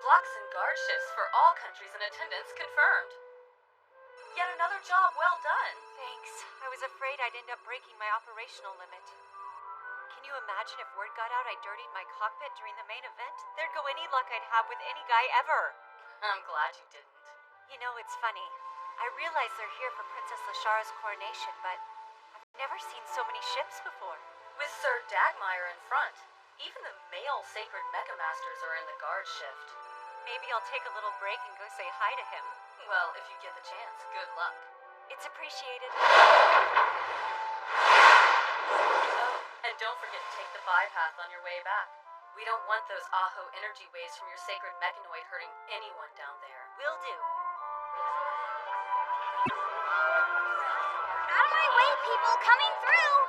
Blocks and guard shifts for all countries in attendance confirmed. Yet another job well done. Thanks. I was afraid I'd end up breaking my operational limit. Can you imagine if word got out I dirtied my cockpit during the main event? There'd go any luck I'd have with any guy ever. I'm glad you didn't. You know, it's funny. I realize they're here for Princess Lashara's coronation, but I've never seen so many ships before. With Sir Dagmire in front, even the male sacred mecha masters are in the guard shift. Maybe I'll take a little break and go say hi to him. Well, if you get the chance, good luck. It's appreciated. Oh, and don't forget to take the bypass on your way back. We don't want those Aho energy waves from your sacred mechanoid hurting anyone down there. Will do. Out of my way, people! Coming through!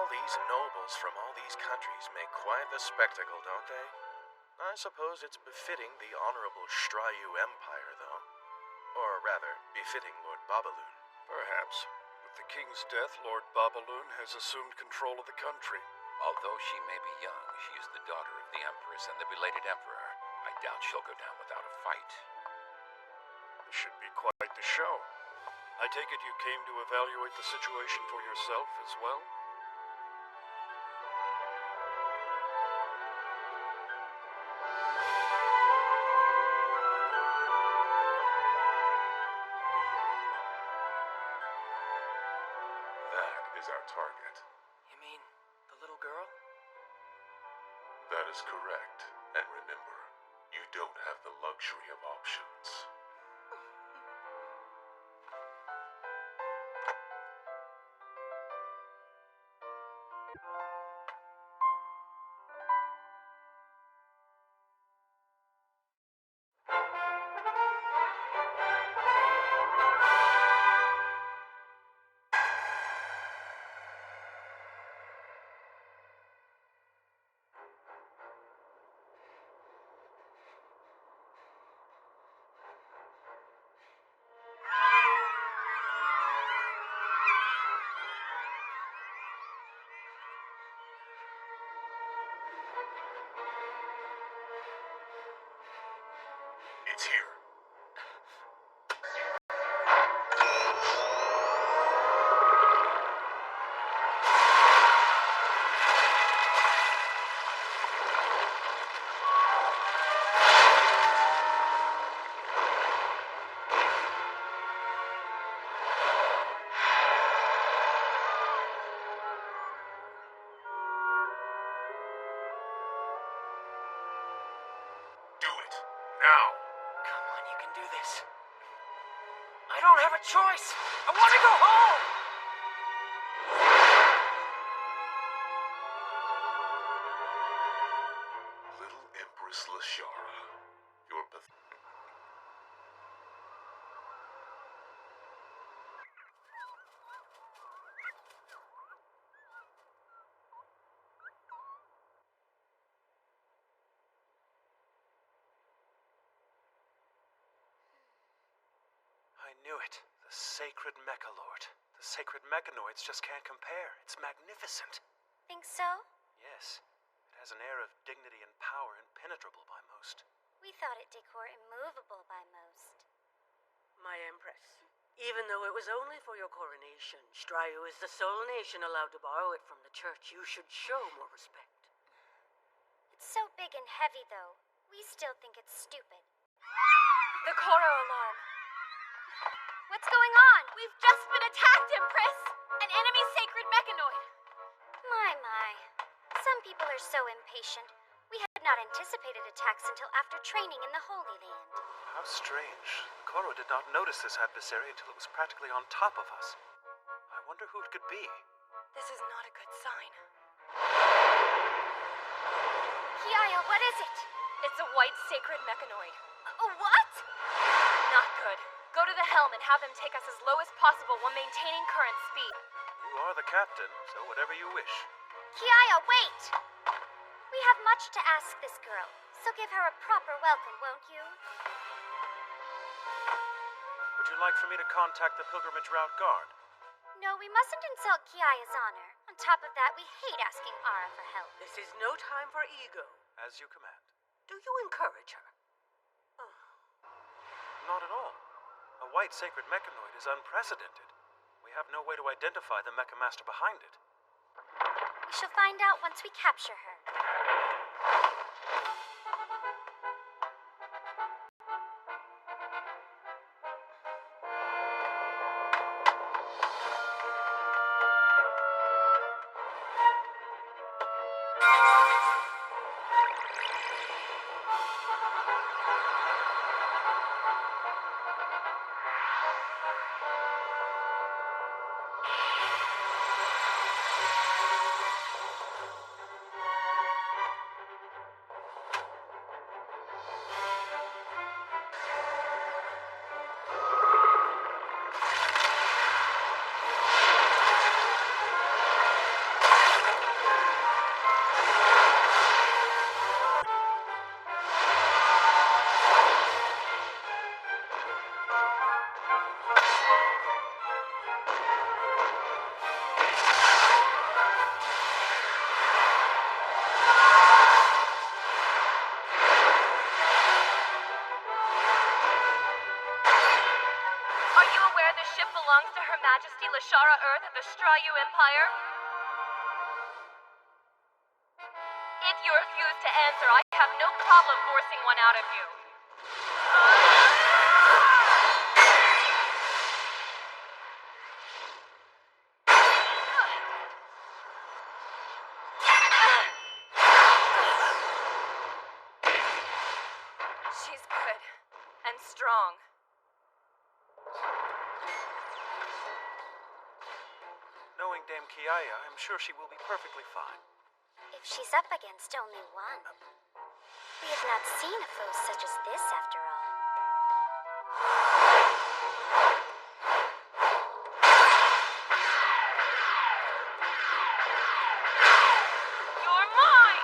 These nobles from all these countries make quite the spectacle, don't they? I suppose it's befitting the honorable Strayu Empire, though. Or rather, befitting Lord Babaloon. Perhaps. With the king's death, Lord Babaloon has assumed control of the country. Although she may be young, she is the daughter of the Empress and the belated Emperor. I doubt she'll go down without a fight. This should be quite the show. I take it you came to evaluate the situation for yourself as well? Is our target. You mean the little girl? That is correct. And remember, you don't have the luxury of options. It's here. Do it. Now. Come on, you can do this. I don't have a choice. I want to go home. Little Empress Lashara, your I knew it. The sacred Mechalord. The sacred mechanoids just can't compare. It's magnificent. Think so? Yes. It has an air of dignity and power impenetrable by most. We thought it decor immovable by most. My Empress, even though it was only for your coronation, Strayu is the sole nation allowed to borrow it from the church. You should show more respect. It's so big and heavy, though. We still think it's stupid. The Koro alarm. What's going on? We've just been attacked, Empress! An enemy sacred mechanoid. My. Some people are so impatient. We had not anticipated attacks until after training in the Holy Land. How strange. Koro did not notice this adversary until it was practically on top of us. I wonder who it could be. This is not a good sign. Kiaya, what is it? It's a white sacred mechanoid. What? Not good. Go to the helm and have them take us as low as possible while maintaining current speed. You are the captain, so whatever you wish. Kiaya, wait! We have much to ask this girl, so give her a proper welcome, won't you? Would you like for me to contact the Pilgrimage Route Guard? No, we mustn't insult Kiaya's honor. On top of that, we hate asking Ara for help. This is no time for ego. As you command. Do you encourage her? Not at all. A white sacred mechanoid is unprecedented. We have no way to identify the mecha master behind it. We shall find out once we capture her. Belongs to Her Majesty Lashara Earth of the Strayu Empire? If you refuse to answer, I have no problem forcing one out of you. She's good and strong. Knowing Dame Kiaya, I'm sure she will be perfectly fine. If she's up against only one. We have not seen a foe such as this, after all. You're mine!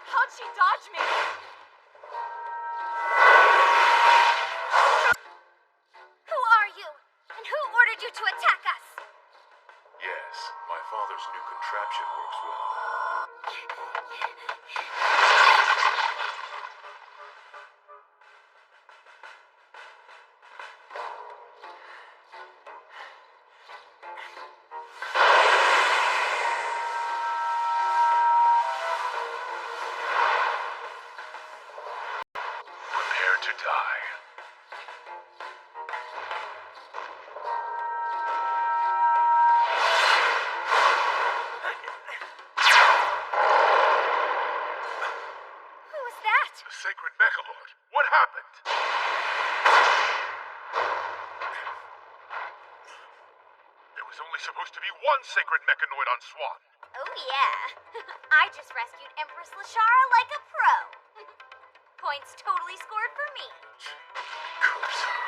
How'd she dodge me? Who are you? And who ordered you to attack us? Yes, my father's new contraption works well. Prepare to die. Who was that? The Sacred Mechalord. What happened? There was only supposed to be one Sacred Mechanoid on Swan. Oh, yeah. I just rescued Empress Lashara like a pro. Points totally scored for me. Curse her.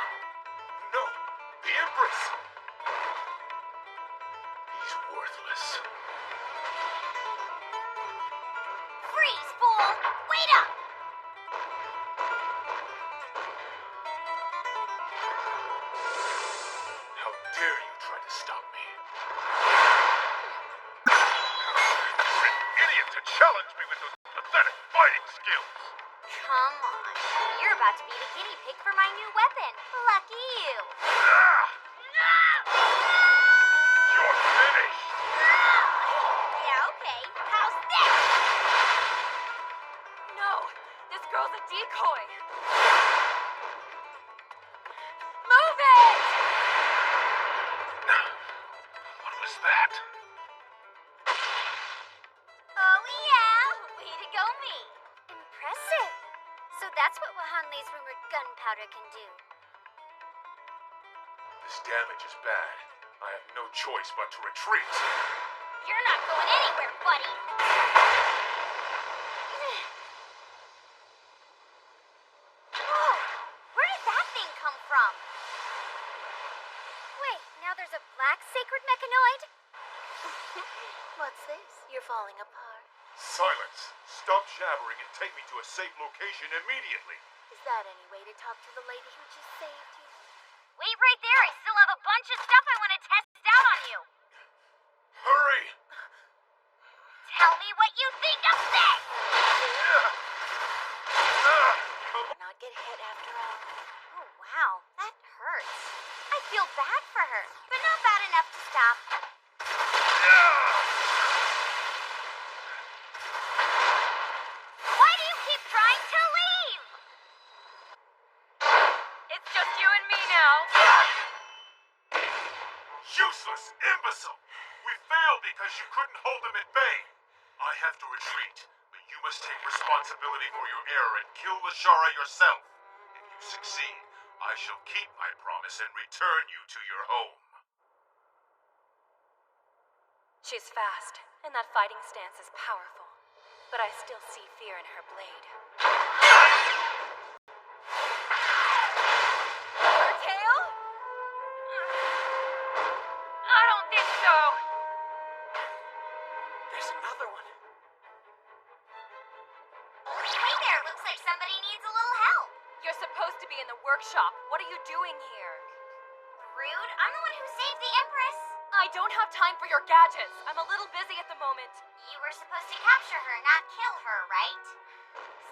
No, the Empress. He's worthless. Freeze, fool! Wait up! How dare you try to stop me? You're an idiot to challenge me with those pathetic fighting skills. Come on. You're about to be the guinea pig for my new weapon. Lucky you. Ah! You're finished. Yeah, okay. How's this? No, this girl's a decoy. Move it! What was that? Oh, yeah. Way to go, me. Impressive. So that's what Wahanle's rumored gunpowder can do. This damage is bad. I have no choice but to retreat. You're not going anywhere, buddy. Whoa. from? Wait, now there's a black sacred mechanoid? What's this? You're falling apart. Silence! Stop jabbering and take me to a safe location immediately. Is that any way to talk to the lady who just saved you? Wait right there. I still have a bunch of stuff I want to test out on you. Hurry! Tell me what you think of this! Not get hit after all. Oh, wow. That hurts. I feel bad for her, but not bad enough to stop. Why do you keep trying to leave? It's just you and me now. Useless imbecile! We failed because you couldn't hold them at bay. I have to retreat, but you must take responsibility for your error and kill Lashara yourself. If you succeed, I shall keep my promise and return you to your home. She's fast, and that fighting stance is powerful. But I still see fear in her blade. Her tail? I don't think so. There's another one. Hey there, looks like somebody needs a little help. You're supposed to be in the workshop. What are you doing here? Rude, I'm the one who saved the Empress. I don't have time for your gadgets. I'm a little busy at the moment. You were supposed to capture her, not kill her, right?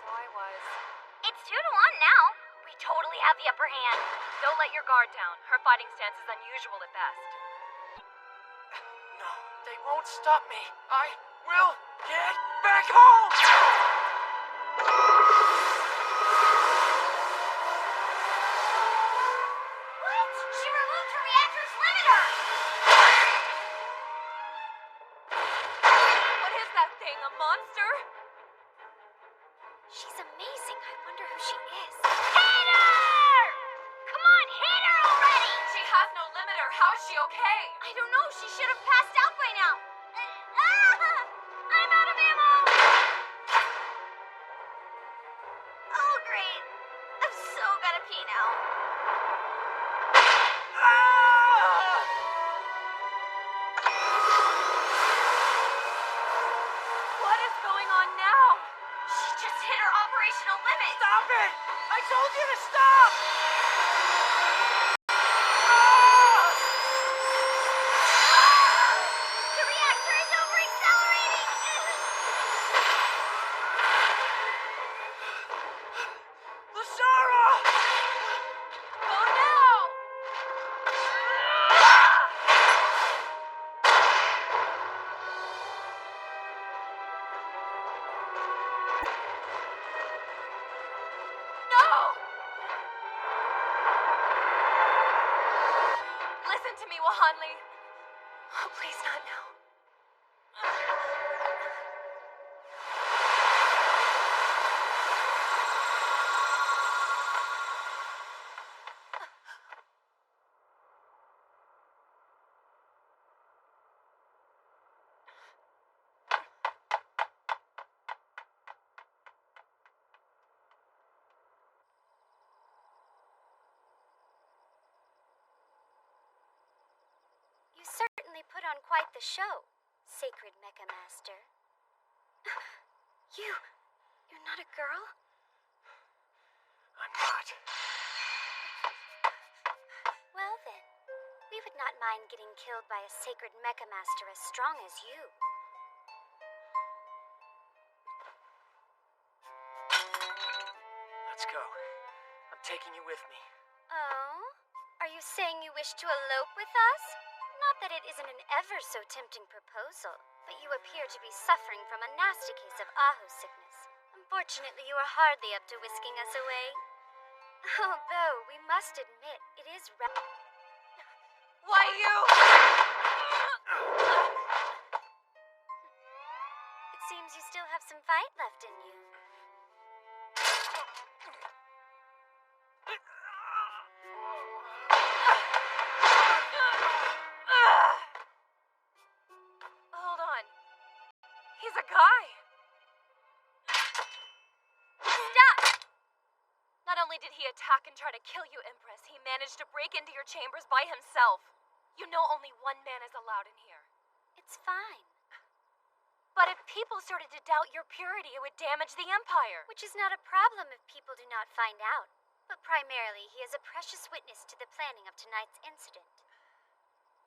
So I was. It's 2-1 now. We totally have the upper hand. Don't let your guard down. Her fighting stance is unusual at best. No, they won't stop me. I will get back home! What? She removed her reactor's limiter! What is that thing? A monster? She's amazing. I wonder who she is. Hit her! Come on, hit her already! She has no limiter. How is she okay? I don't know. She should have passed out by now. I'm out of ammo! Oh, great. I'm so gonna pee now. What is going on now? She just hit her operational limit. Stop it! I told you to stop! The reactor is over-accelerating! Lashara! Go now! No! Listen to me, Wahanli. Oh, please not now. You certainly put on quite the show, Sacred Mecha Master. You're not a girl? I'm not. Well then, we would not mind getting killed by a Sacred Mecha Master as strong as you. Let's go. I'm taking you with me. Oh? Are you saying you wish to elope with us? Not that it isn't an ever so tempting proposal, but you appear to be suffering from a nasty case of Ahu sickness. Unfortunately, you are hardly up to whisking us away. Although, we must admit, it is Why you? It seems you still have some fight left in you. Hold on. He's a guy. Stop! Not only only did he attack and try to kill you, Empress, he managed to break into your chambers by himself. You know only one man is allowed in here. It's fine. But if people started to doubt your purity, it would damage the Empire. Which is not a problem if people do not find out. But primarily, he is a precious witness to the planning of tonight's incident.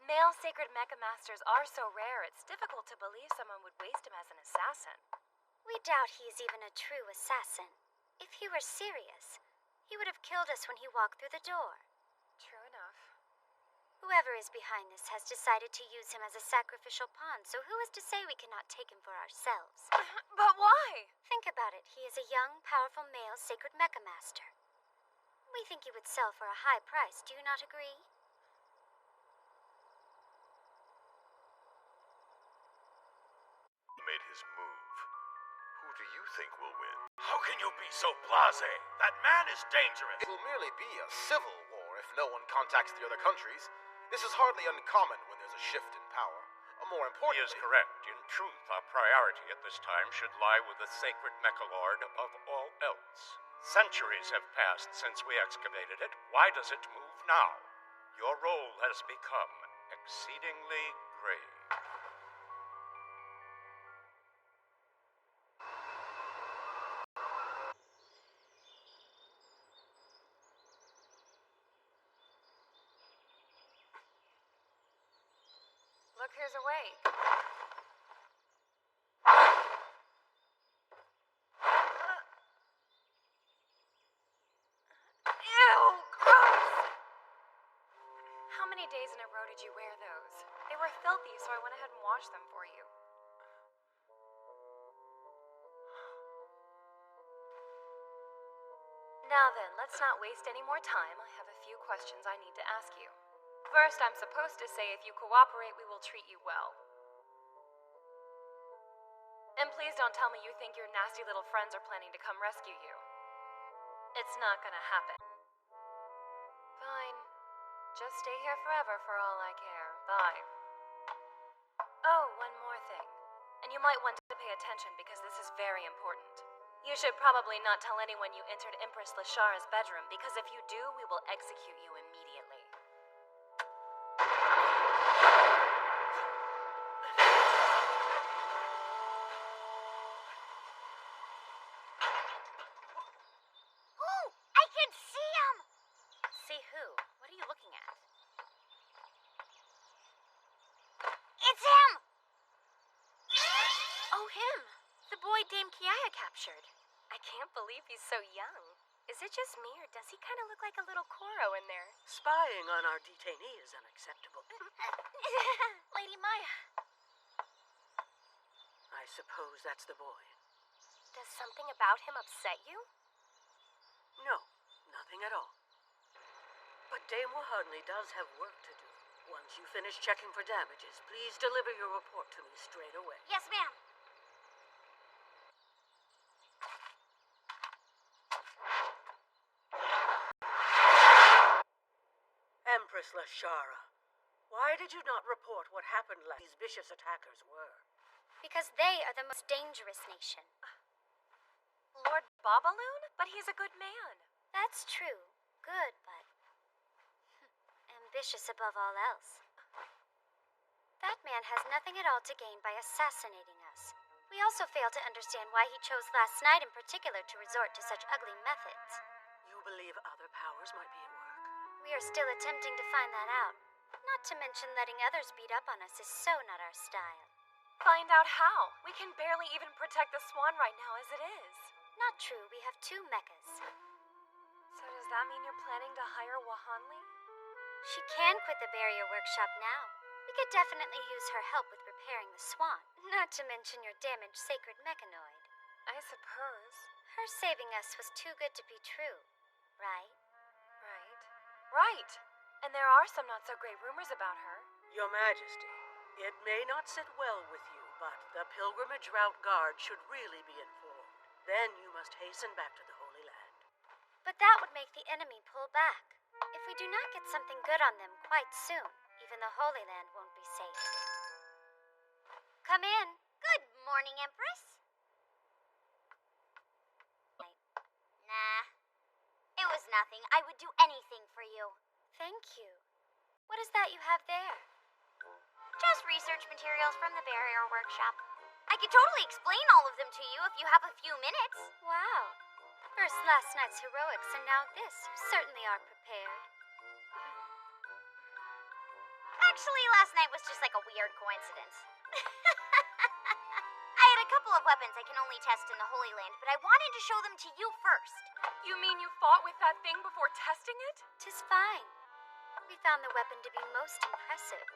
Male sacred mecha masters are so rare, it's difficult to believe someone would waste him as an assassin. We doubt he is even a true assassin. If he were serious, he would have killed us when he walked through the door. True enough. Whoever is behind this has decided to use him as a sacrificial pawn, so who is to say we cannot take him for ourselves? But why? Think about it. He is a young, powerful male sacred mecha master. We think he would sell for a high price, do you not agree? Made his move. Who do you think will win? How can you be so blasé? That man is dangerous. It will merely be a civil war if no one contacts the other countries. This is hardly uncommon when there's a shift in power. More importantly... He is correct. In truth, our priority at this time should lie with the sacred Mechalord above all else. Centuries have passed since we excavated it. Why does it move now? Your role has become exceedingly grave. Look who's awake. Ew, gross! How many days in a row did you wear those? They were filthy, so I went ahead and washed them for you. Now then, let's not waste any more time. I have a few questions I need to ask you. First, I'm supposed to say if you cooperate, we will treat you well. And please don't tell me you think your nasty little friends are planning to come rescue you. It's not gonna happen. Fine. Just stay here forever for all I care. Bye. Oh, one more thing. And you might want to pay attention because this is very important. You should probably not tell anyone you entered Empress Lashara's bedroom because if you do, we will execute you immediately. I can see him! See who? What are you looking at? It's him! Oh, him! The boy Dame Kiaya captured. I can't believe he's so young. Is it just me, or does he kind of look like a little Koro in there? Spying on our detainee is unacceptable. Lady Maya. I suppose that's the boy. Does something about him upset you? No, nothing at all. But Dame Wahadley does have work to do. Once you finish checking for damages, please deliver your report to me straight away. Yes, ma'am. Empress Lashara, why did you not report what happened last these vicious attackers were? Because they are the most dangerous nation. Lord Babaloon? But he's a good man. That's true. Good, but ambitious above all else. That man has nothing at all to gain by assassinating us. We also fail to understand why he chose last night in particular to resort to such ugly methods. You believe other powers might be at work? We are still attempting to find that out. Not to mention letting others beat up on us is so not our style. Find out how. We can barely even protect the swan right now as it is. Not true, we have 2 mechas. So does that mean you're planning to hire Wahadley? She can quit the barrier workshop now. We could definitely use her help with repairing the swan. Not to mention your damaged sacred mechanoid. I suppose. Her saving us was too good to be true, right? Right. And there are some not-so-great rumors about her. Your Majesty, it may not sit well with you, but the Pilgrimage Route Guard should really be informed. Then you must hasten back to the Holy Land. But that would make the enemy pull back. If we do not get something good on them quite soon, even the Holy Land won't be safe. Come in. Good morning, Empress. Nah. It was nothing. I would do anything for you. Thank you. What is that you have there? Just research materials from the barrier workshop. I could totally explain all of them to you if you have a few minutes. Wow. First last night's heroics and now this. You certainly are prepared. Actually, last night was just like a weird coincidence. I had a couple of weapons I can only test in the Holy Land, but I wanted to show them to you first. You mean you fought with that thing before testing it? 'Tis fine. We found the weapon to be most impressive.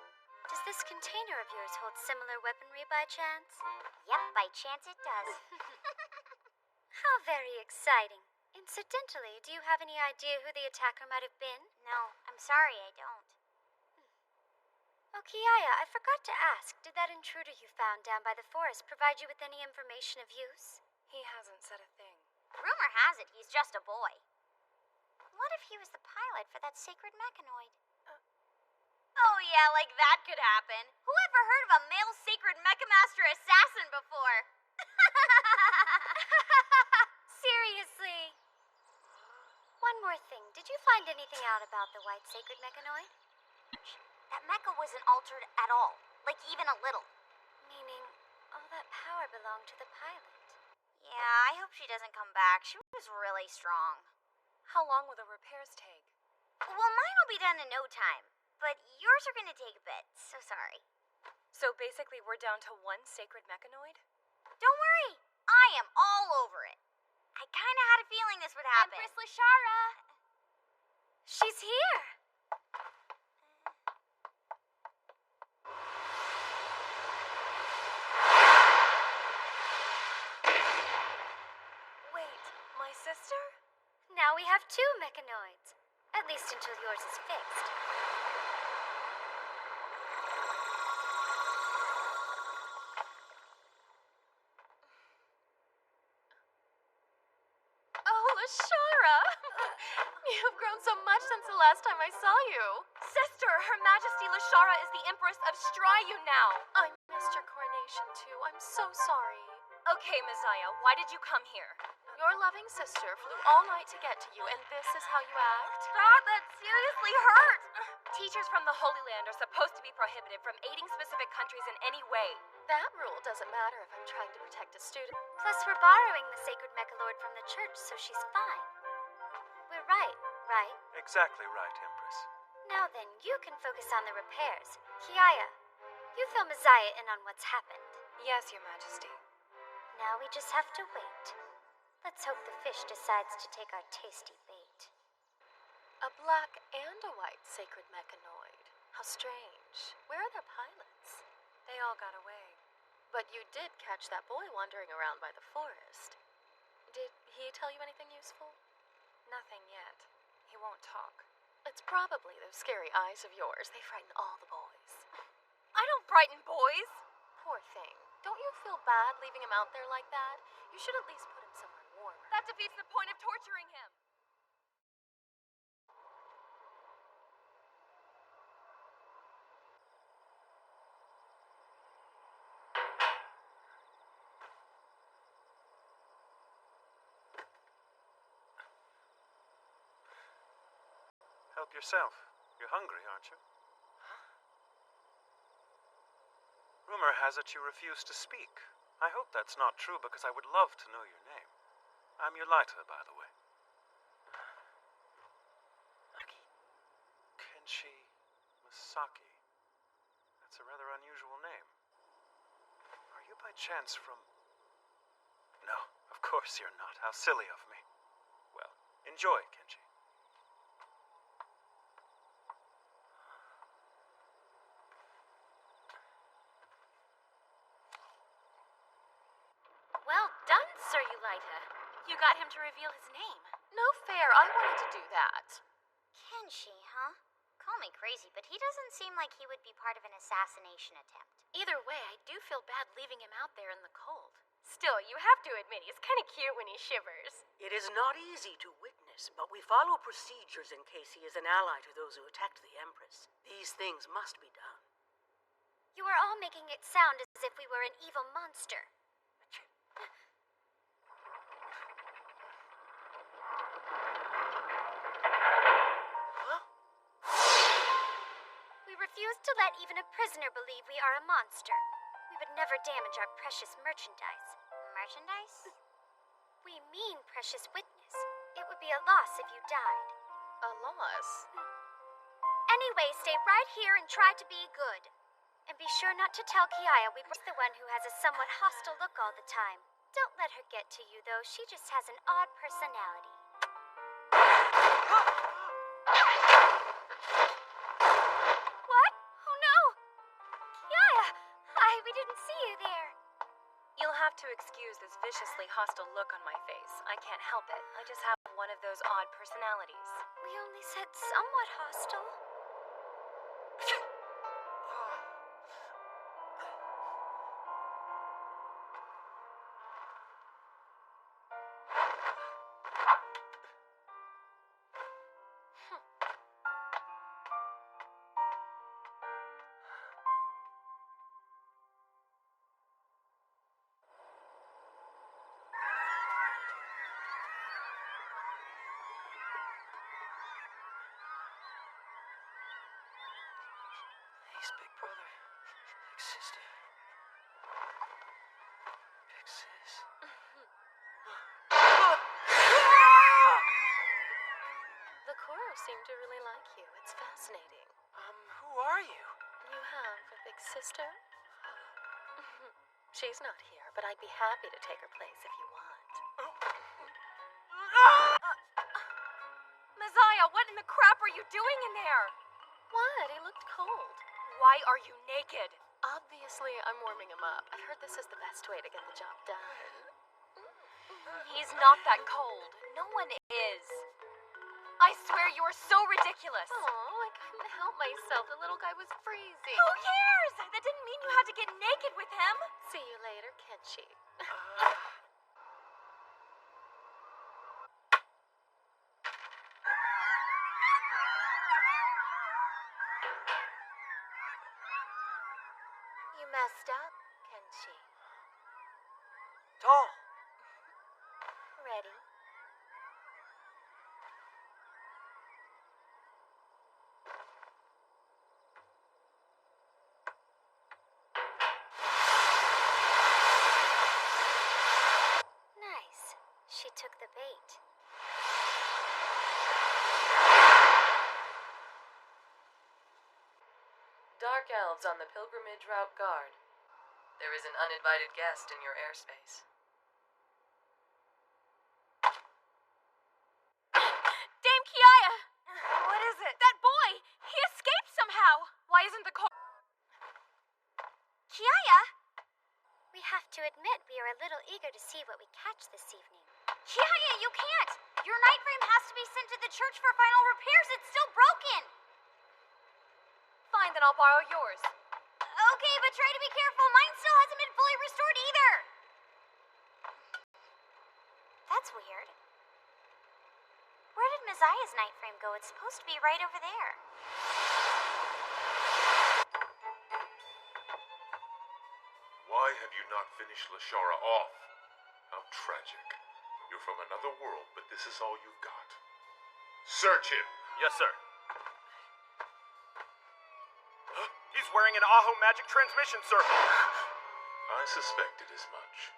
Does this container of yours hold similar weaponry by chance? Yep, by chance it does. How very exciting. Incidentally, do you have any idea who the attacker might have been? No, I'm sorry, I don't. Oh, Kiaya, I forgot to ask. Did that intruder you found down by the forest provide you with any information of use? He hasn't said a thing. Rumor has it he's just a boy. What if he was the pilot for that sacred mechanoid? Oh yeah, like that could happen. Who ever heard of a male sacred mechamaster assassin before? Seriously. One more thing. Did you find anything out about the white sacred mechanoid? That mecha wasn't altered at all. Like even a little. Meaning, all that power belonged to the pilot. Yeah, I hope she doesn't come back. She was really strong. How long will the repairs take? Well, mine will be done in no time. But yours are gonna take a bit. So sorry. So basically we're down to one sacred mechanoid? Don't worry. I am all over it. I kinda had a feeling this would happen. Empress Lashara! She's here! Wait, my sister? Now we have two mechanoids. At least until yours is fixed. Oh, Lashara! You've grown so much since the last time I saw you. Sister, Her Majesty Lashara is the Empress of Striyu now. I missed your coronation too. I'm so sorry. Okay, Messiah, why did you come here? Your loving sister flew all night to get to you, and this is how you act? God, that seriously hurt! Teachers from the Holy Land are supposed to be prohibited from aiding specific countries in any way. That rule doesn't matter if I'm trying to protect a student. Plus, we're borrowing the sacred mechalord from the church, so she's fine. We're right? Exactly right, Empress. Now then, you can focus on the repairs. Kiaya, you fill Messiah in on what's happened. Yes, Your Majesty. Now we just have to wait. Let's hope the fish decides to take our tasty bait. A black and a white sacred mechanoid. How strange. Where are their pilots? They all got away. But you did catch that boy wandering around by the forest. Did he tell you anything useful? Nothing yet. He won't talk. It's probably those scary eyes of yours. They frighten all the boys. I don't frighten boys! Poor thing. Don't you feel bad leaving him out there like that? You should at least put him somewhere warmer. That defeats the point of torturing him! Help yourself. You're hungry, aren't you? Rumor has it you refuse to speak. I hope that's not true because I would love to know your name. I'm Yolita, by the way. Kenshi Masaki. That's a rather unusual name. Are you by chance from... No, of course you're not. How silly of me. Well, enjoy, Kenshi. Well done, Sir Yolita. You got him to reveal his name. No fair, I wanted to do that. Kenshi, huh? Call me crazy, but he doesn't seem like he would be part of an assassination attempt. Either way, I do feel bad leaving him out there in the cold. Still, you have to admit he's kind of cute when he shivers. It is not easy to witness, but we follow procedures in case he is an ally to those who attacked the Empress. These things must be done. You are all making it sound as if we were an evil monster. refuse to let even a prisoner believe we are a monster. We would never damage our precious merchandise. Merchandise? We mean precious witness. It would be a loss if you died. A loss? Anyway, stay right here and try to be good. And be sure not to tell Kiaya we were the one who has a somewhat hostile look all the time. Don't let her get to you, though. She just has an odd personality. What? Oh no! Kiaya! We didn't see you there. You'll have to excuse this viciously hostile look on my face. I can't help it. I just have one of those odd personalities. We only said somewhat hostile. He's big brother, big sister, big sis. The Koro seem to really like you. It's fascinating. Who are you? You have a big sister? She's not here, but I'd be happy to take her place if you want. Messiah, what in the crap are you doing in there? What? He looked cold. Why are you naked? Obviously, I'm warming him up. I've heard this is the best way to get the job done. He's not that cold. No one is. I swear you are so ridiculous. Oh, I couldn't help myself. The little guy was freezing. Who cares? That didn't mean you had to get naked with him. See you later, Kenshi. You messed up, Kenshi. Doll. Ready? Nice. She took the bait. Dark Elves on the Pilgrimage Route Guard. There is an uninvited guest in your airspace. Dame Kiaya! What is it? That boy! He escaped somehow! Why isn't the car... Kiaya! We have to admit we are a little eager to see what we catch this evening. Kiaya, you can't! Your night frame has to be sent to the church for final repairs. It's still broken. Fine, then I'll borrow yours. Okay, but try to be careful. Mine still hasn't been fully restored either. That's weird. Where did Messiah's night frame go? It's supposed to be right over there. Why have you not finished Lashara off? How tragic. You're from another world, but this is all you've got. Search him! Yes, sir. He's wearing an Aho magic transmission circle. I suspected as much.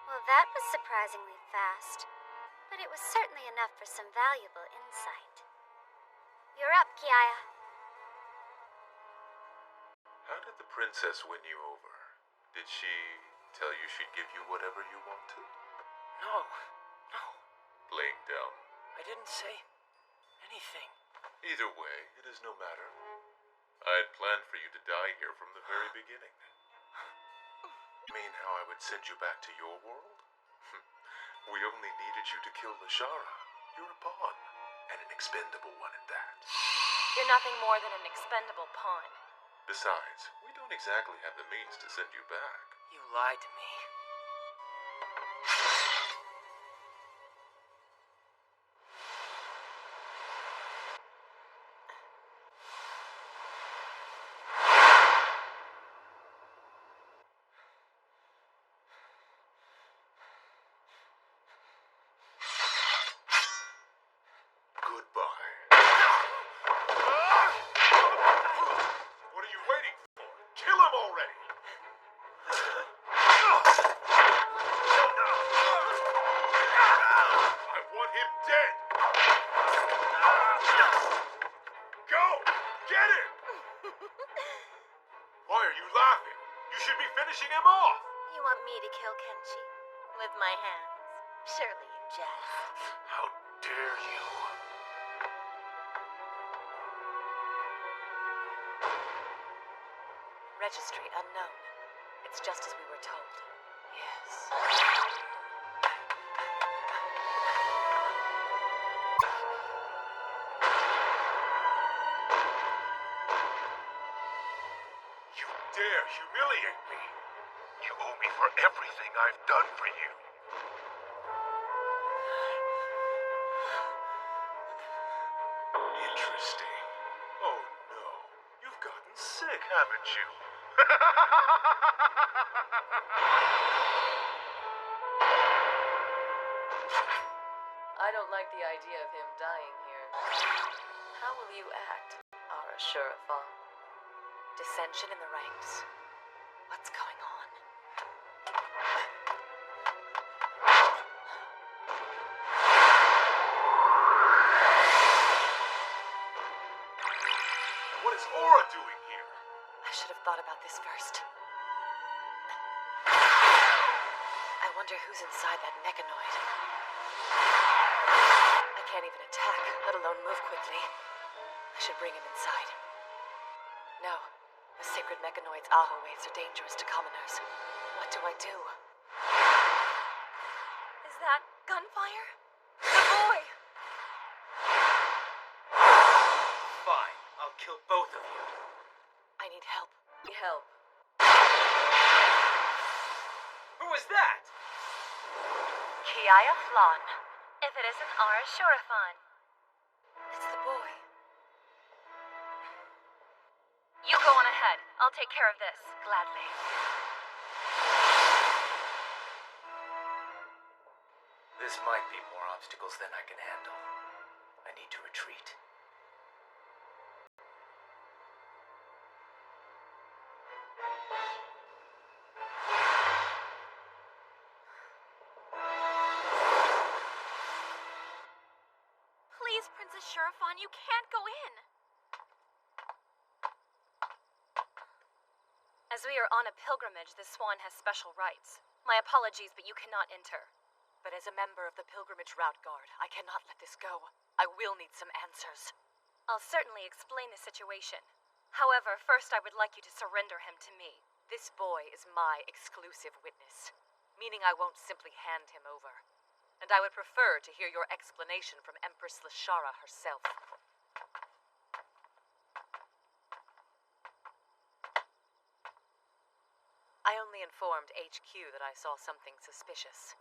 Well, that was surprisingly fast. But it was certainly enough for some valuable insight. You're up, Kiaya. How did the princess win you over? Did she tell you she'd give you whatever you wanted? No. No. Playing dumb. I didn't say anything. Either way, it is no matter. I had planned for you to die here from the very beginning. You mean how I would send you back to your world? We only needed you to kill Lashara. You're a pawn, and an expendable one at that. You're nothing more than an expendable pawn. Besides, we don't exactly have the means to send you back. You lied to me. Goodbye. dead! Go! Get him! Why are you laughing? You should be finishing him off! You want me to kill Kenshi? With my hands? Surely you jest. How dare you? Registry unknown. It's just as we were told. Yes. You dare humiliate me! You owe me for everything I've done for you. Interesting. Oh no. You've gotten sick, haven't you? I don't like the idea of him dying here. How will you act, Ara Shurafan? Dissension in the ranks. What's going on? What is Aura doing here? I should have thought about this first. I wonder who's inside that mechanoid. I can't even attack, let alone move quickly. I should bring him inside. No, the sacred mechanoid's Aho waves are dangerous to commoners. What do I do? Is that gunfire? The boy! Fine, I'll kill both of you. I need help. Help. Who was that? Kiaya Flan. If it isn't Ara Shurafan. It's the boy. You go on ahead. I'll take care of this. Gladly. This might be more obstacles than I can handle. I need to retreat. Please, Princess Shurafan, you can't go in. As we are on a pilgrimage, the Swan has special rights. My apologies, but you cannot enter. But as a member of the Pilgrimage Route Guard, I cannot let this go. I will need some answers. I'll certainly explain the situation. However, first I would like you to surrender him to me. This boy is my exclusive witness, meaning I won't simply hand him over. And I would prefer to hear your explanation from Empress Lashara herself. I only informed HQ that I saw something suspicious.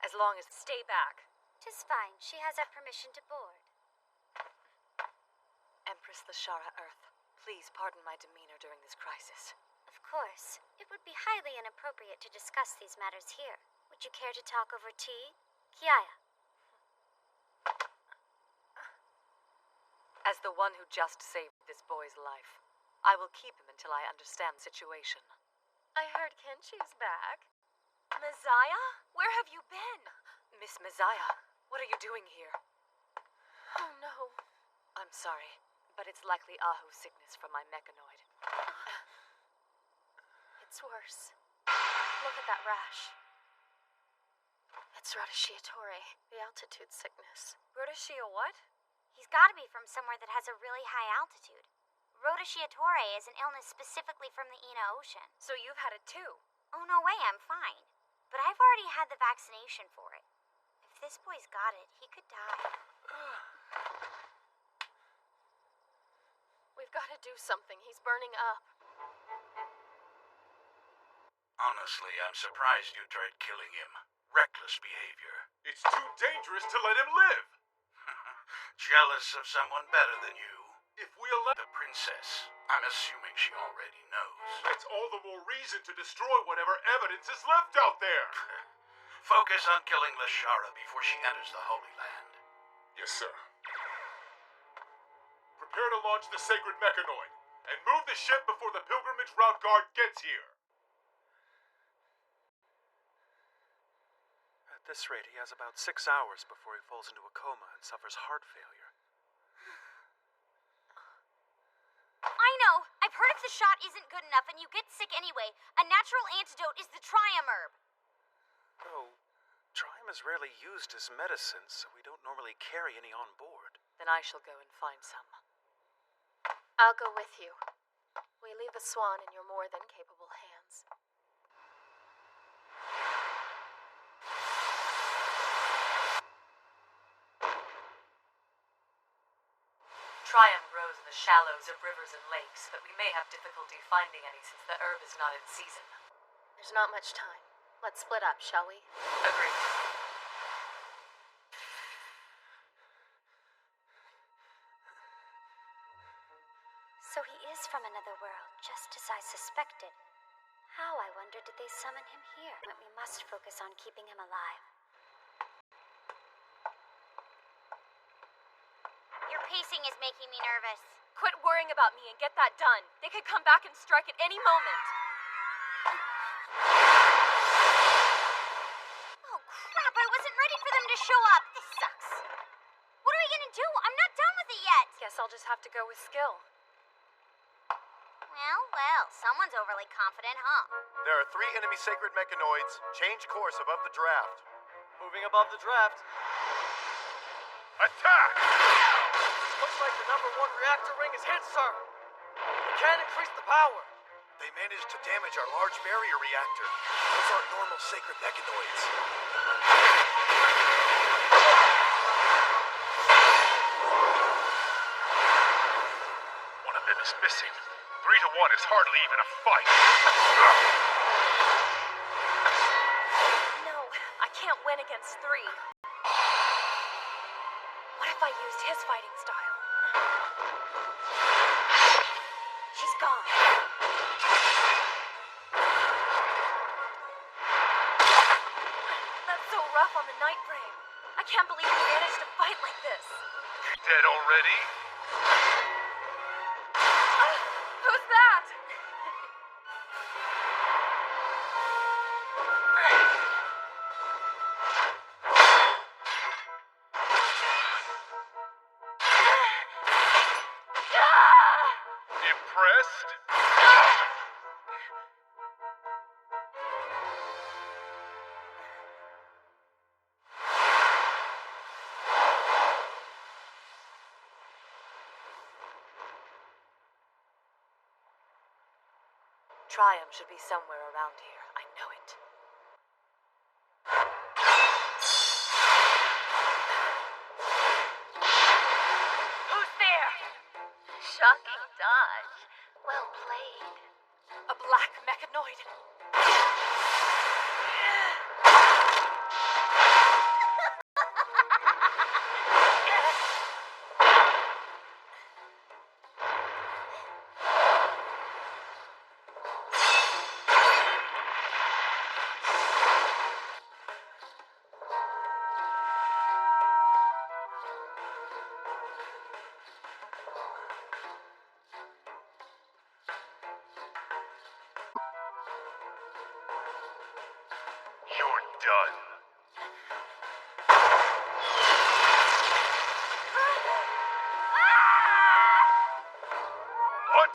As long as... Stay back. 'Tis fine. She has our permission to board. Empress Lashara Earth, please pardon my demeanor during this crisis. Of course. It would be highly inappropriate to discuss these matters here. Would you care to talk over tea? Kiaya. As the one who just saved this boy's life, I will keep him until I understand the situation. I heard Kenshi's back. Messiah? Where have you been? Miss Messiah, what are you doing here? Oh no. I'm sorry, but it's likely Aho sickness from my mechanoid. It's worse. Look at that rash. It's Rodashiatore, the altitude sickness. Rodashia what? He's gotta be from somewhere that has a really high altitude. Rodashiatore is an illness specifically from the Ina Ocean. So you've had it too? Oh, no way, I'm fine. But I've already had the vaccination for it. If this boy's got it, he could die. We've got to do something. He's burning up. Honestly, I'm surprised you tried killing him. Reckless behavior. It's too dangerous to let him live! Jealous of someone better than you? If we elect the princess, I'm assuming she already knows. That's all the more reason to destroy whatever evidence is left out there! Focus on killing Lashara before she enters the Holy Land. Yes, sir. Prepare to launch the Sacred Mechanoid, and move the ship before the Pilgrimage Route Guard gets here. At this rate, he has about 6 hours before he falls into a coma and suffers heart failure. I know! I've heard if the shot isn't good enough and you get sick anyway, a natural antidote is the Trium herb. Oh, Trium is rarely used as medicine, so we don't normally carry any on board. Then I shall go and find some. I'll go with you. We leave the Swan in your more than capable hands. Trium grows in the shallows of rivers and lakes, but we may have difficulty finding any since the herb is not in season. There's not much time. Let's split up, shall we? Agreed. So he is from another world, just as I suspected. How, I wonder, did they summon him here? But we must focus on keeping him alive. Your pacing is making me nervous. Quit worrying about me and get that done. They could come back and strike at any moment. Oh crap, I wasn't ready for them to show up. This sucks. What are we gonna do? I'm not done with it yet. Guess I'll just have to go with skill. Well, someone's overly confident, huh? There are 3 enemy sacred mechanoids. Change course above the draft. Moving above the draft. Attack! Looks like the #1 reactor ring is hit, sir. We can't increase the power. They managed to damage our large barrier reactor. Those aren't normal sacred mechanoids. One of them is missing. 3-1 is hardly even a fight. No, I can't win against 3. What if I used his fighting style? She's gone. That's so rough on the night frame. I can't believe he managed to fight like this. Dead already? Who's that? Impressed? Trium should be somewhere around here. I know it. Who's there? Shocking dodge. Well played. A black mechanoid. You're done. What?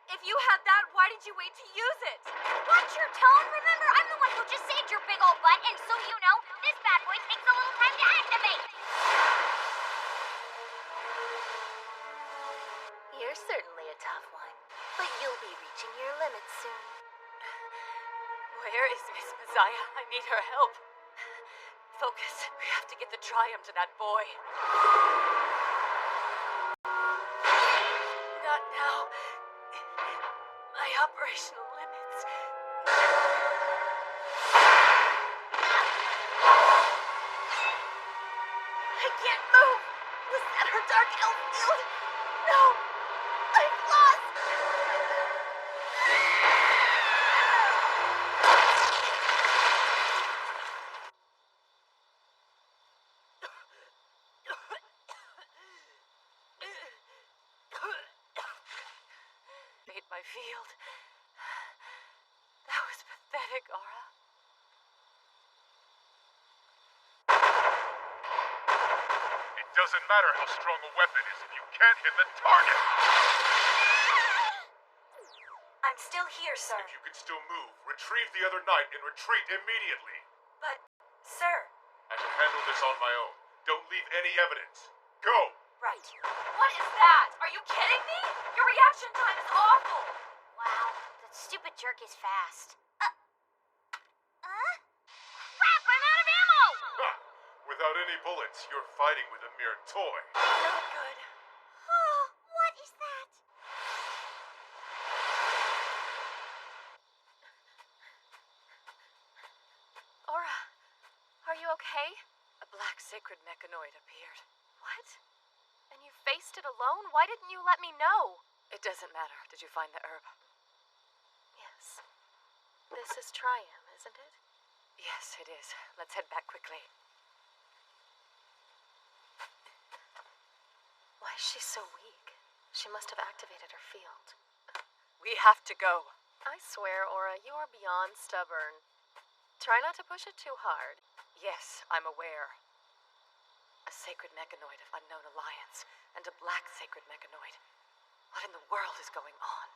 If you had that, why did you wait to use it? Watch your tone. Remember, I'm the one who just saved your big old butt, and so you know, this bad boy takes a little time to activate. You're certainly a tough one, but you'll be reaching your limits soon. Where is Miss Messiah? I need her help. Focus. We have to get the Trium to that boy. Not now. My operational limits. I can't move. Was that her dark elf field? No. I've lost. my field. That was pathetic, Aura. It doesn't matter how strong a weapon is if you can't hit the target! I'm still here, sir. If you can still move, retrieve the other knight and retreat immediately. But, sir... I can handle this on my own. Don't leave any evidence. Go! Right. What is that? Are you kidding me? Your reaction time is awful! Wow, that stupid jerk is fast. Crap, I'm out of ammo! Ha! Without any bullets, you're fighting with a mere toy. Not good. Oh, what is that? Aura, are you okay? A black sacred mechanoid appeared. What? And you faced it alone? Why didn't you let me know? It doesn't matter. Did you find the herb? Yes. This is Triam, isn't it? Yes, it is. Let's head back quickly. Why is she so weak? She must have activated her field. We have to go. I swear, Aura, you are beyond stubborn. Try not to push it too hard. Yes, I'm aware. A sacred mechanoid of unknown alliance, and a black sacred mechanoid. What in the world is going on?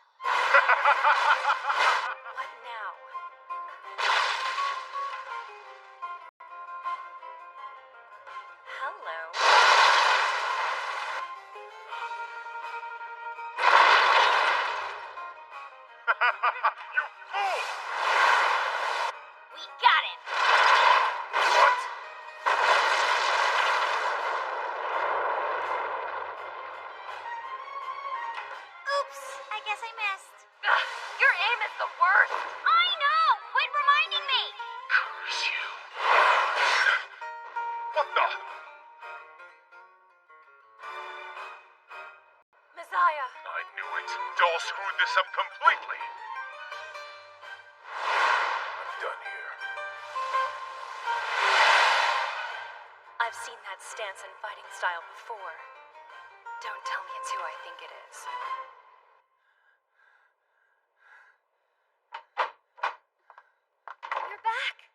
What now? Hello. You fool! We got him! What? Oops, I guess I missed. Ugh, your aim is the worst. I know! Quit reminding me! Curse you. What the? Messiah. I knew it. Dahl screwed this up completely. I'm done here. I've seen that stance and fighting style before. Don't tell me it's who I think it is. You're back!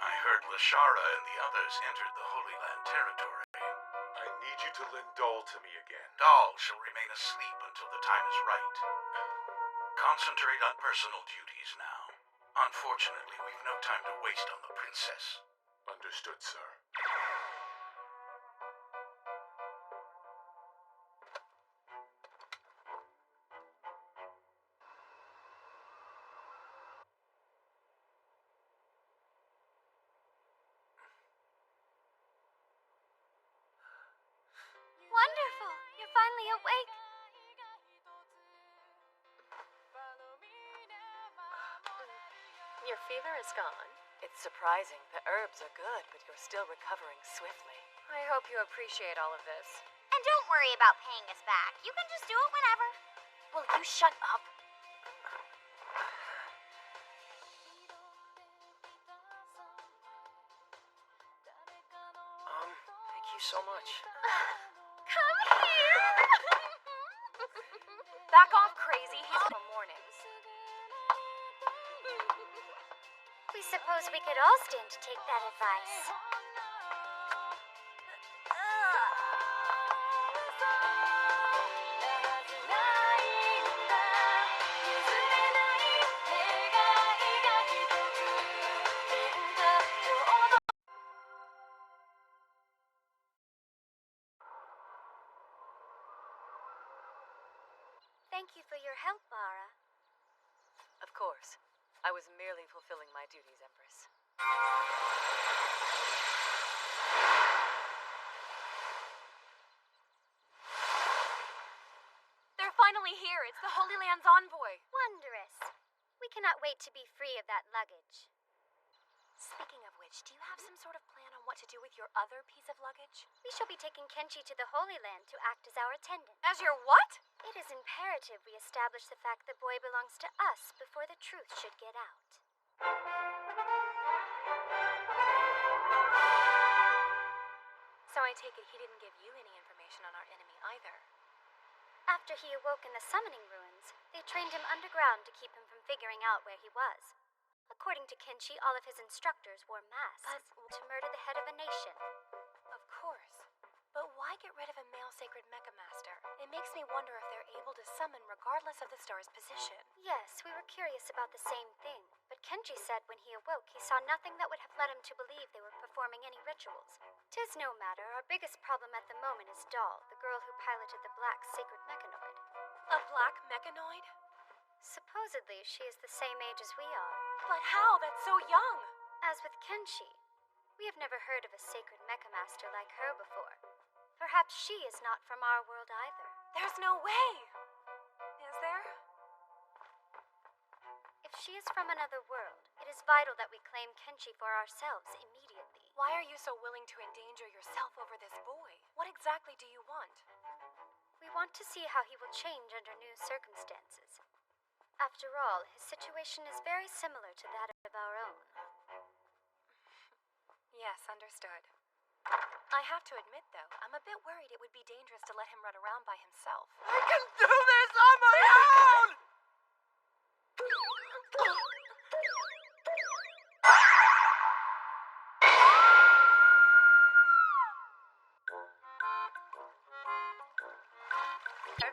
I heard Lashara and the others entered the Holy Land territory. I need you to lend Dahl to me again. Dahl shall remain asleep until the time is right. Concentrate on personal duties now. Unfortunately, we've no time to waste on the princess. Understood, sir. Wonderful! You're finally awake. Your fever is gone. It's surprising. The herbs are good, but you're still recovering swiftly. I hope you appreciate all of this. And don't worry about paying us back. You can just do it whenever. Will you shut up? Thank you so much. Come here! Back off, crazy. He's for mornings. We suppose we could all stand to take that advice. Thank you for your help, Bara. Of course. I was merely fulfilling my duties, Empress. They're finally here. It's the Holy Land's envoy. Wondrous. We cannot wait to be free of that luggage. Speaking of which, do you have some sort of plan on what to do with your other piece of luggage? We shall be taking Kenshi to the Holy Land to act as our attendant. As your what? It is imperative we establish the fact the boy belongs to us before the truth should get out. So I take it he didn't give you any information on our enemy either. After he awoke in the summoning ruins, they trained him underground to keep him from figuring out where he was. According to Kenshi, all of his instructors wore masks to murder the head of a nation. Of course. But why get rid of a male sacred Mecha Master? It makes me wonder if they're able to summon regardless of the star's position. Yes, we were curious about the same thing, but Kenji said when he awoke he saw nothing that would have led him to believe they were performing any rituals. 'Tis no matter, our biggest problem at the moment is Doll, the girl who piloted the black sacred mechanoid. A black mechanoid? Supposedly, she is the same age as we are. But how? That's so young! As with Kenshi, we have never heard of a sacred Mecha Master like her before. Perhaps she is not from our world either. There's no way! Is there? If she is from another world, it is vital that we claim Kenshi for ourselves immediately. Why are you so willing to endanger yourself over this boy? What exactly do you want? We want to see how he will change under new circumstances. After all, his situation is very similar to that of our own. Yes, understood. I have to admit, though, I'm a bit worried it would be dangerous to let him run around by himself. I can do this on my own!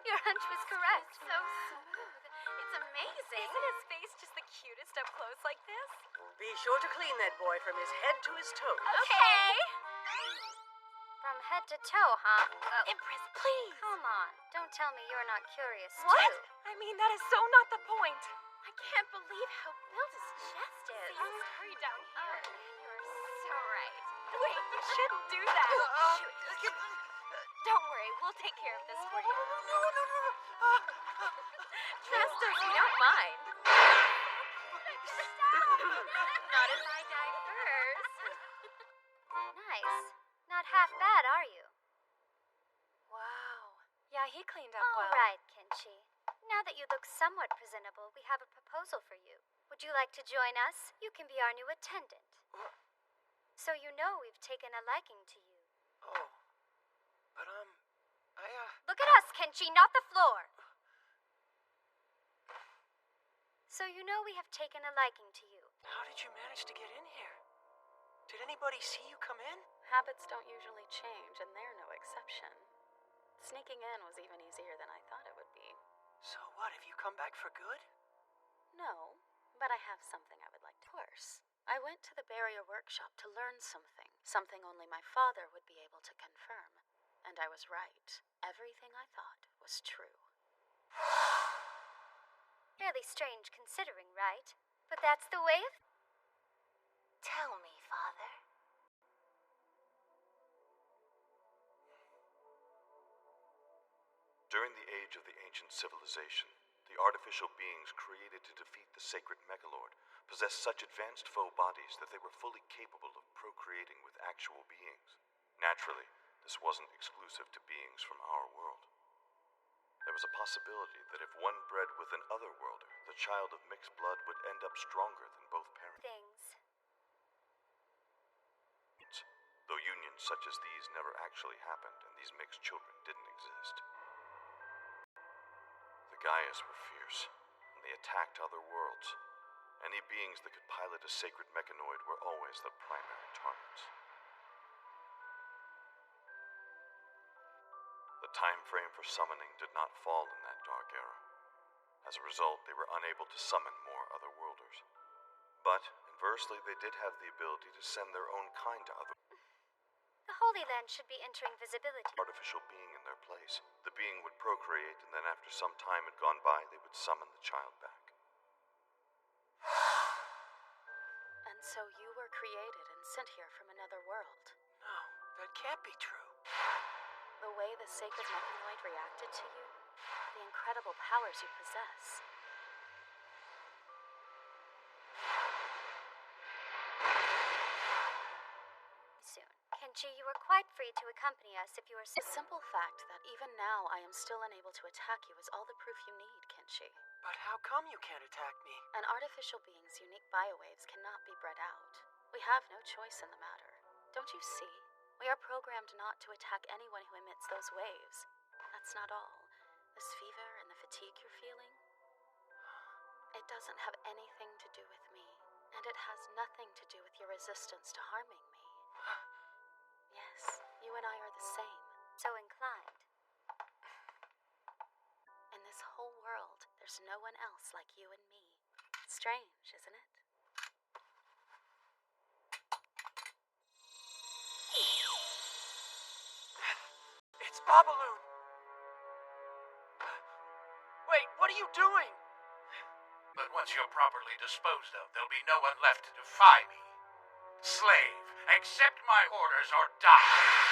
Your hunch was correct. So smooth. It's amazing. Isn't his face just the cutest up close like this? Be sure to clean that boy from his head to his toes. Okay. From head to toe, huh? Empress, please. Come on. Don't tell me you're not curious, What? too. I mean, that is so not the point. I can't believe how built his chest is. Hurry down here. You're so right. Wait, you shouldn't do that. Shoot. Don't worry, we'll take care of this for you. Trust us, we don't mind. Not if I die first. Nice. Not half bad, are you? Wow. Yeah, he cleaned up All well. right, Kenshi. Now that you look somewhat presentable, we have a proposal for you. Would you like to join us? You can be our new attendant. So you know we've taken a liking to you. Oh. But, Look at us, Kenshi, not the floor. So you know we have taken a liking to you. how did you manage to get in here? Did anybody see you come in? Habits don't usually change, and they're no exception. Sneaking in was even easier than I thought it would be. So what, have you come back for good? No, but I have something I would like to. Of course. I went to the barrier workshop to learn something only my father would be able to confirm. And I was right. Everything I thought was true. Fairly strange considering, right? But that's the way of... Tell me, Father. During the age of the ancient civilization, the artificial beings created to defeat the sacred Megalord possessed such advanced foe bodies that they were fully capable of procreating with actual beings. Naturally, this wasn't exclusive to beings from our world. There was a possibility that if one bred with an otherworlder, the child of mixed blood would end up stronger than both parents. things. Though unions such as these never actually happened and these mixed children didn't exist. The Gaias were fierce, and they attacked other worlds. Any beings that could pilot a sacred mechanoid were always the primary targets. The time frame for summoning did not fall in that dark era. As a result, they were unable to summon more otherworlders. But, inversely, they did have the ability to send their own kind to other The Holy Land should be entering visibility. artificial being in their place. The being would procreate, and then after some time had gone by, they would summon the child back. And so you were created and sent here from another world. No, that can't be true. The way the sacred mechanoid reacted to you, the incredible powers you possess. Soon. Kenchi, you are quite free to accompany us if you are The simple fact that even now I am still unable to attack you is all the proof you need, Kenshi. But how come you can't attack me? An artificial being's unique biowaves cannot be bred out. We have no choice in the matter. Don't you see? We are programmed not to attack anyone who emits those waves. That's not all. This fever and the fatigue you're feeling, it doesn't have anything to do with me. And it has nothing to do with your resistance to harming me. Yes, you and I are the same. so inclined. In this whole world, there's no one else like you and me. Strange, isn't it? It's Babaloon! Wait, what are you doing? But once you're properly disposed of, there'll be no one left to defy me. Slave, accept my orders or die!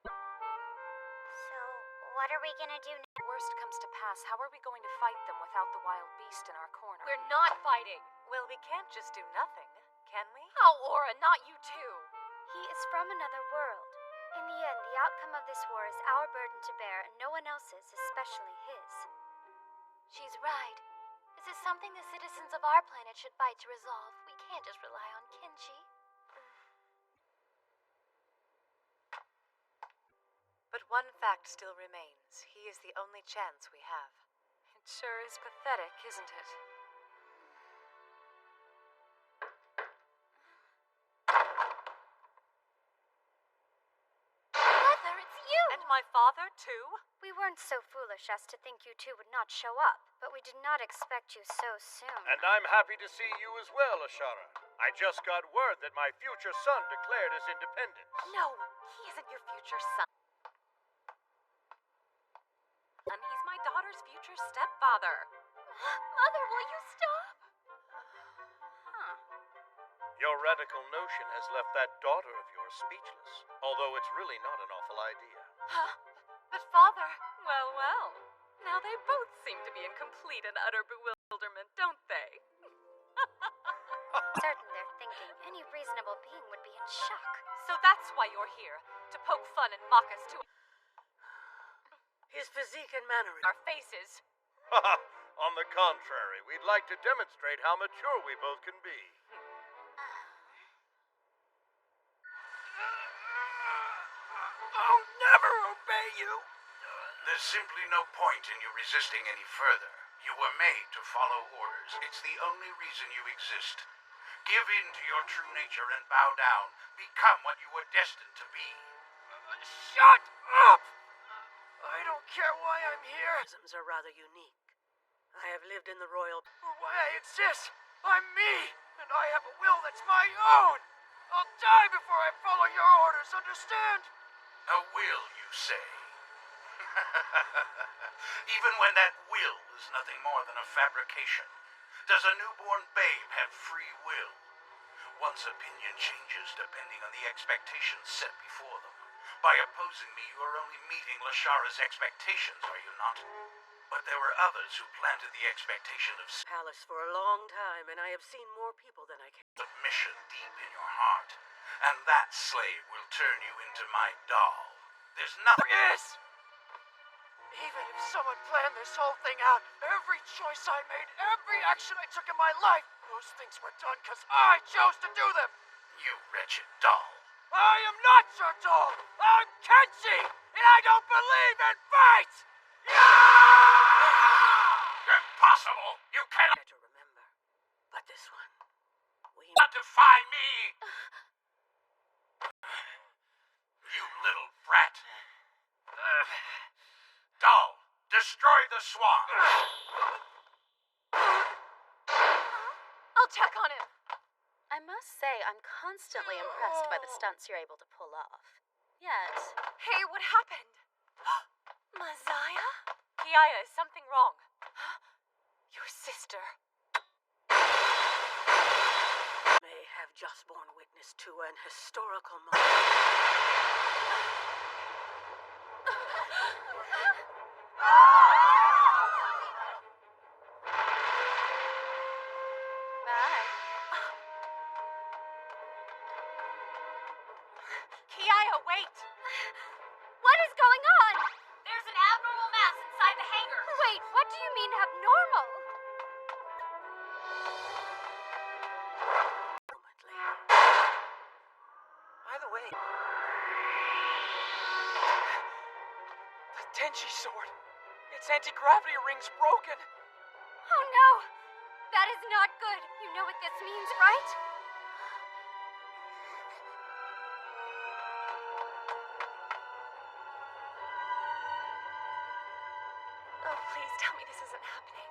So, what are we gonna do now? Worst comes to pass, how are we going to fight them without the wild beast in our corner? We're not fighting. Well, we can't just do nothing, can we? Oh, Aura, not you too. He is from another world. In the end, the outcome of this war is our burden to bear and no one else's, especially his. She's right. This is something the citizens of our planet should fight to resolve. We can't just rely on Kenshi. But one fact still remains. He is the only chance we have. It sure is pathetic, isn't it? Mother, it's you! And my father, too? We weren't so foolish as to think you two would not show up, but we did not expect you so soon. And I'm happy to see you as well, Ashara. I just got word that my future son declared his independence. No, he isn't your future son. And he's my daughter's future stepfather. Mother, will you stop? Your radical notion has left that daughter of yours speechless, although it's really not an awful idea. Huh? But father, well. Now they both seem to be in complete and utter bewilderment, don't they? Certain they're thinking any reasonable being would be in shock. So that's why you're here, to poke fun and mock us to His physique and mannerisms. our faces. On the contrary, we'd like to demonstrate how mature we both can be. I'll never obey you. There's simply no point in you resisting any further. You were made to follow orders. It's the only reason you exist. Give in to your true nature and bow down. Become what you were destined to be. Shut up! I don't care why I'm here, Mannerisms are rather unique. I have lived in the royal. or why I exist. I'm me, and I have a will that's my own. I'll die before I follow your orders, understand? A will, you say? Even when that will is nothing more than a fabrication. Does a newborn babe have free will? One's opinion changes depending on the expectations set before them. By opposing me, you are only meeting Lashara's expectations, are you not? But there were others who planted the expectation of Palace for a long time, and I have seen more people than I can. submission deep in your heart. And that slave will turn you into my doll. There's nothing. Yes! Even if someone planned this whole thing out, every choice I made, every action I took in my life, those things were done because I chose to do them. You wretched doll. I am not your doll. I'm Kenshi, and I don't believe in fights. Impossible! You cannot To remember, but this one, we defy me! You little brat. Doll, destroy the swan! I'll check on him. I must say, I'm constantly impressed by the stunts you're able to pull off. Yet, Hey, what happened? Mazaya? Kiaya, is something wrong? Huh? Your sister. may have just borne witness to an historical moment. bye. Kiaya, wait! What is going on? There's an abnormal mass inside the hangar. Wait, what do you mean abnormal? Moment later. By the way, the Tenchi sword. Its anti-gravity ring's broken. Oh no! That is not good. You know what this means, right? Oh, please tell me this isn't happening.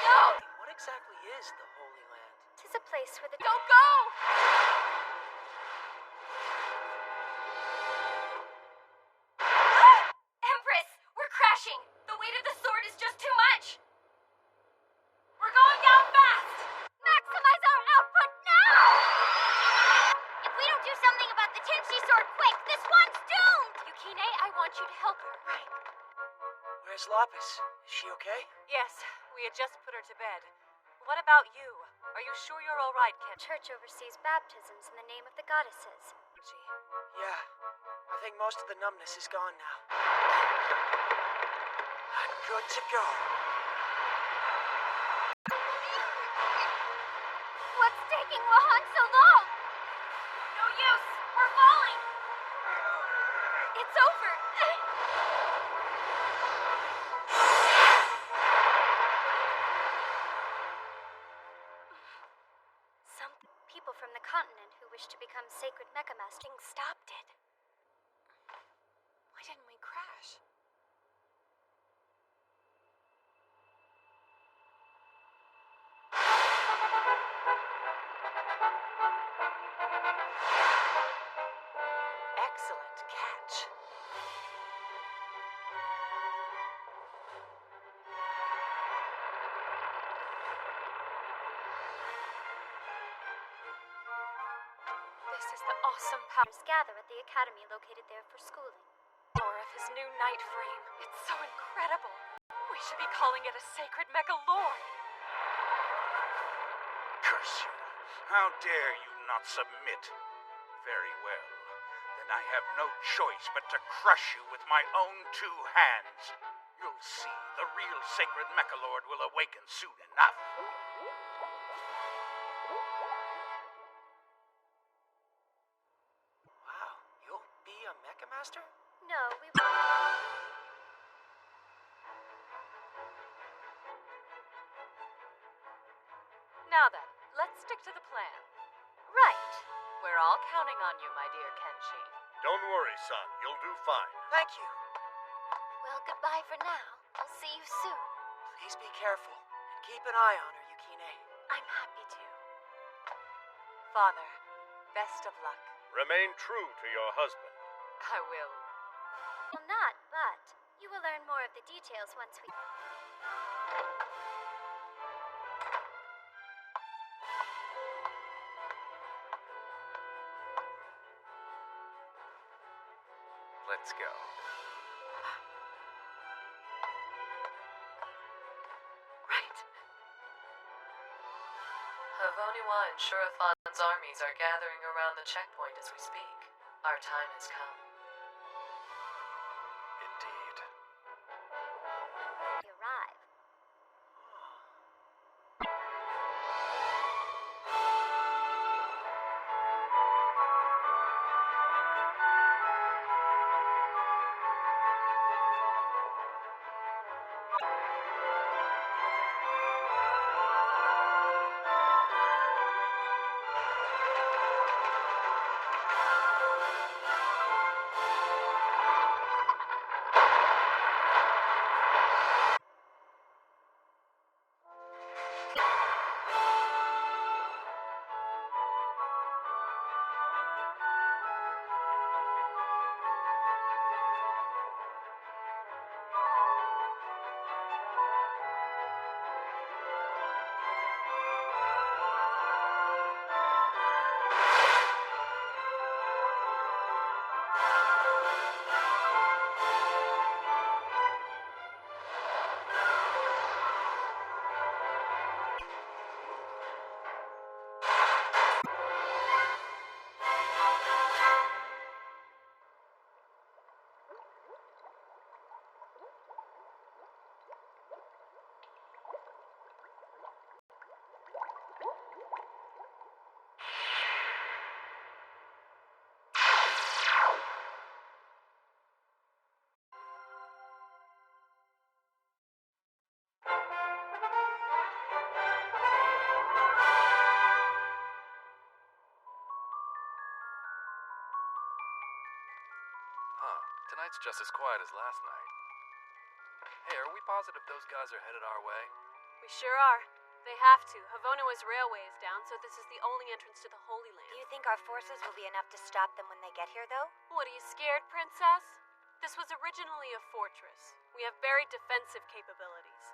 No! What exactly is the Holy Land? Tis a place where the Don't go! Empress, we're crashing. The weight of the sword is just too much. We're going down fast. maximize our output now! If we don't do something about the Tenchi sword quick, this one's doomed. Yukine, I want you to help her. Right. Where's Lapis? Is she okay? Yes, we had just put her to bed. What about you? Are you sure you're all right, Ken? Church oversees baptisms in the name of the goddesses. Yeah. I think most of the numbness is gone now. I'm good to go. What's taking Wahan so long? No use. We're falling. It's over. Some people from the continent who wish to become sacred Mechamasters stopped it. Why didn't we crash? Excellent catch. This is the awesome power Gather at the academy located there for schooling. of his new night frame. It's so incredible. We should be calling it a sacred Megalord. Curse you. How dare you not submit? Very well. Then I have no choice but to crush you with my own two hands. You'll see, the real sacred Mechalord will awaken soon enough. Wow, you'll be a Mecha Master? No, we Now then, let's stick to the plan. Right. We're all counting on you, my dear Kenshi. Don't worry, son. You'll do fine. Thank you. Well, goodbye for now. I'll see you soon. Please be careful and keep an eye on her, Yukine. I'm happy to. Father, best of luck. Remain true to your husband. I will. Well, not, but you will learn more of the details once we. Let's go. Right. Havoniwa and Shurafan Lord's armies are gathering around the checkpoint as we speak. Our time has come. Indeed. We arrive. Huh. Tonight's just as quiet as last night. Hey, are we positive those guys are headed our way? We sure are. They have to. Havona's railway is down, so this is the only entrance to the Holy Land. Do you think our forces will be enough to stop them when they get here, though? What, are you scared, Princess? This was originally a fortress. We have very defensive capabilities.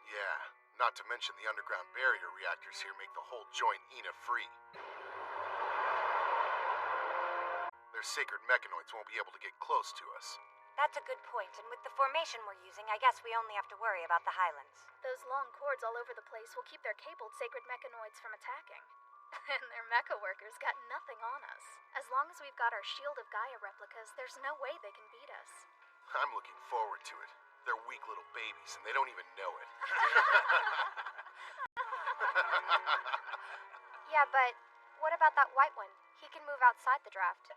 Yeah, not to mention the underground barrier reactors here make the whole joint Ina free. Their sacred mechanoids won't be able to get close to us. That's a good point, and with the formation we're using, I guess we only have to worry about the Highlands. Those long cords all over the place will keep their cabled sacred mechanoids from attacking. And their mecha workers got nothing on us. As long as we've got our Shield of Gaia replicas, there's no way they can beat us. I'm looking forward to it. They're weak little babies, and they don't even know it. Yeah, but what about that white one? He can move outside the draft.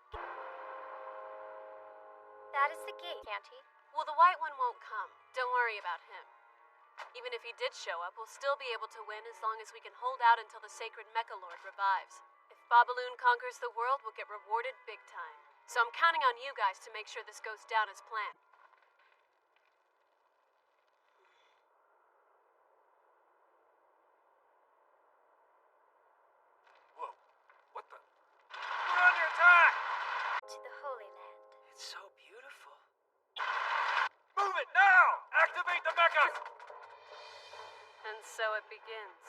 That is the gate, can't he? Well, the white one won't come. Don't worry about him. Even if he did show up, we'll still be able to win as long as we can hold out until the sacred Mecha Lord revives. If Babaloon conquers the world, we'll get rewarded big time. So I'm counting on you guys to make sure this goes down as planned. Whoa. What the? We're under attack! To the Holy Land. It's so beautiful. Move it now! Activate the mechas! And so it begins.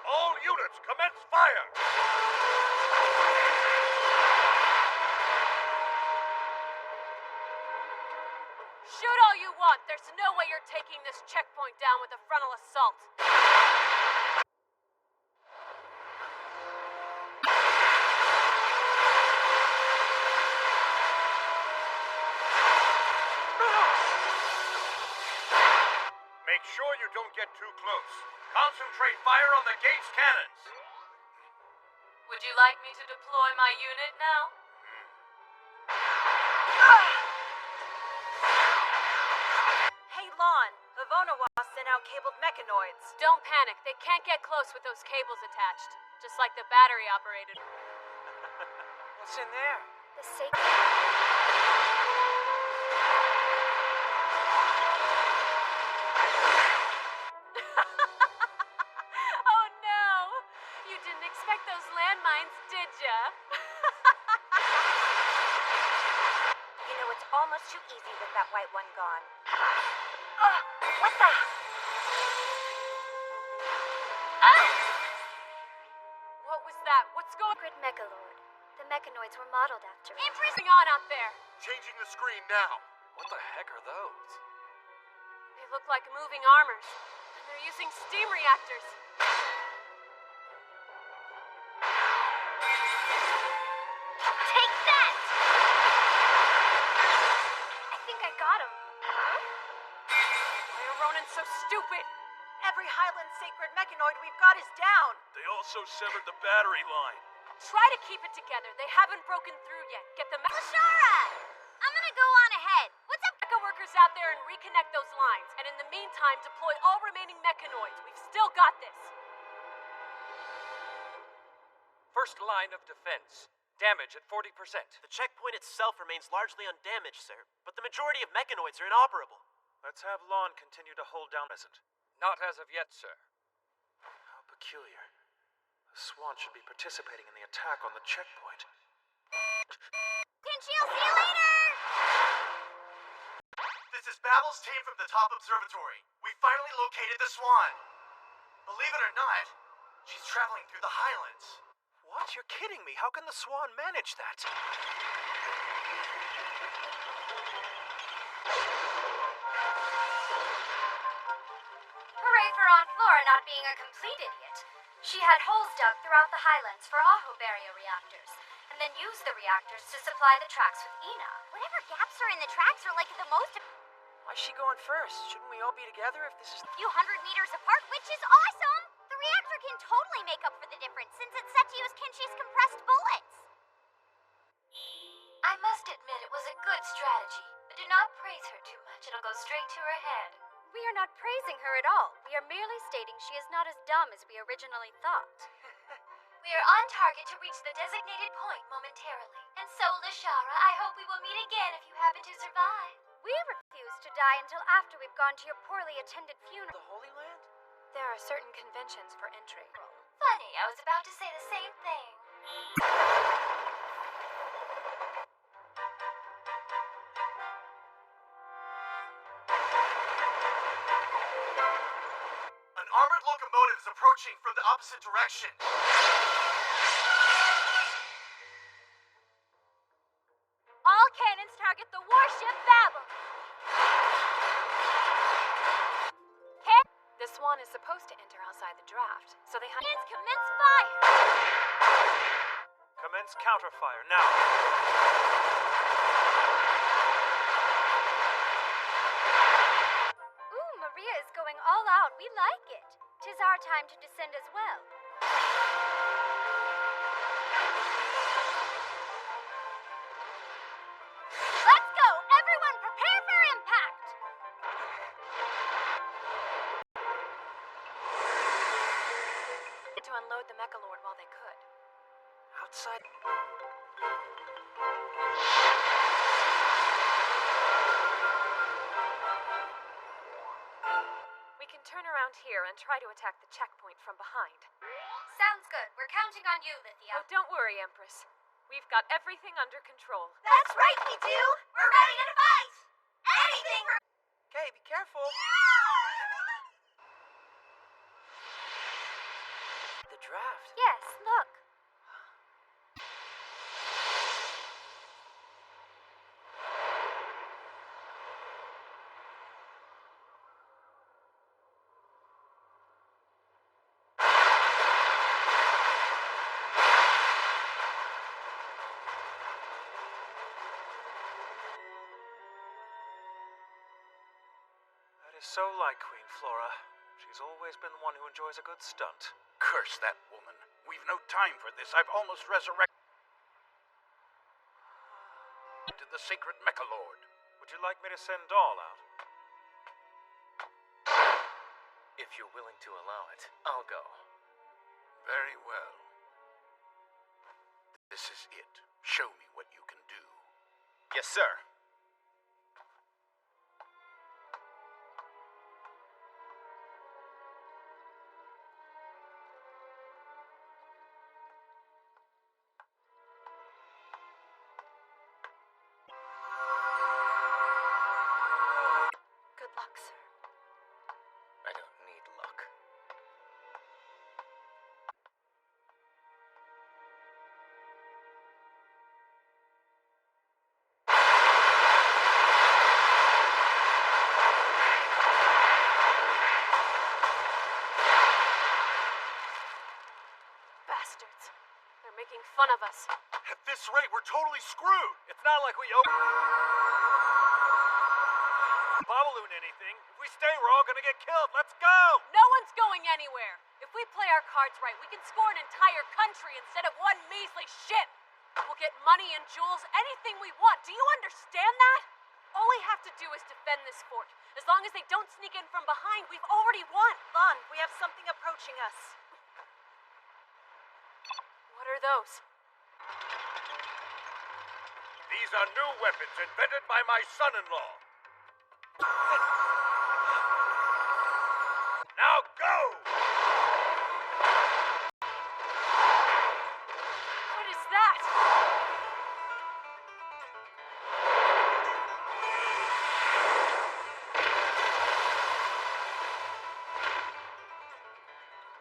All units, commence fire! Shoot all you want. There's no way you're taking this checkpoint down with a frontal assault. Make sure you don't get too close. Concentrate fire on the gate's cannons. Would you like me to deploy my unit now? Hey, Lon. Havonawa sent out cabled mechanoids. Don't panic. They can't get close with those cables attached. Just like the battery operated. What's in there? The sacred... Oh no! You didn't expect those landmines, did ya? You know, it's almost too easy with that white one gone. What the? What was that? What's going Sacred Megalord. The mechanoids were modeled after it. on out there? Changing the screen now. What the heck are those? They look like moving armors, and they're using steam reactors. Take that! I think I got him. Why are Ronins so stupid? Every Highland sacred mechanoid we've got is down. They also severed the battery line. Try to keep it together. They haven't broken through yet. Get the Lashara! I'm gonna go on ahead. What's up? mecha workers out there and reconnect those lines. And in the meantime, deploy all remaining mechanoids. We've still got this. First line of defense. Damage at 40%. The checkpoint itself remains largely undamaged, sir, but the majority of mechanoids are inoperable. Let's have Lon continue to hold down Peasant. Not as of yet, sir. How peculiar. The Swan should be participating in the attack on the checkpoint. Kinchiel, see you later! This is Babel's team from the top observatory. We finally located the Swan. Believe it or not, she's traveling through the Highlands. What? You're kidding me. How can the Swan manage that? Hooray for Aunt Flora not being a complete idiot. She had holes dug throughout the Highlands for Aho barrier reactors, and then used the reactors to supply the tracks with Ina. Whatever gaps are in the tracks are like the most Why's she going first? Shouldn't we all be together if this is... a few hundred meters apart, which is awesome! The reactor can totally make up for the difference since it's set to use Kinchi's compressed bullets. I must admit it was a good strategy, but do not praise her too much. It'll go straight to her head. We are not praising her at all. We are merely stating she is not as dumb as we originally thought. We are on target to reach the designated point momentarily. And so, Lashara, I hope we will meet again if you happen to survive. We refuse to die until after we've gone to your poorly attended funeral. The Holy Land? There are certain conventions for entry. Funny, I was about to say the same thing. An armored locomotive is approaching from the opposite direction. All cannons target the warship Babel. The Swan is supposed to enter outside the draft, so they Cannons commence fire! Commence counterfire now. Ooh, Maria is going all out. We like it. 'Tis our time to descend as well. Let's go! Everyone prepare for impact! to unload the Mechalord while they could. Outside... We can turn around here and try to attack the checkpoint from behind. Sounds good. We're counting on you, Lithia. Oh, don't worry, Empress. We've got everything under control. That's right, we do! We're ready to fight! Anything for... Okay, be careful. The draft? Yes, look. That is so like Queen Flora. She's always been the one who enjoys a good stunt. Curse that woman. We've no time for this. I've almost resurrected the sacred Mechalord. Would you like me to send Dahl out? If you're willing to allow it, I'll go. Very well. This is it. Show me what you can do. Yes, sir. Good luck, sir. I don't need luck. making fun of us. At this rate, we're totally screwed. It's not like we owe Babalune anything. If we stay, we're all gonna get killed. Let's go! No one's going anywhere. If we play our cards right, we can score an entire country instead of one measly ship. We'll get money and jewels, anything we want. Do you understand that? All we have to do is defend this fort. As long as they don't sneak in from behind, we've already won. Lon, we have something approaching us. What are those? These are new weapons invented by my son-in-law. Now go! What is that?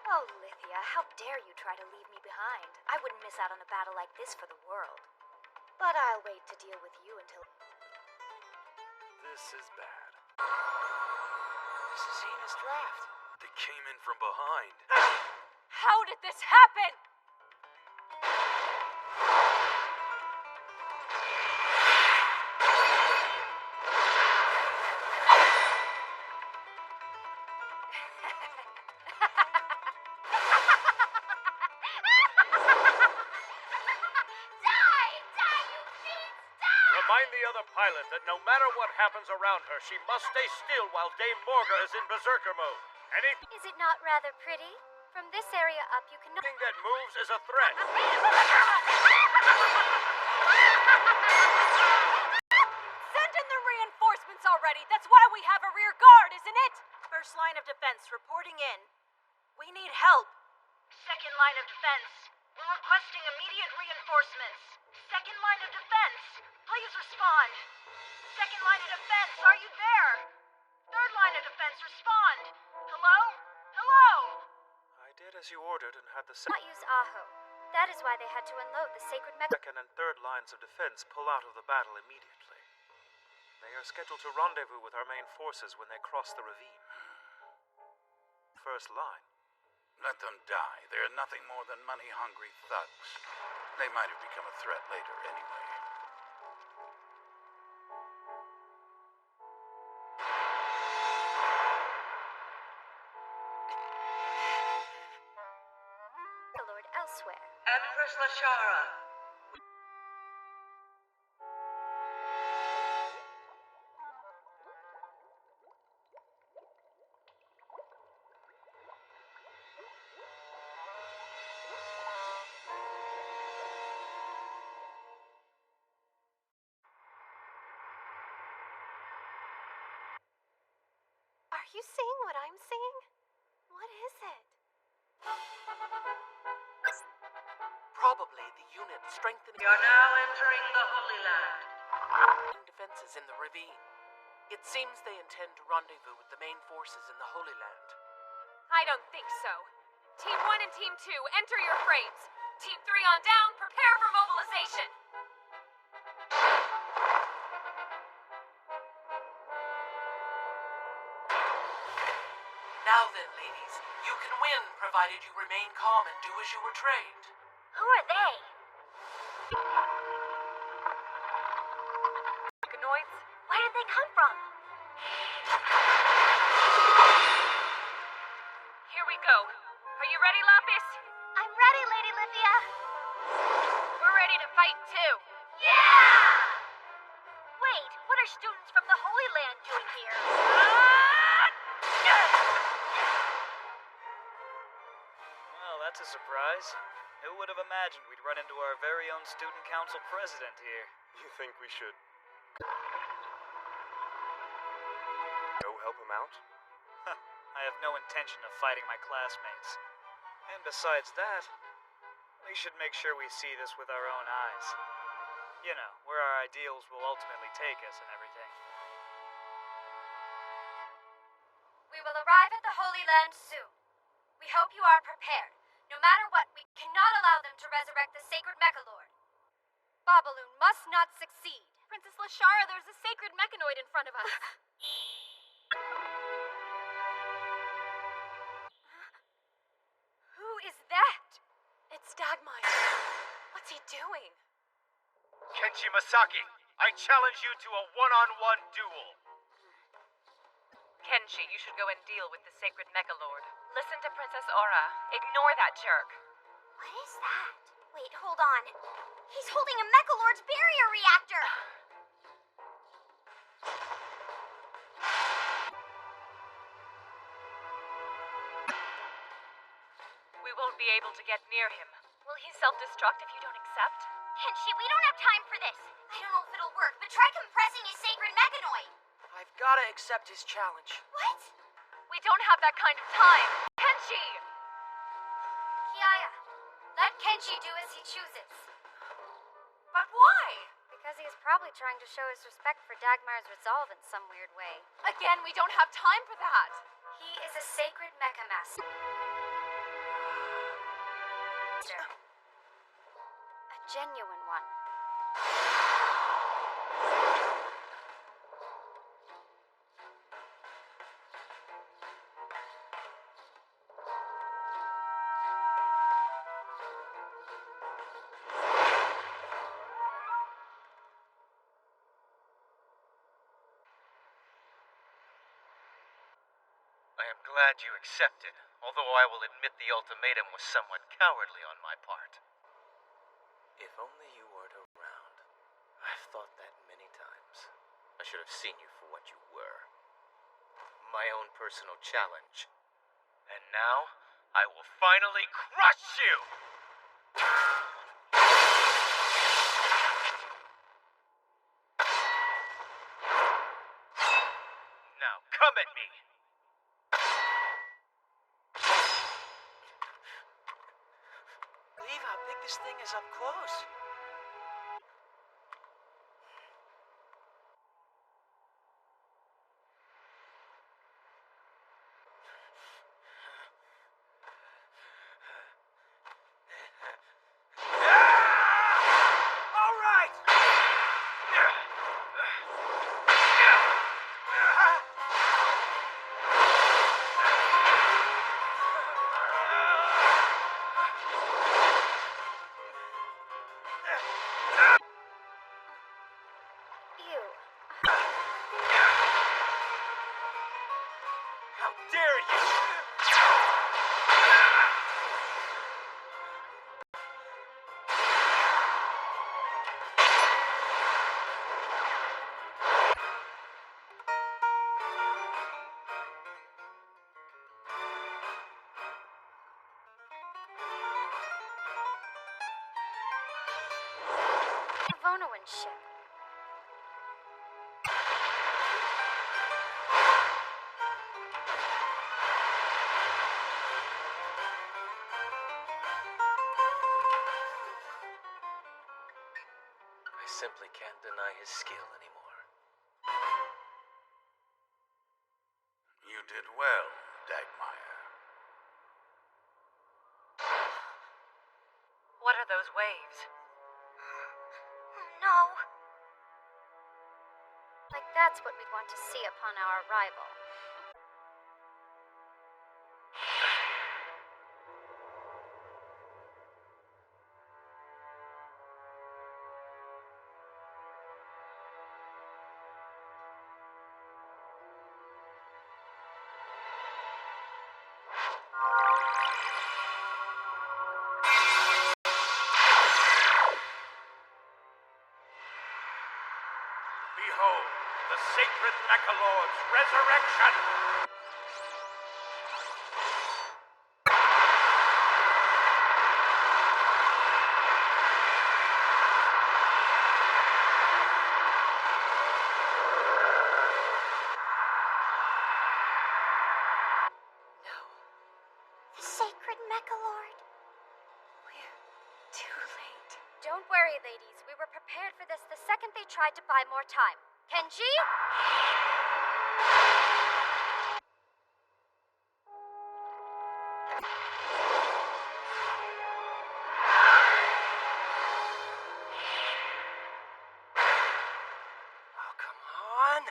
Oh, Lithia, how dare you try to leave me behind? I wouldn't miss out on a battle like this for the world. But I'll wait to deal with you until... This is bad. This is Zena's draft. They came in from behind. How did this happen? Remind the other pilot that no matter what happens around her, she must stay still while Dame Morga is in berserker mode. Anything Is it not rather pretty? From this area up, you can... that moves is a threat. Send in the reinforcements already. That's why we have a rear guard, isn't it? First line of defense reporting in. We need help. Second line of defense. We're requesting immediate reinforcements. Second line of defense. Please respond. Second line of defense, are you there? Third line of defense, respond. Hello? Hello? I did as you ordered and had the not use Aho. That is why they had to unload the sacred mech... second and third lines of defense pull out of the battle immediately. They are scheduled to rendezvous with our main forces when they cross the ravine. First line. Let them die. They're nothing more than money-hungry thugs. They might have become a threat later anyway. the Lord elsewhere. Empress Lashara. Are you seeing what I'm seeing? What is it? Probably the unit strengthening. You're now entering the Holy Land. Defenses in the ravine. It seems they intend to rendezvous with the main forces in the Holy Land. I don't think so. Team 1 and Team 2, enter your frames. Team 3 on down, prepare for mobilization. Now then, ladies, you can win provided you remain calm and do as you were trained. Who are they? Mechanoids? Where did they come from? Here we go. Are you ready, Lapis? I'm ready, Lady Lithia. We're ready to fight too. Yeah! Wait, what are students from the Holy Land doing here? Well, that's a surprise. Who would have imagined we'd run into our very own student council president here? You think we should go help him out? I have no intention of fighting my classmates. And besides that, we should make sure we see this with our own eyes. You know, where our ideals will ultimately take us and everything. We will arrive at the Holy Land soon. We hope you are prepared. No matter what, we cannot allow them to resurrect the sacred Mechalord. Babalune must not succeed. Princess Lashara, there's a sacred mechanoid in front of us. Who is that? It's Dagmine. doing? Kenshi Masaki, I challenge you to a one-on-one duel. Kenshi, you should go and deal with the Sacred Mechalord. Listen to Princess Aura. Ignore that jerk. What is that? Wait, hold on. He's holding a Mechalord's barrier reactor! We won't be able to get near him. Will he self-destruct if you don't accept? Kenshi, we don't have time for this. I don't know if it'll work, but try compressing his sacred mechanoid. I've gotta accept his challenge. What? We don't have that kind of time. Kenshi! Kiaya, let Kenshi do as he chooses. But why? Because he is probably trying to show his respect for Dagmar's resolve in some weird way. Again, we don't have time for that. He is a sacred mecha master. A genuine one. I am glad you accepted, although I will admit the ultimatum was somewhat cowardly on my part. If only you weren't around. I've thought that many times. I should have seen you for what you were. My own personal challenge. And now, I will finally crush you! Now, come at me! Believe how big this thing is up close. All right. Ew. How dare you! Vonoan ship. I simply can't deny his skill anymore. You did well, Dagmire. What are those waves? No. Like that's what we'd want to see upon our arrival. Behold, the sacred Mechalord's resurrection! The sacred Mechalord. We're too late. Don't worry, ladies. We were prepared for this the second they tried to buy more time. Kenji? Oh, come on.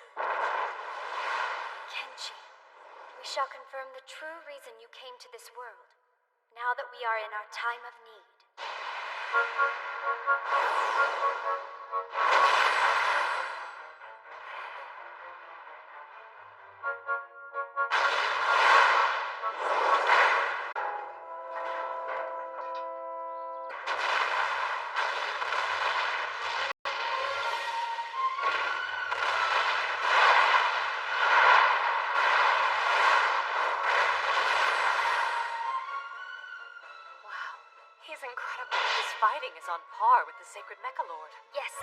Kenji, we shall confirm the true reason you came to this world, now that we are in our time of need. He's incredible. His fighting is on par with the Sacred Mechalord. Yes.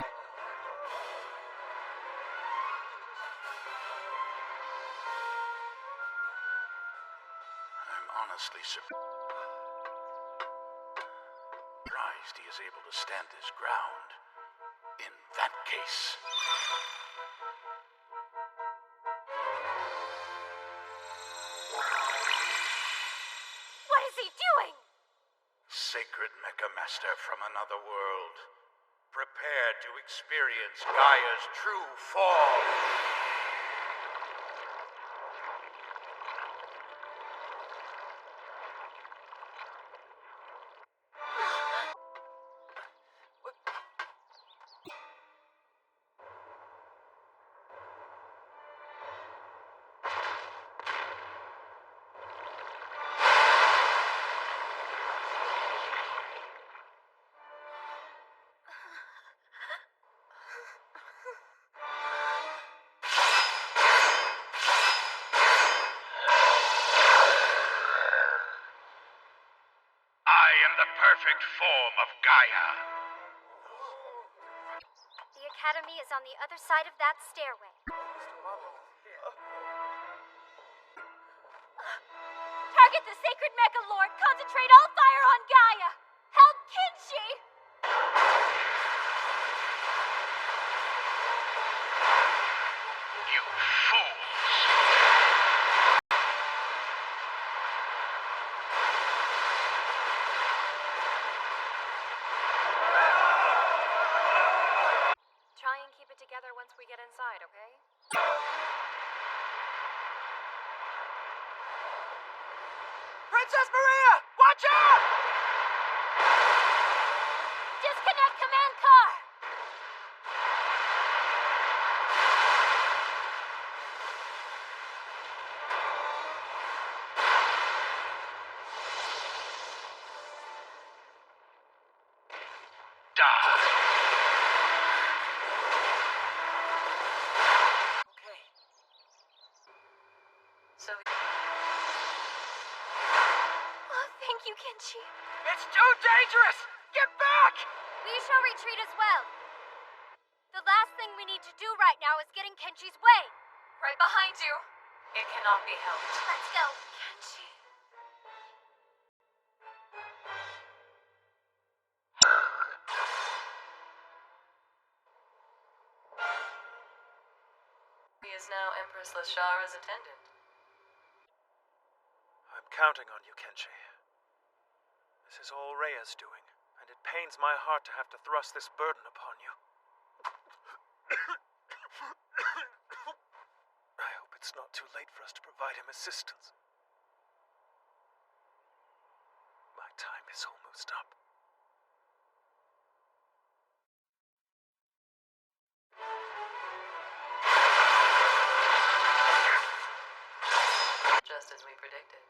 I'm honestly surprised he is able to stand his ground. In that case. What is he doing? Sacred Mechamaster from another world. Prepare to experience Gaia's true form. The perfect form of Gaia. The academy is on the other side of that stairway. Target the Sacred Mechalord! Concentrate all fire on Gaia! Help Kenshi! You fools! Try and keep it together once we get inside, okay? Princess Maria! Watch out! Disconnect command car! Thank you, Kenshi. It's too dangerous! Get back! We shall retreat as well. The last thing we need to do right now is get in Kenshi's way. Right behind you. It cannot be helped. Let's go. Kenshi. He is now Empress Lashara's attendant. I'm counting on you, Kenshi. This is all Rhea's doing, and it pains my heart to have to thrust this burden upon you. I hope it's not too late for us to provide him assistance. My time is almost up. Just as we predicted.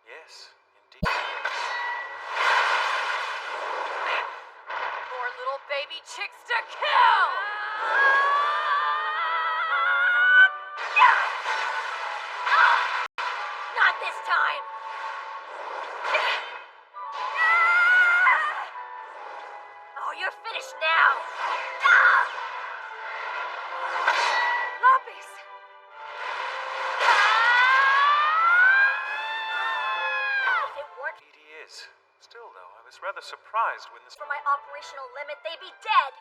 Yes, indeed. More little baby chicks to kill! Not this time! Oh, you're finished now! Lapis! Indeed he is. Still, though, I was rather surprised when this... For my operational limit, they'd be dead!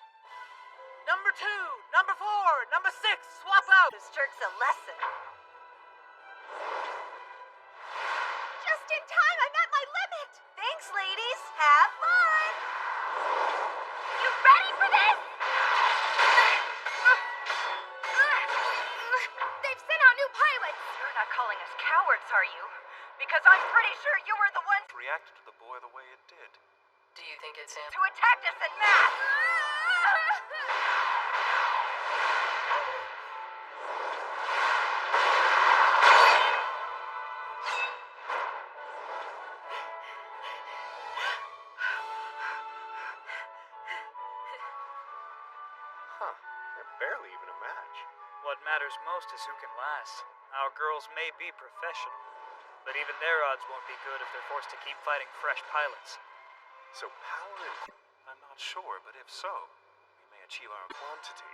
Number 2, number 4, number 6, swap out! This jerk's a lesson. Just in time, I'm at my limit! Thanks, ladies! Have fun! You ready for this? They've sent out new pilots! You're not calling us cowards, are you? Because I'm pretty sure you were the one... reacted to the boy the way it did. Do you think it's him? To attack us en masse! Huh. They're barely even a match. What matters most is who can last. Our girls may be professional, but even their odds won't be good if they're forced to keep fighting fresh pilots. So power and... I'm not sure, but if so, we may achieve our quantity.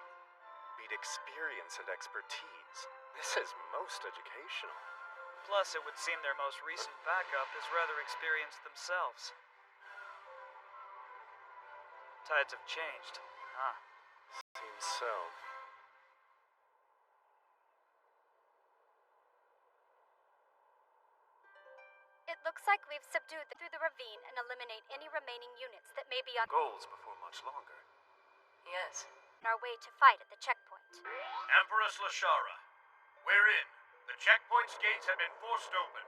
Beat experience and expertise. This is most educational. Plus, it would seem their most recent backup is rather experienced themselves. Tides have changed, huh? Seems so. It looks like we've subdued through the ravine and eliminate any remaining units that may be on Goals before much longer. Yes. our way to fight at the checkpoint. Empress Lashara, we're in. The checkpoint's gates have been forced open.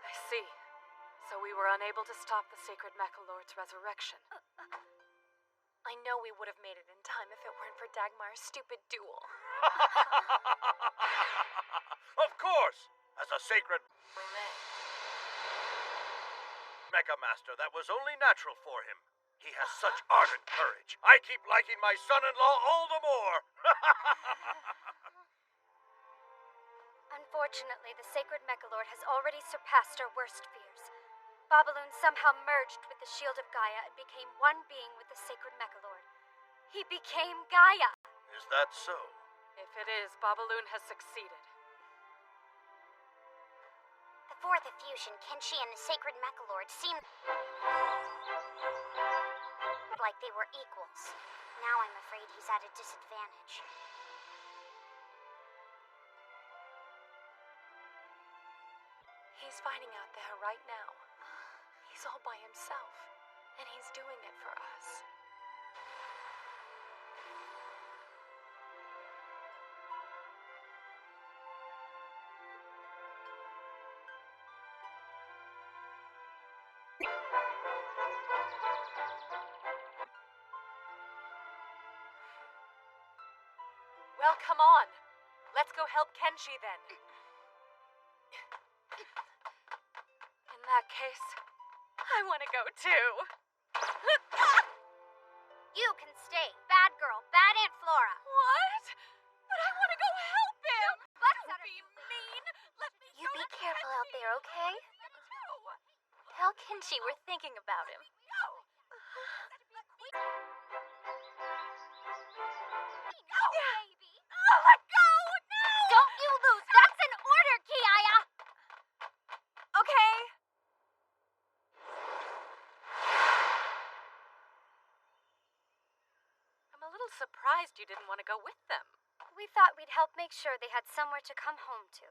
I see. So we were unable to stop the Sacred Mechalord's resurrection. I know we would have made it in time if it weren't for Dagmar's stupid duel. Of course! As a sacred We may. Mecha Master, that was only natural for him. He has such ardent courage. I keep liking my son-in-law all the more. Unfortunately, the Sacred Mechalord has already surpassed our worst fears. Babaloon somehow merged with the Shield of Gaia and became one being with the Sacred Mechalord. He became Gaia! Is that so? If it is, Babaloon has succeeded. The fourth effusion, Kenshi and the Sacred Mechalord seemed like they were equals. Now I'm afraid he's at a disadvantage. He's fighting out there right now. He's all by himself, and he's doing it for us. Well, come on. Let's go help Kenshi then. In that case, I want to go too. You can stay. Bad girl, bad Aunt Flora. What? But I want to go help him. Don't be mean. Let me You be careful out there, okay? Tell Kenshi we're thinking about him. No, baby. Let go! No! Don't you lose. That's an order, Kiaya! Okay. I'm a little surprised you didn't want to go with them. We thought we'd help make sure they had somewhere to come home to.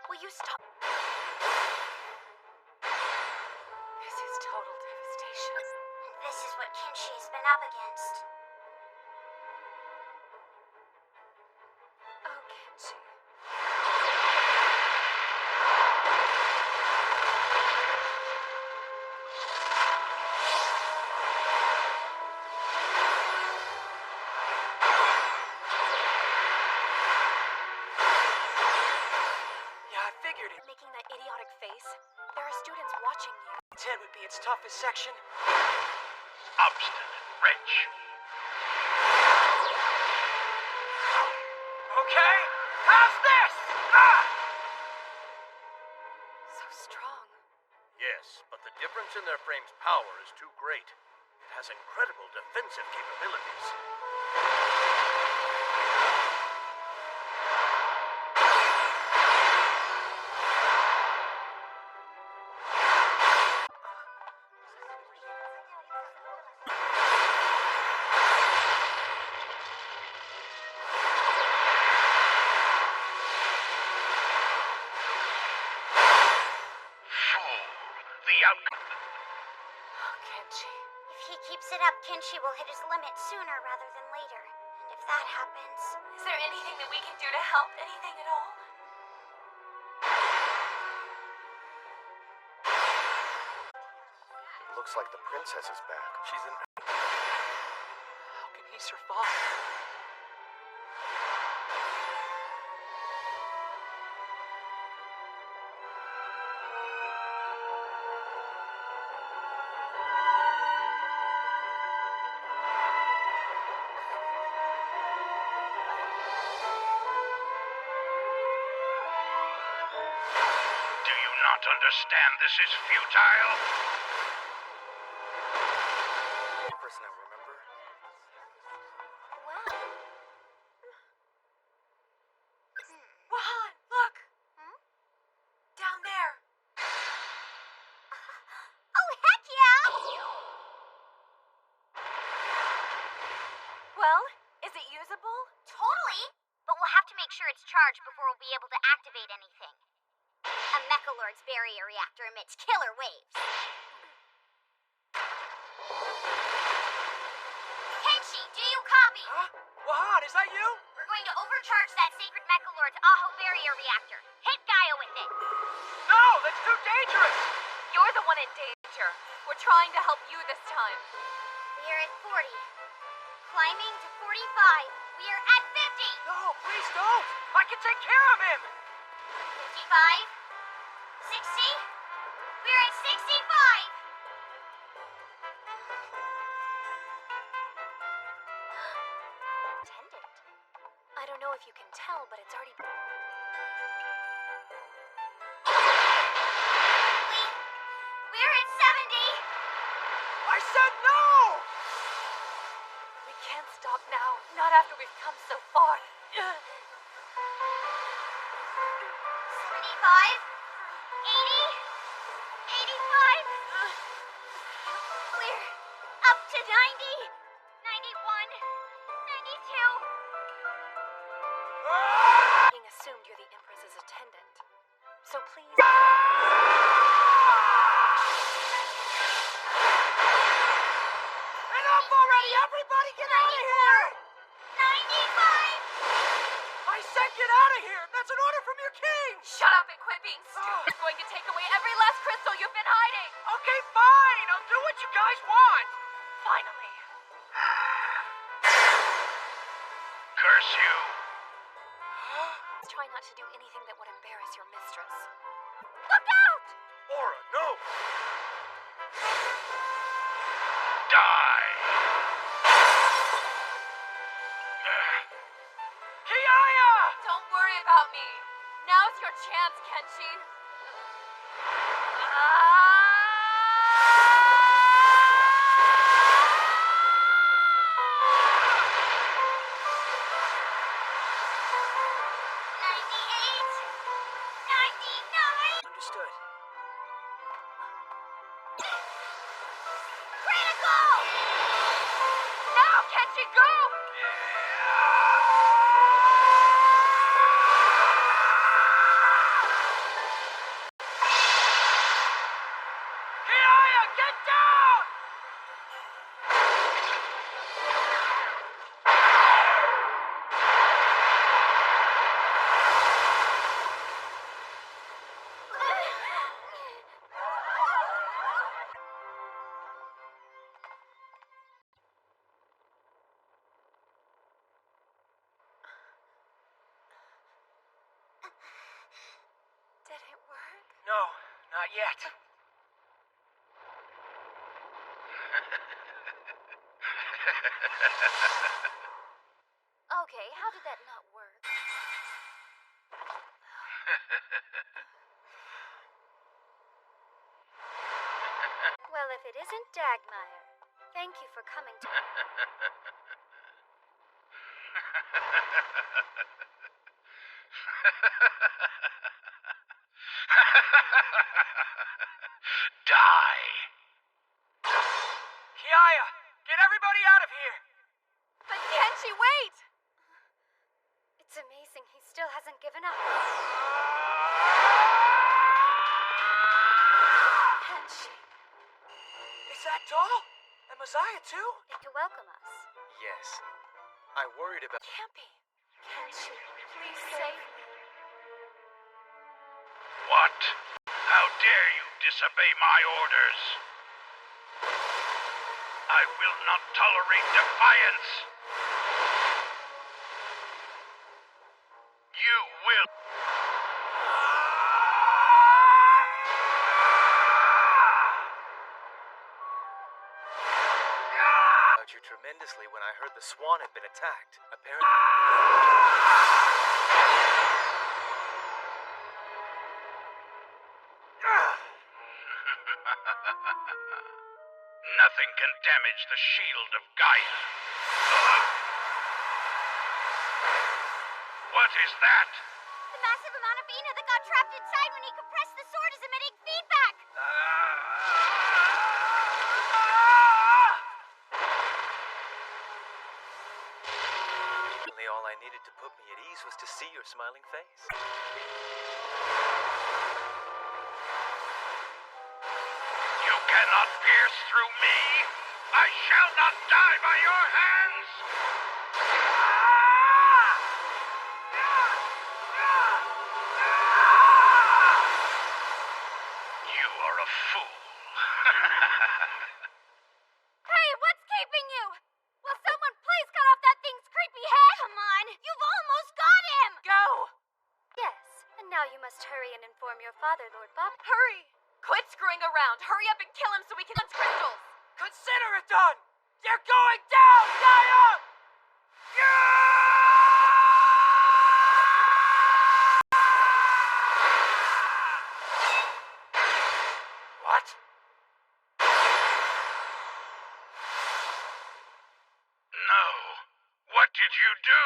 Will you stop? This is total devastation. This is what Kenshi has been up against. Oh, Kenshi. Yeah, I figured it. Making that idiotic face? There are students watching you. 10 would be its toughest section. Obstinate wretch. Okay, how's this? Ah! So strong. Yes, but the difference in their frame's power is too great. It has incredible defensive capabilities. outcome. Oh, Kenshi. If he keeps it up, Kenshi will hit his limit sooner rather than later. And if that happens... Is there anything that we can do to help? Anything at all? Looks like the princess is back. She's in... How can he survive? Do you not understand this is futile? Empress now, remember? Wahan, look! Down there! Oh, heck yeah! Well, is it usable? Totally! But we'll have to make sure it's charged before we'll be able to activate anything. A Mechalord's barrier reactor emits killer waves. Kenshi, do you copy? Huh? Wahan, is that you? We're going to overcharge that Sacred Mechalord's Aho barrier reactor. Hit Gaia with it. No, that's too dangerous! You're the one in danger. We're trying to help you this time. We are at 40. Climbing to 45. We are at 50. No, please don't! I can take care of him! 55. 60. We're at 65. Attendant. I don't know if you can tell, but it's already... We're at 70. I said no! We can't stop now. Not after we've come so far. 75. 80. 85. We're up to 90. 91. 92. Being assumed you're the Empress's attendant. So please... Enough already! Everybody get out of here! 95. I said get out of here! That's an order from your king! Shut up and quit being stupid. It's going to take away every last crystal you've been hiding. Okay, fine! I'll do what you guys want! Finally. Curse you! Try not to do anything that would embarrass your mistress. Look out! Aura, no! Die! Kiaya! Don't worry about me. Now's your chance, Kenshi. Understood. Critical! Now, Kenshi, go! Kiaya, get down! Did it work? No, not yet. Okay, how did that not work? Well, if it isn't Dagmire, thank you for coming to... Die! Kiaya, get everybody out of here! But Kenshi, wait! It's amazing he still hasn't given up. Kenshi. Messiah, too? To welcome us. Yes. I worried about... Can't be. Kenshi, please save me. What? How dare you disobey my orders? I will not tolerate defiance. You will. About you tremendously when I heard the swan had been attacked. Apparently... Nothing can damage the shield of Gaia. What is that? The massive amount of Vina that got trapped inside when he compressed the sword is emitting feedback. All I needed to put me at ease was to see your smiling face. You cannot pierce through me. I shall not die by your hands. You are a fool. Hey, what's keeping you? Will someone please cut off that thing's creepy head? Come on, you've almost got him. Go! Yes, and now you must hurry and inform your father, Lord Bob. Hurry! Quit screwing around. Hurry up and kill him so we can launch crystals. Consider it done! They're going down, Gaia! What? No. What did you do?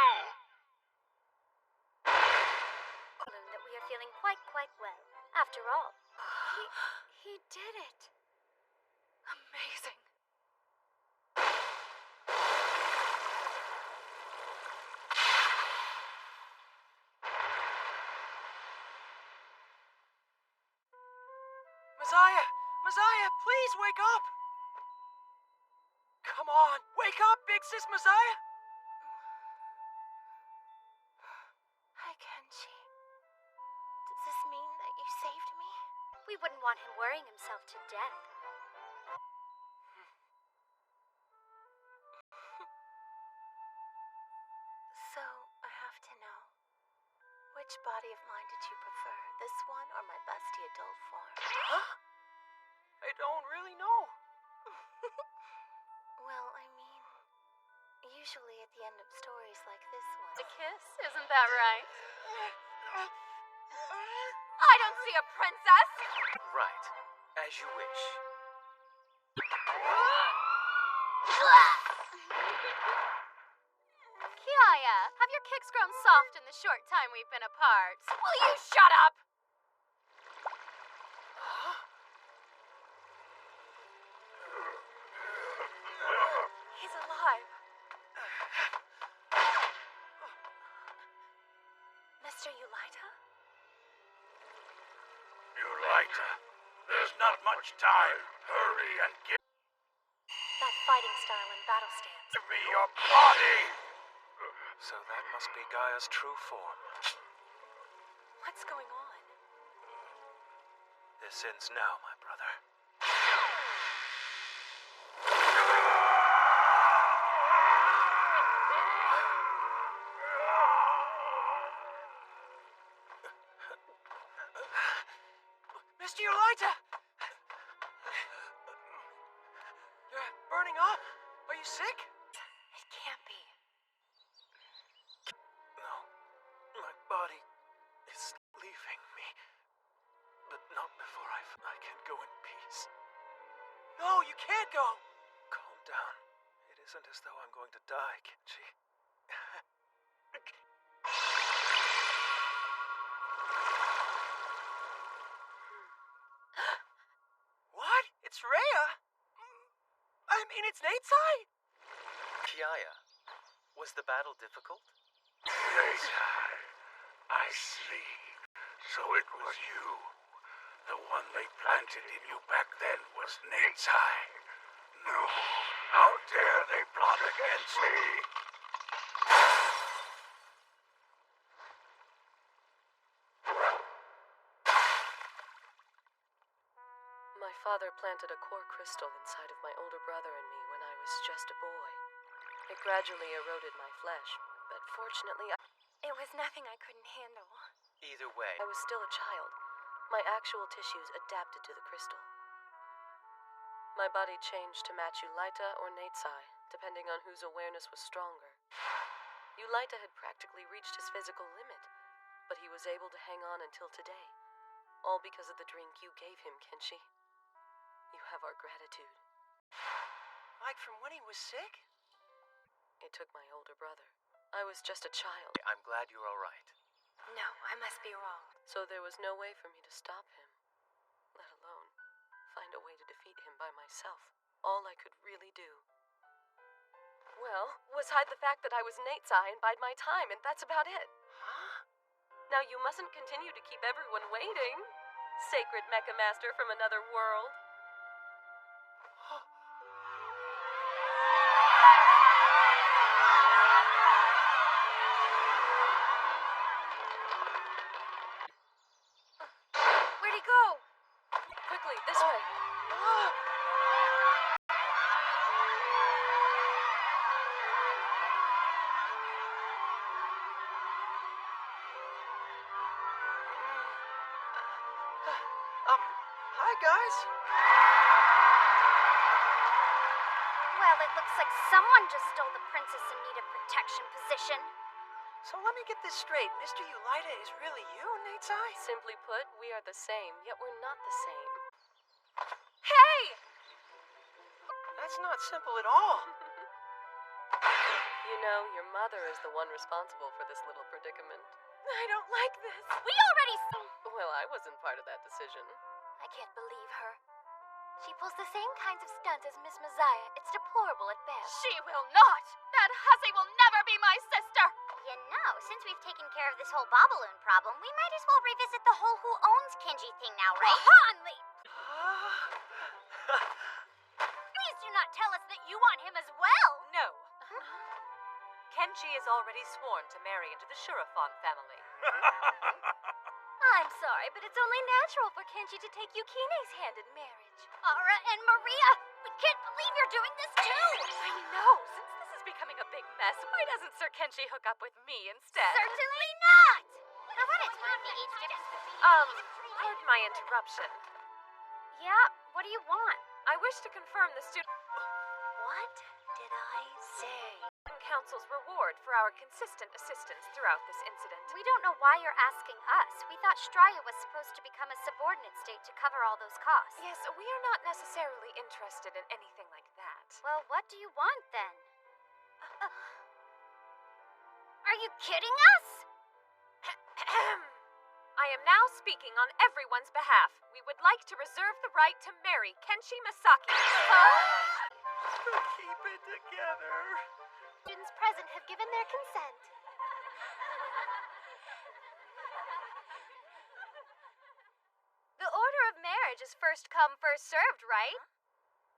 That we are feeling quite well. After all, he did it. Amazing. Messiah, please wake up! Come on, wake up, big sis Messiah! Hi, Kenshi. Does this mean that you saved me? We wouldn't want him worrying himself to death. So, I have to know. Which body of mine did you prefer? This one or my busty adult form? Huh? I don't really know. Well, I mean, usually at the end of stories like this one. A kiss, isn't that right? I don't see a princess! Right. As you wish. Kiaya, have your kicks grown soft in the short time we've been apart? Will you shut up? He's alive. Mr. Eulita? Eulita, there's not much time. Hurry and give That fighting style in battle stance. me your body! So that must be Gaia's true form. What's going on? This ends now, my brother. Mr. Eulita! You're burning up. Are you sick? It can't be. No, my body is leaving me. But not before I can go in peace. No, you can't go. Calm down. It isn't as though I'm going to die, Kenshi. What? It's Rhea? I mean, it's Natesai? Kiaya, was the battle difficult? Natesai, I see. So it was you. The one they planted in you back then was Natesai. How dare they plot against me? My father planted a core crystal inside of my older brother and me when I was just a boy. It gradually eroded my flesh, but fortunately, It was nothing I couldn't handle. Either way, I was still a child. My actual tissues adapted to the crystal. My body changed to match Ulaita or Natesai, depending on whose awareness was stronger. Ulaita had practically reached his physical limit, but he was able to hang on until today. All because of the drink you gave him, Kenshi. You have our gratitude. Like from when he was sick? It took my older brother. I was just a child. I'm glad you're all right. No, I must be wrong. So there was no way for me to stop him, let alone find a way to defeat him by myself. All I could really do, well, was hide the fact that I was Natesai and bide my time, and that's about it. Huh? Now you mustn't continue to keep everyone waiting. Sacred Mecha Master from another world. Where'd he go? Quickly, this way. Hi, guys. Well, it looks like someone just stole the Princess Anita protection position. So let me get this straight. Mr. Ulaita is really you, Natesai? Simply put, we are the same, yet we're not the same. Hey! That's not simple at all. You know, your mother is the one responsible for this little predicament. I don't like this. We already Well, I wasn't part of that decision. I can't believe her. She pulls the same kinds of stunts as Miss Messiah. It's deplorable at best. She will not! That hussy will never be my sister! You know, since we've taken care of this whole Bobaloon problem, we might as well revisit the whole who owns Kenji thing now, right? Hanli! Please do not tell us that you want him as well! No. Kenshi is already sworn to marry into the Shurafon family. I'm sorry, but it's only natural for Kenji to take Yukine's hand in marriage. Ara and Maria, we can't believe you're doing this too! I know. Since this is becoming a big mess, why doesn't Sir Kenji hook up with me instead? Certainly not! For what it's worth, the age difference between Pardon my interruption. Yeah, what do you want? I wish to confirm the student What did I say? council's reward for our consistent assistance throughout this incident. We don't know why you're asking us. We thought Straya was supposed to become a subordinate state to cover all those costs. Yes, we are not necessarily interested in anything like that. Well, what do you want then? Are you kidding us? I am now speaking on everyone's behalf. We would like to reserve the right to marry Kenshi Masaki. Keep it together. Students present have given their consent. The order of marriage is first come, first served, right?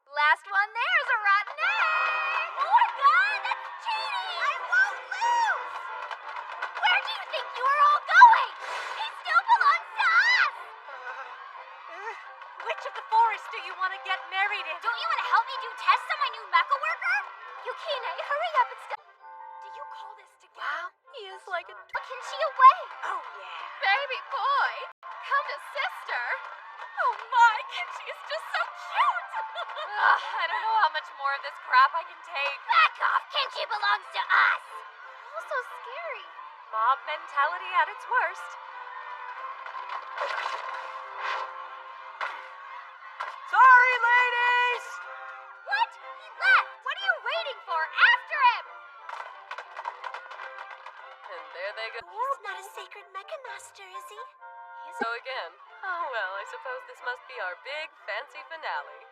Last one there's a rotten egg! Oh my god, that's cheating! I won't lose! Where do you think you are all going? He still belongs to us! Which of the forests do you want to get married in? Don't you want to help me do tests on my new mecha worker? Yukine, hurry up and stop. Do you call this together? Wow, he is like a... Can she away? Oh, yeah. Baby boy, come to sister. Oh my, Kenshi is just so cute. I don't know how much more of this crap I can take. Back off! Kenshi belongs to us! Also scary. Mob mentality at its worst. Sorry, ladies! What? He left! What are you waiting for? After him! And there they go. He's not a sacred mecha master, is he? So again. Oh well, I suppose this must be our big, fancy finale.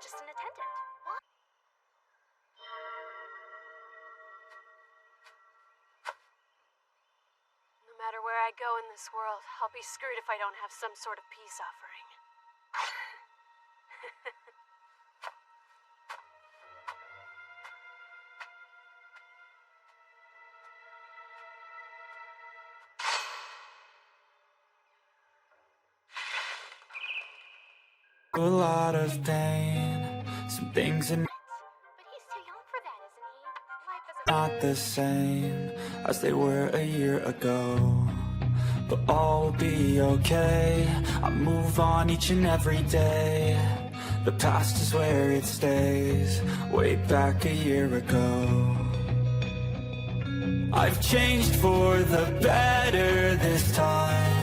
just an attendant. What? No matter where I go in this world, I'll be screwed if I don't have some sort of peace offering. A lot of pain, some things are But he's too young for that, isn't he? Life is not the same as they were a year ago. But all will be okay, I move on each and every day. The past is where it stays, way back a year ago. I've changed for the better this time.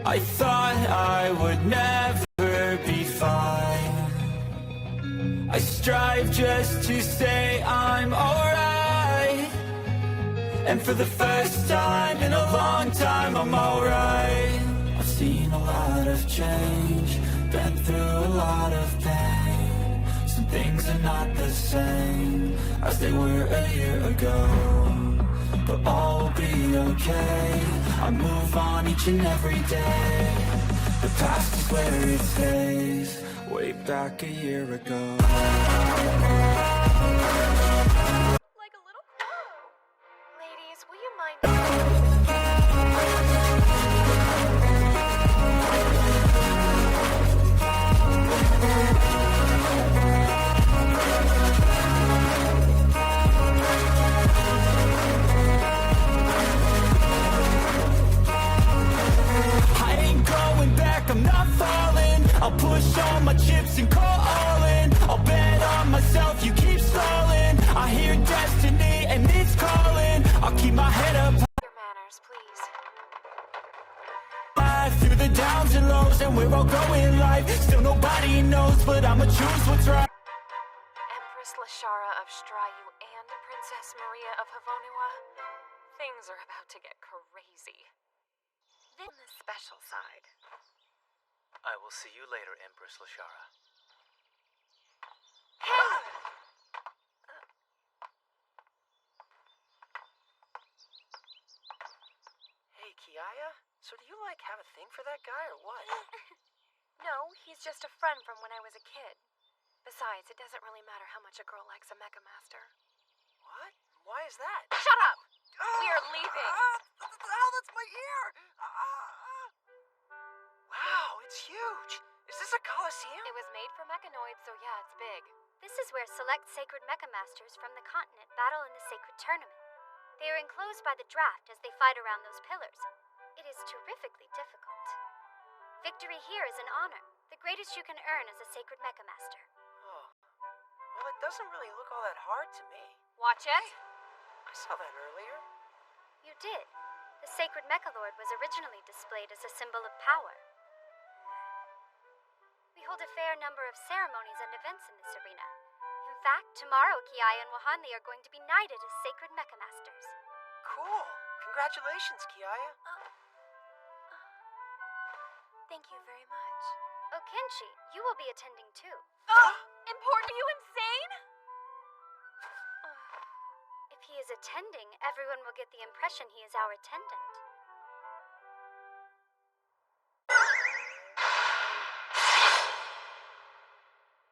I thought I would never be fine. I strive just to say I'm alright. And for the first time in a long time, I'm alright. I've seen a lot of change, been through a lot of pain. Some things are not the same as they were a year ago. But all will be okay, I move on each and every day. The past is where it stays, way back a year ago. like a little crow. Ladies, will you mind? I'm not falling, I'll push all my chips and call all in. I'll bet on myself, you keep stalling. I hear destiny and it's calling. I'll keep my head up. Your manners, please. Through the downs and lows, and we're all going life. Still nobody knows, but I'ma choose what's right. Empress Lashara of Strayu and Princess Maria of Havonua, things are about to get crazy. Then the special side. I will see you later, Empress Lashara. Hey, Kiaya? So do you, have a thing for that guy or what? No, he's just a friend from when I was a kid. Besides, it doesn't really matter how much a girl likes a Mecha Master. What? Why is that? Shut up! We are leaving! Ow, that's my ear! Wow, it's huge! Is this a coliseum? It was made for mechanoids, so yeah, it's big. This is where select sacred mecha masters from the continent battle in the sacred tournament. They are enclosed by the draft as they fight around those pillars. It is terrifically difficult. Victory here is an honor, the greatest you can earn as a sacred mecha master. Oh. Well, it doesn't really look all that hard to me. Watch it! I saw that earlier. You did. The sacred Mechalord was originally displayed as a symbol of power. We hold a fair number of ceremonies and events in this arena. In fact, tomorrow Kiaya and Wahanli are going to be knighted as sacred mecha masters. Cool. Congratulations, Kiaya. Thank you very much. Oh, Kenshi, you will be attending too. Important? Are you insane? If he is attending, everyone will get the impression he is our attendant.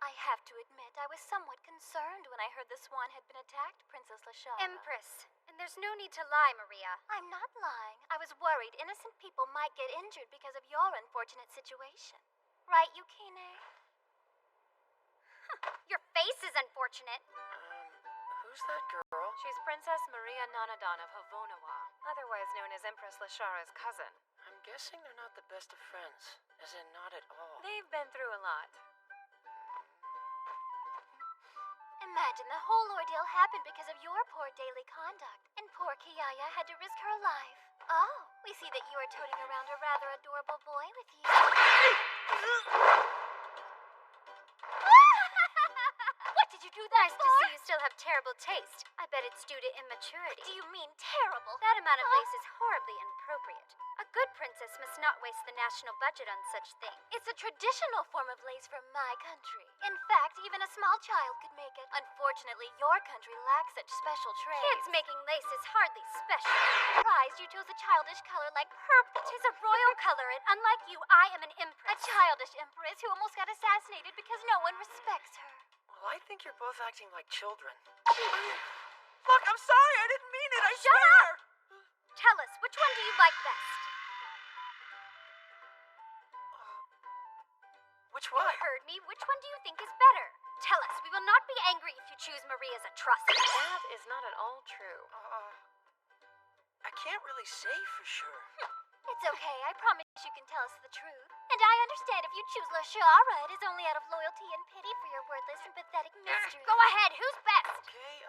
I have to admit, I was somewhat concerned when I heard the swan had been attacked, Princess Lashara. Empress, and there's no need to lie, Maria. I'm not lying. I was worried innocent people might get injured because of your unfortunate situation. Right, Yukine? Your face is unfortunate. Who's that girl? She's Princess Maria Nanadan of Havonua, otherwise known as Empress Lashara's cousin. I'm guessing they're not the best of friends, as in not at all. They've been through a lot. Imagine the whole ordeal happened because of your poor daily conduct, and poor Kiaya had to risk her life. Oh, we see that you are toting around a rather adorable boy with you. What did you do that Nice to see you still have terrible taste. I bet it's due to immaturity. Do you mean terrible? That amount of lace is horribly inappropriate. A good princess must not waste the national budget on such things. It's a traditional form of lace from my country. In fact, even a small child could make it. Unfortunately, your country lacks such special traits. Kids making lace is hardly special. Surprised you chose a childish color like purple. Tis a royal color, and unlike you, I am an empress. A childish empress who almost got assassinated because no one respects her. Well, I think you're both acting like children. Look, I'm sorry. I didn't mean it. I Shut swear. up! Tell us, which one do you like best? Which one? You heard me. Which one do you think is better? Tell us. We will not be angry if you choose Maria's atrocity. That is not at all true. I can't really say for sure. It's okay. I promise you can tell us the truth. And I understand if you choose Lashara, it is only out of loyalty and pity for your wordless and pathetic mystery. Go ahead. Who's best? Okay,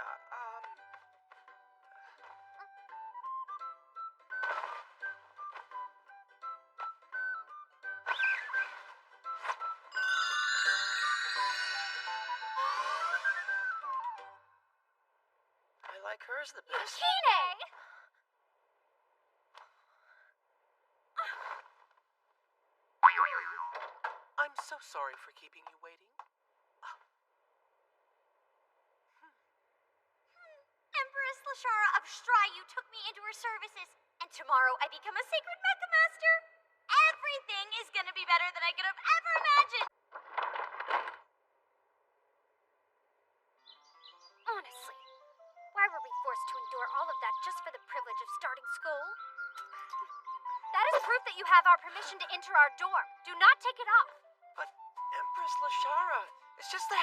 I like hers the best. Yukine! I'm so sorry for keeping you waiting. Empress Lashara of Striyu took me into her services, and tomorrow I become a sacred mecha master. Everything is gonna be better than I could have ever imagined. Honestly, why were we forced to endure all of that just for the privilege of starting school? That is proof that you have our permission to enter our dorm. Do not take it off. But Empress Lashara, it's just that...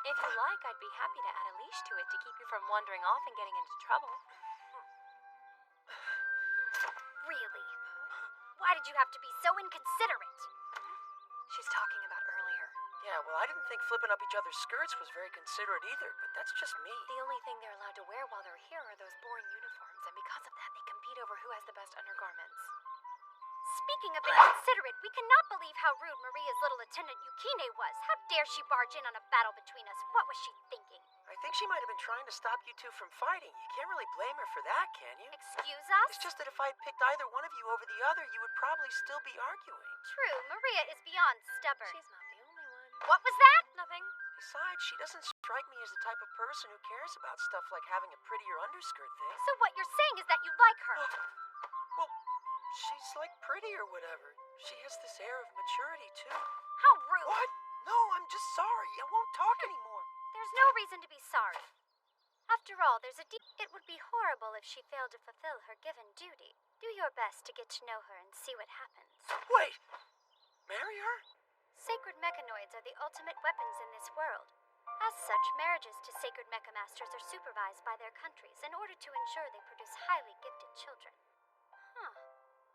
If you like, I'd be happy to add a leash to it to keep you from wandering off and getting into trouble. Really? Why did you have to be so inconsiderate? She's talking about earlier. Yeah, well, I didn't think flipping up each other's skirts was very considerate either, but that's just me. The only thing they're allowed to wear while they're here are those boring uniforms, and because of that, they compete over who has the best undergarments. Speaking of inconsiderate, we cannot believe how rude Maria's little attendant Yukine was. How dare she barge in on a battle between us? What was she thinking? I think she might have been trying to stop you two from fighting. You can't really blame her for that, can you? Excuse us? It's just that if I'd picked either one of you over the other, you would probably still be arguing. True, Maria is beyond stubborn. She's not the only one. What was that? Nothing. Besides, she doesn't strike me as the type of person who cares about stuff like having a prettier underskirt thing. So what you're saying is that you like her? Well, she's like pretty or whatever. She has this air of maturity, too. How rude. What? No, I'm just sorry. I won't talk anymore. There's no reason to be sorry. After all, it would be horrible if she failed to fulfill her given duty. Do your best to get to know her and see what happens. Wait! Marry her? Sacred mechanoids are the ultimate weapons in this world. As such, marriages to sacred mechamasters are supervised by their countries in order to ensure they produce highly gifted children.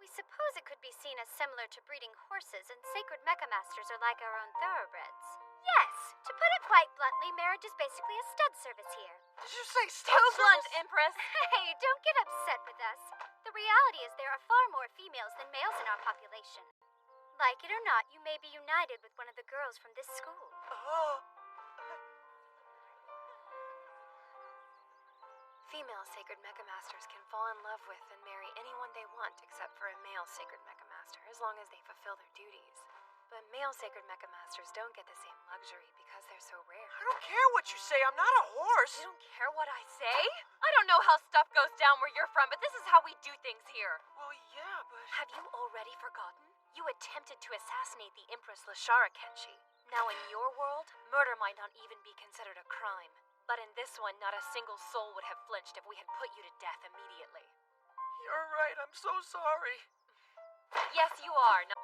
We suppose it could be seen as similar to breeding horses, and sacred mechamasters are like our own thoroughbreds. Yes, to put it quite bluntly, marriage is basically a stud service here. Did you say stud Too blunt, service? Empress. Hey, don't get upset with us. The reality is there are far more females than males in our population. Like it or not, you may be united with one of the girls from this school. Female sacred mechamasters can fall in love with and marry anyone they want except for a male sacred mechamaster, as long as they fulfill their duties. But male sacred mechamasters don't get the same luxury because they're so rare. I don't care what you say. I'm not a horse. You don't care what I say? I don't know how stuff goes down where you're from, but this is how we do things here. Well, yeah, but... Have you already forgotten? You attempted to assassinate the Empress Lashara Kenshi. Now in your world, murder might not even be considered a crime. But in this one, not a single soul would have flinched if we had put you to death immediately. You're right. I'm so sorry. Yes, you are. No.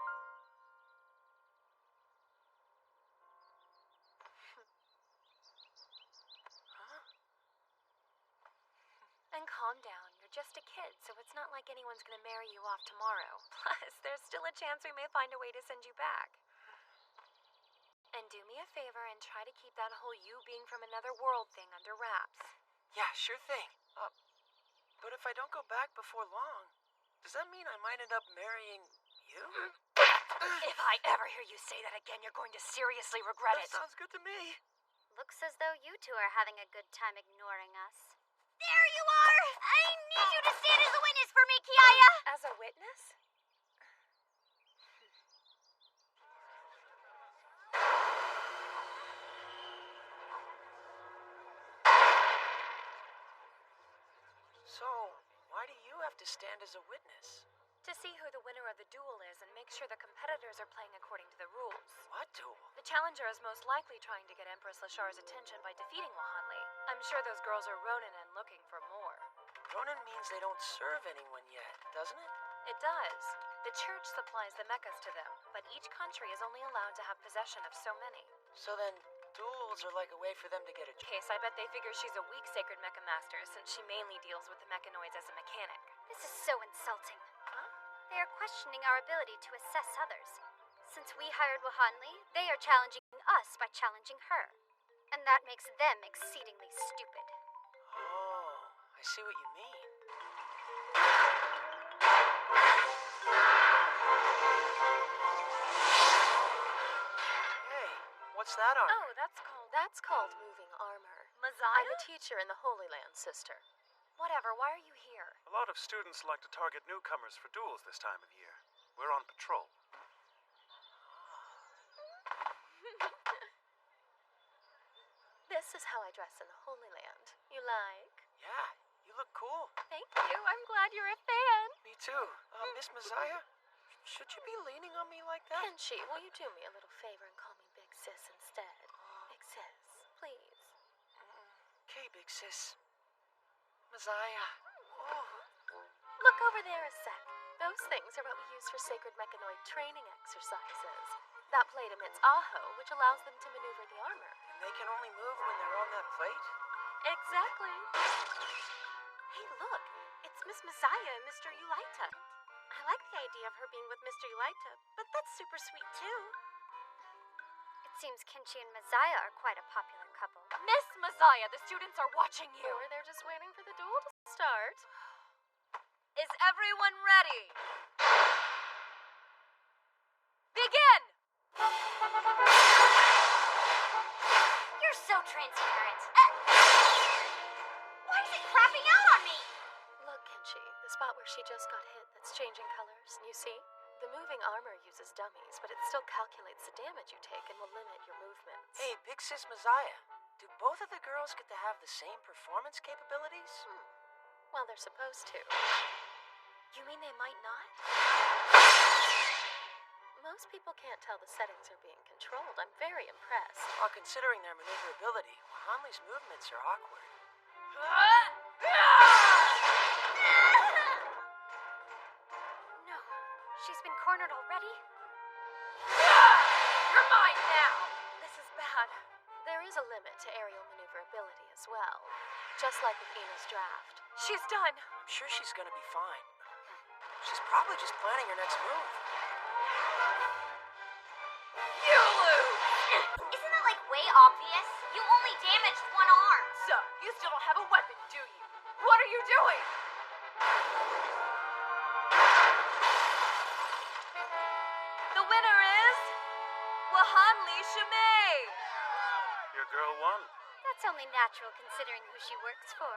And calm down. You're just a kid, so it's not like anyone's gonna marry you off tomorrow. Plus, there's still a chance we may find a way to send you back. And do me a favor and try to keep that whole you being from another world thing under wraps. Yeah, sure thing. But if I don't go back before long, does that mean I might end up marrying you? If I ever hear you say that again, you're going to seriously regret it. That sounds good to me. Looks as though you two are having a good time ignoring us. There you are! I need you to stand as a witness for me, Kiaya! As a witness? So, why do you have to stand as a witness? To see who the winner of the duel is and make sure the competitors are playing according to the rules. What duel? The challenger is most likely trying to get Empress Lashara's attention by defeating Wahanli. I'm sure those girls are Ronin and looking for more. Ronin means they don't serve anyone yet, doesn't it? It does. The church supplies the mechas to them, but each country is only allowed to have possession of so many. So then, duels are like a way for them to get a... Case, I bet they figure she's a weak sacred mecha master since she mainly deals with the mechanoids as a mechanic. This is so insulting. Huh? They are questioning our ability to assess others. Since we hired Wahanli, they are challenging us by challenging her. And that makes them exceedingly stupid. Oh, I see what you mean. Hey, what's that armor? Oh, that's called moving armor. Mazaya? I'm a teacher in the Holy Land, sister. Whatever, why are you here? A lot of students like to target newcomers for duels this time of year. We're on patrol. This is how I dress in the Holy Land. You like? Yeah, you look cool. Thank you. I'm glad you're a fan. Me too. Miss Mazaya, should you be leaning on me like that? Kenshi, will you do me a little favor and call me Big Sis instead? Big Sis, please. Okay, Big Sis. Mazaya. Oh. Look over there a sec. Those things are what we use for sacred mechanoid training exercises. That plate emits Aho, which allows them to maneuver the armor. And they can only move when they're on that plate? Exactly. Hey, look. It's Miss Mazaya and Mr. Ulaita. I like the idea of her being with Mr. Ulaita, but that's super sweet too. It seems Kenshi and Mazaya are quite a popular couple. Miss Mazaya, the students are watching you. Or they're just waiting for the duel to start. Is everyone ready? Begin! You're so transparent. Why is it crapping out on me? Look, Kenshi, the spot where she just got hit that's changing colors. You see? The moving armor uses dummies, but it still calculates the damage you take and will limit your movements. Hey, Big Sis Mazaya, do both of the girls get to have the same performance capabilities? Well, they're supposed to. You mean they might not? Most people can't tell the settings are being controlled. I'm very impressed. While considering their maneuverability, Wahanli's movements are awkward. No, she's been cornered already? You're mine now! This is bad. There is a limit to aerial maneuverability as well. Just like with Ina's draft. She's done. I'm sure she's gonna be fine. She's probably just planning her next move. You lose! Isn't that like way obvious? You only damaged one arm. So, you still don't have a weapon, do you? What are you doing? The winner is Wahanli Shimei. Your girl won. That's only natural considering who she works for.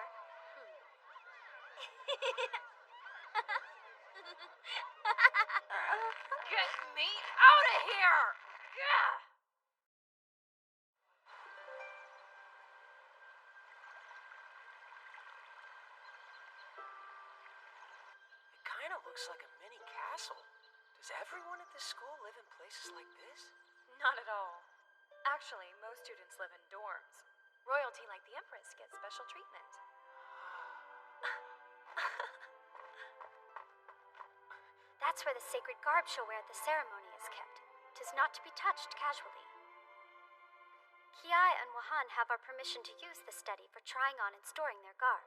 Get me out of here! Yeah! It kind of looks like a mini castle. Does everyone at this school live in places like this? Not at all. Actually, most students live in dorms. Royalty like the Empress gets special treatment. That's where the sacred garb she'll wear at the ceremony is kept. 'Tis not to be touched casually. Kiai and Wahan have our permission to use the study for trying on and storing their garb.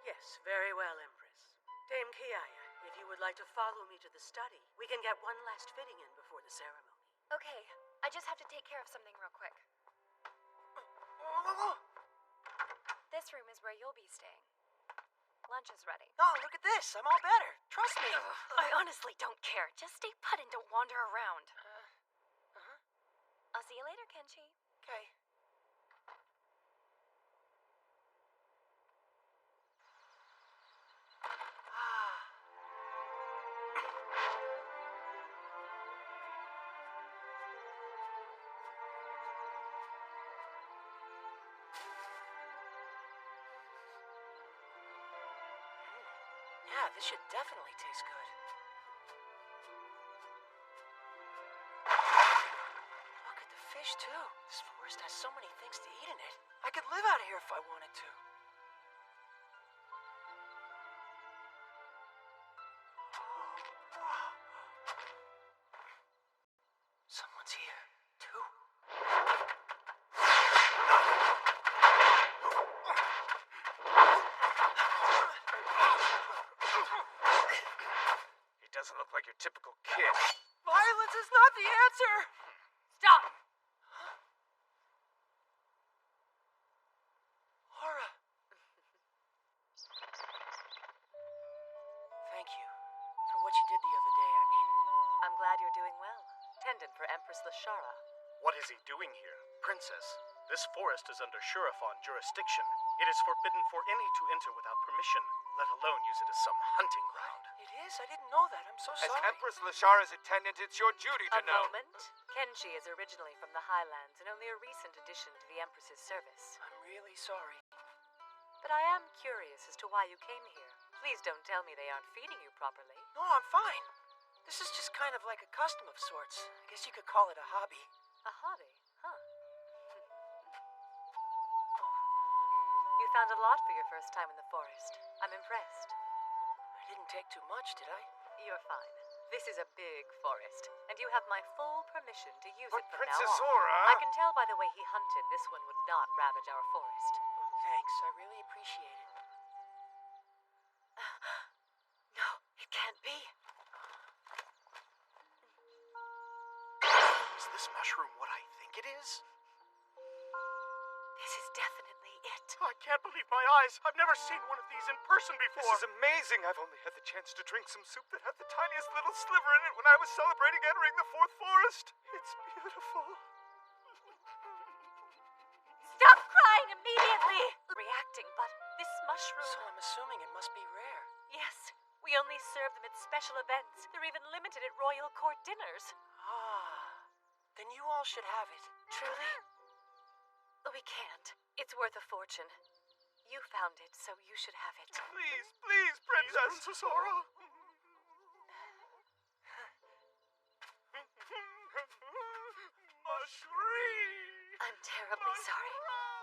Yes, very well, Empress. Dame Kiaya, if you would like to follow me to the study, we can get one last fitting in before the ceremony. Okay, I just have to take care of something real quick. This room is where you'll be staying. Lunch is ready. No, look at this. I'm all better. Trust me. I honestly don't care. Just stay put and don't wander around. I'll see you later, Kenshi. Okay. Yeah, this should definitely taste good. Look at the fish, too. This forest has so many things to eat in it. I could live out here if I wanted to. Someone's here, too. He doesn't look like your typical kid. Violence is not the answer! Stop! Laura. Thank you for what you did the other day, I mean. I'm glad you're doing well. Tendon for Empress Lashara. What is he doing here? Princess, this forest is under Shurafon jurisdiction. It is forbidden for any to enter without permission, let alone use it as some hunting ground. It is? I didn't know that. I'm so As sorry. Empress Lashara's attendant, it's your duty to A know. moment. Kenshi is originally from the Highlands and only a recent addition to the Empress's service. I'm really sorry. But I am curious as to why you came here. Please don't tell me they aren't feeding you properly. No, I'm fine. This is just kind of like a custom of sorts. I guess you could call it a hobby. A hobby, huh? You found a lot for your first time in the forest. I'm impressed. I didn't take too much, did I? You're fine. This is a big forest, and you have my full permission to use But it from Princess now on. Zora! I can tell by the way he hunted this one would not ravage our forest. Thanks, I really appreciate it. No, it can't be. Is this mushroom what I think it is? This is definitely it. I can't believe my eyes. I've never seen one of these in person before. This is amazing. I've only had the chance to drink some soup that had the tiniest little sliver in it when I was celebrating entering the fourth forest. It's beautiful. Stop crying immediately! Reacting, but this mushroom... So I'm assuming it must be rare. Yes, we only serve them at special events. They're even limited at royal court dinners. Ah, then you all should have it. Truly? We can't. It's worth a fortune. You found it, so you should have it. Please, please, Princess. Princess Zora. Mushroom. I'm terribly sorry.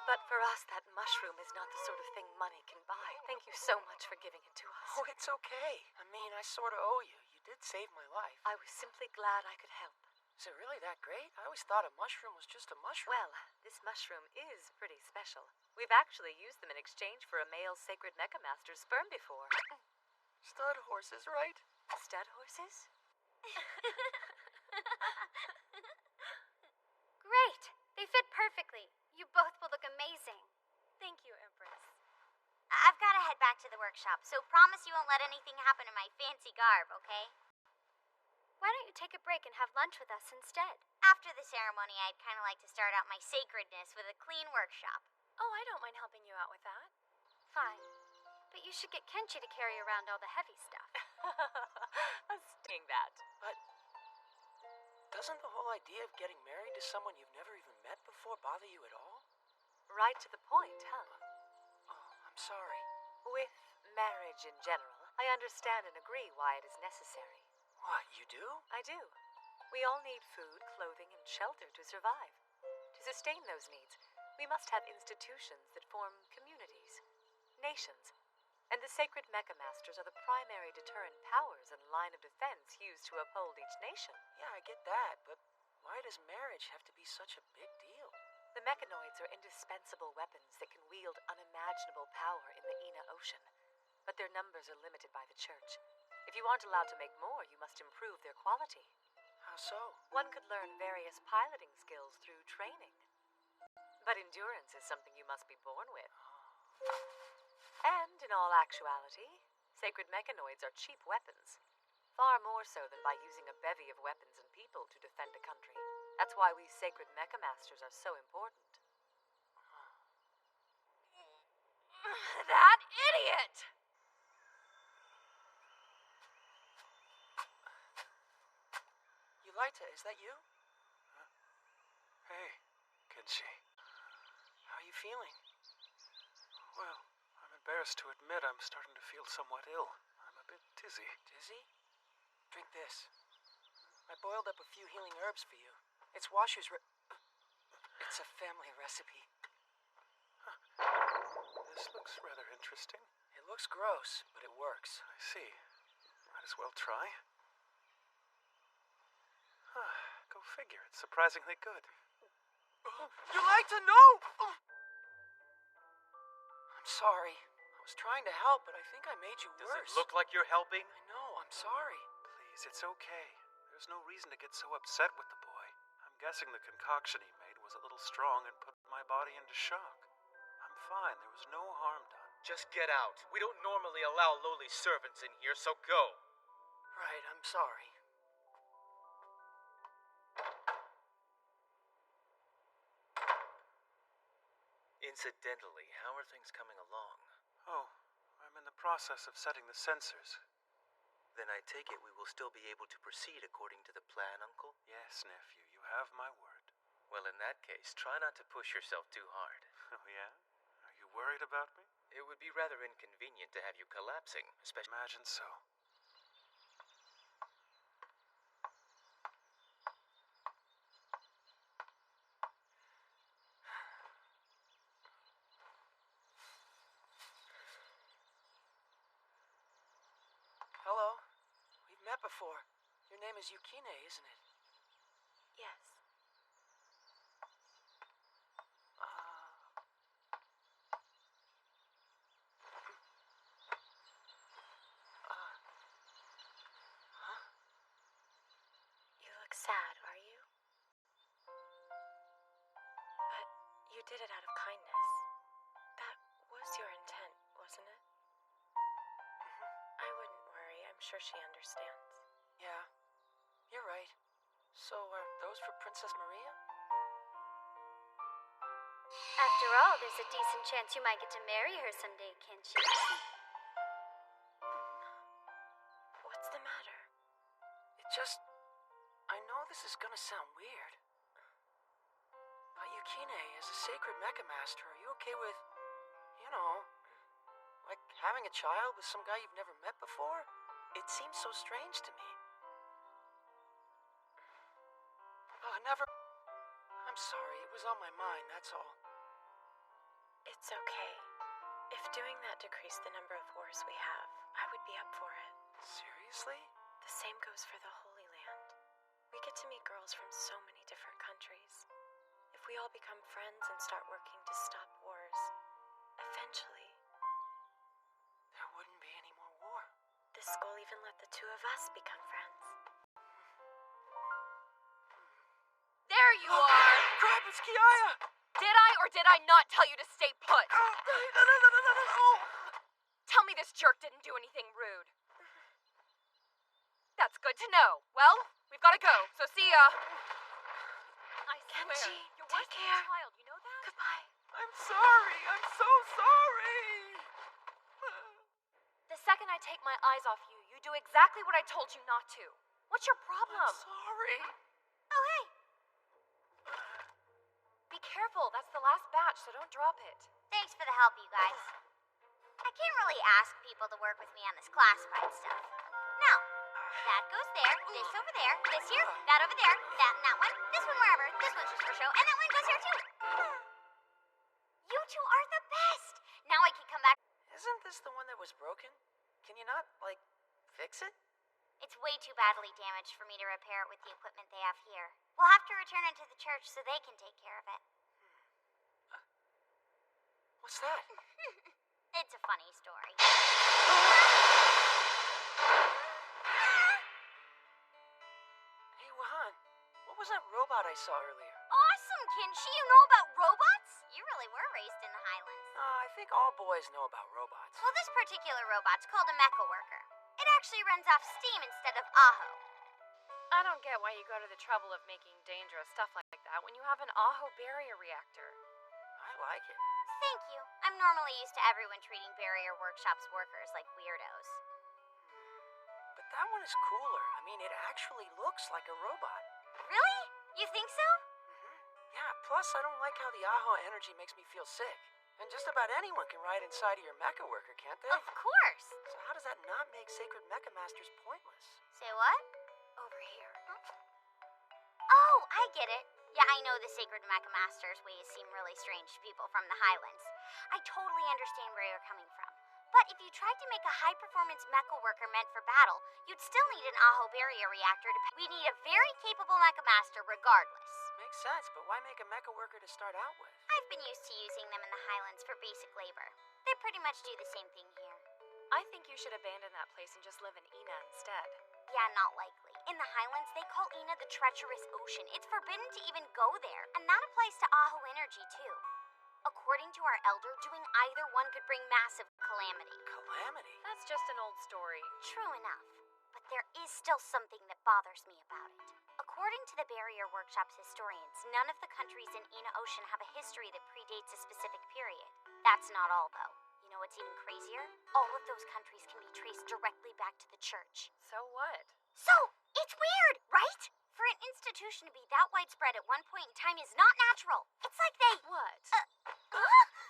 But for us, that mushroom is not the sort of thing money can buy. Thank you so much for giving it to us. Oh, it's okay. I mean, I sort of owe you. You did save my life. I was simply glad I could help. Is it really that great? I always thought a mushroom was just a mushroom. Well, this mushroom is pretty special. We've actually used them in exchange for a male sacred Mechamaster's sperm before. Stud horses, right? Stud horses? Great! They fit perfectly. You both will look amazing. Thank you, Empress. I've got to head back to the workshop, so promise you won't let anything happen to my fancy garb, okay? Why don't you take a break and have lunch with us instead? After the ceremony, I'd kind of like to start out my sacredness with a clean workshop. Oh, I don't mind helping you out with that. Fine. But you should get Kenshi to carry around all the heavy stuff. Sting that. But doesn't the whole idea of getting married to someone you've never even met before bother you at all? Right to the point, huh? Oh, I'm sorry. With marriage in general, I understand and agree why it is necessary. What, you do? I do. We all need food, clothing, and shelter to survive. To sustain those needs, we must have institutions that form communities, nations. And the sacred Mechamasters are the primary deterrent powers and line of defense used to uphold each nation. Yeah, I get that, but why does marriage have to be such a big deal? The Mechanoids are indispensable weapons that can wield unimaginable power in the Ina Ocean. But their numbers are limited by the Church. If you aren't allowed to make more, you must improve their quality. How so? One could learn various piloting skills through training. But endurance is something you must be born with. And, in all actuality, sacred Mechanoids are cheap weapons. Far more so than by using a bevy of weapons and people to defend a country. That's why we sacred Mechamasters are so important. That idiot! Yulaita, is that you? Hey, Kenshi. How are you feeling? Well, I'm embarrassed to admit I'm starting to feel somewhat ill. I'm dizzy. Dizzy? Drink this. I boiled up a few healing herbs for you. It's Washu's It's a family recipe. This looks rather interesting. It looks gross, but it works. I see. Might as well try. Go figure. It's surprisingly good. You like to know? I'm sorry. I was trying to help, but I think I made you worse. Does it look like you're helping? I know. I'm sorry. Please, it's okay. There's no reason to get so upset with the boy. I'm guessing the concoction he made was a little strong and put my body into shock. I'm fine. There was no harm done. Just get out. We don't normally allow lowly servants in here, so go. Right, I'm sorry. Incidentally, how are things coming along? Oh, I'm in the process of setting the sensors. Then I take it we will still be able to proceed according to the plan, Uncle? Yes, nephew, you have my word. Well, in that case, try not to push yourself too hard. Oh, yeah? Are you worried about me? It would be rather inconvenient to have you collapsing, especially... Imagine so. Hello. We've met before. Your name is Yukine, isn't it? Yes. You look sad, are you? But you did it out of kindness. That was your intent, wasn't it? I wouldn't worry. I'm sure she understands. Yeah, you're right. So, are those for Princess Maria? After all, there's a decent chance you might get to marry her someday, Kenshi. What's the matter? I know this is gonna sound weird. But Yukine, as a sacred mecha master, are you okay with, like having a child with some guy you've never met before? It seems so strange to me. I'm sorry, it was on my mind, that's all. It's okay. If doing that decreased the number of wars we have, I would be up for it. Seriously? The same goes for the Holy Land. We get to meet girls from so many different countries. If we all become friends and start working to stop wars, eventually... There wouldn't be any more war. The school even let the two of us become friends. There you are! Crap, it's Kiaya! Did I or did I not tell you to stay put? No. Tell me this jerk didn't do anything rude. That's good to know. Well, we've got to go, so see ya. I swear, you're worse than a child, you know that? Goodbye. I'm sorry. I'm so sorry. The second I take my eyes off you, you do exactly what I told you not to. What's your problem? I'm sorry. Oh, hey. Be careful. That's the last batch, so don't drop it. Thanks for the help, you guys. I can't really ask people to work with me on this classified stuff. No. That goes there, this over there, this here, that over there, that and that one, this one wherever, this one's just for show, and that one goes here too. You two are the best! Now I can come back. Isn't this the one that was broken? Can you not, fix it? It's way too badly damaged for me to repair it with the equipment they have here. We'll have to return it to the church so they can take care of it. What's that? It's a funny story. Hey, Wahan, what was that robot I saw earlier? Awesome, Kenshi! You know about robots? You really were raised in the Highlands. I think all boys know about robots. Well, this particular robot's called a mecha worker. It actually runs off steam instead of Aho. I don't get why you go to the trouble of making dangerous stuff like that when you have an Aho barrier reactor. I like it. Thank you. I'm normally used to everyone treating barrier workshops workers like weirdos. But that one is cooler. I mean, it actually looks like a robot. Really? You think so? Yeah, plus I don't like how the Aho energy makes me feel sick. And just about anyone can ride inside of your mecha worker, can't they? Of course. So how does that not make Sacred Mecha Masters pointless? Say what? Over here. Oh, I get it. Yeah, I know the Sacred Mecha Master's ways seem really strange to people from the Highlands. I totally understand where you're coming from. But if you tried to make a high-performance mecha worker meant for battle, you'd still need an Aho barrier reactor to... We need a very capable Mecha Master regardless. Makes sense, but why make a mecha worker to start out with? I've been used to using them in the Highlands for basic labor. They pretty much do the same thing here. I think you should abandon that place and just live in Ina instead. Yeah, not likely. In the Highlands, they call Ina the Treacherous Ocean. It's forbidden to even go there, and that applies to Aho energy, too. According to our elder, doing either one could bring massive calamity. Calamity? That's just an old story. True enough. But there is still something that bothers me about it. According to the Barrier Workshop's historians, none of the countries in Ina Ocean have a history that predates a specific period. That's not all, though. You know what's even crazier? All of those countries can be traced directly back to the church. So what? So, it's weird, right? For an institution to be that widespread at one point in time is not natural. It's like they... What?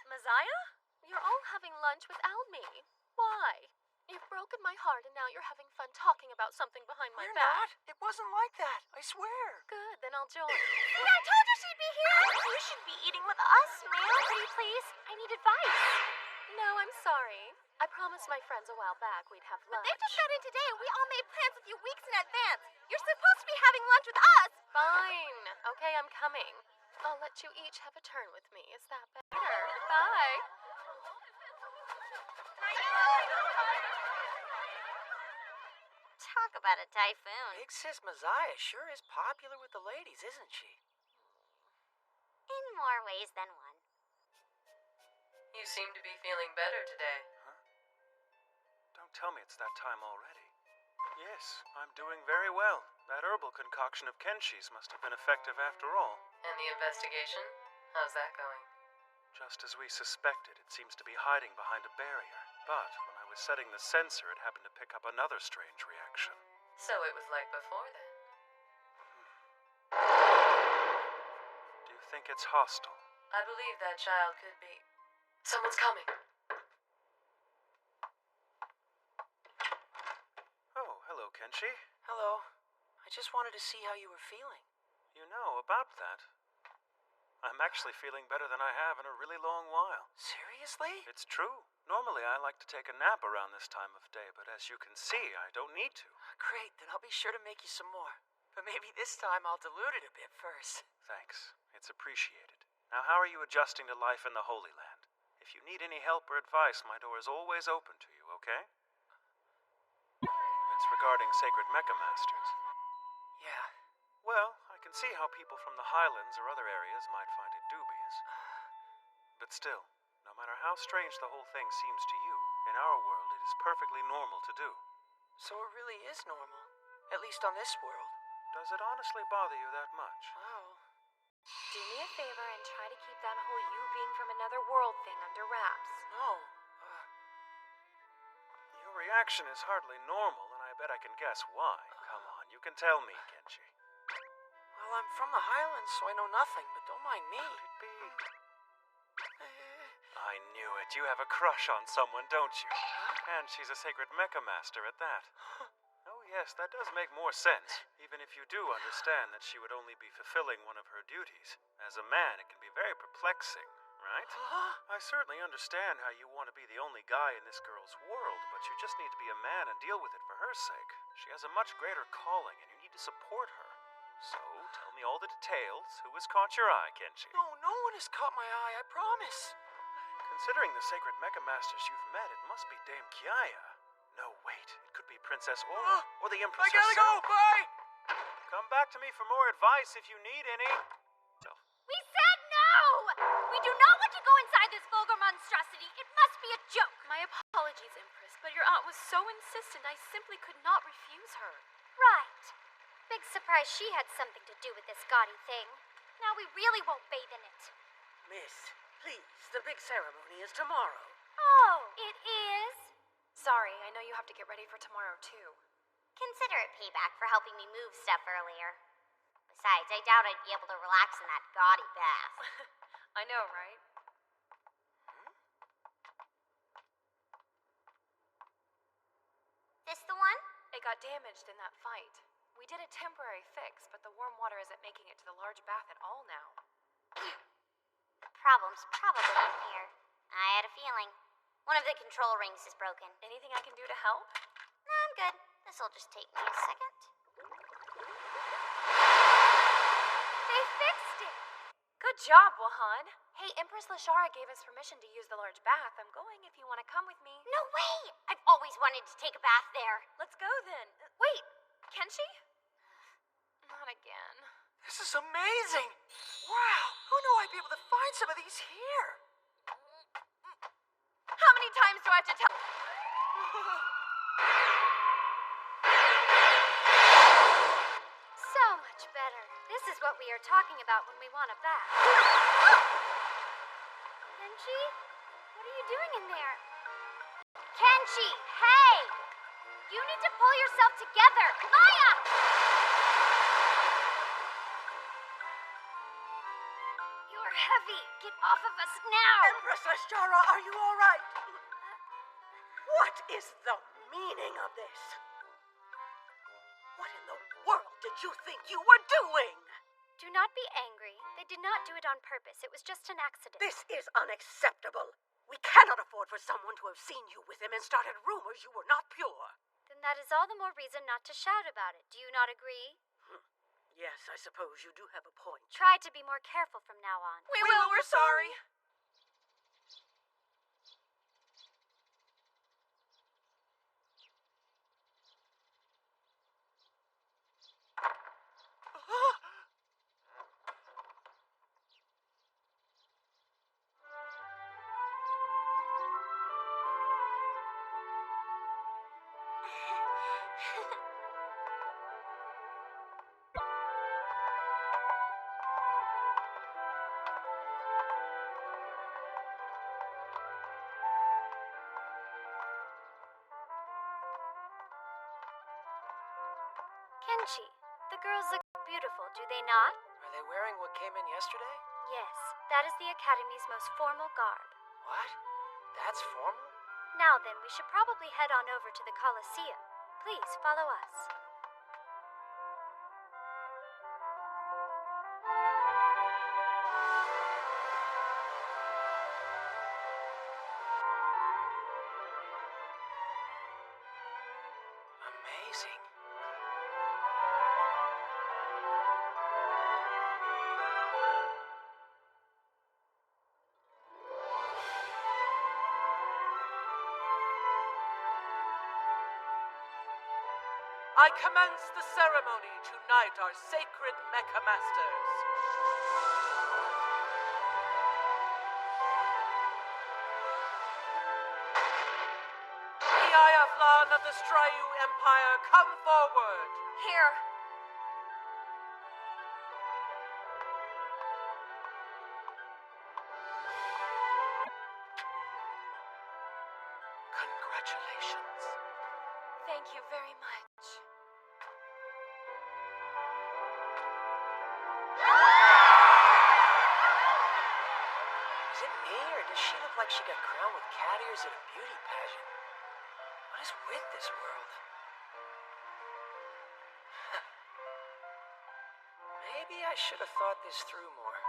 Messiah? You're all having lunch without me. Why? You've broken my heart and now you're having fun talking about something behind my We're back. not. It wasn't like that. I swear. Good, then I'll join. See, I told you she'd be here! You should be eating with us, ma'am. Pretty please? I need advice. No, I'm sorry. I promised my friends a while back we'd have lunch. They just got in today. We all made plans with you weeks in advance. You're supposed to be having lunch with us. Fine. Okay, I'm coming. I'll let you each have a turn with me. Is that better? Bye. Talk about a typhoon. Big Sis Messiah sure is popular with the ladies, isn't she? In more ways than one. You seem to be feeling better today. Don't tell me it's that time already. Yes, I'm doing very well. That herbal concoction of Kenshi's must have been effective after all. And the investigation? How's that going? Just as we suspected, it seems to be hiding behind a barrier. But when I was setting the sensor, it happened to pick up another strange reaction. So it was like before then? Do you think it's hostile? I believe that child could be... Someone's coming. Oh, hello, Kenshi. Hello. I just wanted to see how you were feeling. You know, about that, I'm actually feeling better than I have in a really long while. Seriously? It's true. Normally I like to take a nap around this time of day, but as you can see, I don't need to. Great, then I'll be sure to make you some more. But maybe this time I'll dilute it a bit first. Thanks. It's appreciated. Now, how are you adjusting to life in the Holy Land? If you need any help or advice, my door is always open to you, okay? It's regarding Sacred Mecha Masters. Yeah. Well, I can see how people from the Highlands or other areas might find it dubious. But still, no matter how strange the whole thing seems to you, in our world it is perfectly normal to do. So it really is normal. At least on this world. Does it honestly bother you that much? Oh. Do me a favor and try to keep that whole you being from another world thing under wraps. No. Your reaction is hardly normal, and I bet I can guess why. Come on, you can tell me, Kenshi. Well, I'm from the Highlands, so I know nothing, but don't mind me. Could it be? I knew it. You have a crush on someone, don't you? Huh? And she's a Sacred Mecha Master at that. Oh yes, that does make more sense. Even if you do understand that she would only be fulfilling one of her duties. As a man, it can be very perplexing, right? I certainly understand how you want to be the only guy in this girl's world, but you just need to be a man and deal with it for her sake. She has a much greater calling, and you need to support her. So, tell me all the details. Who has caught your eye, Kenshi? No one has caught my eye, I promise. Considering the Sacred Mecha Masters you've met, it must be Dame Kiaya. No, wait. It could be Princess Aura, or the Empress I gotta herself. go, bye! Come back to me for more advice if you need any. We said no! We do not want to go inside this vulgar monstrosity. It must be a joke. My apologies, Empress, but your aunt was so insistent I simply could not refuse her. Right. Big surprise she had something to do with this gaudy thing. Now we really won't bathe in it. Miss, please, the big ceremony is tomorrow. Oh, it is? Sorry, I know you have to get ready for tomorrow, too. Consider it payback for helping me move stuff earlier. Besides, I doubt I'd be able to relax in that gaudy bath. I know, right? It got damaged in that fight. We did a temporary fix, but the warm water isn't making it to the large bath at all now. Problem's probably in here. I had a feeling. One of the control rings is broken. Anything I can do to help? No, I'm good. This'll just take me a second. They fixed it! Good job, Wahan. Hey, Empress Lashara gave us permission to use the large bath. I'm going if you want to come with me. No way! I've always wanted to take a bath there. Let's go then. Wait, can she? Not again. This is amazing! Wow, who knew I'd be able to find some of these here? How many times do I have to tell? So much better. This is what we are talking about when we want a bath. Kenshi? What are you doing in there? Kenshi, hey! You need to pull yourself together. Maya! You're heavy. Get off of us now. Empress Ashara, are you all right? What is the meaning of this? What in the world did you think you were doing? Do not be angry. They did not do it on purpose. It was just an accident. This is unacceptable. We cannot afford for someone to have seen you with him and started rumors you were not pure. Then that is all the more reason not to shout about it. Do you not agree? Yes, I suppose you do have a point. Try to be more careful from now on. We will, we're sorry. Kenshi, the girls look beautiful, do they not? Are they wearing what came in yesterday? Yes, that is the Academy's most formal garb. What? That's formal? Now then, we should probably head on over to the Colosseum. Please, follow us. Amazing. I commence the ceremony to knight our sacred Mecha Masters. The Ayaflan of the Stryu Empire, come forward. Here. Congratulations. Thank you very much. Is it me, or does she look like she got crowned with cat ears at a beauty pageant? What is with this world? Maybe I should have thought this through more.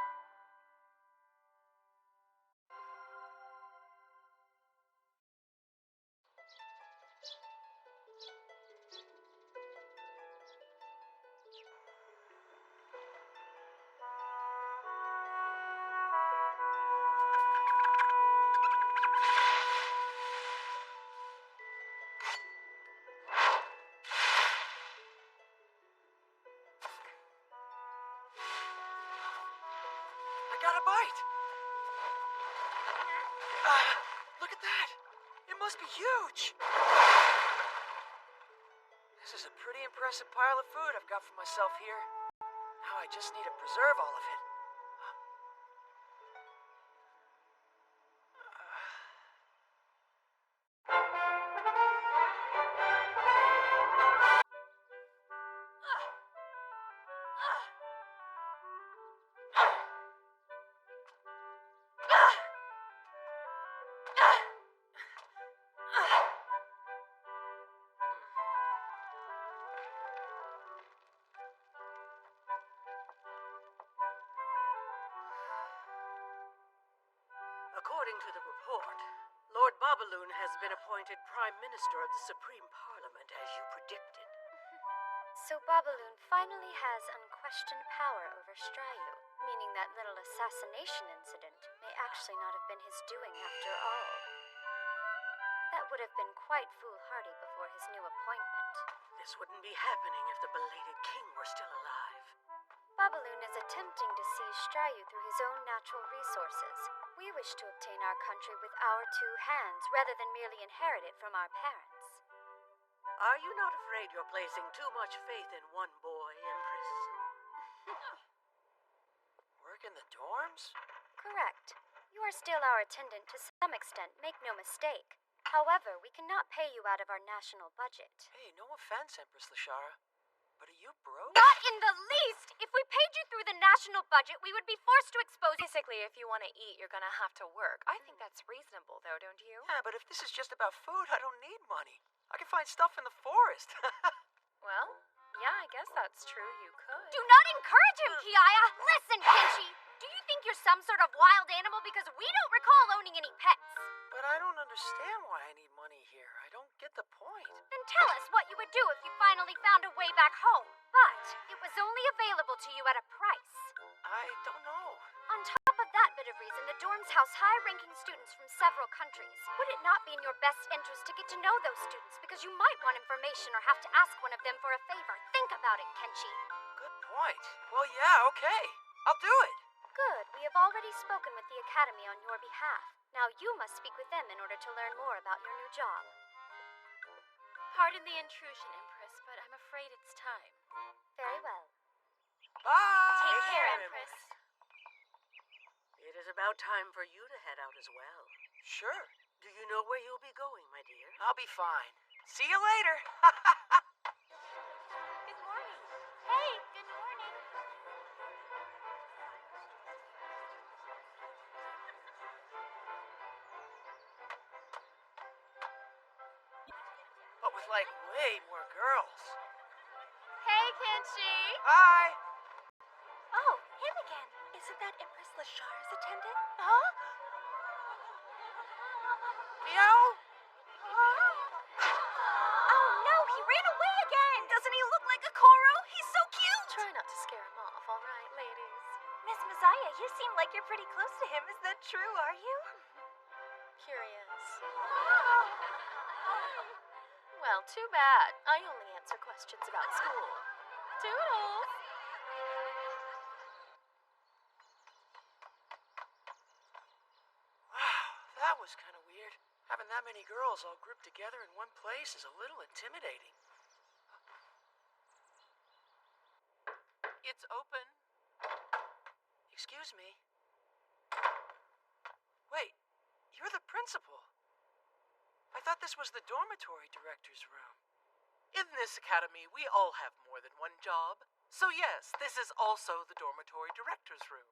Got a bite! Look at that! It must be huge! This is a pretty impressive pile of food I've got for myself here. Now I just need to preserve all of it. According to the report, Lord Babaloon has been appointed Prime Minister of the Supreme Parliament, as you predicted. So Babaloon finally has unquestioned power over Stryu, meaning that little assassination incident may actually not have been his doing after all. That would have been quite foolhardy before his new appointment. This wouldn't be happening if the belated king were still alive. Babaloon is attempting to seize Stryu through his own natural resources. We wish to obtain our country with our two hands rather than merely inherit it from our parents. Are you not afraid you're placing too much faith in one boy, Empress? Work in the dorms? Correct. You are still our attendant to some extent, make no mistake. However, we cannot pay you out of our national budget. Hey, no offense, Empress Lashara, but are you broke? Not in the least! If we paid you through the national budget, we would be forced to expose... Basically, if you want to eat, you're gonna have to work. I think that's reasonable, though, don't you? Yeah, but if this is just about food, I don't need money. I can find stuff in the forest. Well, yeah, I guess that's true. You could. Do not encourage him, Kiaya! Listen, Kenshi! Do you think you're some sort of wild animal? Because we don't recall owning any pets. But I don't understand why I need money here. I don't get the point. Then tell us what you would do if you finally found a way back home. But it was only available to you at a price. I don't know. On top of that bit of reason, the dorms house high-ranking students from several countries. Would it not be in your best interest to get to know those students? Because you might want information or have to ask one of them for a favor. Think about it, Kenshi. Good point. Well, yeah, okay. I'll do it. Good. We have already spoken with the Academy on your behalf. Now you must speak with them in order to learn more about your new job. Pardon the intrusion, Empress, but I'm afraid it's time. Very well. Bye! Take care, Empress. It is about time for you to head out as well. Sure. Do you know where you'll be going, my dear? I'll be fine. See you later. Good morning. Hey, good morning. But with, like, way more girls. Hey, Kenshi! Hi! Oh, him again. Isn't that Empress Lashara's attendant? Huh? Meow? Oh no, he ran away again! Doesn't he look like a Koro? He's so cute! Try not to scare him off, all right, ladies? Miss Messiah, you seem like you're pretty close to him. Is that true, are you? Curious. Well, too bad. I only answer questions about school. Toodles! Wow, that was kind of weird. Having that many girls all grouped together in one place is a little intimidating. It's open. Excuse me. Wait, you're the principal. I thought this was the dormitory director's room. In this academy, we all have more than one job. So yes, this is also the dormitory director's room.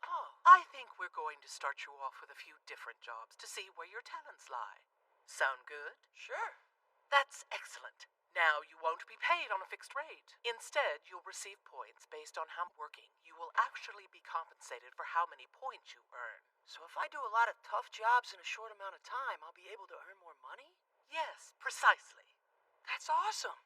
Oh. I think we're going to start you off with a few different jobs to see where your talents lie. Sound good? Sure. That's excellent. Now you won't be paid on a fixed rate. Instead, you'll receive points based on how working. You will actually be compensated for how many points you earn. So if I do a lot of tough jobs in a short amount of time, I'll be able to earn more money? Yes, precisely. That's awesome.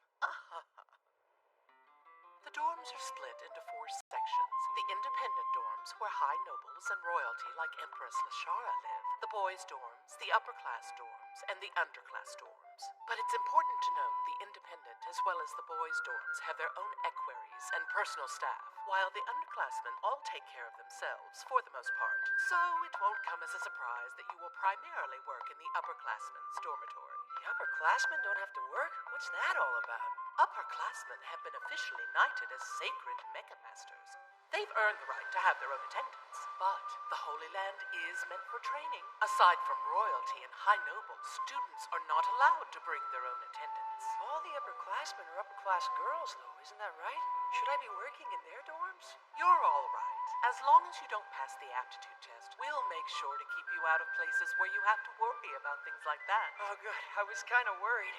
The dorms are split into 4 sections. The independent dorms, where high nobles and royalty like Empress Lashara live. The boys' dorms, the upper-class dorms, and the underclass dorms. But it's important to note the independent as well as the boys' dorms have their own equerries and personal staff, while the underclassmen all take care of themselves, for the most part. So it won't come as a surprise that you will primarily work in the upperclassmen's dormitory. The upperclassmen don't have to work? What's that all about? Upperclassmen have been officially knighted as sacred Mechamasters. They've earned the right to have their own attendants, but the Holy Land is meant for training. Aside from royalty and high nobles, students are not allowed to bring their own attendants. All the upperclassmen are upper-class girls, though, isn't that right? Should I be working in their dorms? You're all right. As long as you don't pass the aptitude test, we'll make sure to keep you out of places where you have to worry about things like that. Oh, good. I was kind of worried.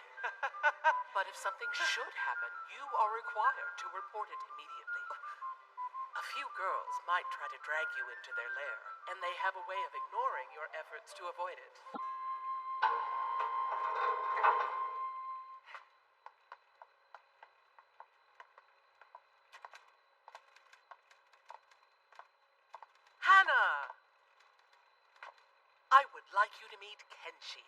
But if something should happen, you are required to report it immediately. A few girls might try to drag you into their lair, and they have a way of ignoring your efforts to avoid it. Hannah! I would like you to meet Kenshi.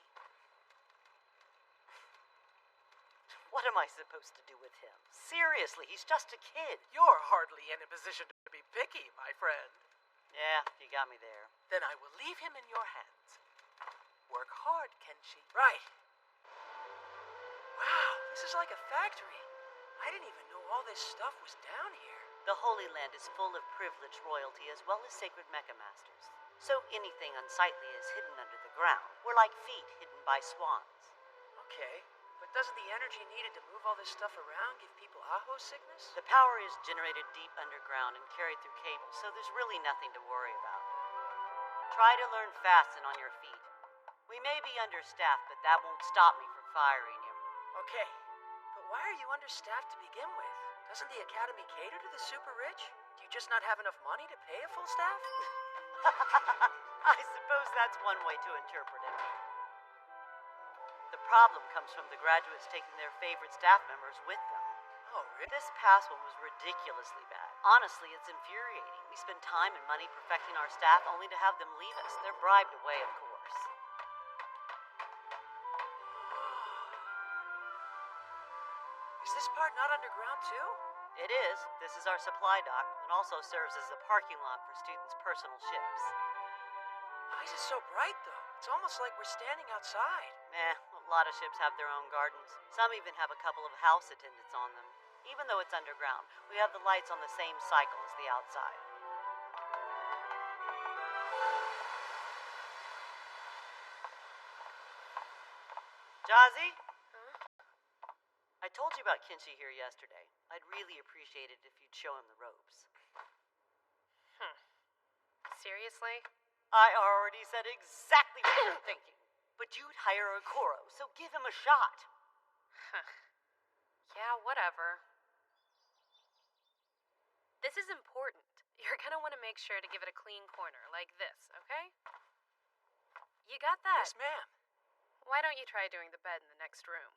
What am I supposed to do with him? Seriously, he's just a kid. You're hardly in a position to be picky, my friend. Yeah, you got me there. Then I will leave him in your hands. Work hard, Kenshi. Right. Wow, this is like a factory. I didn't even know all this stuff was down here. The Holy Land is full of privileged royalty as well as sacred mecha masters. So anything unsightly is hidden under the ground. We're like feet hidden by swans. Okay, but doesn't the energy needed to move all this stuff around give people Aho sickness? The power is generated deep underground and carried through cables, so there's really nothing to worry about. Try to learn fast and on your feet. We may be understaffed, but that won't stop me from firing you. Okay, but why are you understaffed to begin with? Doesn't the Academy cater to the super rich? Do you just not have enough money to pay a full staff? I suppose that's one way to interpret it. The problem comes from the graduates taking their favorite staff members with them. Oh, really? This past one was ridiculously bad. Honestly, it's infuriating. We spend time and money perfecting our staff only to have them leave us. They're bribed away, of course. Is this part not underground too? It is. This is our supply dock, and also serves as the parking lot for students' personal ships. Why is it so bright, though? It's almost like we're standing outside. A lot of ships have their own gardens. Some even have a couple of house attendants on them. Even though it's underground, we have the lights on the same cycle as the outside. Jazzy? I told you about Kenshi here yesterday. I'd really appreciate it if you'd show him the ropes. Seriously? I already said exactly what you're thinking. But you'd hire a Koro, so give him a shot. Yeah, whatever. This is important. You're gonna want to make sure to give it a clean corner, like this, okay? You got that? Yes, ma'am. Why don't you try doing the bed in the next room?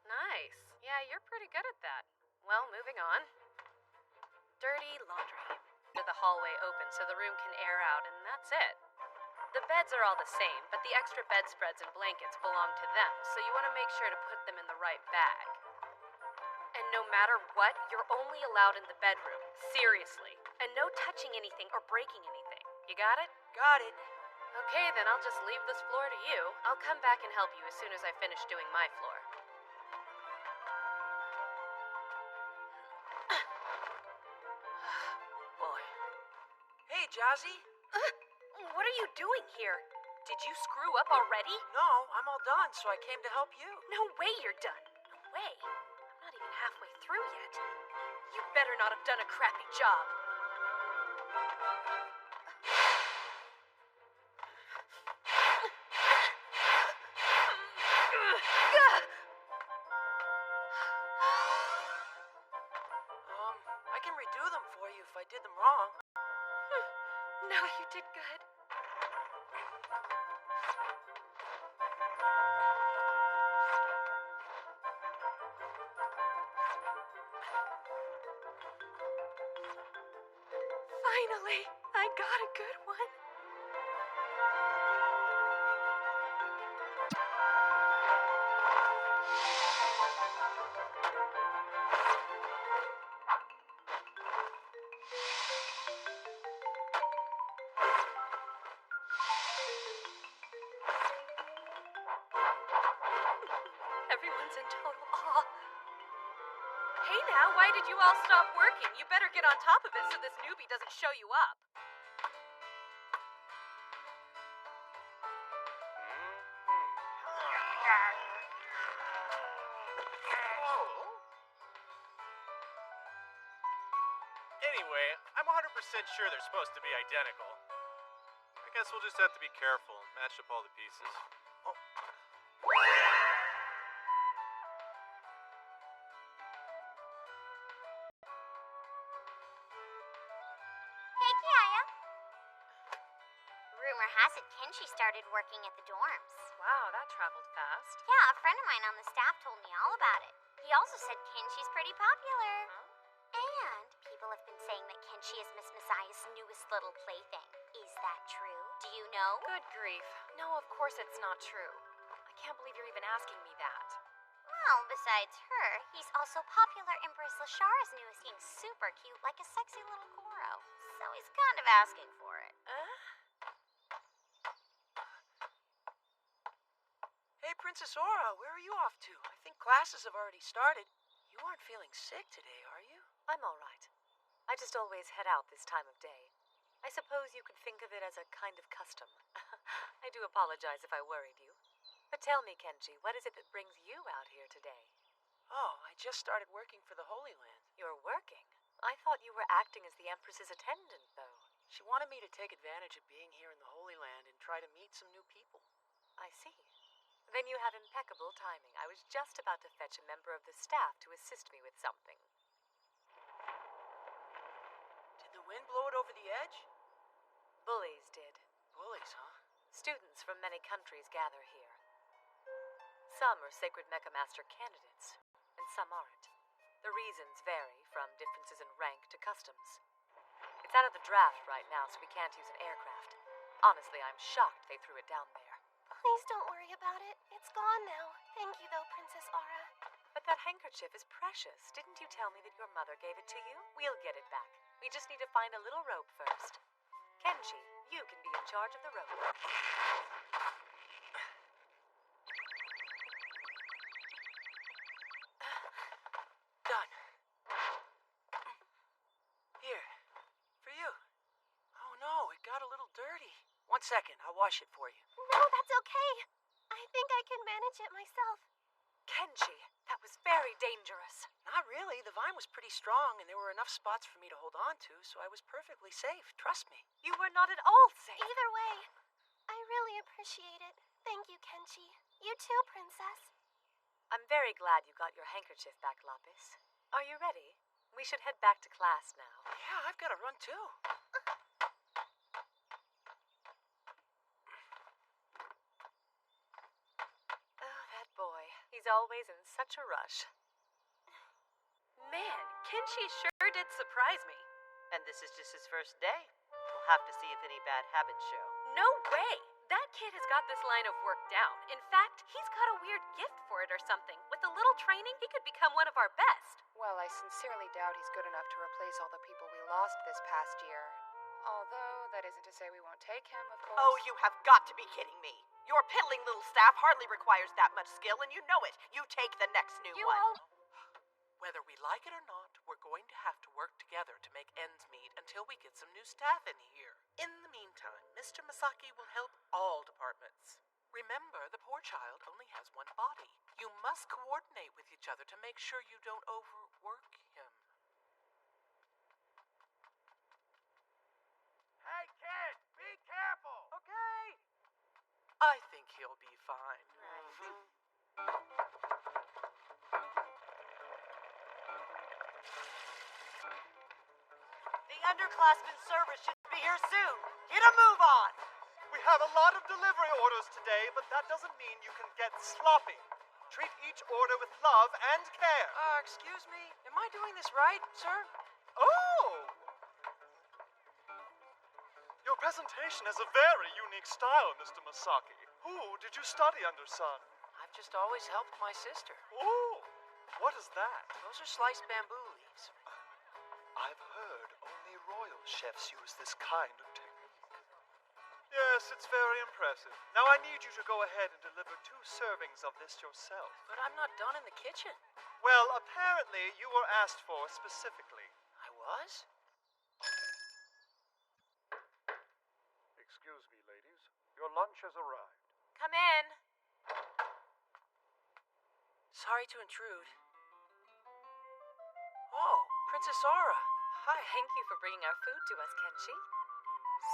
Nice. Yeah, you're pretty good at that. Well, moving on. Dirty laundry. The hallway open so the room can air out, and that's it. The beds are all the same, but the extra bedspreads and blankets belong to them, so you want to make sure to put them in the right bag. And no matter what, you're only allowed in the bedroom. Seriously. And no touching anything or breaking anything. You got it? Got it. Okay, then I'll just leave this floor to you. I'll come back and help you as soon as I finish doing my floor. Boy. Hey, Jazzy. What are you doing here? Did you screw up already? No, I'm all done, so I came to help you. No way you're done. No way. I'm not even halfway through yet. You better not have done a crappy job. I can redo them for you if I did them wrong. No, you did good. Finally, I got a good one. Everyone's in total awe. Hey now, why did you all stop working? You better get on top of it so this newbie doesn't show you up. Anyway, I'm 100% sure they're supposed to be identical. I guess we'll just have to be careful and match up all the pieces. Kenshi started working at the dorms. Wow, that traveled fast. Yeah, a friend of mine on the staff told me all about it. He also said Kenshi's pretty popular. And people have been saying that Kenshi is Miss Messiah's newest little plaything. Is that true? Do you know? Good grief. No, of course it's not true. I can't believe you're even asking me that. Well, besides her, he's also popular Empress Lashara's newest. He's super cute, like a sexy little Koro. So he's kind of asking for it. Hey, Princess Aura, where are you off to? I think classes have already started. You aren't feeling sick today, are you? I'm all right. I just always head out this time of day. I suppose you could think of it as a kind of custom. I do apologize if I worried you. But tell me, Kenji, what is it that brings you out here today? Oh, I just started working for the Holy Land. You're working? I thought you were acting as the Empress's attendant, though. She wanted me to take advantage of being here in the Holy Land and try to meet some new people. I see. Then you have impeccable timing. I was just about to fetch a member of the staff to assist me with something. Did the wind blow it over the edge? Bullies did. Bullies, huh? Students from many countries gather here. Some are Sacred Mecha Master candidates, and some aren't. The reasons vary, from differences in rank to customs. It's out of the draft right now, so we can't use an aircraft. Honestly, I'm shocked they threw it down there. Please don't worry about it. It's gone now. Thank you, though, Princess Aura. But that handkerchief is precious. Didn't you tell me that your mother gave it to you? We'll get it back. We just need to find a little rope first. Kenji, you can be in charge of the rope. Done. Here. For you. Oh no, it got a little dirty. 1 second, I'll wash it for you. No, that's okay. I think I can manage it myself. Kenji, that was very dangerous. Not really. The vine was pretty strong, and there were enough spots for me to hold on to, so I was perfectly safe. Trust me. You were not at all safe. Either way, I really appreciate it. Thank you, Kenji. You too, Princess. I'm very glad you got your handkerchief back, Lapis. Are you ready? We should head back to class now. Yeah, I've got to run too. Oh, that boy. He's always in such a rush. Man, Kenshi sure did surprise me. And this is just his first day. We'll have to see if any bad habits show. No way! That kid has got this line of work down. In fact, he's got a weird gift for it or something. With a little training, he could become one of our best. Well, I sincerely doubt he's good enough to replace all the people we lost this past year. Although, that isn't to say we won't take him, of course. Oh, you have got to be kidding me. Your piddling little staff hardly requires that much skill, and you know it. You take the next new one. Whether we like it or not, we're going to have to work together to make ends meet until we get some new staff in here. In the meantime, Mr. Masaki will help all departments. Remember, the poor child only has one body. You must coordinate with each other to make sure you don't overwork him. Hey, kid, be careful. Okay. I think he'll be fine. The underclassmen service should be here soon. Get a move on. We have a lot of delivery orders today, but that doesn't mean you can get sloppy. Treat each order with love and care. Excuse me. Am I doing this right, sir? Oh! Your presentation has a very unique style, Mr. Masaki. Who did you study under, son? I've just always helped my sister. Oh! What is that? Those are sliced bamboo leaves. I've heard only royal chefs use this kind of technique. Yes, it's very impressive. Now I need you to go ahead and deliver 2 servings of this yourself. But I'm not done in the kitchen. Well, apparently you were asked for specifically. I was? Excuse me, ladies. Your lunch has arrived. Come in. Sorry to intrude. Oh, Princess Aura. Hi. Thank you for bringing our food to us, Kenshi.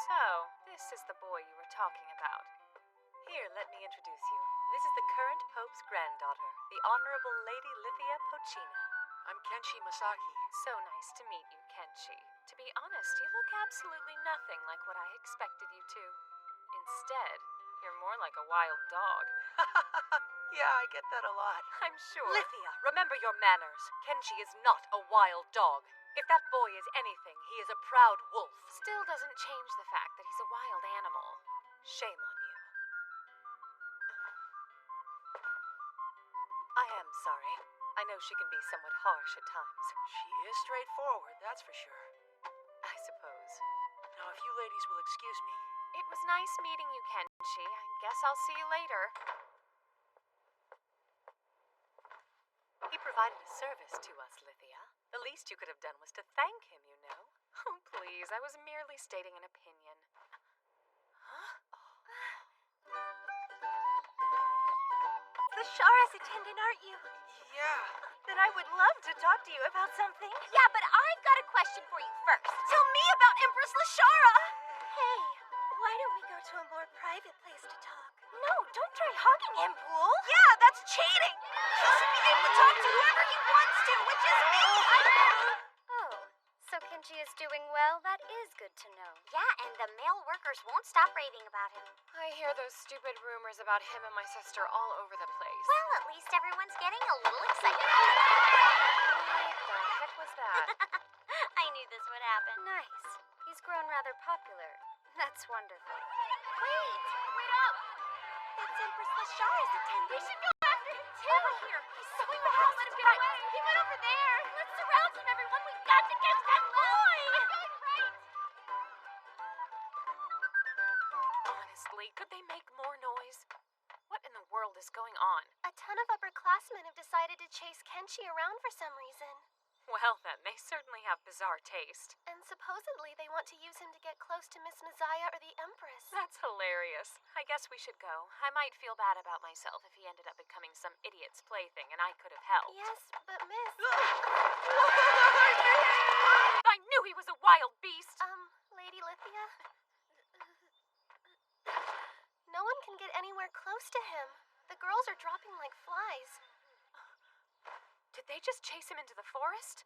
So, this is the boy you were talking about. Here, let me introduce you. This is the current Pope's granddaughter, the Honorable Lady Livia Pochina. I'm Kenshi Masaki. So nice to meet you, Kenshi. To be honest, you look absolutely nothing like what I expected you to. In Instead, you're more like a wild dog. Yeah, I get that a lot. I'm sure. Lithia, remember your manners. Kenshi is not a wild dog. If that boy is anything, he is a proud wolf. Still doesn't change the fact that he's a wild animal. Shame on you. I am sorry. I know she can be somewhat harsh at times. She is straightforward, that's for sure. I suppose. Now, if you ladies will excuse me. It was nice meeting you, Kenshi. I guess I'll see you later. He provided a service to us, Lithia. The least you could have done was to thank him, you know. Oh, please. I was merely stating an opinion. The Shara's attendant, aren't you? Yeah. Then I would love to talk to you about something. Yeah, but I've got a question for you first. Tell me about Empress Lashara! Hey, why don't we go to a more private place to talk? No, don't try hugging him, Pool. Yeah, that's cheating! He should be able to talk to whoever he wants to, which is me! Oh, so Kenshi is doing well? That is good to know. Yeah, and the male workers won't stop raving about him. I hear those stupid rumors about him and my sister all over the place. Well, at least everyone's getting a little excited. What the heck was that? I knew this would happen. Nice. He's grown rather popular. That's wonderful. Wait up! That's Empress Lashara's attendant. We should go after him too. Over here. He's so fast. Let him get away. He went over there. Let's surround him, everyone. We've got to catch that boy. Right. Honestly, could they make more noise? What in the world is going on? A ton of upperclassmen have decided to chase Kenshi around for some reason. Well then, they certainly have bizarre taste. And supposedly they want to use him to get close to Miss Messiah or the Empress. That's hilarious. I guess we should go. I might feel bad about myself if he ended up becoming some idiot's plaything and I could have helped. Yes, but Miss... I knew he was a wild beast! Lady Lithia? No one can get anywhere close to him. The girls are dropping like flies. Did they just chase him into the forest?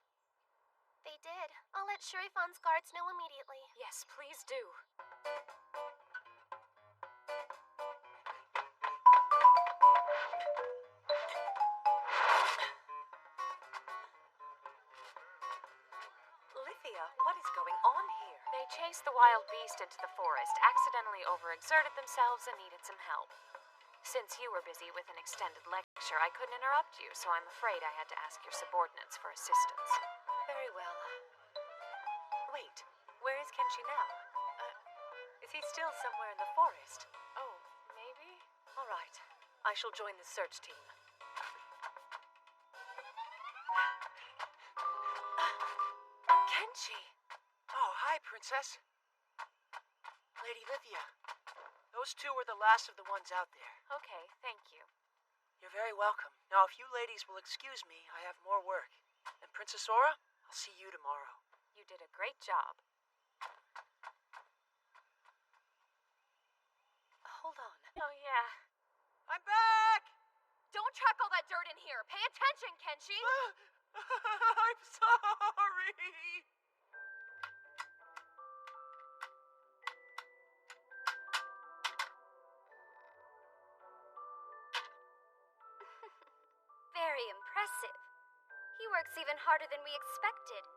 They did. I'll let Shurifan's guards know immediately. Yes, please do. Lithia, what is going on here? They chased the wild beast into the forest, accidentally overexerted themselves, and needed some help. Since you were busy with an extended lecture, I couldn't interrupt you, so I'm afraid I had to ask your subordinates for assistance. Very well. Wait, where is Kenshi now? Is he still somewhere in the forest? Oh, maybe? All right. I shall join the search team. Kenshi! Oh, hi, Princess. Lady Lithia. Those two were the last of the ones out there. Okay, thank you. You're very welcome. Now, if you ladies will excuse me, I have more work. And Princess Aura, I'll see you tomorrow. You did a great job. Hold on. Oh, yeah. I'm back! Don't track all that dirt in here. Pay attention, Kenshi! I'm sorry! Very impressive. He works even harder than we expected.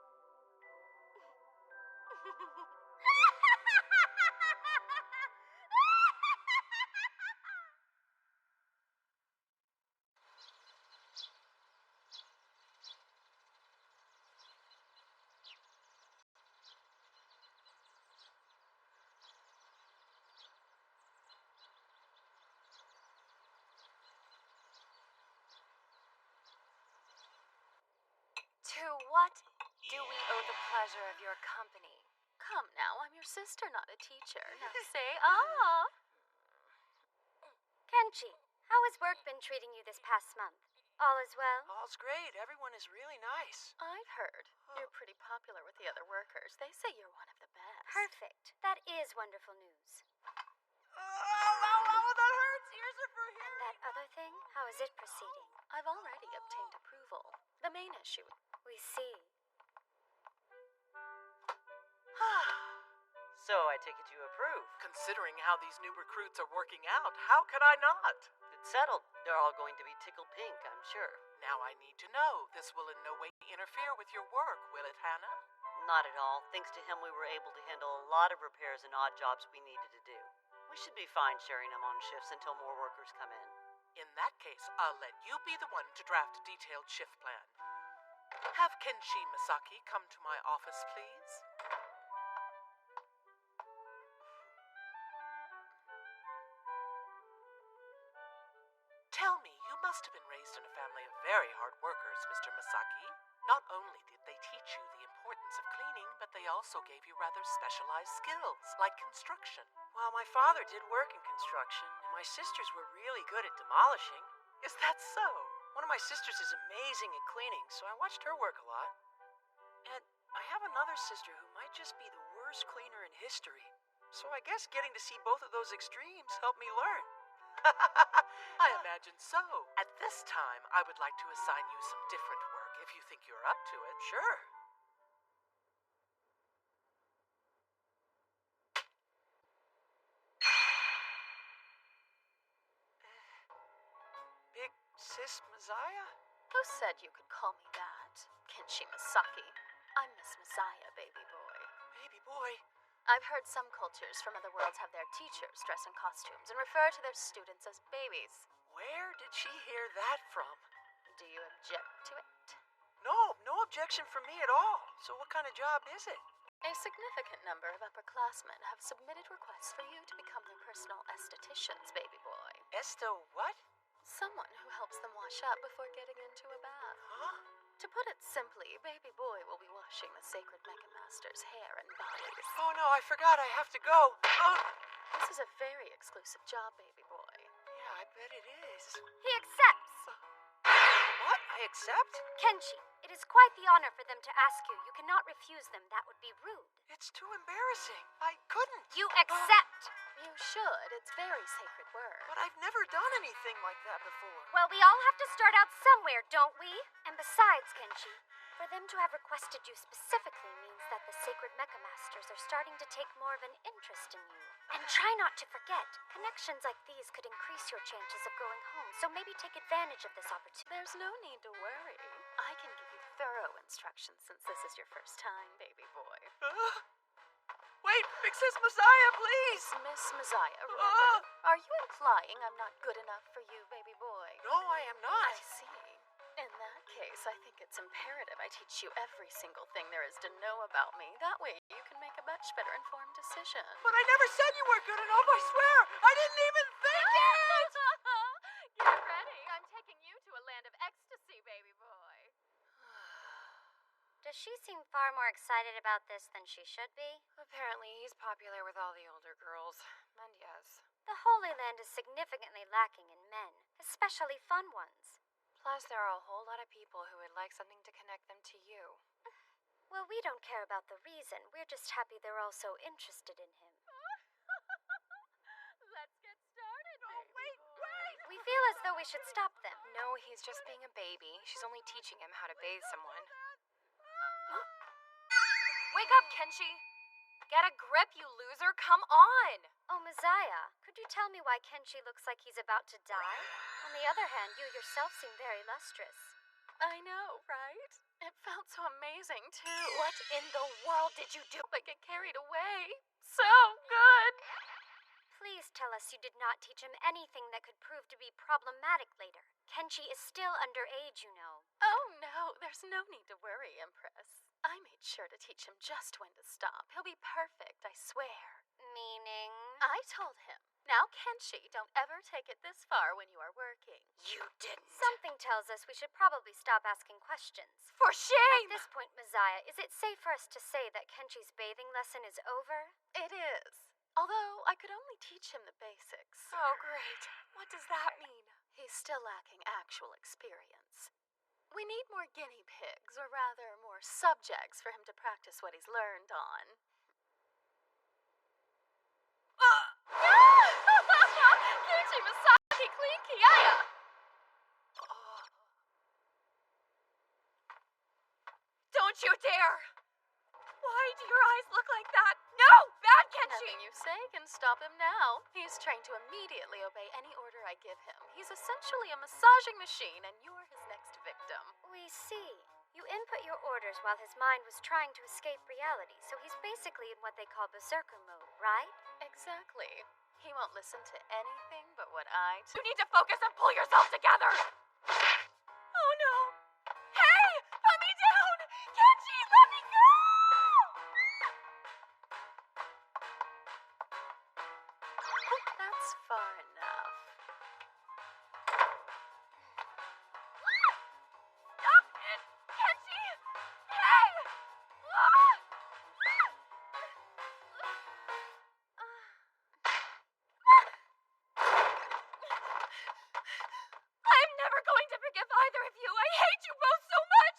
To what do we owe the pleasure of your company? Come now, I'm your sister, not a teacher. Now say ah. Kenshi, how has work been treating you this past month? All is well? All's great. Everyone is really nice. I've heard. You're pretty popular with the other workers. They say you're one of the best. Perfect. That is wonderful news. Oh, that hurts. Ears are for hearing. And that other thing, how is it proceeding? I've already obtained approval. The main issue. We see. So I take it you approve. Considering how these new recruits are working out, how could I not? It's settled. They're all going to be tickled pink, I'm sure. Now I need to know. This will in no way interfere with your work, will it, Hannah? Not at all. Thanks to him, we were able to handle a lot of repairs and odd jobs we needed to do. We should be fine sharing him on shifts until more workers come in. In that case, I'll let you be the one to draft a detailed shift plan. Have Kenshi Masaki come to my office, please. Tell me, you must have been raised in a family of very hard workers, Mr. Masaki. Not only did they teach you the importance of cleaning, but they also gave you rather specialized skills, like construction. Well, my father did work in construction, and my sisters were really good at demolishing. Is that so? One of my sisters is amazing at cleaning, so I watched her work a lot. And I have another sister who might just be the worst cleaner in history. So I guess getting to see both of those extremes helped me learn. I imagine so. At this time, I would like to assign you some different work if you think you're up to it. Sure. Big Sis Messiah? Who said you could call me that? Kenshi Masaki. I'm Miss Messiah, baby boy. Baby boy? I've heard some cultures from other worlds have their teachers dress in costumes and refer to their students as babies. Where did she hear that from? Do you object to it? No objection from me at all. So what kind of job is it? A significant number of upperclassmen have submitted requests for you to become their personal estheticians, baby boy. Esto what? Someone who helps them wash up before getting into a bath. Huh? To put it simply, baby boy will be washing the sacred Mecha Master's hair and bodies. Oh no, I forgot I have to go. Oh. This is a very exclusive job, baby boy. Yeah, I bet it is. He accepts. What? I accept? Kenshi, it is quite the honor for them to ask you. You cannot refuse them. That would be rude. It's too embarrassing. I couldn't. You accept. You should. It's very sacred work. But I've never done anything like that before. Well, we all have to start out somewhere, don't we? And besides, Kenshi, for them to have requested you specifically means that the sacred Mecha Masters are starting to take more of an interest in you. And try not to forget, connections like these could increase your chances of going home, so maybe take advantage of this opportunity. There's no need to worry. I can give you thorough instructions since this is your first time, baby boy. Wait, Big Sis Messiah, please! Miss Messiah, remember? Are you implying I'm not good enough for you, baby boy? No, I am not. I see. In that case, I think it's imperative I teach you every single thing there is to know about me. That way you can make a much better informed decision. But I never said you weren't good enough, I swear! I didn't even think it! Get ready. I'm taking you to a land of ecstasy, baby boy. Does she seem far more excited about this than she should be? Apparently, he's popular with all the older girls. And yes. The Holy Land is significantly lacking in men, especially fun ones. Plus, there are a whole lot of people who would like something to connect them to you. Well, we don't care about the reason. We're just happy they're all so interested in him. Let's get started, baby. Wait! We feel as though we should stop them. No, he's just being a baby. She's only teaching him how to bathe someone. Wake up, Kenshi! Get a grip, you loser! Come on! Oh, Messiah, could you tell me why Kenshi looks like he's about to die? On the other hand, you yourself seem very lustrous. I know, right? It felt so amazing, too. What in the world did you do? I get carried away. So good! Please tell us you did not teach him anything that could prove to be problematic later. Kenshi is still underage, you know. Oh, no, there's no need to worry, Empress. I made sure to teach him just when to stop. He'll be perfect, I swear. Meaning? I told him. Now, Kenshi, don't ever take it this far when you are working. You didn't. Something tells us we should probably stop asking questions. For shame! At this point, Messiah, is it safe for us to say that Kenshi's bathing lesson is over? It is. Although, I could only teach him the basics. Oh, great. What does that mean? He's still lacking actual experience. We need more guinea pigs, or rather, more subjects for him to practice what he's learned on. Kenshi Masaki Clean Kiaya! Don't you dare! Why do your eyes look like that? No! Bad Kenshi! Nothing you say can stop him now. He's trained to immediately obey any order I give him. He's essentially a massaging machine, and you're his next victim. We see. You input your orders while his mind was trying to escape reality, so he's basically in what they call berserker mode, right? Exactly. He won't listen to anything but what I You need to focus and pull yourself together! Oh no! Hey! Put me down! Kenshi, let me go! That's far enough. Stop it! Kenshi! Hey! Ah! I'm never going to forgive either of you. I hate you both so much.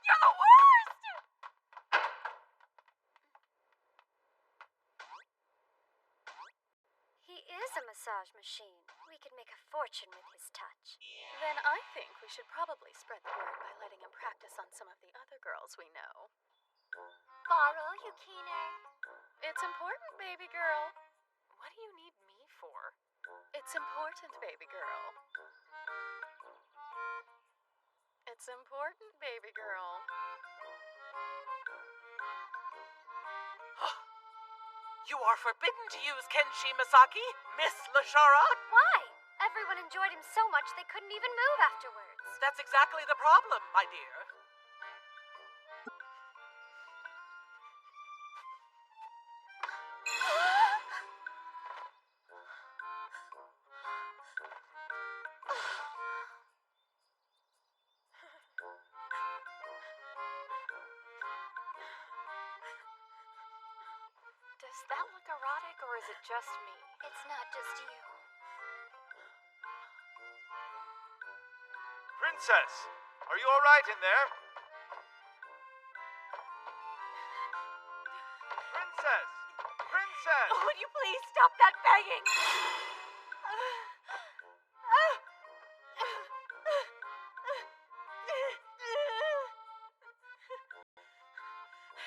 You're the worst. He is a massage machine. We could make a fortune with his touch. Then I think we should probably spread the word by letting him practice on some of the other girls we know. Borrow, Yukino. It's important, baby girl. What do you need me for? It's important, baby girl. It's important, baby girl. You are forbidden to use Kenshi Masaki, Miss Lashara. Why? Everyone enjoyed him so much they couldn't even move afterwards. That's exactly the problem, my dear. Does that look erotic, or is it just me? It's not just you. Princess, are you all right in there? Princess! Princess! Would you please stop that begging?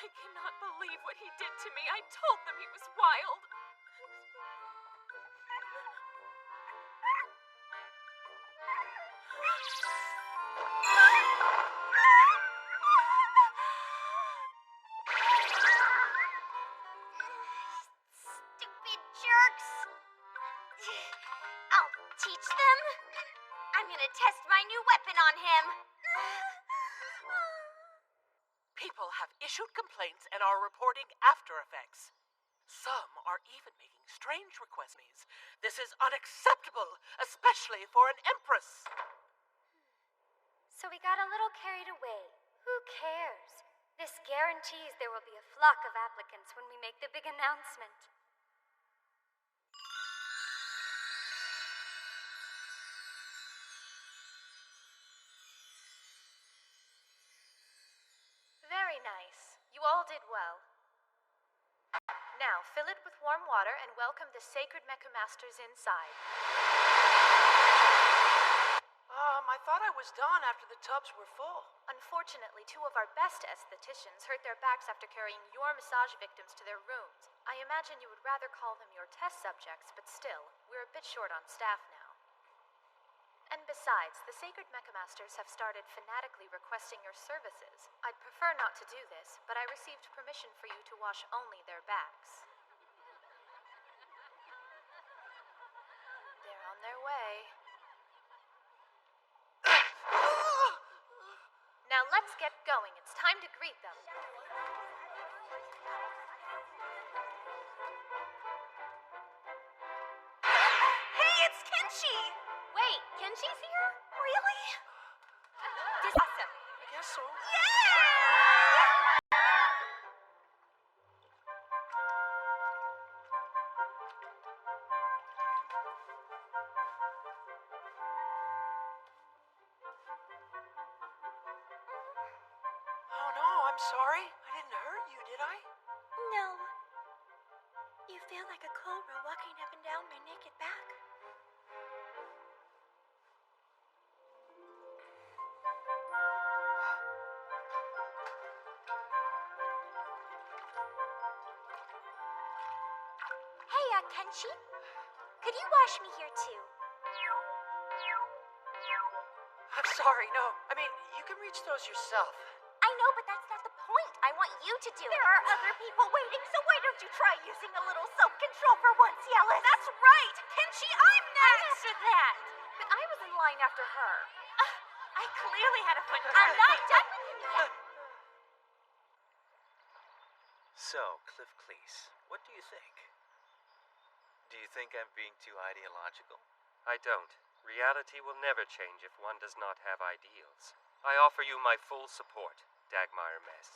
I cannot believe what he did to me. I told them he was wild. Stupid jerks. I'll teach them. I'm gonna test my new weapon on him. People have issued complaints and are reporting after effects. Some are even making strange requests. This is unacceptable, especially for an empress. So we got a little carried away. Who cares? This guarantees there will be a flock of applicants when we make the big announcement. Very nice. You all did well. Now, fill it with warm water and welcome the sacred Mecha Masters inside. I thought I was done after the tubs were full. Unfortunately, two of our best estheticians hurt their backs after carrying your massage victims to their rooms. I imagine you would rather call them your test subjects, but still, we're a bit short on staff now. And besides, the sacred Mecha Masters have started fanatically requesting your services. I'd prefer not to do this, but I received permission for you to wash only their backs. They're on their way. Now let's get going. It's time to greet them. Hey, it's Kenshi! Wait, Kenshi's here? Really? This is awesome. I guess so. Oh no, I'm sorry. I didn't hurt you, did I? No. You feel like a cobra walking up and down my naked back. Kenshi? Could you wash me here too? I'm sorry, no. I mean, you can reach those yourself. I know, but that's not the point. I want you to do it. There are other people waiting, so why don't you try using a little self-control for once, Yellis? That's right! Kenshi, I'm next! I'm after that. But I was in line after her. I clearly had a foot. I'm not done with him yet. So, Cliff Cleese, what do you think? Do you think I'm being too ideological? I don't. Reality will never change if one does not have ideals. I offer you my full support, Dagmar Mess.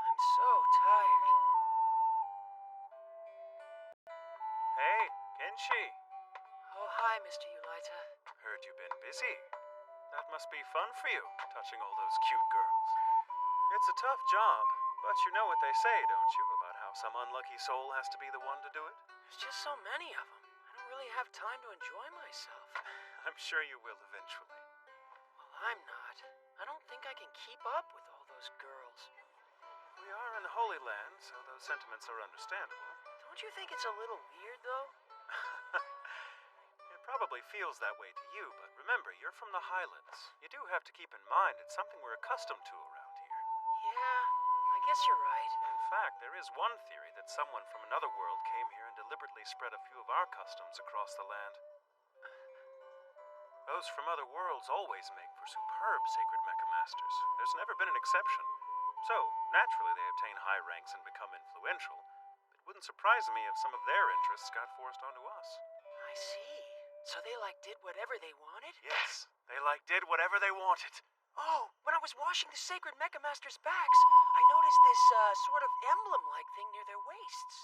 I'm so tired. Hey, Kenshi. Oh, hi, Mr. Yulita. Heard you've been busy. That must be fun for you, touching all those cute girls. It's a tough job, but you know what they say, don't you, about how some unlucky soul has to be the one to do it? There's just so many of them. I don't really have time to enjoy myself. I'm sure you will eventually. Well, I'm not. I don't think I can keep up with all those girls. We are in Holy Land, so those sentiments are understandable. Don't you think it's a little weird, though? It probably feels that way to you, but remember, you're from the Highlands. You do have to keep in mind it's something we're accustomed to around here. Yeah, I guess you're right. In fact, there is one theory that someone from another world came here and deliberately spread a few of our customs across the land. Those from other worlds always make for superb sacred mecha masters. There's never been an exception. So, naturally, they obtain high ranks and become influential. It wouldn't surprise me if some of their interests got forced onto us. I see. So they, did whatever they wanted? Yes, they, did whatever they wanted. Oh, when I was washing the sacred mecha masters' backs, I noticed this, sort of emblem-like thing near their waists.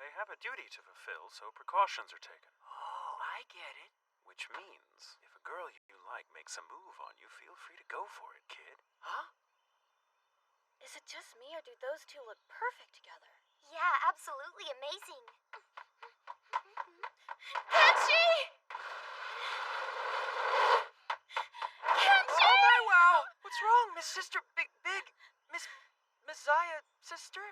They have a duty to fulfill, so precautions are taken. Oh, I get it. Which means, if a girl you like makes a move on you, feel free to go for it, kid. Huh? Is it just me, or do those two look perfect together? Yeah, absolutely amazing. Kenshi! Kenshi! Oh my wow! What's wrong, Miss Sister Miss Messiah Sister?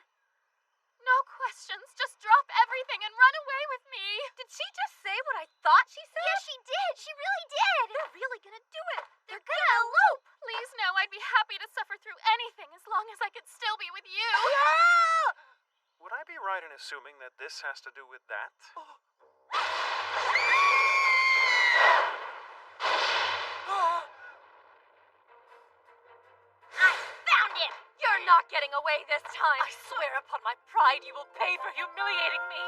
No questions, just drop everything and run away with me. Did she just say what I thought she said? Yeah, she did. She really did. They're really gonna do it. They're gonna elope. Please no, I'd be happy to suffer through anything as long as I could still be with you. Yeah! Would I be right in assuming that this has to do with that? I found him! You're not getting away this time. I swear upon my pride you will pay for humiliating me.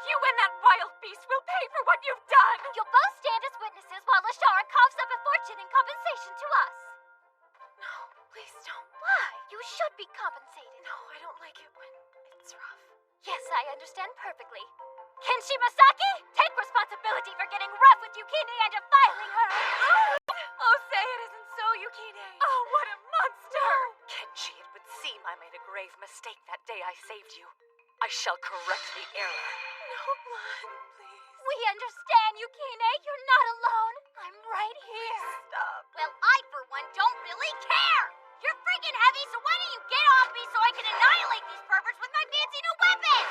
You and that wild beast will pay for what you've done. You'll both stand as witnesses while Lashara coughs up a fortune in compensation to us. No, please don't. Why? You should be compensated. No, I don't like it when it's rough. Yes, I understand perfectly. Kenshi Masaki, take responsibility for getting rough with Yukine and defiling her. Oh, say it isn't so, Yukine. Oh, what a monster. Kenshi, it would seem I made a grave mistake that day I saved you. I shall correct the error. No blood, please. We understand, Yukine. You're not alone. I'm right here. Stop. Well, I, for one, don't really care. You're freaking heavy, so why don't you get off me so I can annihilate these perverts with my fancy new weapon?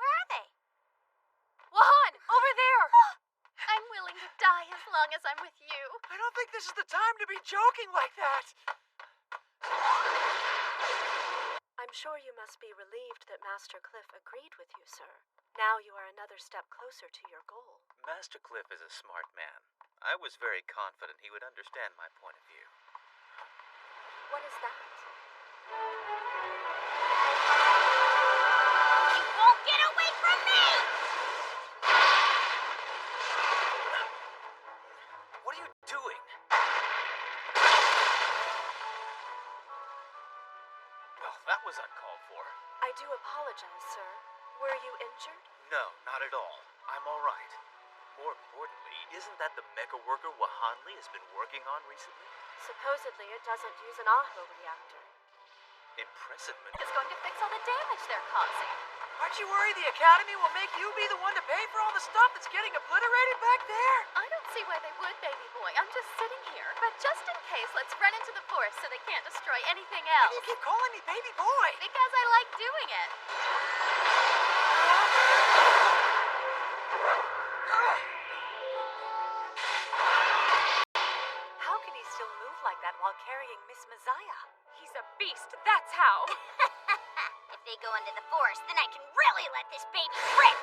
Where are they? Wahan, over there. I'm willing to die as long as I'm with you. I don't think this is the time to be joking like that. I'm sure you must be relieved that Master Cliff agreed with you, sir. Now you are another step closer to your goal. Master Cliff is a smart man. I was very confident he would understand my point of view. What is that? You won't get away from me! What are you doing? Well, that was uncalled for. I do apologize, sir. Were you injured? No, not at all. I'm all right. More importantly, isn't that the mecha worker Wahanli has been working on recently? Supposedly, it doesn't use an Aho reactor. Impressive It's going to fix all the damage they're causing. Aren't you worried the Academy will make you be the one to pay for all the stuff that's getting obliterated back there? I don't see why they would, baby boy. I'm just sitting here. But just in case, let's run into the forest so they can't destroy anything else. You keep calling me baby boy. Because I like doing it. How can he still move like that while carrying Miss Messiah? He's a beast, that's how. If they go into the forest, then I can really let this baby rip!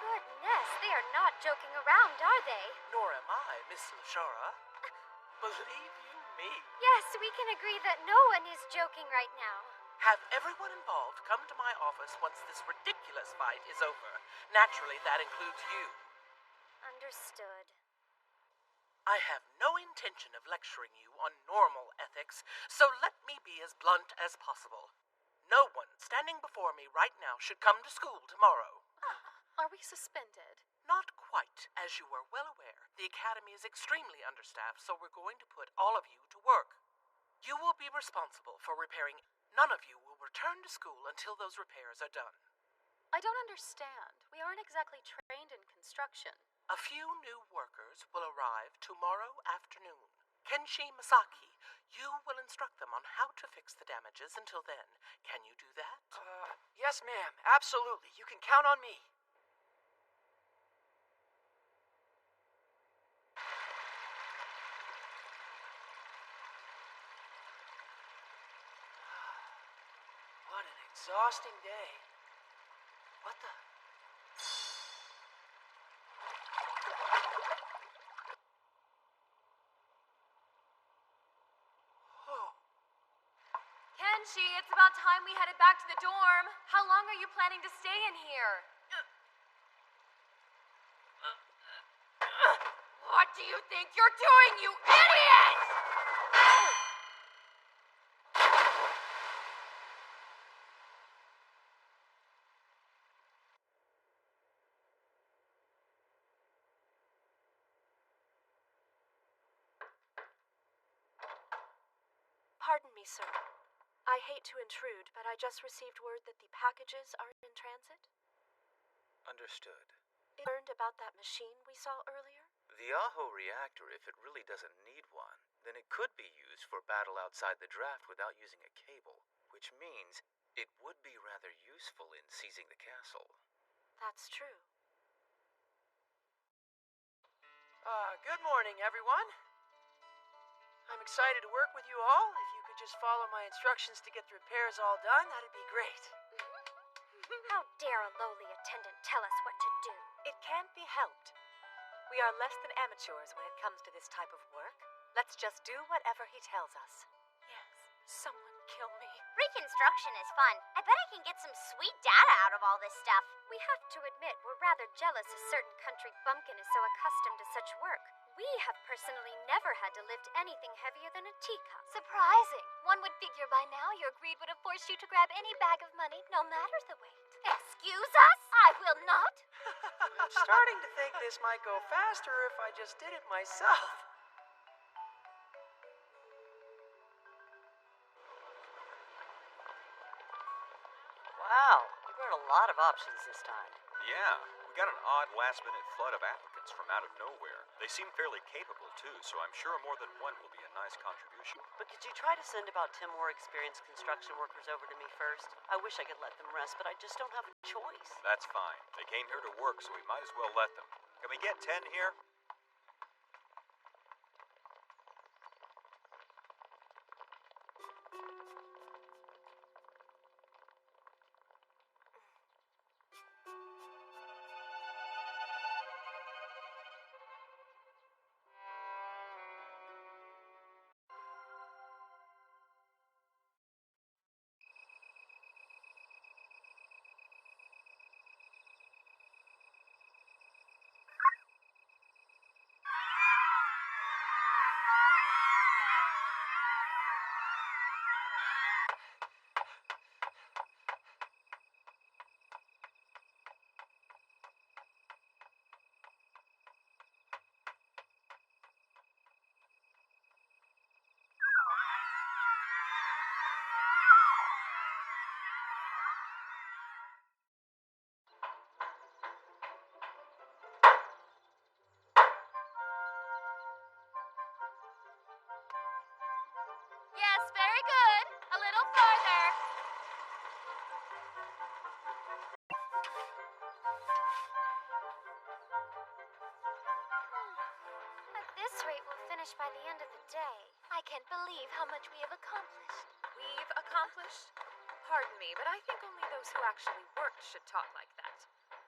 Goodness, they are not joking around, are they? Nor am I, Miss Lashara. Believe you me. Yes, we can agree that no one is joking right now. Have everyone involved come to my office once this ridiculous fight is over. Naturally, that includes you. Understood. I have no intention of lecturing you on normal ethics, so let me be as blunt as possible. No one standing before me right now should come to school tomorrow. Are we suspended? Not quite. As you are well aware, the Academy is extremely understaffed, so we're going to put all of you to work. You will be responsible for repairing. None of you will return to school until those repairs are done. I don't understand. We aren't exactly trained in construction. A few new workers will arrive tomorrow afternoon. Kenshi Masaki, you will instruct them on how to fix the damages until then. Can you do that? Yes, ma'am. Absolutely. You can count on me. What an exhausting day. What the? Kenshi, it's about time we headed back to the dorm. How long are you planning to stay in here? What do you think you're doing, you idiot? Pardon me, sir. I hate to intrude, but I just received word that the packages are in transit. Understood. I learned about that machine we saw earlier. The Aho reactor, if it really doesn't need one, then it could be used for battle outside the draft without using a cable, which means it would be rather useful in seizing the castle. That's true. Good morning, everyone. I'm excited to work with you all. If you could just follow my instructions to get the repairs all done, that'd be great. How dare a lowly attendant tell us what to do? It can't be helped. We are less than amateurs when it comes to this type of work. Let's just do whatever he tells us. Yes, someone kill me. Reconstruction is fun. I bet I can get some sweet data out of all this stuff. We have to admit we're rather jealous a certain country bumpkin is so accustomed to such work. We have personally never had to lift anything heavier than a teacup. Surprising. One would figure by now your greed would have forced you to grab any bag of money, no matter the weight. Excuse us? I will not. I'm starting to think this might go faster if I just did it myself. Wow, you brought a lot of options this time. Yeah, we got an odd last-minute flood of applicants from out of nowhere. They seem fairly capable, too, so I'm sure more than one will be a nice contribution. But could you try to send about 10 more experienced construction workers over to me first? I wish I could let them rest, but I just don't have a choice. That's fine. They came here to work, so we might as well let them. Can we get 10 here? finished by the end of the day. I can't believe how much we have accomplished. We've accomplished? Pardon me, but I think only those who actually worked should talk like that.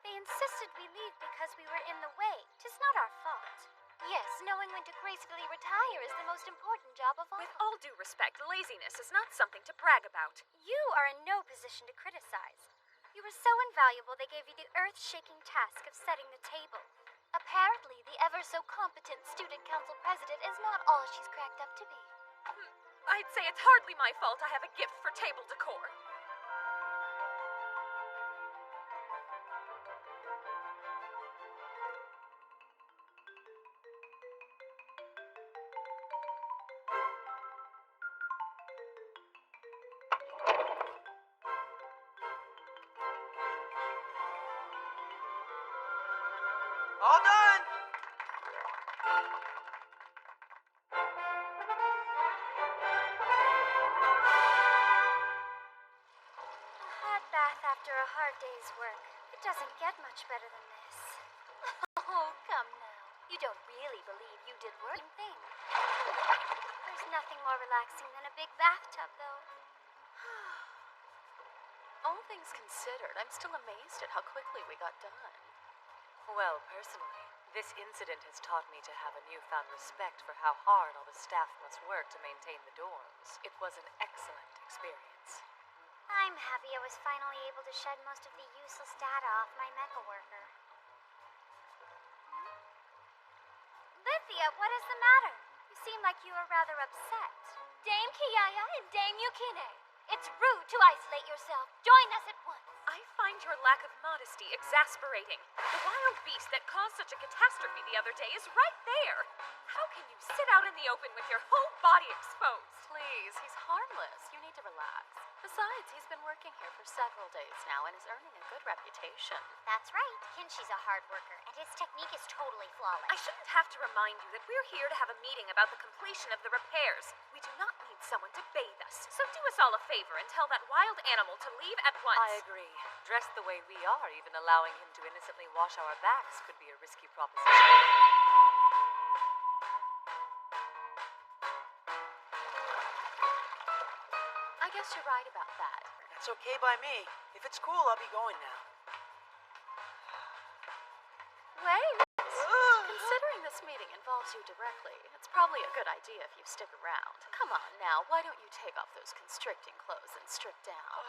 They insisted we leave because we were in the way. 'Tis not our fault. Yes, knowing when to gracefully retire is the most important job of all. With all due respect, laziness is not something to brag about. You are in no position to criticize. You were so invaluable they gave you the earth-shaking task of setting the table. Apparently, the ever-so-competent student council president is not all she's cracked up to be. I'd say it's hardly my fault I have a gift for table decor. All done! A hot bath after a hard day's work. It doesn't get much better than this. Oh, come now. You don't really believe you did work thing. There's nothing more relaxing than a big bathtub, though. All things considered, I'm still amazed at how quickly we got done. Well, personally, this incident has taught me to have a newfound respect for how hard all the staff must work to maintain the dorms. It was an excellent experience. I'm happy I was finally able to shed most of the useless data off my mecha worker. Lithia, what is the matter? You seem like you are rather upset. Dame Kiaya and Dame Yukine, it's rude to isolate yourself. Join us at once. I find your lack of modesty exasperating. The wild beast that caused such a catastrophe the other day is right there. How can you sit out in the open with your whole body exposed? Please, he's harmless. You need to relax. Besides, he's been working here for several days now and is earning a good reputation. That's right. Kinshi's a hard worker, and his technique is totally flawless. I shouldn't have to remind you that we're here to have a meeting about the completion of the repairs. We do not need someone to bathe us. So do us all a favor and tell that wild animal to leave at once. I agree. Dressed the way we are, even allowing him to innocently wash our backs could be a risky proposition. I guess you're right about that. That's okay by me. If it's cool, I'll be going now. Wait! Considering this meeting involves you directly, it's probably a good idea if you stick around. Come on now, why don't you take off those constricting clothes and strip down?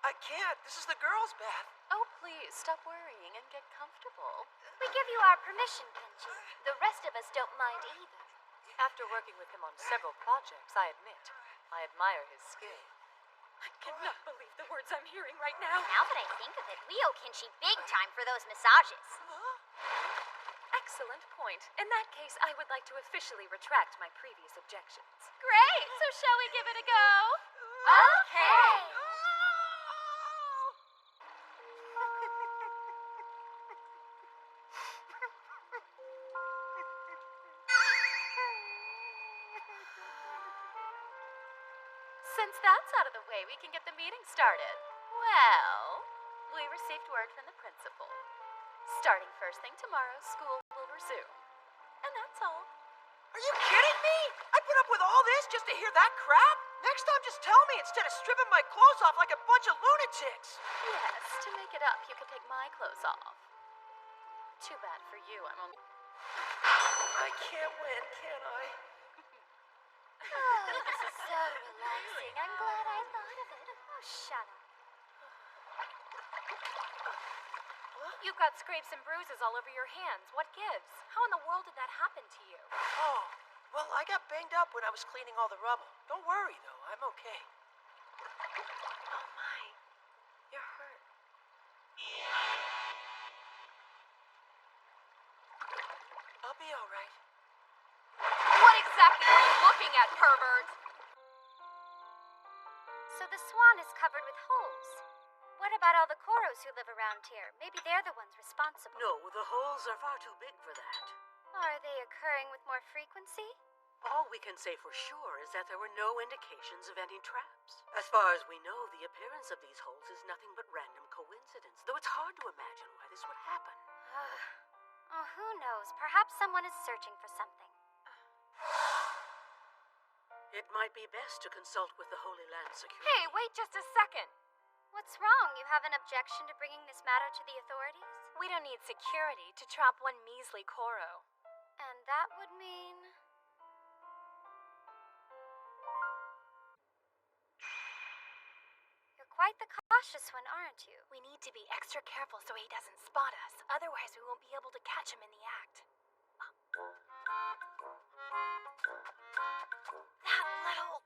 I can't. This is the girls' bath. Oh, please, stop worrying and get comfortable. We give you our permission, Kenshi. The rest of us don't mind either. After working with him on several projects, I admit, I admire his skill. I cannot believe the words I'm hearing right now. Now that I think of it, we owe Kinshi big time for those massages. Excellent point. In that case, I would like to officially retract my previous objections. Great! So shall we give it a go? Okay! Since that's out of the way, we can get the meeting started. Well, we received word from the principal. Starting first thing tomorrow, school will resume. And that's all. Are you kidding me? I put up with all this just to hear that crap? Next time, just tell me instead of stripping my clothes off like a bunch of lunatics. Yes, to make it up, you can take my clothes off. Too bad for you, I'm only... I can't win, can I? Oh, this is so relaxing. I'm glad I thought of it. Oh, shut up. You've got scrapes and bruises all over your hands. What gives? How in the world did that happen to you? Oh, well, I got banged up when I was cleaning all the rubble. Don't worry, though. I'm okay. Oh, my. You're hurt. I'll be all right. What exactly are you looking at, pervert? So the swan is covered with holes. What about all the Koros who live around here? Maybe they're the ones responsible. No, the holes are far too big for that. Are they occurring with more frequency? All we can say for sure is that there were no indications of any traps. As far as we know, the appearance of these holes is nothing but random coincidence, though it's hard to imagine why this would happen. Oh, who knows? Perhaps someone is searching for something. It might be best to consult with the Holy Land Security. Hey, wait just a second. What's wrong? You have an objection to bringing this matter to the authorities? We don't need security to trap one measly Koro. And that would mean... You're quite the cautious one, aren't you? We need to be extra careful so he doesn't spot us. Otherwise, we won't be able to catch him in the act. That little...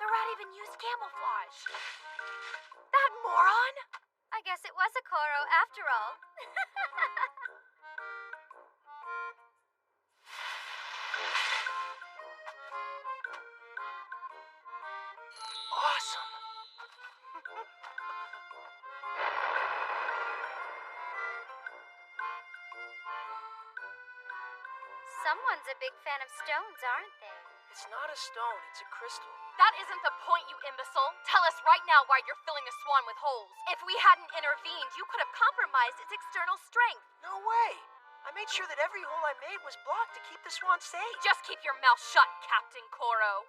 The rat even used camouflage. That moron! I guess it was a Koro after all. Awesome. Someone's a big fan of stones, aren't they? It's not a stone, it's a crystal. That isn't the point, you imbecile. Tell us right now why you're filling the swan with holes. If we hadn't intervened, you could have compromised its external strength. No way. I made sure that every hole I made was blocked to keep the swan safe. Just keep your mouth shut, Captain Koro.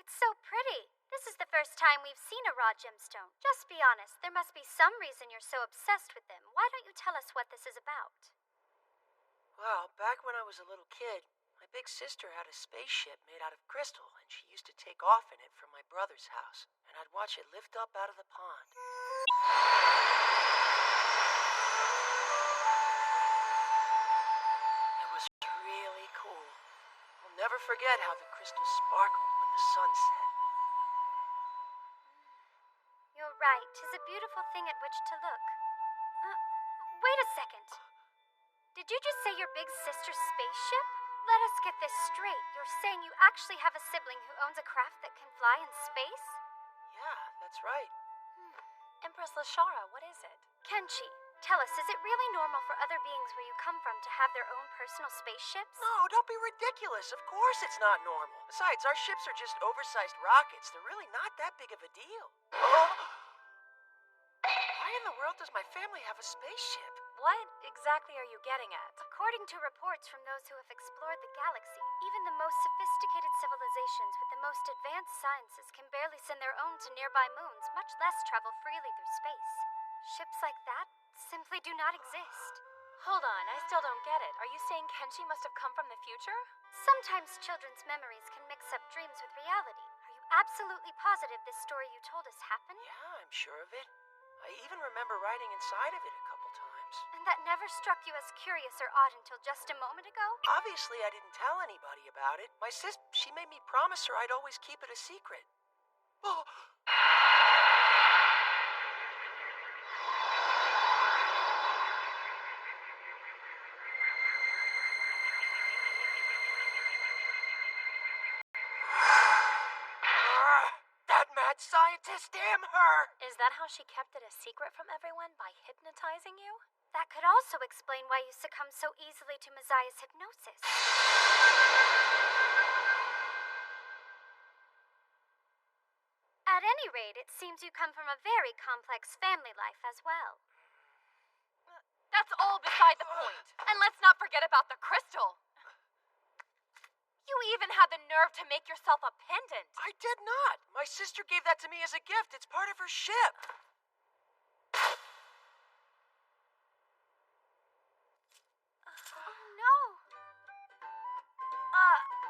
It's so pretty. This is the first time we've seen a raw gemstone. Just be honest, there must be some reason you're so obsessed with them. Why don't you tell us what this is about? Well, back when I was a little kid, my big sister had a spaceship made out of crystal, and she used to take off in it from my brother's house, and I'd watch it lift up out of the pond. It was really cool. I'll never forget how the crystal sparkled when the sun set. You're right. 'Tis a beautiful thing at which to look. Wait a second. Did you just say your big sister's spaceship? Let us get this straight. You're saying you actually have a sibling who owns a craft that can fly in space? Yeah, that's right. Empress Lashara, what is it? Kenshi, tell us, is it really normal for other beings where you come from to have their own personal spaceships? No, don't be ridiculous. Of course it's not normal. Besides, our ships are just oversized rockets. They're really not that big of a deal. Why in the world does my family have a spaceship? What exactly are you getting at? According to reports from those who have explored the galaxy, even the most sophisticated civilizations with the most advanced sciences can barely send their own to nearby moons, much less travel freely through space. Ships like that simply do not exist. Hold on, I still don't get it. Are you saying Kenshi must have come from the future? Sometimes children's memories can mix up dreams with reality. Are you absolutely positive this story you told us happened? Yeah, I'm sure of it. I even remember riding inside of it a couple times. And that never struck you as curious or odd until just a moment ago? Obviously, I didn't tell anybody about it. My sis, she made me promise her I'd always keep it a secret. Oh. That mad scientist, damn her! Is that how she kept it a secret from everyone, by hypnotizing you? That could also explain why you succumbed so easily to Maziah's hypnosis. At any rate, it seems you come from a very complex family life as well. That's all beside the point. And let's not forget about the crystal. You even had the nerve to make yourself a pendant. I did not. My sister gave that to me as a gift. It's part of her ship. Oh, no.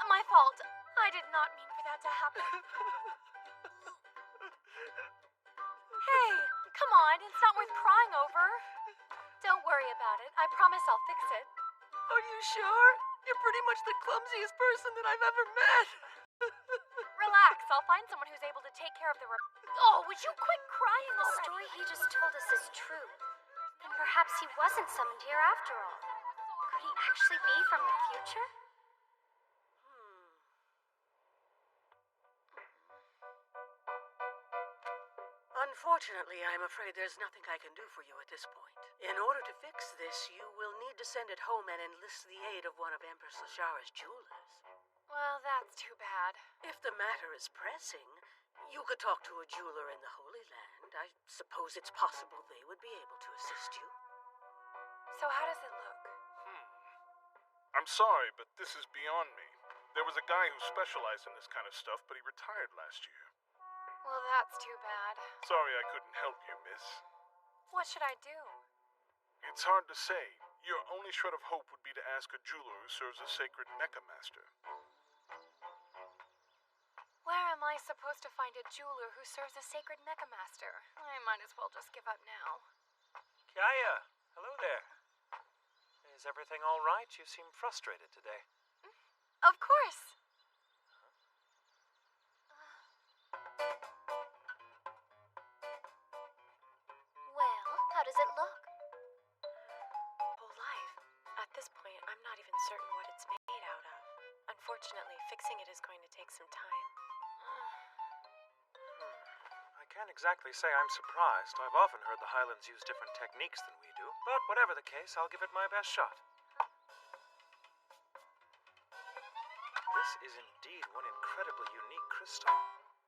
My fault. I did not mean for that to happen. Hey, come on. It's not worth crying over. Don't worry about it. I promise I'll fix it. Are you sure? You're pretty much the clumsiest person that I've ever met. Relax. I'll find someone who's able to take care of the Oh, would you quit crying The already? story he just told us is true. Then perhaps he wasn't summoned here after all. Could he actually be from the future? Unfortunately, I'm afraid there's nothing I can do for you at this point. In order to fix this, you will need to send it home and enlist the aid of one of Empress Lashara's jewelers. Well, that's too bad. If the matter is pressing, you could talk to a jeweler in the Holy Land. I suppose it's possible they would be able to assist you. So how does it look? I'm sorry, but this is beyond me. There was a guy who specialized in this kind of stuff, but he retired last year. Well, that's too bad. Sorry I couldn't help you, miss. What should I do? It's hard to say. Your only shred of hope would be to ask a jeweler who serves a sacred mecha master. Where am I supposed to find a jeweler who serves a sacred mecha master? I might as well just give up now. Kaya, hello there. Is everything all right? You seem frustrated today. Of course. Well, how does it look? Whole life. At this point, I'm not even certain what it's made out of. Unfortunately, fixing it is going to take some time. I can't exactly say I'm surprised. I've often heard the Highlands use different techniques than we do. But whatever the case, I'll give it my best shot. This is indeed one incredibly unique crystal.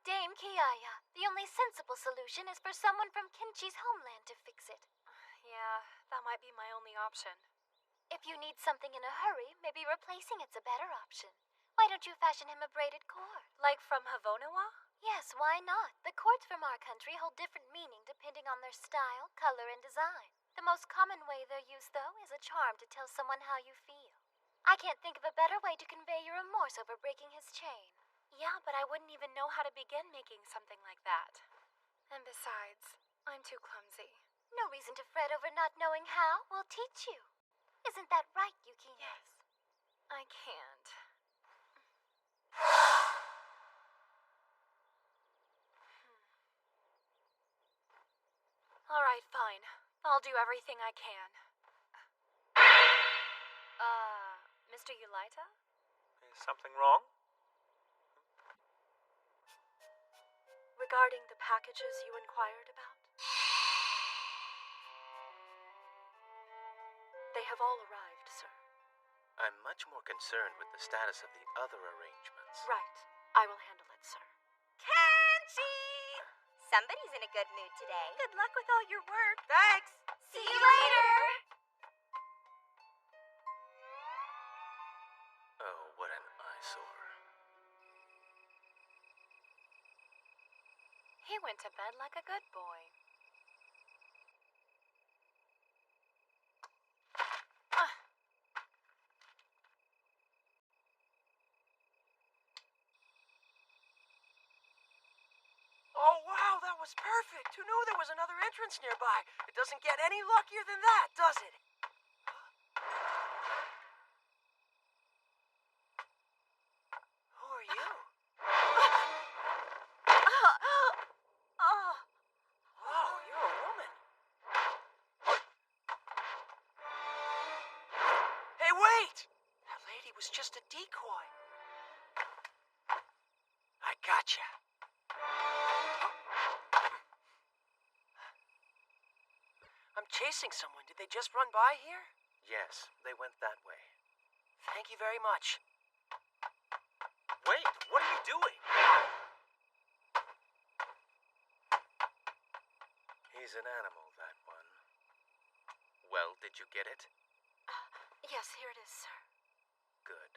Dame Kiaya, the only sensible solution is for someone from Kinchi's homeland to fix it. Yeah, that might be my only option. If you need something in a hurry, maybe replacing it's a better option. Why don't you fashion him a braided cord? Like from Havonawa? Yes, why not? The cords from our country hold different meaning depending on their style, color, and design. The most common way they're used, though, is a charm to tell someone how you feel. I can't think of a better way to convey your remorse over breaking his chain. Yeah, but I wouldn't even know how to begin making something like that. And besides, I'm too clumsy. No reason to fret over not knowing how. We'll teach you. Isn't that right, Yukina? Yes. I can't. All right, fine. I'll do everything I can. Mr. Yulaita? Is something wrong? Regarding the packages you inquired about? They have all arrived, sir. I'm much more concerned with the status of the other arrangements. Right. I will handle it, sir. Kenchi! Somebody's in a good mood today. Good luck with all your work. Thanks. See you later! Oh, what an eyesore. He went to bed like a good boy. Oh, wow, that was perfect. Who knew there was another entrance nearby? It doesn't get any luckier than that, does it? Who are you? Oh, you're a woman. Hey, wait! That lady was just a decoy. I gotcha. I'm chasing someone. Did they just run by here? Yes, they went that way. Thank you very much. Wait, what are you doing? He's an animal, that one. Well, did you get it? Yes, here it is, sir. Good.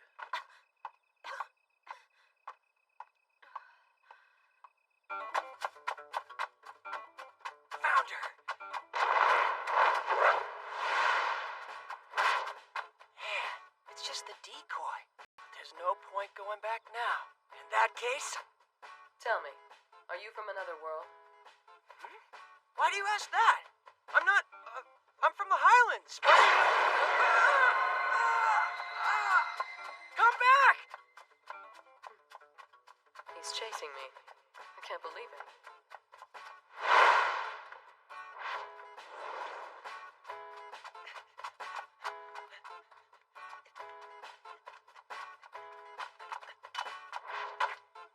Found her. Man, it's just the decoy. There's no point going back now. In that case... Tell me, are you from another world? Why do you ask that? I'm not... I'm from the Highlands. Come back! He's chasing me. I can't believe it.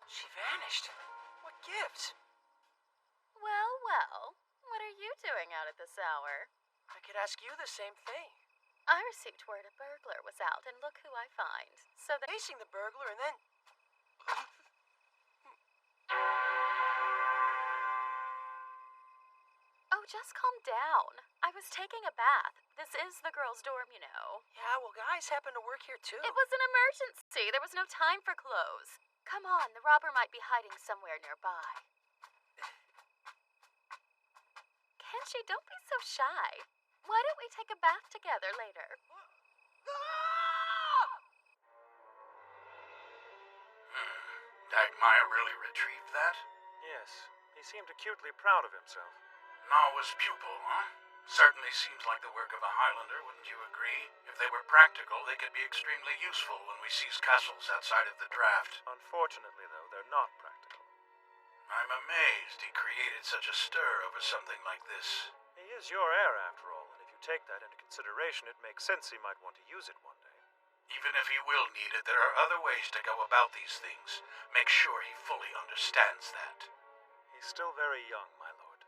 She vanished. What gives? Well, well. What are you doing out at this hour? I could ask you the same thing. I received word a burglar was out, and look who I find. So that Chasing the burglar and then... Oh, just calm down. I was taking a bath. This is the girls' dorm, you know. Yeah, well, guys happen to work here too. It was an emergency. There was no time for clothes. Come on, the robber might be hiding somewhere nearby. Kenshi, don't be so shy. Why don't we take a bath together later? Dagmire really retrieved that? Yes, he seemed acutely proud of himself. Nawa's pupil, huh? Certainly seems like the work of a Highlander, wouldn't you agree? If they were practical, they could be extremely useful when we seize castles outside of the draft. Unfortunately, though, they're not practical. I'm amazed he created such a stir over something like this. He is your heir, after all, and if you take that into consideration, it makes sense he might want to use it one day. Even if he will need it, there are other ways to go about these things. Make sure he fully understands that. He's still very young, my lord.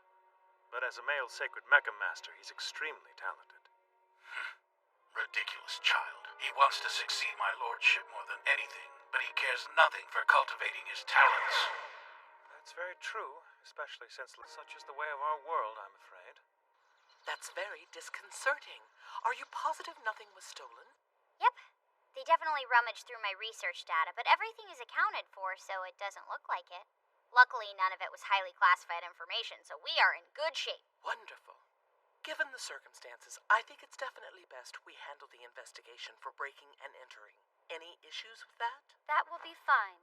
But as a male sacred mecha master, he's extremely talented. Ridiculous child. He wants to succeed my lordship more than anything, but he cares nothing for cultivating his talents. That's very true, especially since such is the way of our world, I'm afraid. That's very disconcerting. Are you positive nothing was stolen? Yep. They definitely rummaged through my research data, but everything is accounted for, so it doesn't look like it. Luckily, none of it was highly classified information, so we are in good shape. Wonderful. Given the circumstances, I think it's definitely best we handle the investigation for breaking and entering. Any issues with that? That will be fine.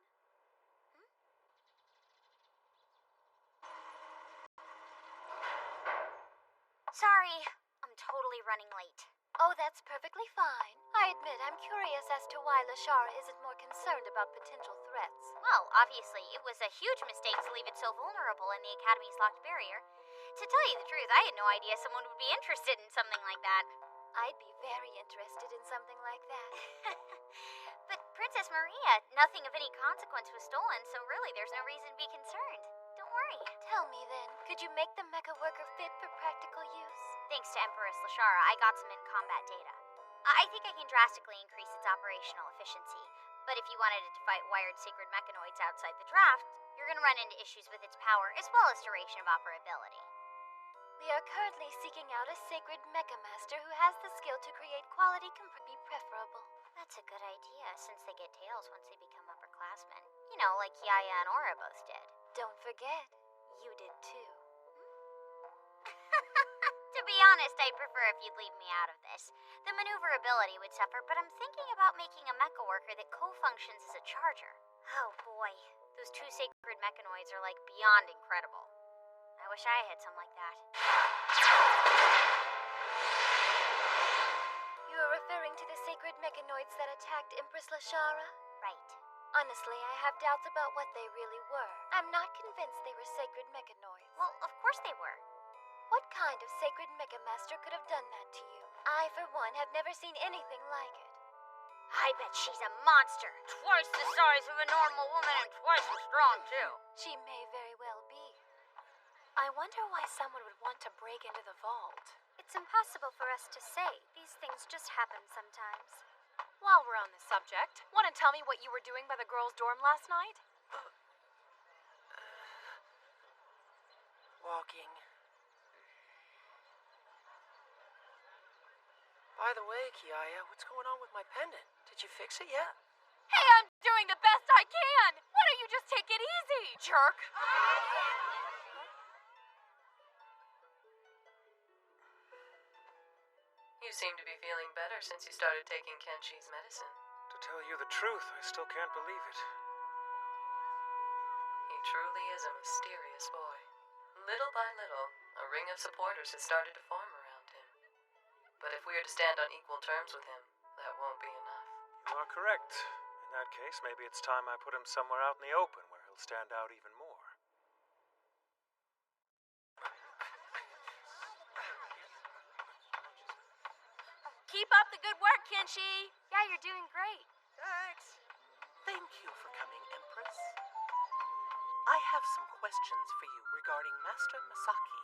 Sorry, I'm totally running late. Oh, that's perfectly fine. I admit I'm curious as to why Lashara isn't more concerned about potential threats. Well, obviously, it was a huge mistake to leave it so vulnerable in the Academy's locked barrier. To tell you the truth, I had no idea someone would be interested in something like that. I'd be very interested in something like that. But Princess Maria, nothing of any consequence was stolen, so really there's no reason to be concerned. Don't worry. Tell me then, could you make the mecha worker fit for practical use? Thanks to Empress Lashara, I got some in-combat data. I think I can drastically increase its operational efficiency, but if you wanted it to fight wired sacred mechanoids outside the draft, you're going to run into issues with its power as well as duration of operability. We are currently seeking out a sacred mecha master who has the skill to create quality be preferable. That's a good idea, since they get tails once they become upperclassmen. You know, like Yaya and Aura both did. Don't forget, you did too. To be honest, I'd prefer if you'd leave me out of this. The maneuverability would suffer, but I'm thinking about making a mecha worker that co-functions as a charger. Oh boy, those two sacred mechanoids are like beyond incredible. I wish I had some like that. You are referring to the sacred mechanoids that attacked Empress Lashara? Right. Honestly, I have doubts about what they really were. I'm not convinced they were sacred mechanoids. Well, of course they were. What kind of sacred mecha master could have done that to you? I, for one, have never seen anything like it. I bet she's a monster. Twice the size of a normal woman and twice as strong, too. She may very well be. I wonder why someone would want to break into the vault. It's impossible for us to say. These things just happen sometimes. While we're on this subject, want to tell me what you were doing by the girls' dorm last night? Walking. By the way, Kiaya, what's going on with my pendant? Did you fix it yet? Hey, I'm doing the best I can! Why don't you just take it easy, jerk? You seem to be feeling better since you started taking Kenshi's medicine. To tell you the truth, I still can't believe it. He truly is a mysterious boy. Little by little, a ring of supporters has started to form around him. But if we are to stand on equal terms with him, that won't be enough. You are correct. In that case, maybe it's time I put him somewhere out in the open where he'll stand out even more. Keep up the good work, Kenshi. Yeah, you're doing great. Thanks. Thank you for coming, Empress. I have some questions for you regarding Master Masaki.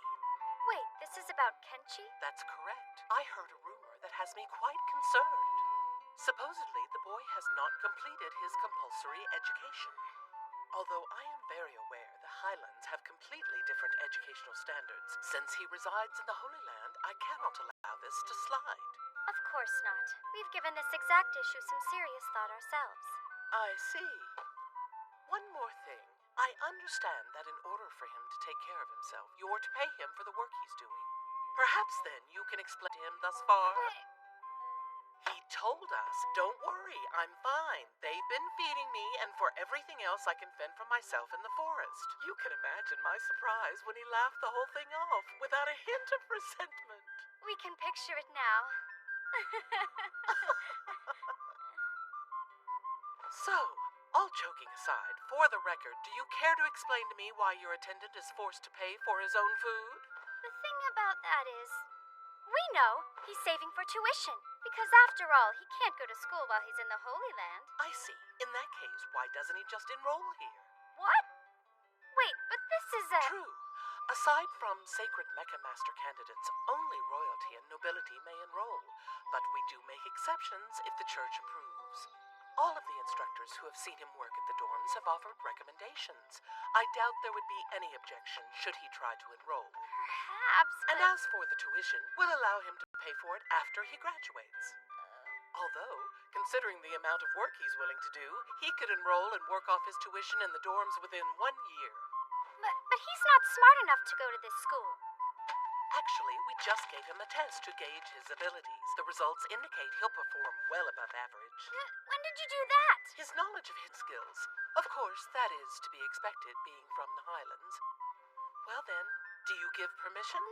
Wait, this is about Kenshi? That's correct. I heard a rumor that has me quite concerned. Supposedly, the boy has not completed his compulsory education. Although I am very aware the Highlands have completely different educational standards, since he resides in the Holy Land, I cannot allow this to slide. Of course not. We've given this exact issue some serious thought ourselves. I see. One more thing. I understand that in order for him to take care of himself, you're to pay him for the work he's doing. Perhaps then you can explain to him thus far. He told us, don't worry, I'm fine. They've been feeding me, and for everything else I can fend for myself in the forest. You can imagine my surprise when he laughed the whole thing off without a hint of resentment. We can picture it now. So, all joking aside, for the record, do you care to explain to me why your attendant is forced to pay for his own food? The thing about that is, we know he's saving for tuition. Because after all, he can't go to school while he's in the Holy Land. I see. In that case, why doesn't he just enroll here? What? Wait, but this is a... True. Aside from sacred Mecha Master candidates, only royalty and nobility may enroll. But we do make exceptions if the church approves. All of the instructors who have seen him work at the dorms have offered recommendations. I doubt there would be any objection should he try to enroll. Perhaps, And as for the tuition, we'll allow him to pay for it after he graduates. Although, considering the amount of work he's willing to do, he could enroll and work off his tuition in the dorms within 1 year. But he's not smart enough to go to this school. Actually, we just gave him a test to gauge his abilities. The results indicate he'll perform well above average. When did you do that? His knowledge of hit skills. Of course, that is to be expected, being from the Highlands. Well then, do you give permission?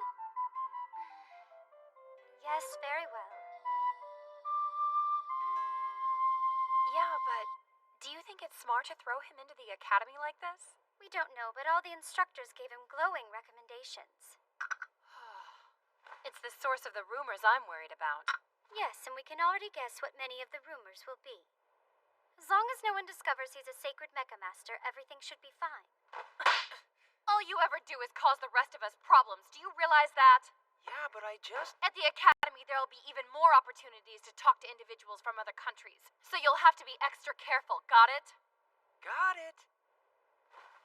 Yes, very well. Yeah, but do you think it's smart to throw him into the academy like this? We don't know, but all the instructors gave him glowing recommendations. It's the source of the rumors I'm worried about. Yes, and we can already guess what many of the rumors will be. As long as no one discovers he's a sacred Mecha Master, everything should be fine. All you ever do is cause the rest of us problems. Do you realize that? Yeah, but I just... At the academy, there'll be even more opportunities to talk to individuals from other countries. So you'll have to be extra careful, got it? Got it.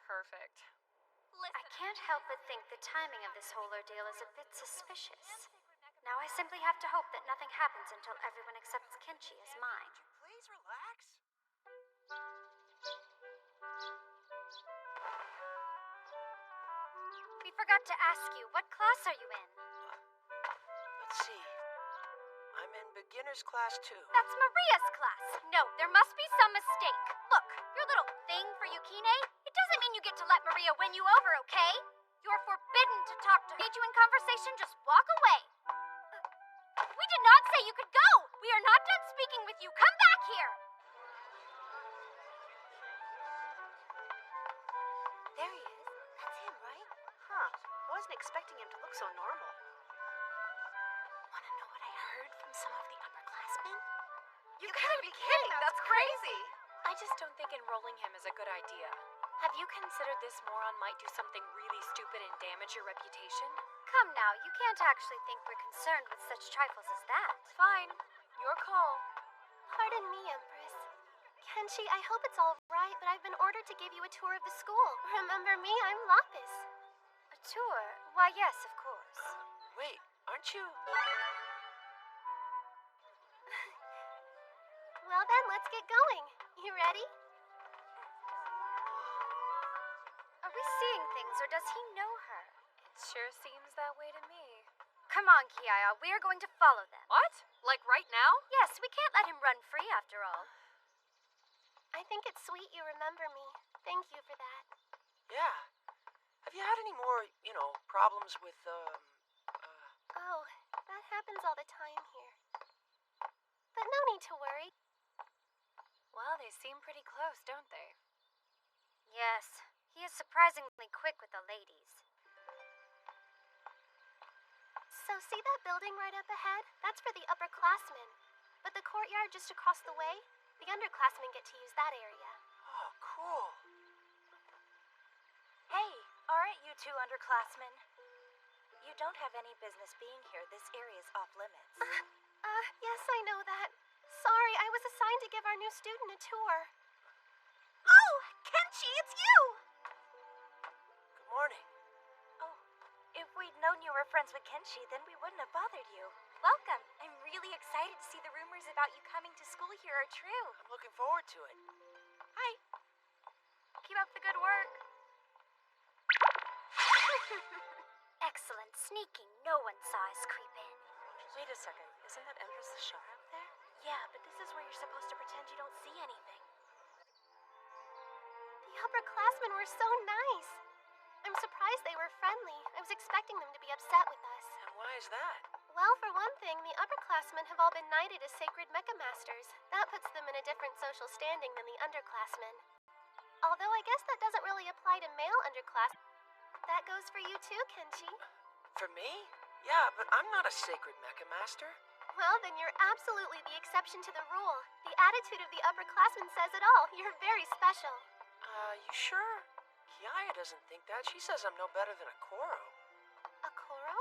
Perfect. I can't help but think the timing of this whole ordeal is a bit suspicious. Now I simply have to hope that nothing happens until everyone accepts Kenshi as mine. Please relax. We forgot to ask you, what class are you in? Let's see. I'm in beginner's class 2. That's Maria's class. No, there must be some mistake. Look, your little thing for Yukine, it doesn't mean you get to let Maria win you over, okay? You're forbidden to talk to her. Need you in conversation, just walk away. We did not say you could go. We are not done speaking with you. Come back here. There he is. That's him, right? Huh. I wasn't expecting him to look so normal. Wanna know what I heard from some of the upperclassmen? You gotta be kidding! That's crazy! I just don't think enrolling him is a good idea. Have you considered this moron might do something really stupid and damage your reputation? Come now, you can't actually think we're concerned with such trifles as that. Fine. Your call. Pardon me, Empress. Kenshi, I hope it's all right, but I've been ordered to give you a tour of the school. Remember me? I'm Lapis. A tour? Why, yes, of course. Wait, aren't you... Well then, let's get going. You ready? Are we seeing things, or does he know her? It sure seems that way to me. Come on, Kiaya, we are going to follow them. What? Like right now? Yes, we can't let him run free after all. I think it's sweet you remember me. Thank you for that. Yeah. Have you had any more, problems with, Oh, that happens all the time here. But no need to worry. Well, they seem pretty close, don't they? Yes, he is surprisingly quick with the ladies. So see that building right up ahead? That's for the upperclassmen. But the courtyard just across the way, the underclassmen get to use that area. Oh, cool. Hey, aren't you two underclassmen? You don't have any business being here. This area's off limits. Yes, I know that. Sorry, I was assigned to give our new student a tour. Oh, Kenshi, it's you! Good morning. Oh, if we'd known you were friends with Kenshi, then we wouldn't have bothered you. Welcome. I'm really excited to see the rumors about you coming to school here are true. I'm looking forward to it. Hi. Keep up the good work. Excellent sneaking. No one saw us creep in. Wait a second. Isn't that Empress Lashara up there? Yeah, but this is where you're supposed to pretend you don't see anything. The upperclassmen were so nice. I'm surprised they were friendly. I was expecting them to be upset with us. And why is that? Well, for one thing, the upperclassmen have all been knighted as sacred mecha masters. That puts them in a different social standing than the underclassmen. Although I guess that doesn't really apply to male underclass. That goes for you too, Kenshi. For me? Yeah, but I'm not a sacred mecha master. Well, then you're absolutely the exception to the rule. The attitude of the upperclassmen says it all. You're very special. You sure? Kiaya doesn't think that. She says I'm no better than a Koro. A Koro?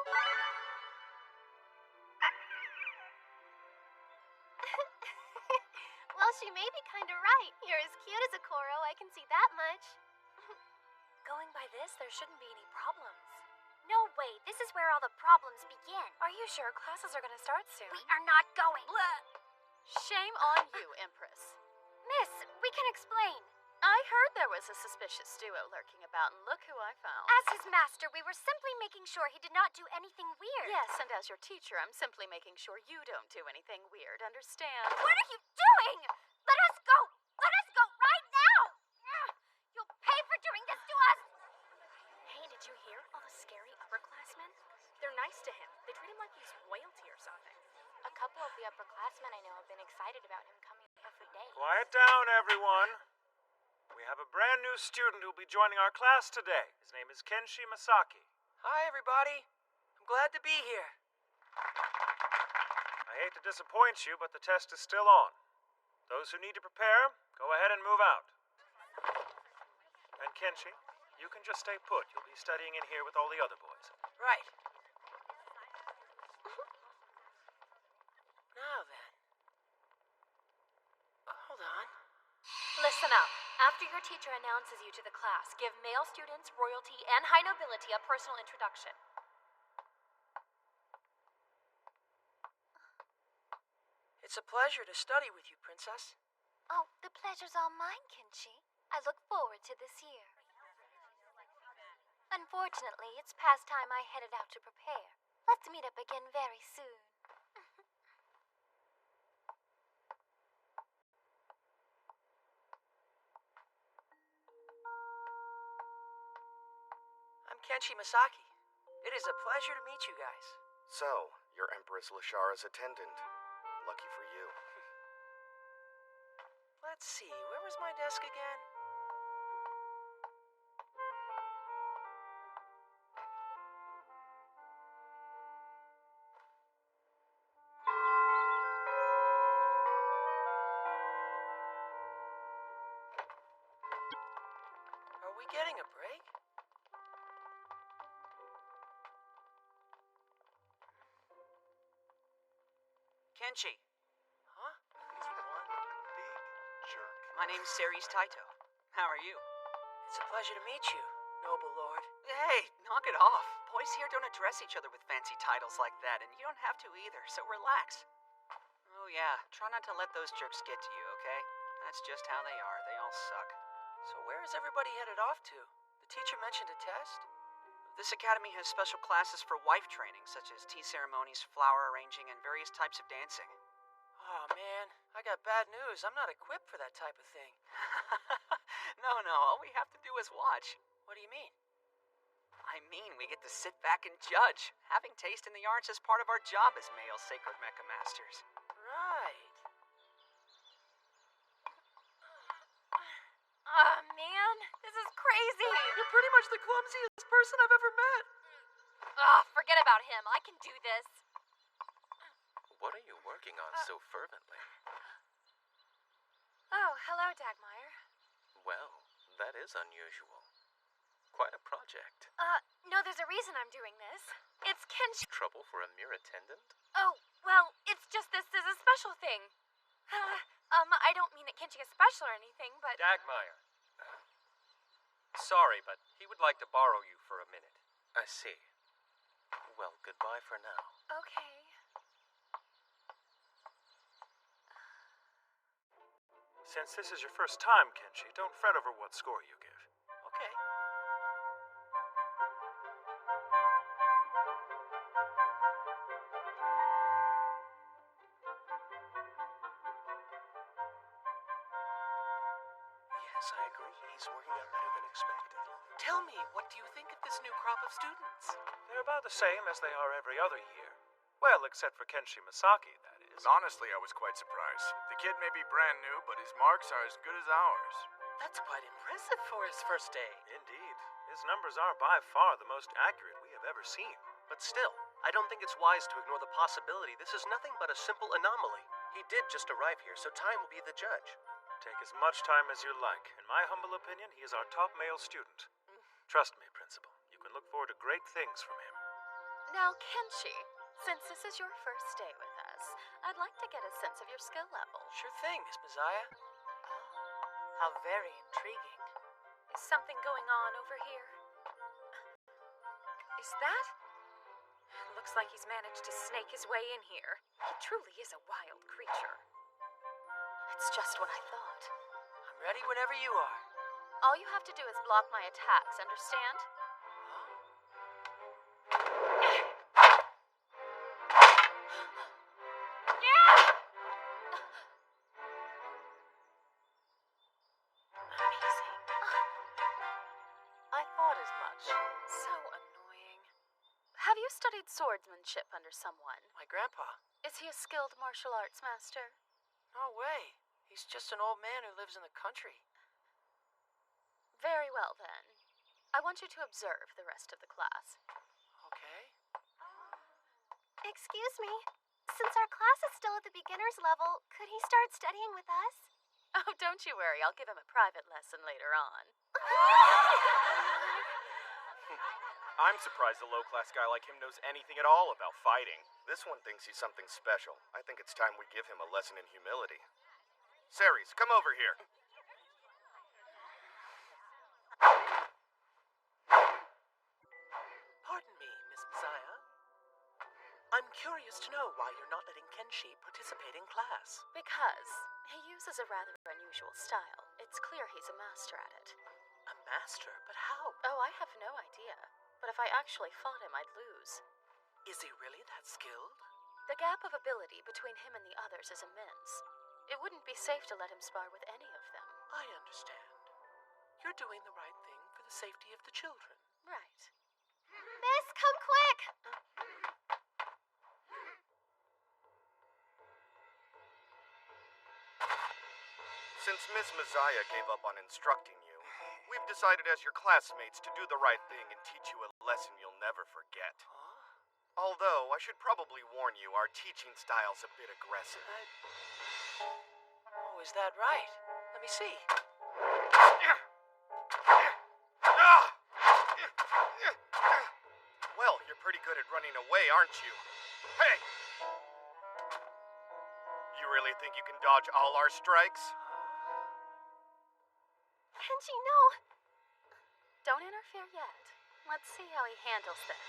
Well, she may be kinda right. You're as cute as a Koro, I can see that much. Going by this, there shouldn't be any problems. No way. This is where all the problems begin. Are you sure? Classes are gonna start soon. We are not going. Shame on you, Empress. Miss, we can explain. I heard there was a suspicious duo lurking about, and look who I found. As his master, we were simply making sure he did not do anything weird. Yes, and as your teacher, I'm simply making sure you don't do anything weird, understand? What are you doing? Let us go! Let us go right now! You'll pay for doing this to us! Hey, did you hear all the scary upperclassmen? They're nice to him. They treat him like he's royalty or something. A couple of the upperclassmen I know have been excited about him coming every day. Quiet down, everyone. We have a brand new student who'll be joining our class today. His name is Kenshi Masaki. Hi, everybody. I'm glad to be here. I hate to disappoint you, but the test is still on. Those who need to prepare, go ahead and move out. And Kenshi, you can just stay put. You'll be studying in here with all the other boys. Right. Now then. Hold on. Listen up. After your teacher announces you to the class, give male students, royalty, and high nobility a personal introduction. It's a pleasure to study with you, Princess. Oh, the pleasure's all mine, Kenshi. I look forward to this year. Unfortunately, it's past time I headed out to prepare. Let's meet up again very soon. I'm Kenshi Masaki. It is a pleasure to meet you guys. So, you're Empress Lashara's attendant. Lucky for you. Let's see, where was my desk again? Are we getting a break? Kenshi. Huh? He's one big jerk. My name's Ceres Taito. How are you? It's a pleasure to meet you, noble lord. Hey, knock it off. Boys here don't address each other with fancy titles like that, and you don't have to either, so relax. Oh yeah, try not to let those jerks get to you, okay? That's just how they are. They all suck. So where is everybody headed off to? The teacher mentioned a test? This academy has special classes for wife training, such as tea ceremonies, flower arranging, and various types of dancing. Oh man, I got bad news. I'm not equipped for that type of thing. No, all we have to do is watch. What do you mean? I mean, we get to sit back and judge. Having taste in the arts is part of our job as male sacred mecha masters. Right. Man, this is crazy. You're pretty much the clumsiest person I've ever met. Forget about him. I can do this. What are you working on so fervently? Oh, hello, Dagmire. Well, that is unusual. Quite a project. No, there's a reason I'm doing this. It's Kenshi. Trouble for a mere attendant? Oh, well, it's just this is a special thing. I don't mean that Kenshi is special or anything, but... Dagmire, Sorry, but he would like to borrow you for a minute. I see. Well, goodbye for now. Okay. Since this is your first time, Kenshi, don't fret over what score you give. Okay. Yes, I agree. He's working out better than expected. Tell me, what do you think of this new crop of students? They're about the same as they are every other year. Well, except for Kenshi Masaki, that is. Honestly, I was quite surprised. The kid may be brand new, but his marks are as good as ours. That's quite impressive for his first day. Indeed. His numbers are by far the most accurate we have ever seen. But still, I don't think it's wise to ignore the possibility this is nothing but a simple anomaly. He did just arrive here, so time will be the judge. Take as much time as you like. In my humble opinion, he is our top male student. Trust me, Principal. You can look forward to great things from him. Now, Kenshi, since this is your first day with us, I'd like to get a sense of your skill level. Sure thing, Miss Messiah. How very intriguing. Is something going on over here? Is that? Looks like he's managed to snake his way in here. He truly is a wild creature. It's just what I thought. I'm ready whenever you are. All you have to do is block my attacks, understand? I thought as much. So annoying. Have you studied swordsmanship under someone? My grandpa. Is he a skilled martial arts master? No way. He's just an old man who lives in the country. Very well, then. I want you to observe the rest of the class. Okay. Excuse me. Since our class is still at the beginner's level, could he start studying with us? Oh, don't you worry. I'll give him a private lesson later on. I'm surprised a low-class guy like him knows anything at all about fighting. This one thinks he's something special. I think it's time we give him a lesson in humility. Ceres, come over here. Pardon me, Miss Messiah. I'm curious to know why you're not letting Kenshi participate in class. Because he uses a rather unusual style. It's clear he's a master at it. A master? But how? Oh, I have no idea. But if I actually fought him, I'd lose. Is he really that skilled? The gap of ability between him and the others is immense. It wouldn't be safe to let him spar with any of them. I understand. You're doing the right thing for the safety of the children. Right. Miss, come quick! Since Miss Messiah gave up on instructing you, we've decided as your classmates to do the right thing and teach you a lesson you'll never forget. Although, I should probably warn you, our teaching style's a bit aggressive. Oh, is that right? Let me see. Well, you're pretty good at running away, aren't you? Hey! You really think you can dodge all our strikes? Kenshi, no! Don't interfere yet. Let's see how he handles this.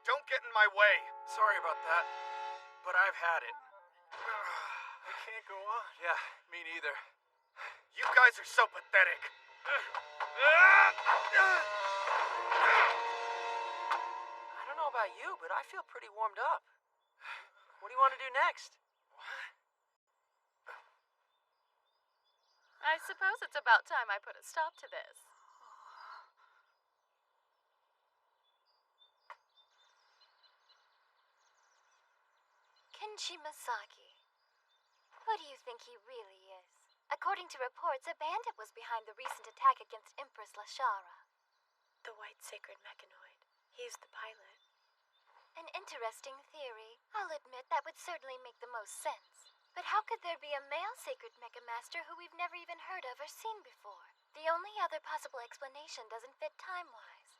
Don't get in my way. Sorry about that, but I've had it. I can't go on. Yeah, me neither. You guys are so pathetic. I don't know about you, but I feel pretty warmed up. What do you want to do next? I suppose it's about time I put a stop to this. Kenshi Masaki. Who do you think he really is? According to reports, a bandit was behind the recent attack against Empress Lashara. The White Sacred Mechanoid. He's the pilot. An interesting theory. I'll admit that would certainly make the most sense. But how could there be a male Sacred Mecha Master who we've never even heard of or seen before? The The only other possible explanation doesn't fit time-wise.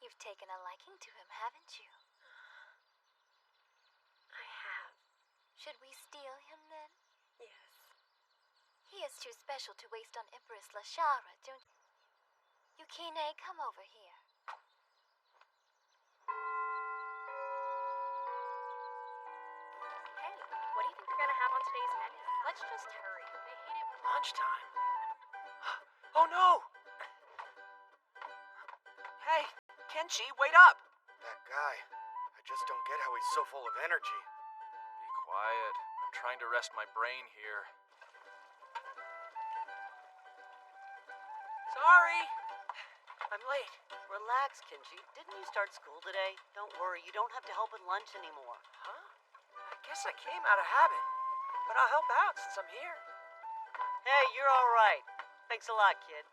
You've taken a liking to him, haven't you? I have. Should we steal him then? Yes. He is too special to waste on Empress Lashara, don't you? Yukine, come over here. Hey, what do you think they're gonna have on today's menu? Let's just hurry. They hate it when Lunchtime? Oh no! Hey, Kenshi, wait up! That guy, I just don't get how he's so full of energy. Be quiet. I'm trying to rest my brain here. Sorry! I'm late. Relax, Kenji. Didn't you start school today? Don't worry, you don't have to help at lunch anymore. Huh? I guess I came out of habit. But I'll help out since I'm here. Hey, you're all right. Thanks a lot, kid.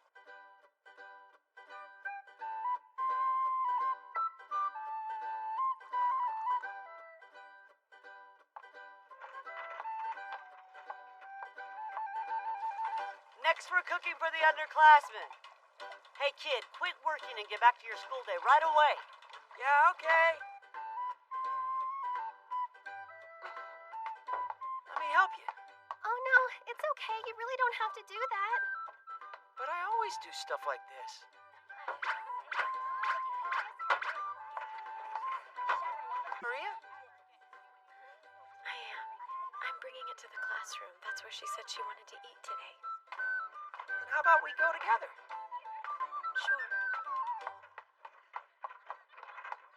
Next, we're cooking for the underclassmen. Hey, kid, quit working and get back to your school day right away. Yeah, okay. Let me help you. Oh no, it's okay. You really don't have to do that. But I always do stuff like this. Maria? I am. I'm bringing it to the classroom. That's where she said she wanted to eat today. Then how about we go together? Sure.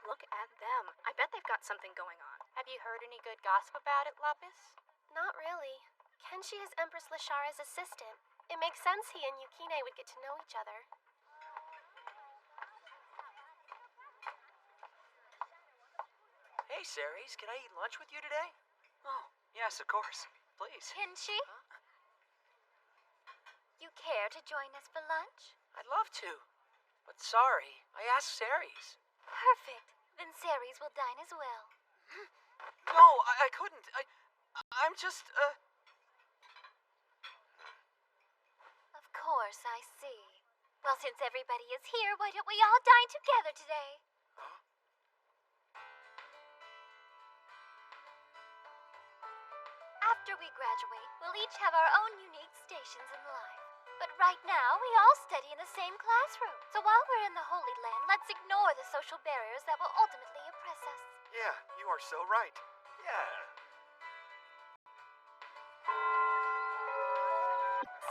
Look at them. I bet they've got something going on. Have you heard any good gossip about it, Lapis? Not really. Kenshi is Empress Lashara's assistant. It makes sense he and Yukine would get to know each other. Hey, Ceres, can I eat lunch with you today? Oh, yes, of course. Please. Kenshi? You care to join us for lunch? I'd love to. But sorry, I asked Ceres. Perfect. Then Ceres will dine as well. No, I couldn't. I'm just, Of course, I see. Well, since everybody is here, why don't we all dine together today? After we graduate, we'll each have our own unique stations in life. But right now, we all study in the same classroom. So while we're in the Holy Land, let's ignore the social barriers that will ultimately oppress us. Yeah, you are so right. yeah.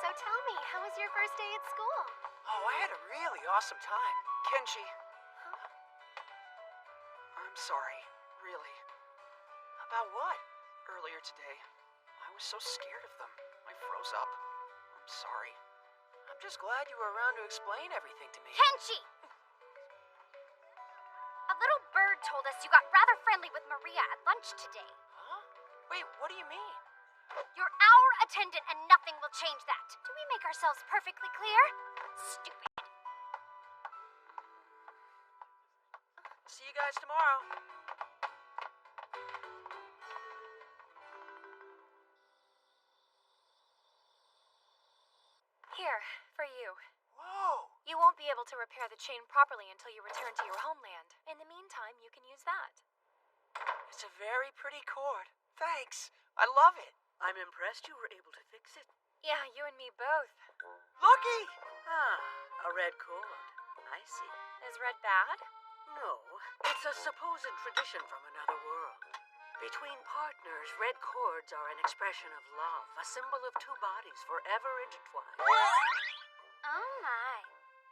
So tell me, how was your first day at school? Oh, I had a really awesome time. Kenshi. I'm sorry, really. About what? Earlier today, I was so scared of them. I froze up. I'm sorry. I'm just glad you were around to explain everything to me. Kenshi! A little bird told us you got rather friendly with Maria at lunch today. Huh? Wait, what do you mean? You're our attendant and nothing will change that. Do we make ourselves perfectly clear? Stupid. See you guys tomorrow. Here, for you. Whoa! You won't be able to repair the chain properly until you return to your homeland. In the meantime, you can use that. It's a very pretty cord. Thanks. I love it. I'm impressed you were able to fix it. Yeah, you and me both. Looky! Ah, a red cord. I see. Is red bad? No, it's a supposed tradition from another world. Between partners, red cords are an expression of love, a symbol of two bodies forever intertwined. Oh my.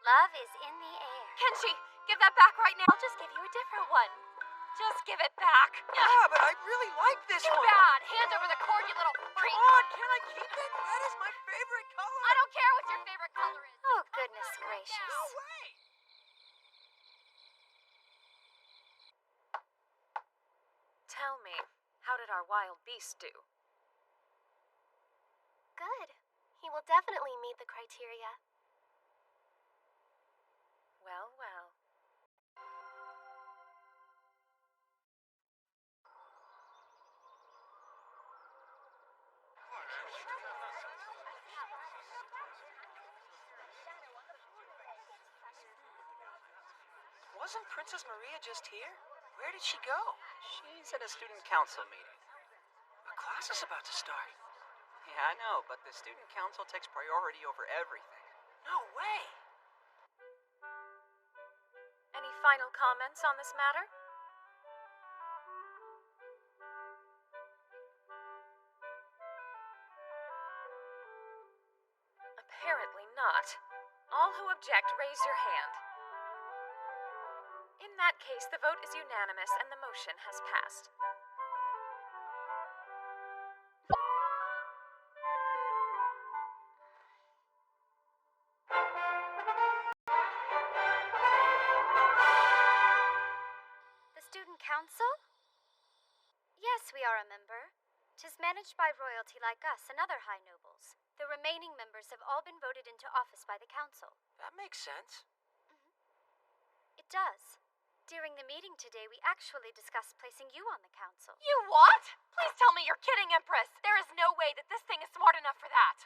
Love is in the air. Kenshi, give that back right now. I'll just give you a different one. Just give it back. Yeah, but I really like this Too one. bad. Hand over the cord, you little freak. Come on, can I keep it? That is my favorite color. I don't care what your favorite color is. Oh, goodness gracious. No way! Tell me, how did our wild beast do? Good. He will definitely meet the criteria. Well, well. Wasn't Princess Maria just here? Where did she go? She's at a student council meeting. But class is about to start. Yeah, I know, but the student council takes priority over everything. No way! Any final comments on this matter? Apparently not. All who object, raise your hand. In that case, the vote is unanimous and the motion has passed. The Student Council? Yes, we are a member. 'Tis managed by royalty like us and other high nobles. The remaining members have all been voted into office by the council. That makes sense. It does. During the meeting today, we actually discussed placing you on the council. You what? Please tell me you're kidding, Empress. There is no way that this thing is smart enough for that.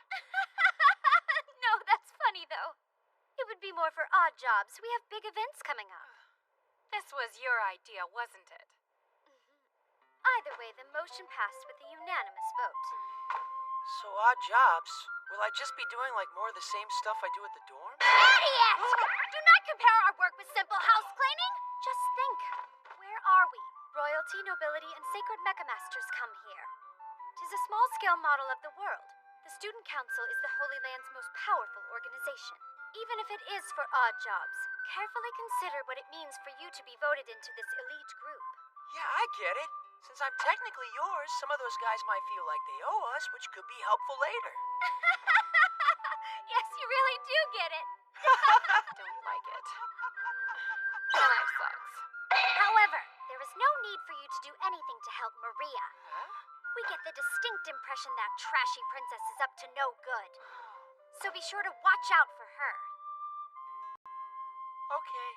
No, that's funny, though. It would be more for odd jobs. We have big events coming up. This was your idea, wasn't it? Either way, the motion passed with a unanimous vote. So odd jobs. Will I just be doing like more of the same stuff I do at the dorm? Idiot! Do not compare our work with simple house cleaning! Just think. Where are we? Royalty, nobility, and sacred mechamasters come here. 'Tis a small-scale model of the world. The Student Council is the Holy Land's most powerful organization. Even if it is for odd jobs, carefully consider what it means for you to be voted into this elite group. Yeah, I get it. Since I'm technically yours, some of those guys might feel like they owe us, which could be helpful later. Yes, you really do get it. Don't like it. My life sucks. However, there is no need for you to do anything to help Maria. We get the distinct impression that trashy princess is up to no good. So be sure to watch out for her. Okay.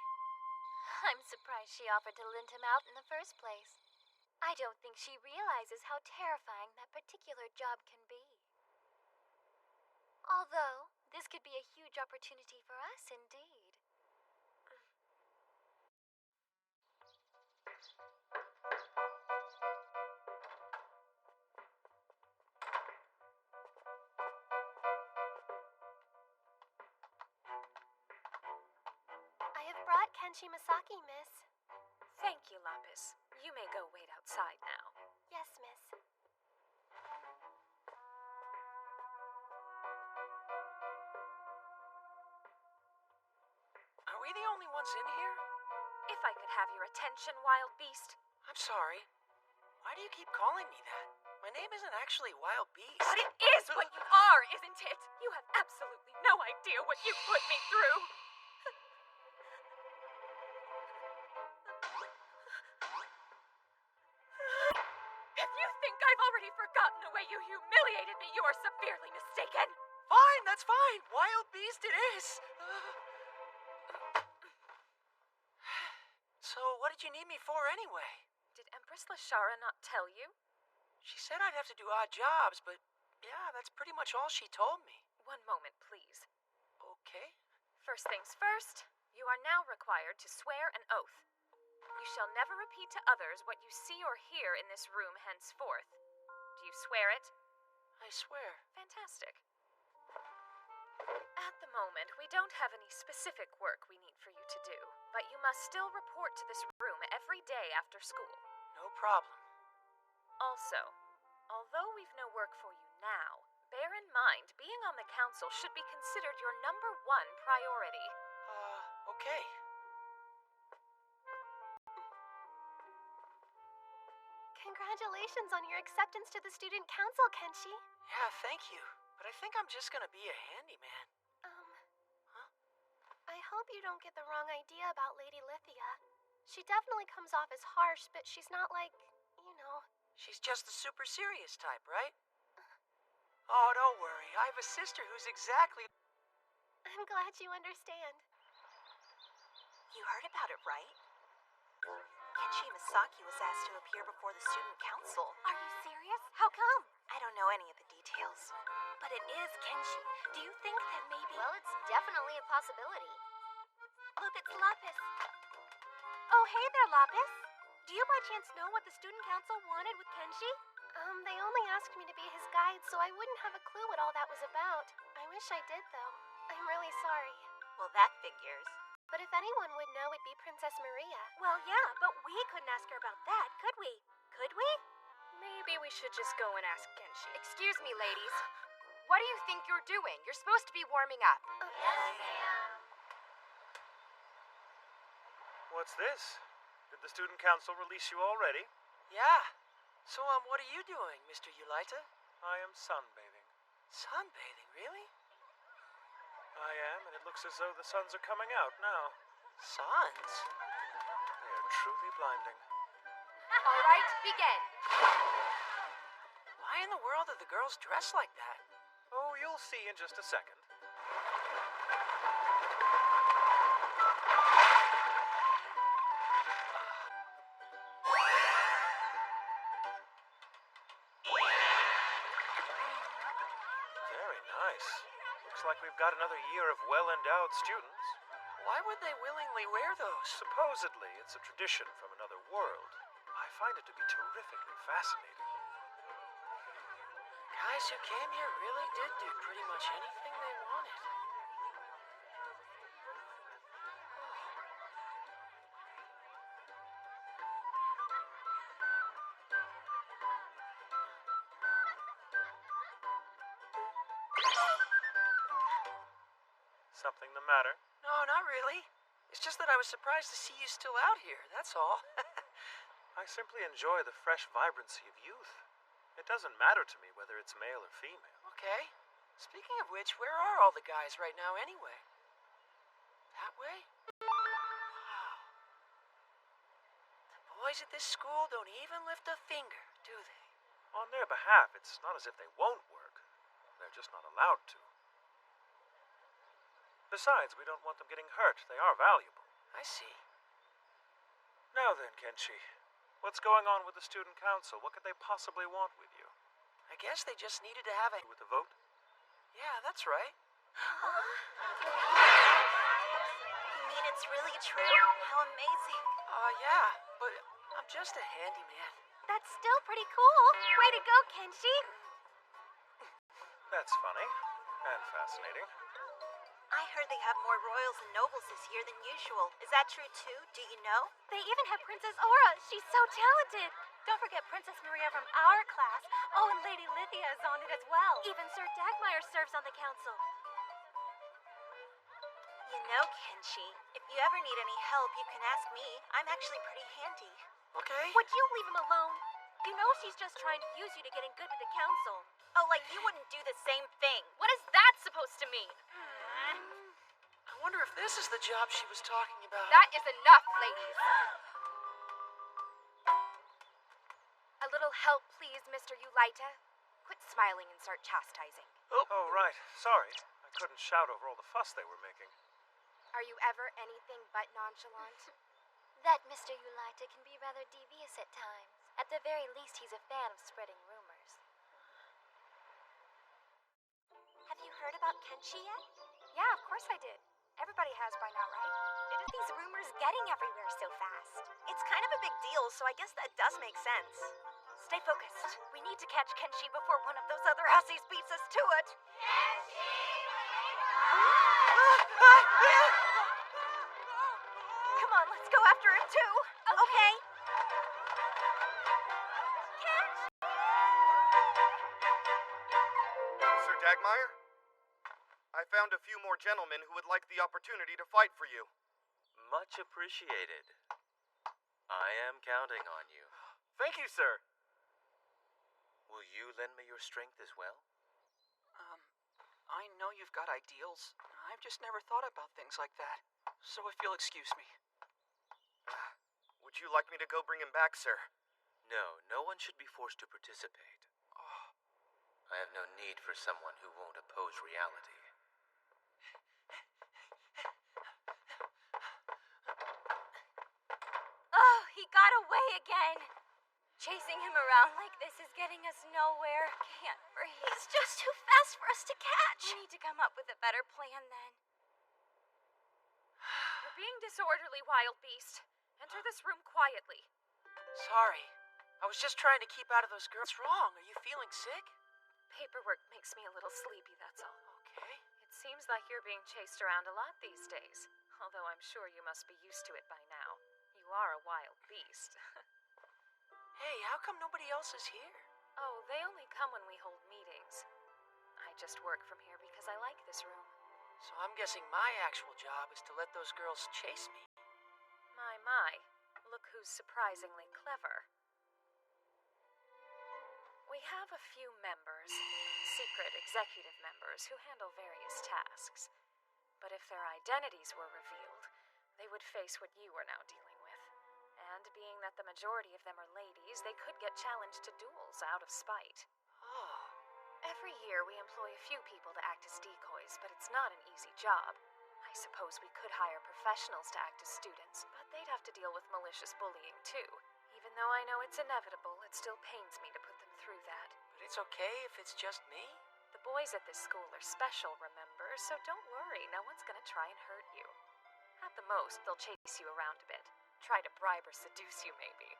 I'm surprised she offered to lend him out in the first place. I don't think she realizes how terrifying that particular job can be. Although, this could be a huge opportunity for us indeed. I have brought Kenshi Masaki, miss. Thank you, Lapis. You may go wait outside now. Yes, miss. Are we the only ones in here? If I could have your attention, wild beast. I'm sorry. Why do you keep calling me that? My name isn't actually Wild Beast. But it is what you are, isn't it? You have absolutely no idea what you put me through. If you think I've already forgotten the way you humiliated me, you are severely mistaken. Fine, that's fine. Wild Beast it is. So, what did you need me for anyway? Did Empress Lashara not tell you? She said I'd have to do odd jobs, but yeah, that's pretty much all she told me. One moment, please. Okay. First things first, you are now required to swear an oath. You shall never repeat to others what you see or hear in this room henceforth. Do you swear it? I swear. Fantastic. At the moment, we don't have any specific work we need for you to do, but you must still report to this room every day after school. No problem. Also, although we've no work for you now, bear in mind being on the council should be considered your #1 priority. Okay. Congratulations on your acceptance to the Student Council, Kenshi. Yeah, thank you. But I think I'm just gonna be a handyman. I hope you don't get the wrong idea about Lady Lithia. She definitely comes off as harsh, but she's not like, you know. She's just the super serious type, right? Oh, don't worry. I have a sister who's exactly... I'm glad you understand. You heard about it, right? Kenshi Masaki was asked to appear before the student council. Are you serious? How come? I don't know any of the details. But it is Kenshi. Do you think that maybe... Well, it's definitely a possibility. Look, it's Lapis. Oh, hey there, Lapis. Do you by chance know what the student council wanted with Kenshi? They only asked me to be his guide, so I wouldn't have a clue what all that was about. I wish I did, though. I'm really sorry. Well, that figures. But if anyone would know, it'd be Princess Maria. Well, yeah, but we couldn't ask her about that, could we? Could we? Maybe we should just go and ask Kenshi. Excuse me, ladies. What do you think you're doing? You're supposed to be warming up. Yes, ma'am. What's this? Did the student council release you already? Yeah. So, what are you doing, Mr. Eulita? I am sunbathing. Sunbathing, really? I am, and it looks as though the suns are coming out now. Suns? They are truly blinding. All right, begin. Why in the world are the girls dressed like that? Oh, you'll see in just a second. Very nice. Looks like we've got another year of well-endowed students. Why would they willingly wear those? Supposedly, it's a tradition from another world. I find it to be terrifically fascinating. Guys who came here really did do pretty much anything they wanted. Something the matter? No, not really. It's just that I was surprised to see you still out here, that's all. I simply enjoy the fresh vibrancy of youth. It doesn't matter to me whether it's male or female. Okay. Speaking of which, where are all the guys right now anyway? That way? Wow. The boys at this school don't even lift a finger, do they? On their behalf, it's not as if they won't work. They're just not allowed to. Besides, we don't want them getting hurt. They are valuable. I see. Now then, Kenshi, what's going on with the student council? What could they possibly want with you? I guess they just needed to have a... With the vote? Yeah, that's right. You mean it's really true? How amazing. Yeah, but I'm just a handyman. That's still pretty cool. Way to go, Kenshi. That's funny. And fascinating. I heard they have more royals and nobles this year than usual. Is that true too? Do you know? They even have Princess Aura. She's so talented. Don't forget Princess Maria from our class. Oh, and Lady Lithia is on it as well. Even Sir Dagmire serves on the council. You know, Kenshi, if you ever need any help, you can ask me. I'm actually pretty handy. Okay. Would you leave him alone? You know she's just trying to use you to get in good with the council. Oh, like you wouldn't do the same thing. What is that supposed to mean? I wonder if this is the job she was talking about. That is enough, ladies. A little help, please, Mr. Eulita. Quit smiling and start chastising. Oh, right. Sorry. I couldn't shout over all the fuss they were making. Are you ever anything but nonchalant? That Mr. Eulita can be rather devious at times. At the very least, he's a fan of spreading rumors. Have you heard about Kenshi yet? Yeah, of course I did. Everybody has by now, right? It is these rumors getting everywhere so fast. It's kind of a big deal, so I guess that does make sense. Stay focused. We need to catch Kenshi before one of those other hussies beats us to it. Come on, let's go after him too. Okay. Sir Dagmire? I found a few more gentlemen who would like the opportunity to fight for you. Much appreciated. I am counting on you. Thank you, sir. Will you lend me your strength as well? I know you've got ideals. I've just never thought about things like that. So if you'll excuse me. Would you like me to go bring him back, sir? No, no one should be forced to participate. I have no need for someone who won't oppose reality. Oh, he got away again. Chasing him around like this is getting us nowhere. Can't breathe. He's just too fast for us to catch. We need to come up with a better plan then. You're being disorderly, wild beast. Enter this room quietly. Sorry. I was just trying to keep out of those girls. What's wrong? Are you feeling sick? Paperwork makes me a little sleepy, that's all. Okay. It seems like you're being chased around a lot these days. Although I'm sure you must be used to it by now. You are a wild beast. Hey, how come nobody else is here? Oh, they only come when we hold meetings. I just work from here because I like this room. So I'm guessing my actual job is to let those girls chase me. My. Look who's surprisingly clever. We have a few members, secret executive members, who handle various tasks. But if their identities were revealed, they would face what you are now dealing with. And being that the majority of them are ladies, they could get challenged to duels out of spite. Oh. Every year we employ a few people to act as decoys, but it's not an easy job. I suppose we could hire professionals to act as students, but they'd have to deal with malicious bullying too. Even though I know it's inevitable, it still pains me to put them through that. But it's okay if it's just me? The boys at this school are special, remember? So don't worry, no one's gonna try and hurt you. At the most, they'll chase you around a bit. Try to bribe or seduce you, maybe.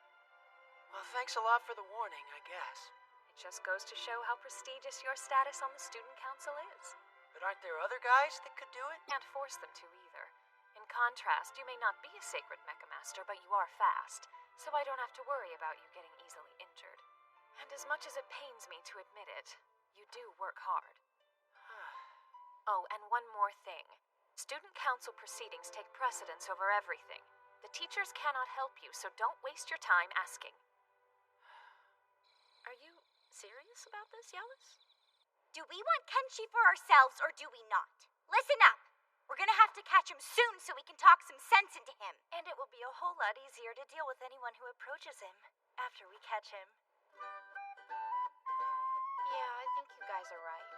Well, thanks a lot for the warning, I guess. It just goes to show how prestigious your status on the student council is. But aren't there other guys that could do it? Can't force them to either. In contrast, you may not be a sacred Mechamaster, but you are fast, so I don't have to worry about you getting easily injured. And as much as it pains me to admit it, you do work hard. Oh, and one more thing. Student council proceedings take precedence over everything. The teachers cannot help you, so don't waste your time asking. Are you serious about this, Yalis? Do we want Kenshi for ourselves, or do we not? Listen up! We're gonna have to catch him soon so we can talk some sense into him. And it will be a whole lot easier to deal with anyone who approaches him after we catch him. Yeah, I think you guys are right.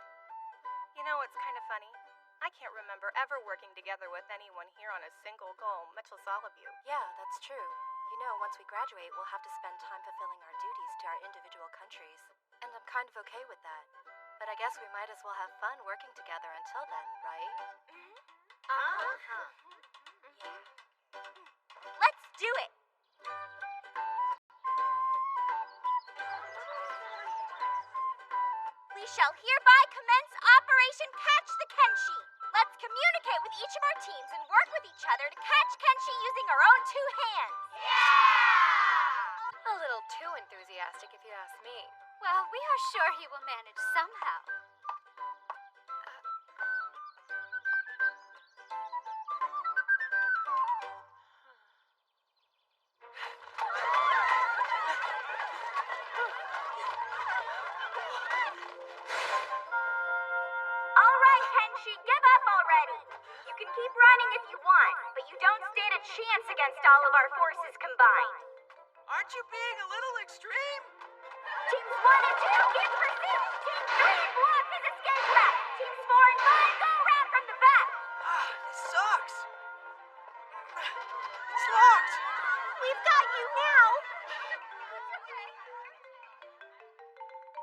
You know what's kind of funny? I can't remember ever working together with anyone here on a single goal, much less all of you. Yeah, that's true. You know, once we graduate, we'll have to spend time fulfilling our duties to our individual countries. And I'm kind of okay with that. But I guess we might as well have fun working together until then, right? Uh-huh. Yeah. Let's do it! We shall hereby commence Operation Catch the Kenshi. Let's communicate with each of our teams and work with each other to catch Kenshi using our own two hands. A little too enthusiastic, if you ask me. Well, we are sure he will manage somehow. All right, Kenshi, give up already. You can keep running if you want, but you don't stand a chance against all of our forces combined. Aren't you being a little extreme? Teams 1 and 2, get pursuit! Team 3, block his escape route! Teams 4 and 5, go around from the back! This sucks. It's locked. We've got you now!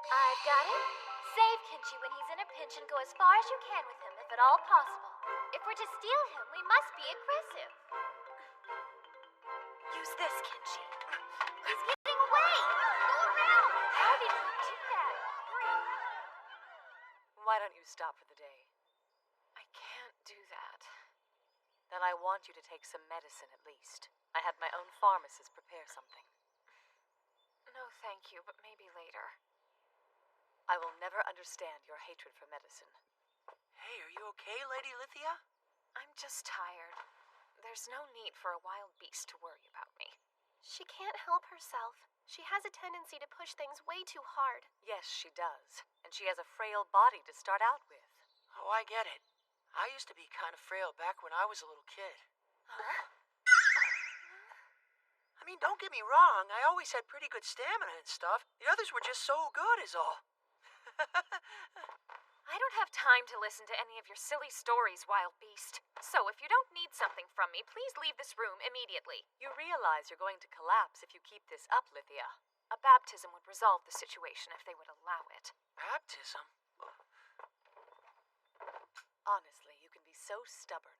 I've got it. Save Kenshi when he's in a pinch and go as far as you can with him, if at all possible. If we're to steal him, we must be aggressive. Use this, Kenshi. He's getting away! Go around! How did you do that? Why don't you stop for the day? I can't do that. Then I want you to take some medicine at least. I had my own pharmacist prepare something. No, thank you, but maybe later. I will never understand your hatred for medicine. Hey, are you okay, Lady Lithia? I'm just tired. There's no need for a wild beast to worry about me. She can't help herself. She has a tendency to push things way too hard. Yes, she does. And she has a frail body to start out with. Oh, I get it. I used to be kind of frail back when I was a little kid. Huh? I mean, don't get me wrong. I always had pretty good stamina and stuff. The others were just so good is all. I don't have time to listen to any of your silly stories, wild beast. So if you don't need something from me, please leave this room immediately. You realize you're going to collapse if you keep this up, Lithia. A baptism would resolve the situation if they would allow it. Baptism? Honestly, you can be so stubborn.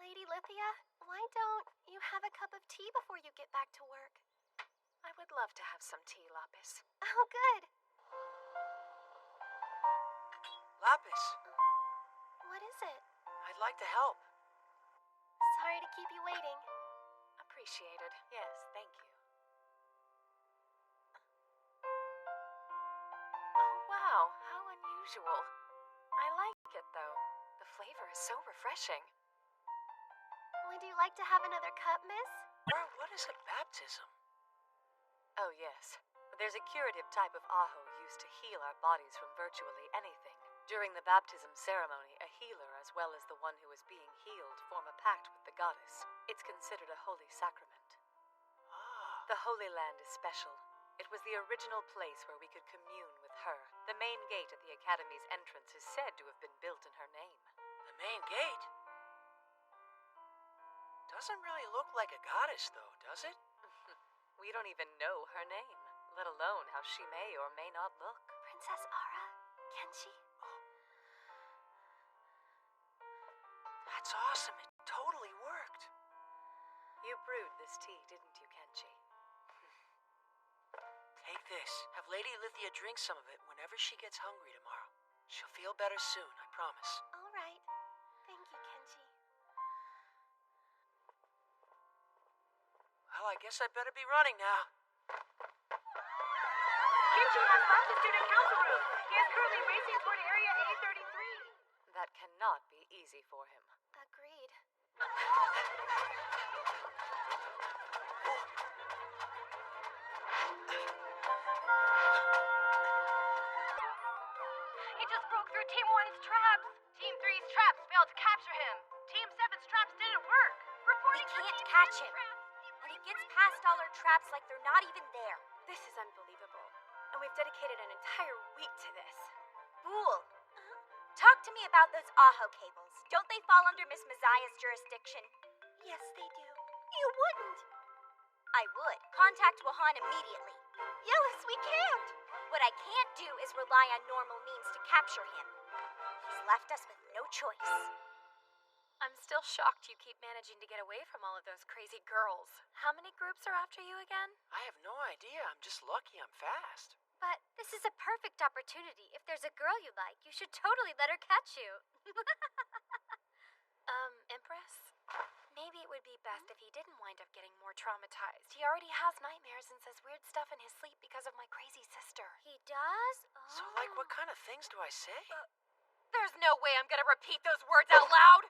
Lady Lithia, why don't you have a cup of tea before you get back to work? I would love to have some tea, Lapis. Oh, good. Lapis, What is it? I'd like to help. Sorry to keep you waiting. Appreciated. Yes, thank you. Oh, wow. How unusual. I like it, though. The flavor is so refreshing. Would you like to have another cup, miss? Or what is a baptism? Oh, yes. There's a curative type of aho used to heal our bodies from virtually anything. During the baptism ceremony, a healer, as well as the one who is being healed, form a pact with the goddess. It's considered a holy sacrament. The Holy Land is special. It was the original place where we could commune with her. The main gate at the Academy's entrance is said to have been built in her name. The main gate? Doesn't really look like a goddess, though, does it? We don't even know her name, let alone how she may or may not look. Princess Ara, Kenshi. That's awesome. It totally worked. You brewed this tea, didn't you, Kenshi? Take this. Have Lady Lithia drink some of it whenever she gets hungry tomorrow. She'll feel better soon, I promise. All right. Thank you, Kenshi. Well, I guess I better be running now. Kenshi has left the student council room. He is currently racing toward area A33. That cannot be easy for him. Agreed. He just broke through Team 1's traps. Team 3's traps failed to capture him. Team 7's traps didn't work. Reporting We can't catch him. And he gets past all our traps like they're not even there. This is unbelievable. And we've dedicated an entire week to this. Fool. Talk to me about those Aho cables. Don't they fall under Miss Maziah's jurisdiction? Yes, they do. You wouldn't. I would. Contact Wahan immediately. Yellis, we can't. What I can't do is rely on normal means to capture him. He's left us with no choice. I'm still shocked you keep managing to get away from all of those crazy girls. How many groups are after you again? I have no idea. I'm just lucky I'm fast. But this is a perfect opportunity. If there's a girl you like, you should totally let her catch you. Empress? Maybe it would be best if he didn't wind up getting more traumatized. He already has nightmares and says weird stuff in his sleep because of my crazy sister. He does? So, like, what kind of things do I say? There's no way I'm gonna repeat those words out loud!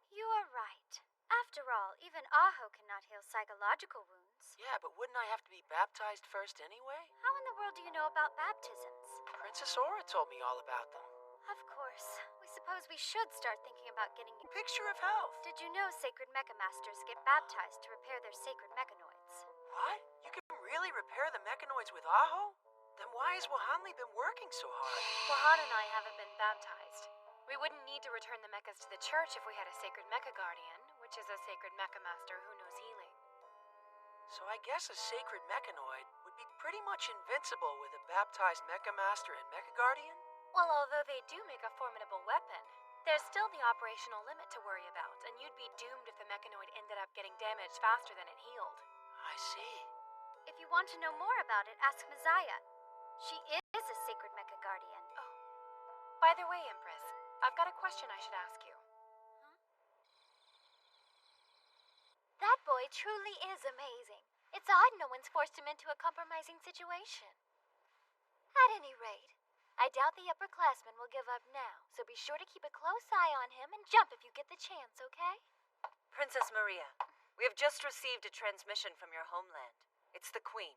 You are right. After all, even Aho cannot heal psychological wounds. Yeah, but wouldn't I have to be baptized first anyway? How in the world do you know about baptisms? Princess Aura told me all about them. Of course. We suppose we should start thinking about getting you. Picture of health. Did you know sacred mecha masters get baptized to repair their sacred mechanoids? What? You can really repair the mechanoids with Aho? Then why has Wahanli been working so hard? Wahan and I haven't been baptized. We wouldn't need to return the mechas to the church if we had a sacred mecha guardian, which is a sacred mecha master who knows healing. So I guess a sacred mechanoid would be pretty much invincible with a baptized mecha master and mecha guardian? Well, although they do make a formidable weapon, there's still the operational limit to worry about, and you'd be doomed if the mechanoid ended up getting damaged faster than it healed. I see. If you want to know more about it, ask Maziah. She is a sacred mecha guardian. Oh. By the way, Empress, I've got a question I should ask you. That boy truly is amazing. It's odd no one's forced him into a compromising situation. At any rate, I doubt the upperclassmen will give up now, so be sure to keep a close eye on him and jump if you get the chance, okay? Princess Maria, we have just received a transmission from your homeland. It's the Queen.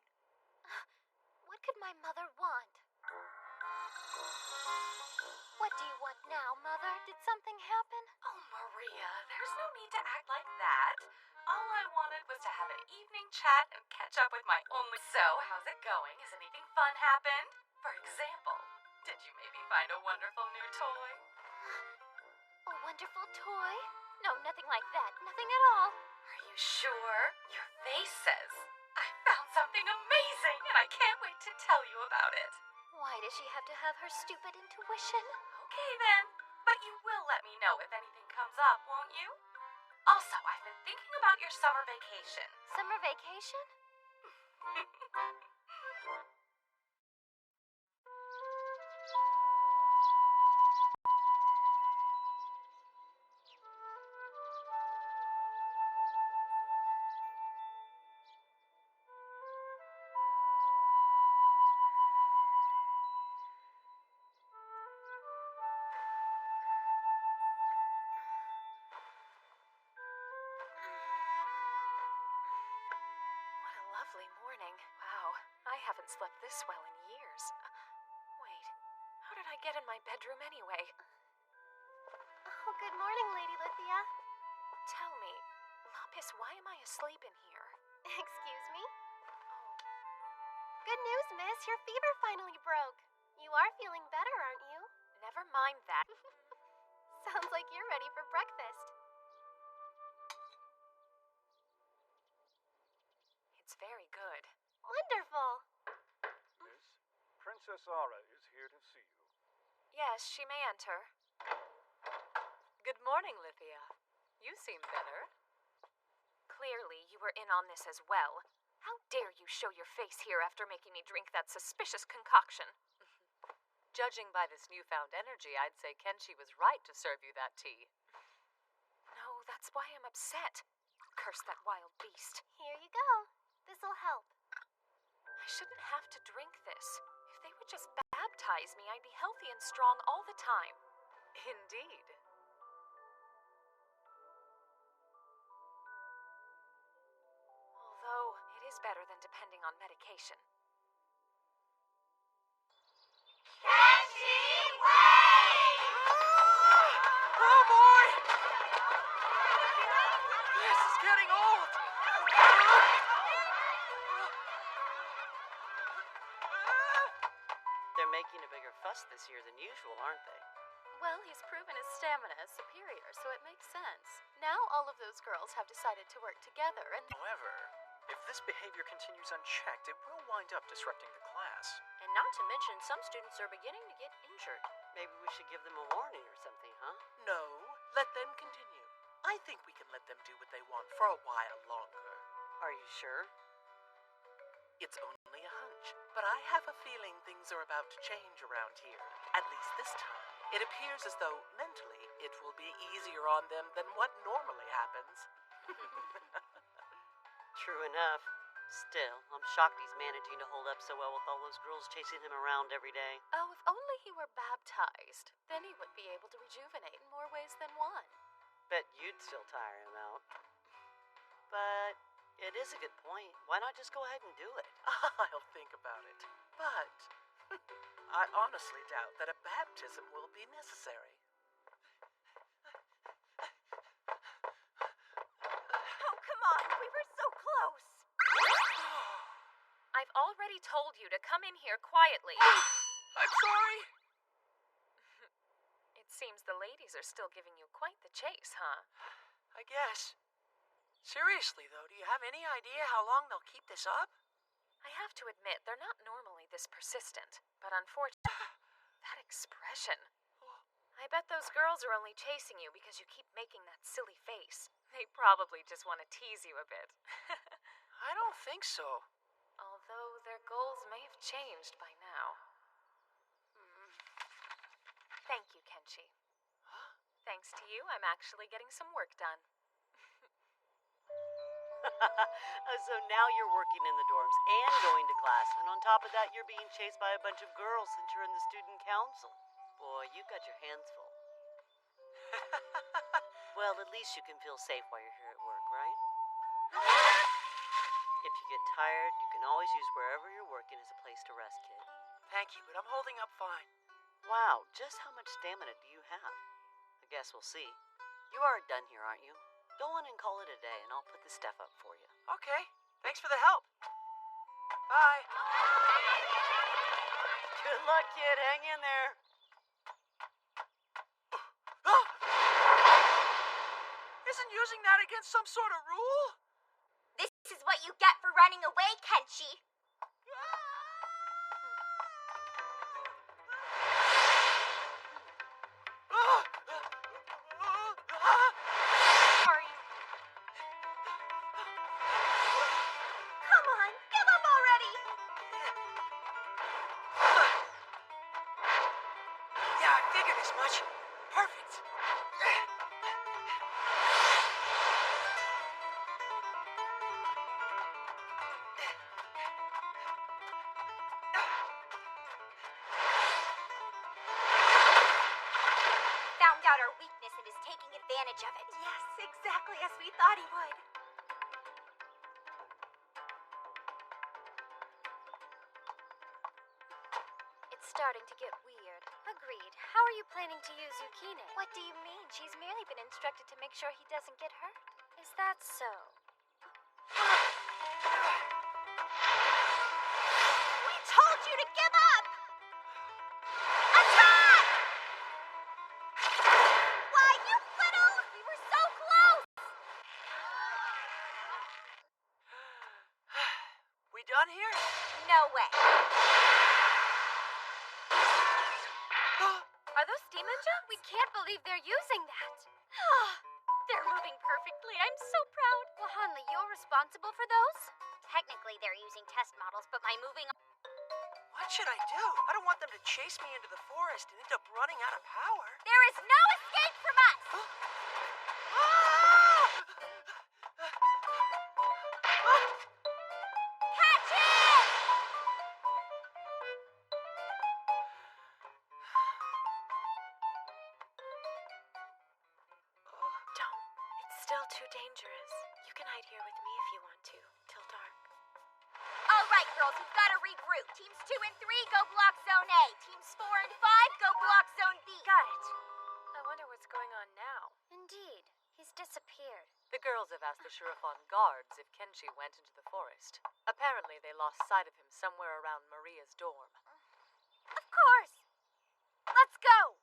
What could my mother want? What do you want now, Mother? Did something happen? Oh, Maria, there's no need to act like that. All I wanted was to have an evening chat and catch up with my only... So, how's it going? Has anything fun happened? For example, did you maybe find a wonderful new toy? A wonderful toy? No, nothing like that. Nothing at all. Are you sure? Your face says, I found something amazing and I can't wait to tell you about it. Why does she have to have her stupid intuition? Okay then, But you will let me know if anything comes up, won't you? Also, I've been thinking about your summer vacation. Summer vacation? What a lovely morning. Wow, I haven't slept this well in years. Wait, how did I get in my bedroom anyway? Oh, good morning, Lady Lithia. Tell me, Lapis, why am I asleep in here? Excuse me? Good news, miss. Your fever finally broke. You are feeling better, aren't you? Never mind that. Sounds like you're ready for breakfast. It's very good. Wonderful. Miss, Princess Aura is here to see you. Yes, she may enter. Good morning, Lithia. You seem better. Clearly, you were in on this as well. How dare you show your face here after making me drink that suspicious concoction? Judging by this newfound energy, I'd say Kenshi was right to serve you that tea. No, that's why I'm upset. Curse that wild beast. Here you go. This'll help. I shouldn't have to drink this. If they would just baptize me, I'd be healthy and strong all the time. Indeed. Although, it is better than depending on medication. Kenshi, wait! Oh boy! This is getting old! They're making a bigger fuss this year than usual, aren't they? Well, he's proven his stamina is superior, so it makes sense. Now all of those girls have decided to work together, and However, if this behavior continues unchecked, it will wind up disrupting the class. And not to mention, some students are beginning to get injured. Maybe we should give them a warning or something, huh? No, let them continue. I think we can let them do what they want for a while longer. Are you sure? It's only a hunch, but I have a feeling things are about to change around here. At least this time. It appears as though, mentally, it will be easier on them than what normally happens. True enough. Still, I'm shocked he's managing to hold up so well with all those girls chasing him around every day. oh, if only he were baptized, then he would be able to rejuvenate in more ways than one. Bet you'd still tire him out. But it is a good point. Why not just go ahead and do it? I'll think about it. But I honestly doubt that a baptism will be necessary. Oh, come on. We were so close. I've already told you to come in here quietly. I'm sorry. It seems the ladies are still giving you quite the chase, huh? I guess. Seriously, though, do you have any idea how long they'll keep this up? I have to admit, they're not normally this persistent, but unfortunately, that expression. I bet those girls are only chasing you because you keep making that silly face. They probably just want to tease you a bit. I don't think so. Although their goals may have changed by now. Thank you, Kenshi. Thanks to you, I'm actually getting some work done. So now you're working in the dorms and going to class, and on top of that, you're being chased by a bunch of girls since you're in the student council. Boy, you've got your hands full. Well, at least you can feel safe while you're here at work, right? If you get tired, you can always use wherever you're working as a place to rest, kid. Thank you, but I'm holding up fine. Wow, just how much stamina do you have? I guess we'll see. You are done here, aren't you? Go on and call it a day, and I'll put the stuff up for you. Okay, thanks for the help. Bye. Good luck, kid. Hang in there. Isn't using that against some sort of rule? This is what you get for running away, Kenshi. much. Perfect. Found out our weakness and is taking advantage of it. Yes, exactly as we thought he would. It's starting to get weird. Agreed. How are you planning to use Yukine? What do you mean? She's merely been instructed to make sure he doesn't get hurt. Is that so? We told you to give up! Attack! Why, you little... We were so close! We done here? No way. Are those steam engines? We can't believe they're using that. They're moving perfectly. I'm so proud. Well, Hanli, you're responsible for those? Technically, they're using test models, but my moving... What should I do? I don't want them to chase me into the forest and end up running out of power. There is no escape from us! Catch it! Don't. It's still too dangerous. You can hide here with me if you want to, till dark. All right, girls, we've got to regroup. Teams 2 and 3, go block Zone A. Teams 4 and 5, go block Zone B. Got it. I wonder what's going on now. Indeed. He's disappeared. The girls have asked the Shurifon guards if Kenshi went into the forest. Apparently, they lost sight of him somewhere around Maria's dorm. Of course! Let's go!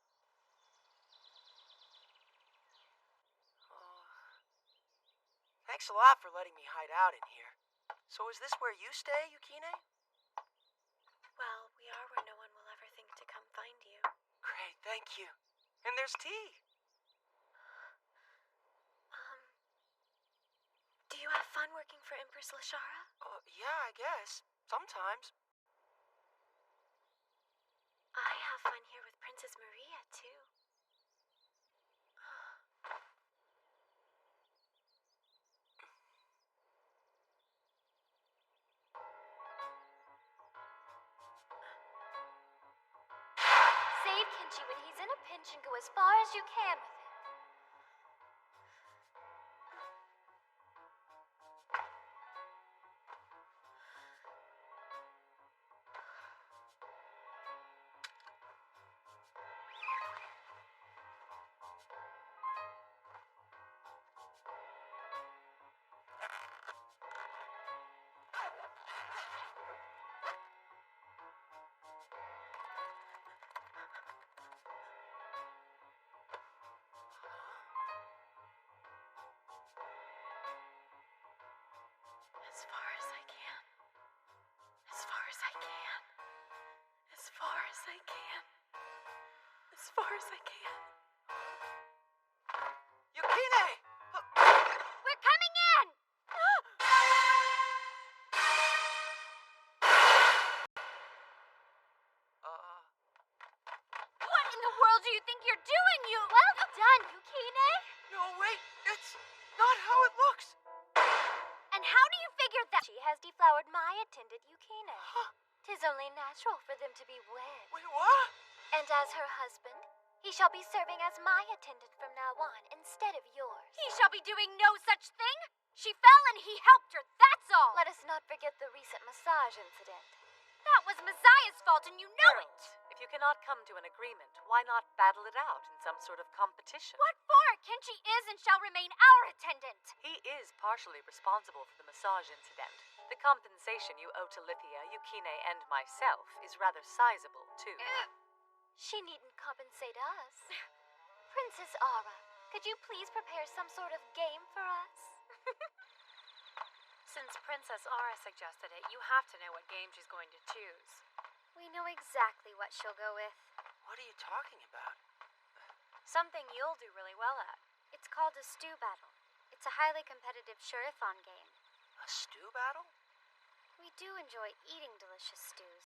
Thanks a lot for letting me hide out in here. So is this where you stay, Yukine? Well, we are where no one will ever think to come find you. Great, thank you. And there's tea. Do you have fun working for Empress Lashara? Yeah, I guess. Sometimes. I have fun here with Princess Maria, too. Save Kenshi when he's in a pinch and go as far as you can with him. As far as I can. As far as I can. As far as I can. As far as I can. Yukine! We're coming in! What in the world do you think you're doing, you? Well done, Yukine! No, wait, it's not how it looks. And how do you figure that? She has deflowered my attendant, Yukine. Tis only natural for them to be wed. Wait, what? And as her husband, he shall be serving as my attendant from now on instead of yours. He shall be doing no such thing! She fell and he helped her, that's all! Let us not forget the recent massage incident. That was Messiah's fault and you know it! If you cannot come to an agreement, why not battle it out in some sort of competition? What for? Kenshi is and shall remain our attendant! He is partially responsible for the massage incident. The compensation you owe to Lithia, Yukine, and myself is rather sizable, too. She needn't compensate us. Princess Aura, could you please prepare some sort of game for us? Since Princess Aura suggested it, you have to know what game she's going to choose. We know exactly what she'll go with. What are you talking about? Something you'll do really well at. It's called a stew battle. It's a highly competitive Shurifon game. A stew battle? We do enjoy eating delicious stews,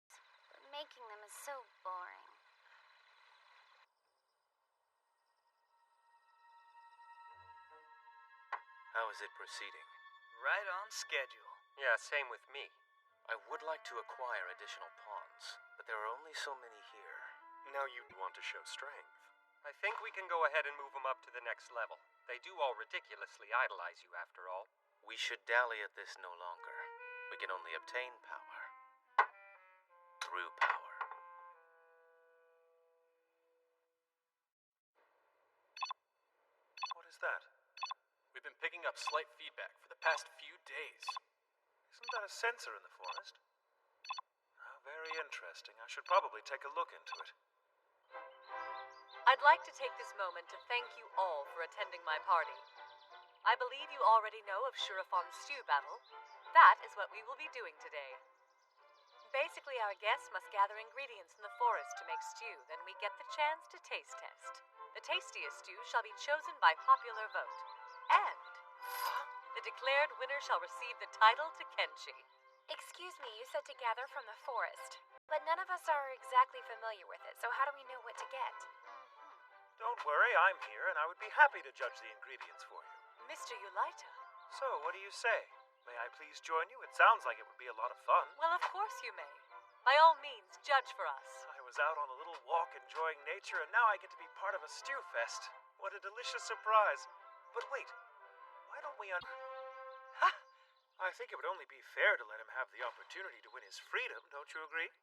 but making them is so boring. How is it proceeding? Right on schedule. Yeah, same with me. I would like to acquire additional pawns, but there are only so many here. Now you want to show strength. I think we can go ahead and move them up to the next level. They do all ridiculously idolize you, after all. We should dally at this no longer. We can only obtain power through power. What is that? We've been picking up slight feedback for the past few days. Isn't that a sensor in the forest? How very interesting. I should probably take a look into it. I'd like to take this moment to thank you all for attending my party. I believe you already know of Shurafon's stew battle. That is what we will be doing today. Basically, our guests must gather ingredients in the forest to make stew, then we get the chance to taste test. The tastiest stew shall be chosen by popular vote. And the declared winner shall receive the title to Kenshi. Excuse me, you said to gather from the forest. But none of us are exactly familiar with it, so how do we know what to get? Don't worry, I'm here, and I would be happy to judge the ingredients for you. Mr. Yulaita. So, what do you say? May I please join you? It sounds like it would be a lot of fun. Well, of course you may. By all means, judge for us. I was out on a little walk enjoying nature, and now I get to be part of a stew fest. What a delicious surprise. But wait, why don't we I think it would only be fair to let him have the opportunity to win his freedom, don't you agree?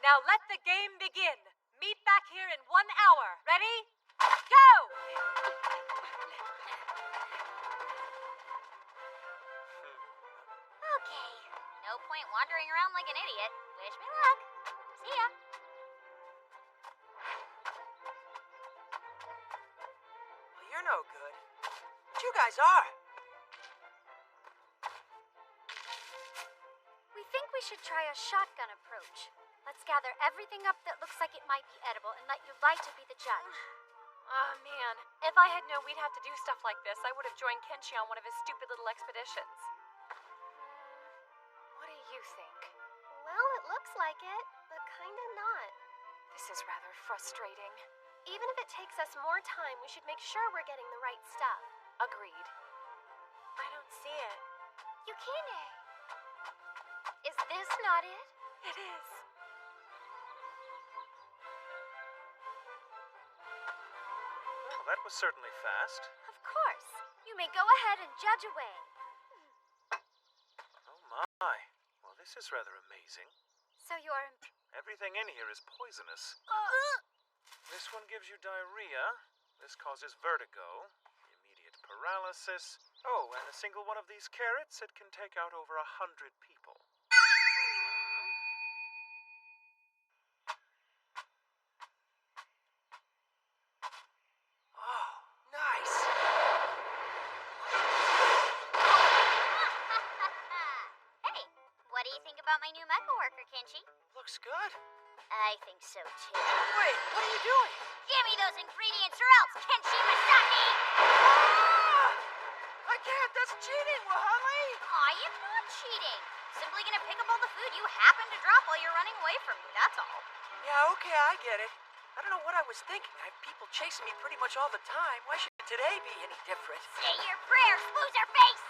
Now let the game begin. Meet back here in 1 hour. Ready? Go! Okay. No point wandering around like an idiot. Wish me luck. See ya. Well, you're no good. But you guys are. We think we should try a shotgun approach. Let's gather everything up that looks like it might be edible and let Yulaita be the judge. Oh man, if I had known we'd have to do stuff like this, I would have joined Kenshi on one of his stupid little expeditions. What do you think? Well, it looks like it, but kinda not. This is rather frustrating. Even if it takes us more time, we should make sure we're getting the right stuff. Agreed. I don't see it. Yukine! Is this not it? It is. Well, that was certainly fast. Of course. You may go ahead and judge away. Oh my. Well, this is rather amazing. So you're... Everything in here is poisonous. This one gives you diarrhea. This causes vertigo. Immediate paralysis. Oh, and a single one of these carrots, it can take out over 100 people. Oh, nice. Hey, what do you think about my new mecha worker, Kenshi? Looks good. I think so too. Wait, what are you doing? Give me those ingredients or else, Kenshi Masaki! I can't, that's cheating, Wahali! I am not cheating. Simply gonna pick up all the food you happen to drop while you're running away from me, that's all. Yeah, okay, I get it. I don't know what I was thinking. I have people chasing me pretty much all the time. Why should today be any different? Say your prayers, loser face!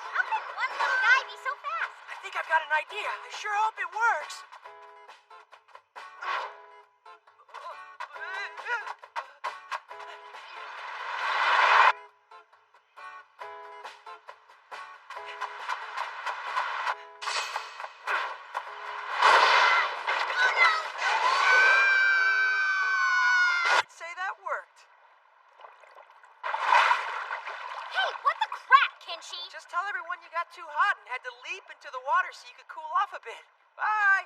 How can one little guy be so fast? I think I've got an idea. I sure hope it works. Say that worked. Hey, what the crap, Kenshi? Just tell everyone you got too hot and had to leap into the water so you could cool off a bit. Bye!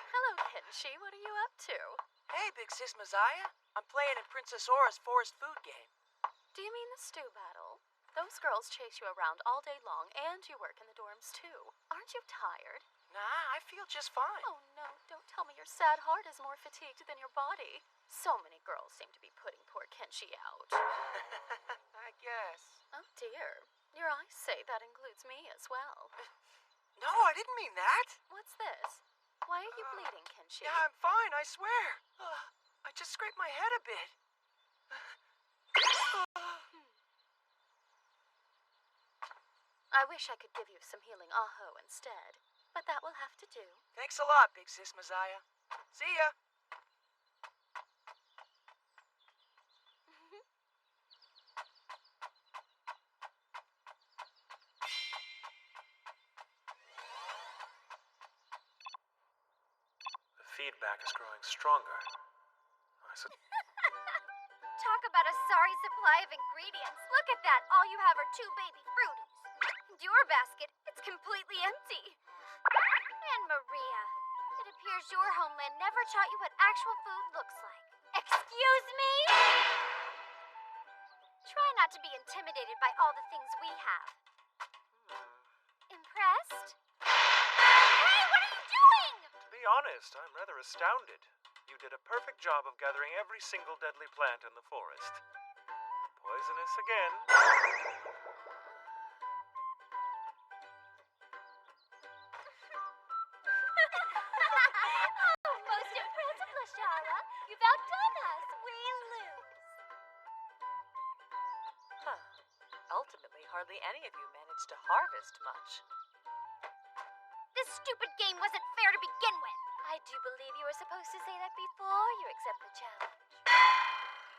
Hello, Kenshi. What are you up to? Hey, Big Sis Messiah. I'm playing in Princess Aura's forest food game. Do you mean the stew battle? Those girls chase you around all day long, and you work in the dorms too. Aren't you tired? Nah, I feel just fine. Oh no, don't tell me your sad heart is more fatigued than your body. So many girls seem to be putting poor Kenshi out. I guess. Oh dear. Your eyes say that includes me as well. No, I didn't mean that. What's this? Why are you bleeding, Kenshi? Yeah, I'm fine, I swear. I just scraped my head a bit. I wish I could give you some healing aho instead, but that will have to do. Thanks a lot, Big Sis Messiah. See ya. The feedback is growing stronger. I said, Talk about a sorry supply of ingredients. Look at that. All you have are 2 baby fruities. And your basket, it's completely empty. And Maria, it appears your homeland never taught you what actual food looks like. Excuse me? Try not to be intimidated by all the things we have. Impressed? Hey, what are you doing? to be honest, I'm rather astounded. You did a perfect job of gathering every single deadly plant in the forest. Poisonous again. Oh, most impressive, Lashara. You've outdone us. We lose. Huh. Ultimately, hardly any of you managed to harvest much. This stupid game wasn't fair to begin with. I do believe you were supposed to say that before you accept the challenge.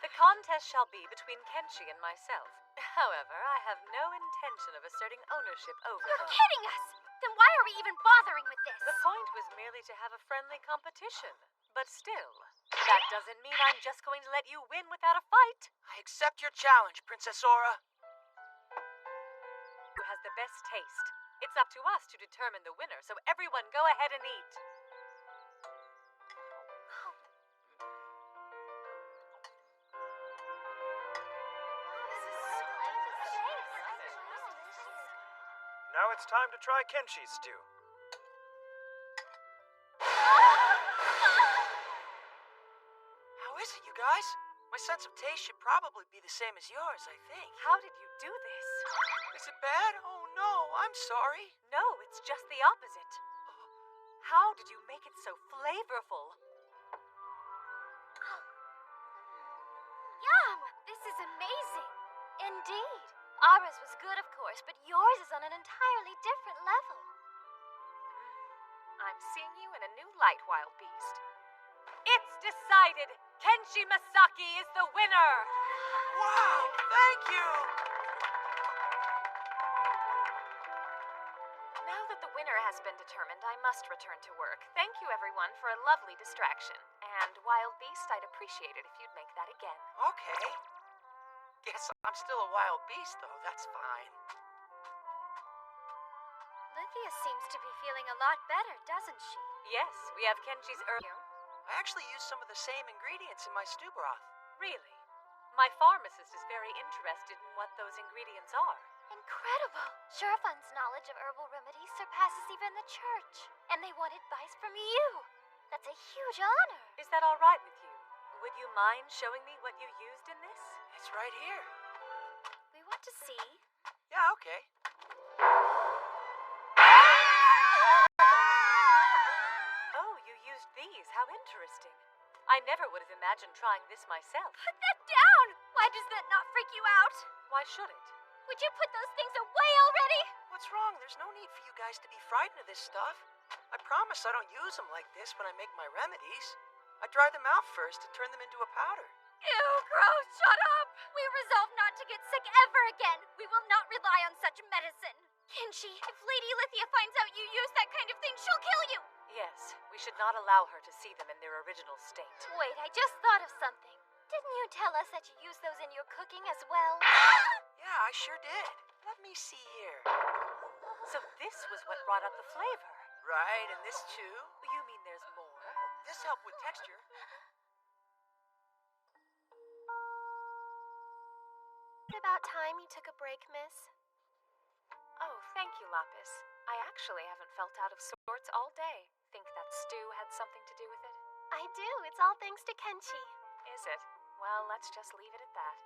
The contest shall be between Kenshi and myself. However, I have no intention of asserting ownership over You're her. kidding us! Then why are we even bothering with this? The point was merely to have a friendly competition. But still, that doesn't mean I'm just going to let you win without a fight. I accept your challenge, Princess Aura. Who has the best taste? It's up to us to determine the winner, so everyone go ahead and eat. Now it's time to try Kenshi's stew. How is it, you guys? My sense of taste should probably be the same as yours, I think. How did you do this? Is it bad? Oh no, I'm sorry. No, it's just the opposite. How did you make it so flavorful? Yum! This is amazing. Indeed. Aura's was good, of course, but yours is on an entirely different level. I'm seeing you in a new light, Wild Beast. It's decided! Kenshi Masaki is the winner! Wow, thank you! Now that the winner has been determined, I must return to work. Thank you, everyone, for a lovely distraction. And, Wild Beast, I'd appreciate it if you'd make that again. Okay. Guess I'm still a wild beast, though. That's fine. Lithia seems to be feeling a lot better, doesn't she? Yes, we have Kenshi's earlier. I actually used some of the same ingredients in my stew broth. Really? My pharmacist is very interested in what those ingredients are. Incredible! Shurafan's knowledge of herbal remedies surpasses even the church. And they want advice from you. That's a huge honor. Is that all right with you? Would you mind showing me what you used in this? It's right here. We want to see. Yeah, okay. Oh, you used these. How interesting. I never would have imagined trying this myself. Put that down! Why does that not freak you out? Why should it? Would you put those things away already? What's wrong? There's no need for you guys to be frightened of this stuff. I promise I don't use them like this when I make my remedies. I dry them out first to turn them into a powder. Ew, gross, shut up! We resolve not to get sick ever again. We will not rely on such medicine. Kenshi, if Lady Lithia finds out you use that kind of thing, she'll kill you! Yes, we should not allow her to see them in their original state. Wait, I just thought of something. Didn't you tell us that you use those in your cooking as well? Yeah, I sure did. Let me see here. So this was what brought out the flavor. Right, and this too. You mean there's more? This helped with texture. About time you took a break, miss. Oh, thank you, Lapis. I actually haven't felt out of sorts all day. Think that stew had something to do with it? I do. It's all thanks to Kenshi. Is it? Well, let's just leave it at that.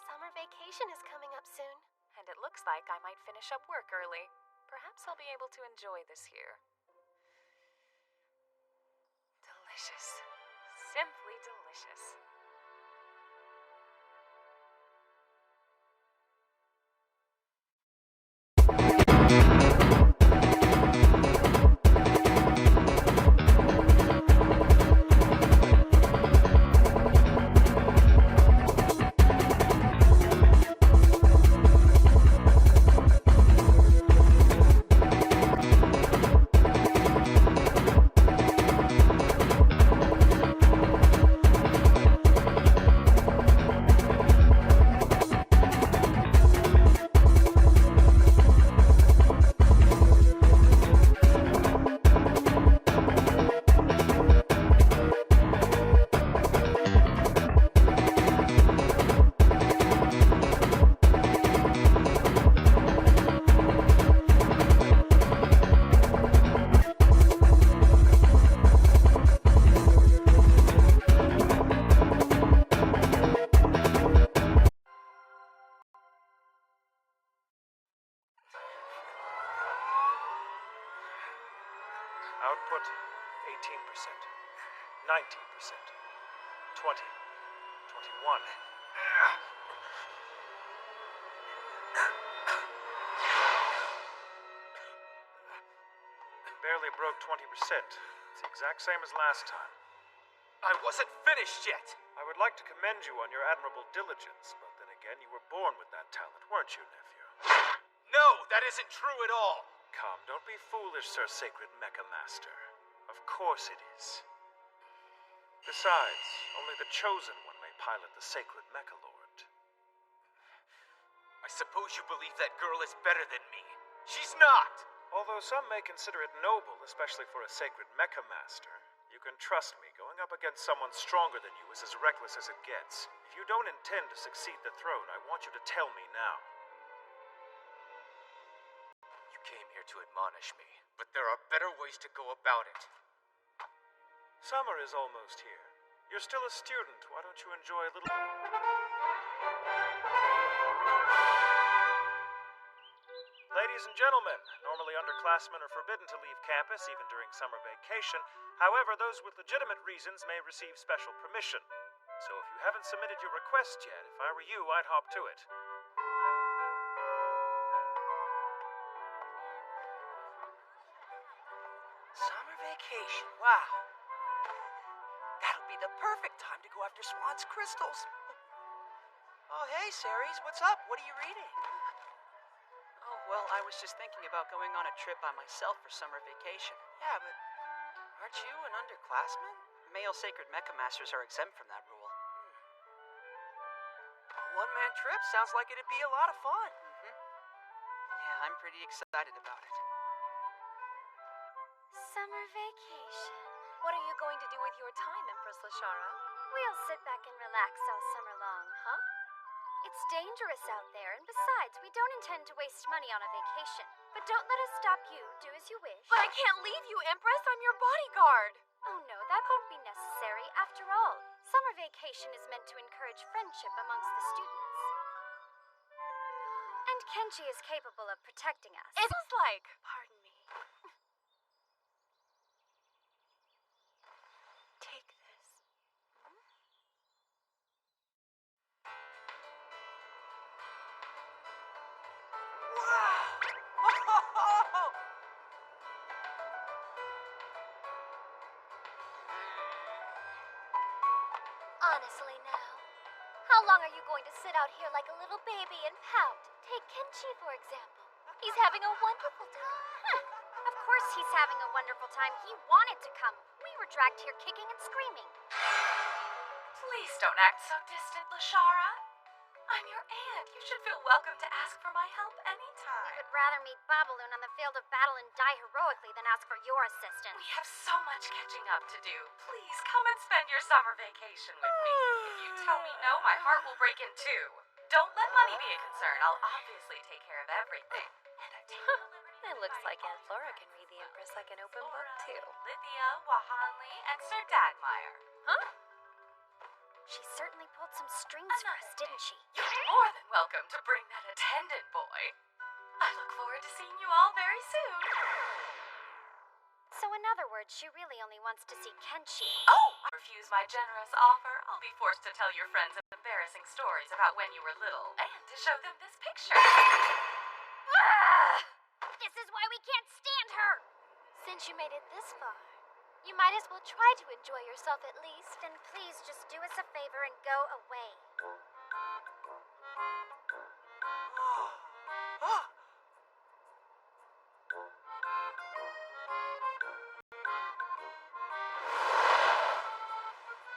Summer vacation is coming up soon. And it looks like I might finish up work early. Perhaps I'll be able to enjoy this here. delicious. Simply delicious. Output 18%, 19%, 20, 21. Barely broke 20%. It's the exact same as last time. I wasn't finished yet. I would like to commend you on your admirable diligence, but then again, you were born with that talent, weren't you, nephew? No, that isn't true at all. Come, don't be foolish, Sir Sacred Mecha Master. Of course it is. Besides, only the Chosen One may pilot the Sacred Mecha Lord. I suppose you believe that girl is better than me. She's not! Although some may consider it noble, especially for a Sacred Mecha Master, you can trust me, going up against someone stronger than you is as reckless as it gets. If you don't intend to succeed the throne, I want you to tell me now. You came here to admonish me, but there are better ways to go about it. Summer is almost here. You're still a student. Why don't you enjoy a little... Ladies and gentlemen, normally underclassmen are forbidden to leave campus even during summer vacation. However, those with legitimate reasons may receive special permission. So if you haven't submitted your request yet, if I were you, I'd hop to it. Summer vacation, wow. That'll be the perfect time to go after Swan's crystals. Oh, hey, Ceres, what's up? What are you reading? Oh, well, I was just thinking about going on a trip by myself for summer vacation. Yeah, but aren't you an underclassman? Male sacred mecha masters are exempt from that rule. A one-man trip sounds like it'd be a lot of fun. Yeah, I'm pretty excited about it. Summer vacation. What are you going to do with your time, Empress Lashara? We'll sit back and relax all summer long. Huh? It's dangerous out there, and besides, we don't intend to waste money on a vacation. But don't let us stop you. Do as you wish. But I can't leave you, Empress. I'm your bodyguard. Oh no, that won't be necessary. After all, summer vacation is meant to encourage friendship amongst the students. And Kenji is capable of protecting us. It's like... Pardon me. Take this. Honestly now, how long are you going to sit out here like a little baby and pout? Take Kenji, for example. He's having a wonderful time. Of course he's having a wonderful time. He wanted to come. We were dragged here kicking and screaming. Please don't act so distant, Lashara. I'm your aunt. You should feel welcome to ask for my help anytime. We would rather meet Babaloon on the field of battle and die heroically than ask for your assistance. We have so much catching up to do. Please come and spend your summer vacation with me. If you tell me no, my heart will break in two. Don't let money be a concern. I'll obviously take care of everything. And I've taken the liberty. It looks like Aunt Flora can read the Empress like an open book, too. Lythia, Wahanli, and Sir Dagmire. Huh? She certainly pulled some strings for us, didn't she? You're more than welcome to bring that attendant boy. I look forward to seeing you all very soon. So in other words, she really only wants to see Kenshi. Oh! I refuse my generous offer. I'll be forced to tell your friends embarrassing stories about when you were little, and to show them this picture. This is why we can't stand her! Since you made it this far, you might as well try to enjoy yourself at least. Then please just do us a favor and go away.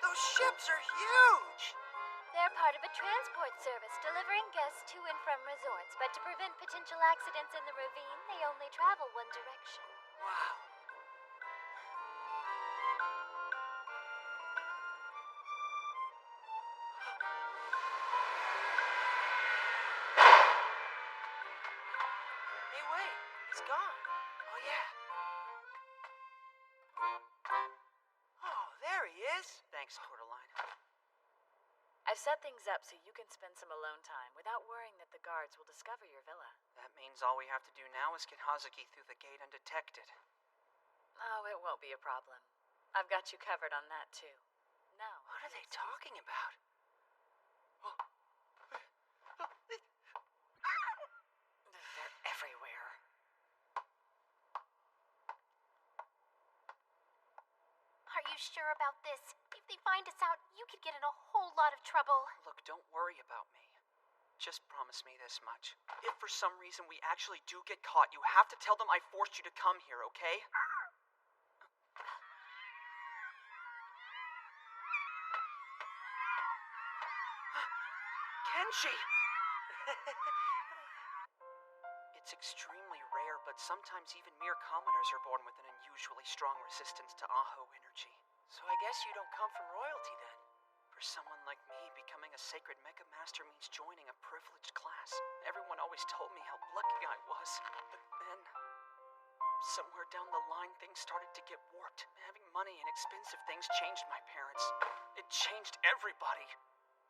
Those ships are huge! They're part of a transport service delivering guests to and from resorts, but to prevent potential accidents in the ravine, they only travel one direction. Wow. Hey, wait. He's gone. Oh, yeah. Oh, there he is. Thanks, Tortoline. I've set things up so you can spend some alone time without worrying that the guards will discover your villa. That means all we have to do now is get Hazuki through the gate undetected. Oh, it won't be a problem. I've got you covered on that, too. Now, What are they talking about? they're everywhere. Are you sure about this? If they find us out, you could get in a whole lot of trouble. Look, don't worry about me. Just promise me this much. If for some reason we actually do get caught, you have to tell them I forced you to come here, okay? Kenshi! It's extremely rare, but sometimes even mere commoners are born with an unusually strong resistance to Aho energy. So I guess you don't come from royalty then. For someone like me, becoming a sacred Mecha Master means joining a privileged class. Everyone always told me how lucky I was. But then, somewhere down the line, things started to get warped. Having money and expensive things changed my parents. It changed everybody.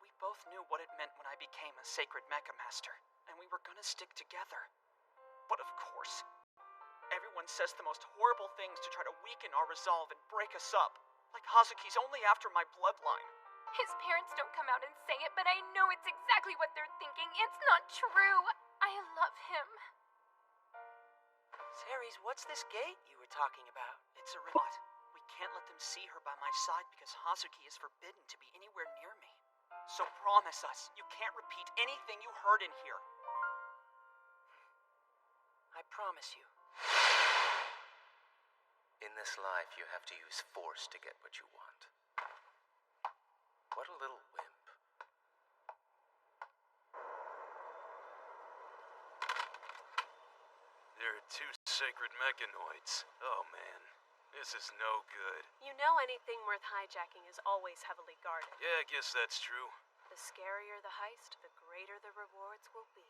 We both knew what it meant when I became a sacred Mecha Master, and we were gonna stick together. But of course, everyone says the most horrible things to try to weaken our resolve and break us up. Like Hazuki's only after my bloodline. His parents don't come out and say it, but I know it's exactly what they're thinking. It's not true. I love him. Ceres, what's this gate you were talking about? It's a robot. We can't let them see her by my side because Hazuki is forbidden to be anywhere near me. So promise us, you can't repeat anything you heard in here. I promise you. In this life, you have to use force to get what you want. What a little wimp. There are 2 sacred mechanoids. Oh, man. This is no good. You know anything worth hijacking is always heavily guarded. Yeah, I guess that's true. The scarier the heist, the greater the rewards will be.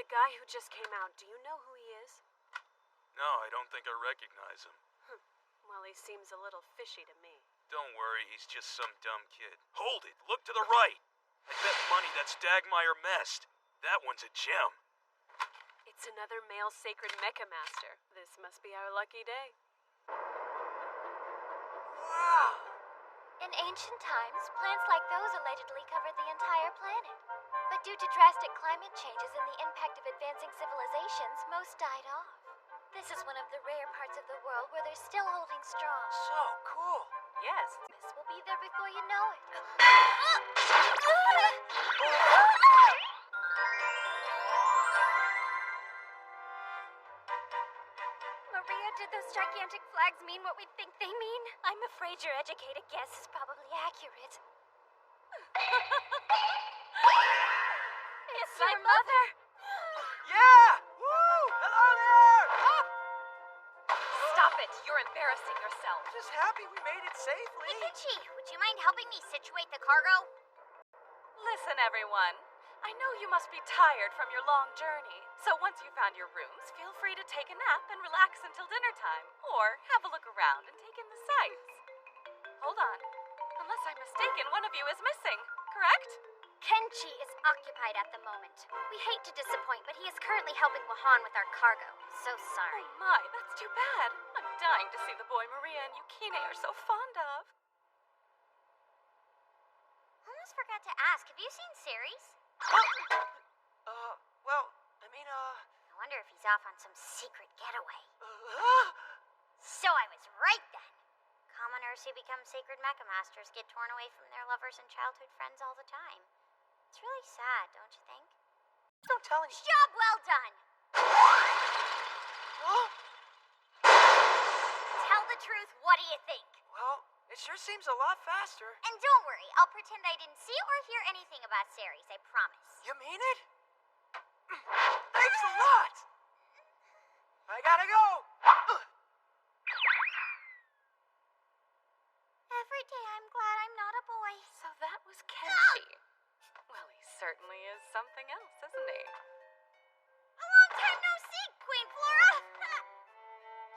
The guy who just came out, do you know who he is? No, I don't think I recognize him. Well, he seems a little fishy to me. Don't worry, he's just some dumb kid. Hold it! Look to the right! I bet money that's Dagmire Mest. That one's a gem. It's another male sacred Mecha Master. This must be our lucky day. Wow! In ancient times, plants like those allegedly covered the entire planet. But due to drastic climate changes and the impact of advancing civilizations, most died off. This is one of the rare parts of the world where they're still holding strong. So cool. Yes. This will be there before you know it. Maria, did those gigantic flags mean what we think they mean? I'm afraid your educated guess is probably accurate. It's my mother! Yeah! Woo! Hello there! Ah! Stop it! You're embarrassing yourself. Just happy we made it safely. Mikichi, would you mind helping me situate the cargo? Listen, everyone. I know you must be tired from your long journey. So once you've found your rooms, feel free to take a nap and relax until dinner time. Or have a look around and take in the sights. Hold on. Unless I'm mistaken, one of you is missing, correct? Kenchi is occupied at the moment. We hate to disappoint, but he is currently helping Wahan with our cargo. So sorry. Oh my, that's too bad. I'm dying to see the boy Maria and Yukine are so fond of. Almost forgot to ask, have you seen Ceres? Well, I mean, I wonder if he's off on some secret getaway. So I was right then. Commoners who become sacred mecha masters get torn away from their lovers and childhood friends all the time. It's really sad, don't you think? Don't tell any. Job well done! Tell the truth, what do you think? Well, it sure seems a lot faster. And don't worry, I'll pretend I didn't see or hear anything about Ceres, I promise. You mean it? Thanks a lot! I gotta go! Every day I'm glad I'm not a boy. So that was Kenshi. Well, he certainly is something else, isn't he? A long time no see, Queen Flora!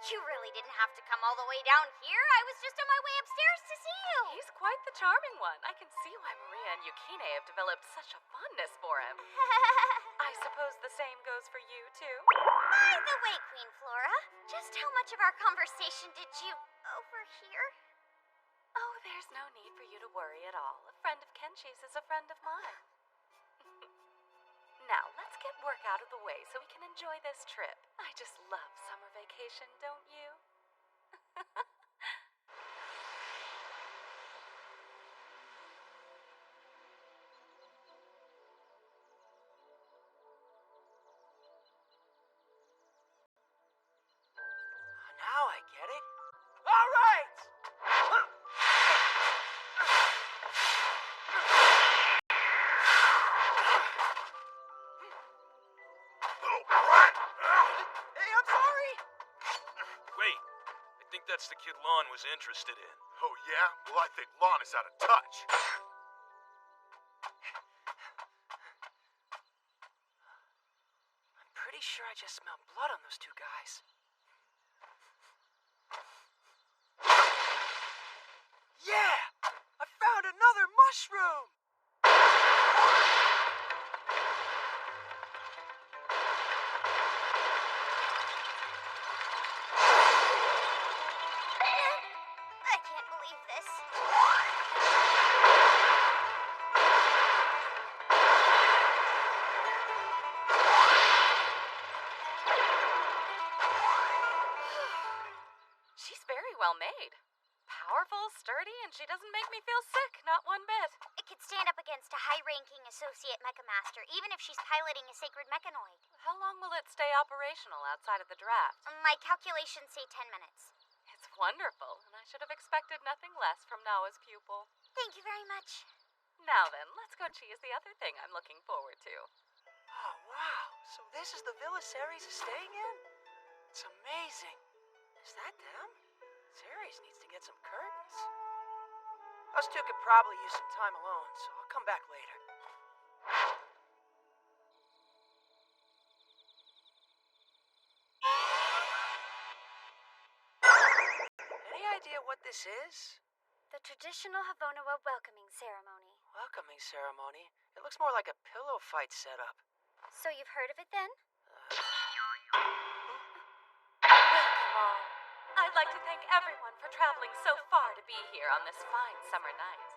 You really didn't have to come all the way down here. I was just on my way upstairs to see you. He's quite the charming one. I can see why Maria and Yukine have developed such a fondness for him. I suppose the same goes for you, too? By the way, Queen Flora, just how much of our conversation did you overhear? Oh, there's no need for you to worry at all. A friend of Kenshi's is a friend of mine. Now, let's get work out of the way so we can enjoy this trip. I just love summer vacation, don't you? Now I get it. All right! Hey, I'm sorry! Wait, I think that's the kid Lon was interested in. Oh, yeah? Well, I think Lon is out of touch. I'm pretty sure I just smelled blood on those two guys. Yeah! I found another mushroom! I can't believe this. She's very well made. Powerful, sturdy, and she doesn't make me feel sick, not one bit. It could stand up against a high-ranking associate mecha master, even if she's piloting a sacred mechanoid. How long will it stay operational outside of the draft? My calculations say 10 minutes. It's wonderful, and I should have expected nothing less from Nawa's pupil. Thank you very much. Now then, let's go cheese the other thing I'm looking forward to. Oh, wow. So this is the villa Ceres is staying in? It's amazing. Is that them? Ceres needs to get some curtains. Us two could probably use some time alone, so I'll come back later. Any idea what this is? The traditional Havonawa welcoming ceremony. Welcoming ceremony? It looks more like a pillow fight setup. So you've heard of it then? Welcome all. I'd like to thank everyone for traveling so far to be here on this fine summer night.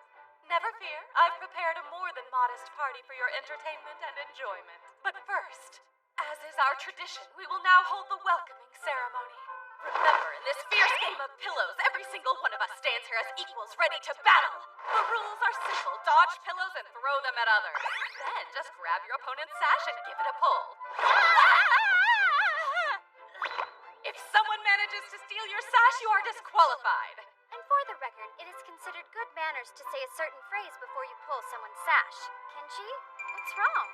Never fear, I've prepared a more than modest party for your entertainment and enjoyment. But first, as is our tradition, we will now hold the welcoming ceremony. Remember, in this fierce game of pillows, every single one of us stands here as equals ready to battle. The rules are simple. Dodge pillows and throw them at others. Then just grab your opponent's sash and give it a pull. If someone manages to steal your sash, you are disqualified. And for the record, it is considered good manners to say a certain phrase before you pull someone's sash. Kenji, what's wrong?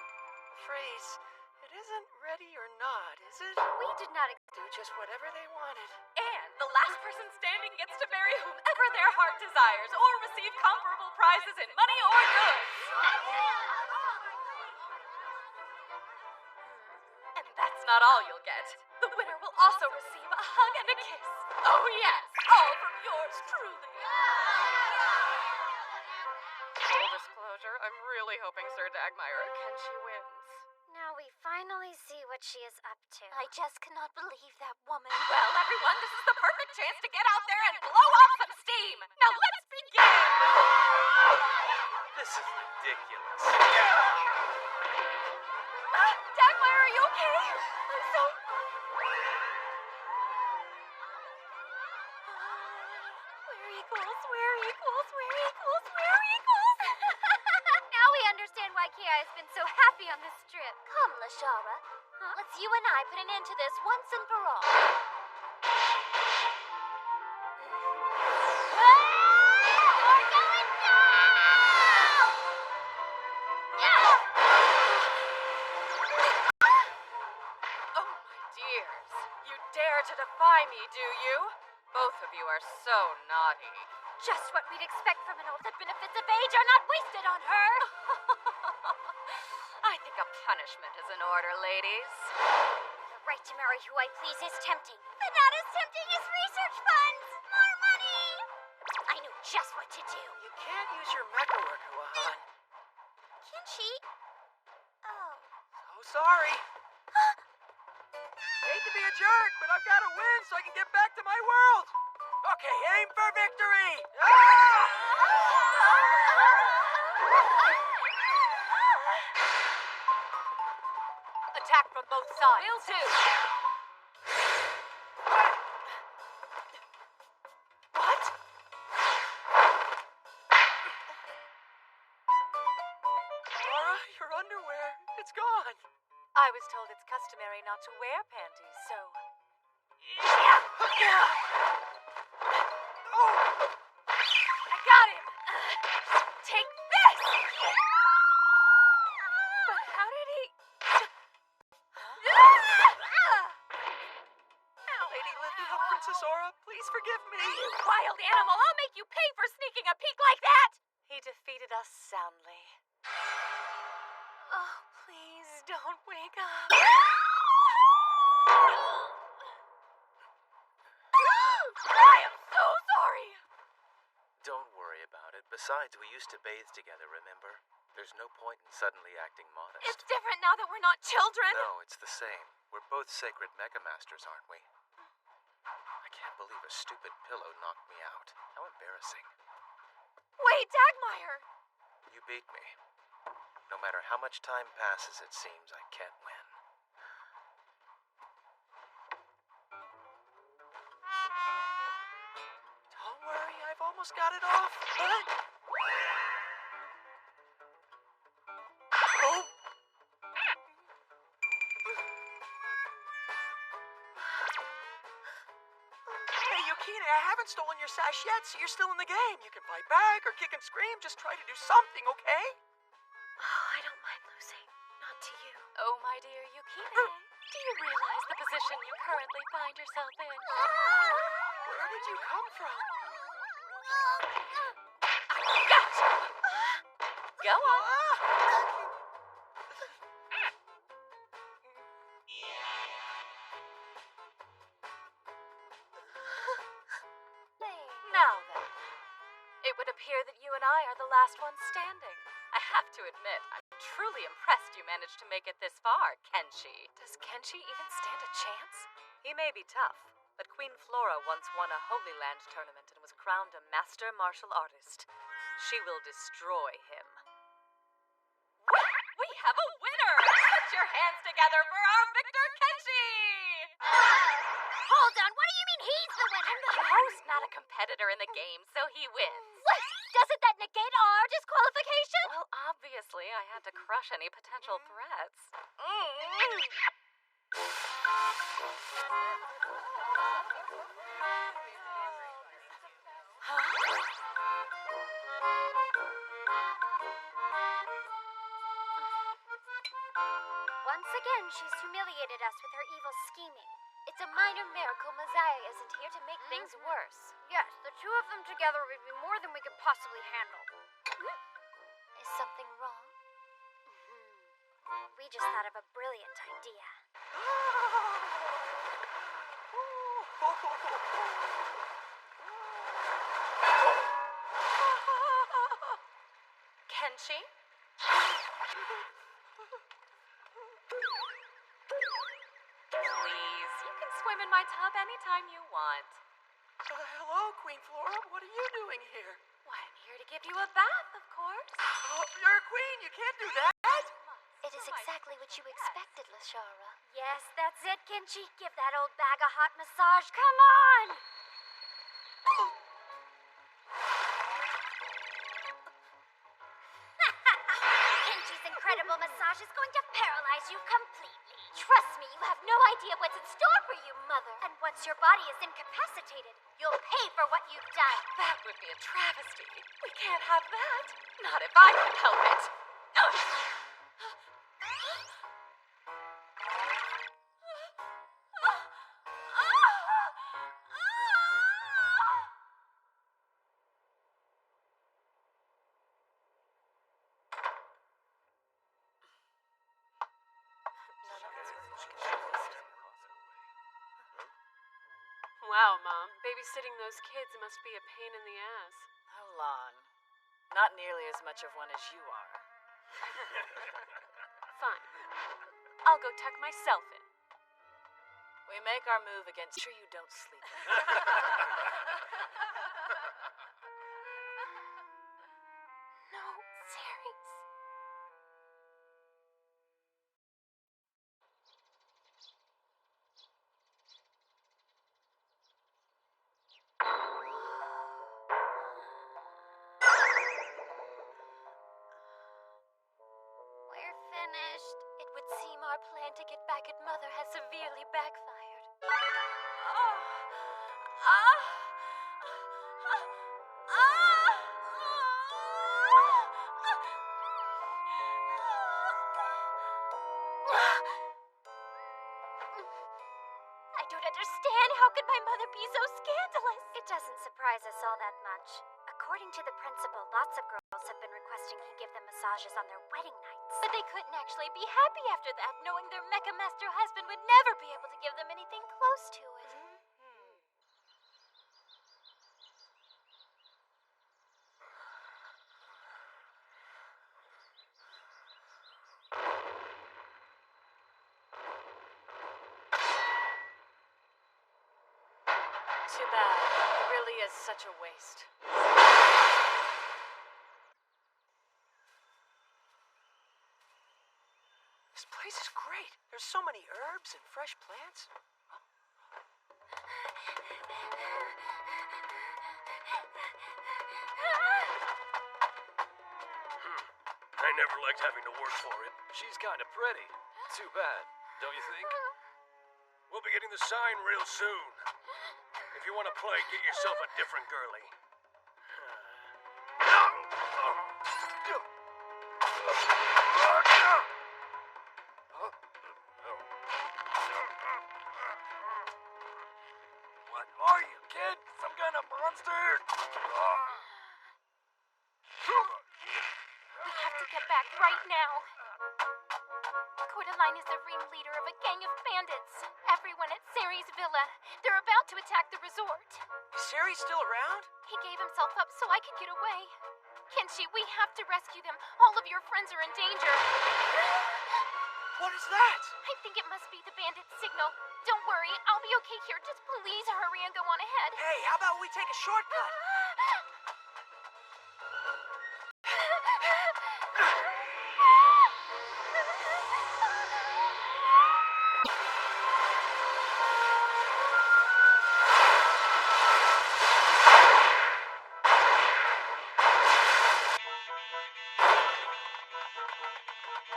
The phrase, it isn't ready or not, is it? We did not do just whatever they wanted. And the last person standing gets to marry whomever their heart desires or receive comparable prizes in money or goods. And that's not all you'll get. The winner will also receive a hug and a kiss. Oh yes, all from yours truly. Full disclosure, I'm really hoping Sir Dagmire Kenshi wins. Now we finally see what she is up to. I just cannot believe that woman. Well, everyone, this is the perfect chance to get out there and blow off some steam. Now let's begin! This is ridiculous. Dagmire, are you okay? I'm so... We're equals. Now we understand why Kia has been so happy on this trip. Come, Lashara. Let's you and I put an end to this once and for all. We're going down! Oh, my dears. You dare to defy me, do you? Both of you are so naughty. Just what we'd expect from an old. The benefits of age are not wasted on her. I think a punishment is in order, ladies. The right to marry who I please is tempting. But not as tempting as research funds! More money! I know just what to do. You can't use your mecha worker, Wahan. Can she? Oh. Oh, sorry. Hate to be a jerk, but I've got to win so I can get back to my world. Okay, aim for victory! Attack from both sides. Will do. What? Laura, your underwear. It's gone. I was told it's customary not to wear panties, so... I got him! Take this! But how did he... Lady Lithia, Princess Aura, please forgive me. You wild animal! I'll make you pay for sneaking a peek like that! He defeated us soundly. Oh, please don't wake up. I am so sorry! Don't worry about it. Besides, we used to bathe together, remember? There's no point in suddenly acting modest. It's different now that we're not children. No, it's the same. We're both sacred Mega Masters, aren't we? I can't believe a stupid pillow knocked me out. How embarrassing. Wait, Dagmire! You beat me. No matter how much time passes, it seems I can't win. Don't worry, I've almost got it off. Oh! Hey, Yukina, I haven't stolen your sash yet, so you're still in the game. You can fight back or kick and scream. Just try to do something, okay? Oh, I don't mind losing. Not to you. Oh, my dear Yukine, do you realize the position you currently find yourself in? Where did you come from? Gotcha! Go on. Now then, it would appear that you and I are the last ones standing. I have to admit, I'm truly impressed you managed to make it this far, Kenshi. Does Kenshi even stand a chance? He may be tough, but Queen Flora once won a Holy Land tournament and was crowned a master martial artist. She will destroy him. We have a winner! Put your hands together for our victor, Kenshi! Hold on, what do you mean he's the winner? I'm the host, not a competitor in the game, so he wins. What? Doesn't that negate our disqualification? Well, obviously, I had to crush any potential threats. Once again, she's humiliated us with her evil scheming. It's a minor miracle Messiah isn't here to make things worse. Yes, the two of them together would be more than we could possibly handle. Is something wrong? We just thought of a brilliant idea. Kenshi, Please, you can swim in my tub anytime you want. Hello, Queen Flora. What are you doing here? Why, I'm here to give you a bath, of course. Oh, you're a queen. You can't do that. It is exactly what you expected, Lashara. Yes, that's it, Kenshi. Give that old bag a hot massage. Come on! Kenshi's incredible massage is going to paralyze you completely. Trust me, you have no idea what's in store for you, Mother. And once your body is incapacitated, you'll pay for what you've done. That would be a travesty. We can't have that. Not if I can help it. Wow, Mom. Babysitting those kids must be a pain in the ass. Hold on. Not nearly as much of one as you are. Fine. I'll go tuck myself in. We make our move against sure you don't sleep. No, Ceres. We're finished. It would seem our plan to get back at Mother has severely backfired. I don't understand. How could my mother be so scandalous? It doesn't surprise us all that much. According to the principal, lots of girls have been requesting he give them massages on their wedding nights. But they couldn't actually be happy after that, knowing their Mecha Master husband would never be able to give them anything close to it. Too bad. It really is such a waste. This place is great. There's so many herbs and fresh plants. I never liked having to work for it. She's kind of pretty. Too bad, don't you think? We'll be getting the sign real soon. If you want to play, get yourself a different girlie. What are you, kid? Some kind of monster? We have to get back right now. Cordeline is the ringleader of a gang of bandits. Everyone at Ceres Villa. They're about to attack the resort. Is Ceres still around? He gave himself up so I could get away. Kenshi, we have to rescue them. All of your friends are in danger. What is that? I think it must be the bandit signal. Don't worry, I'll be okay here. Just please hurry and go on ahead. Hey, how about we take a shortcut?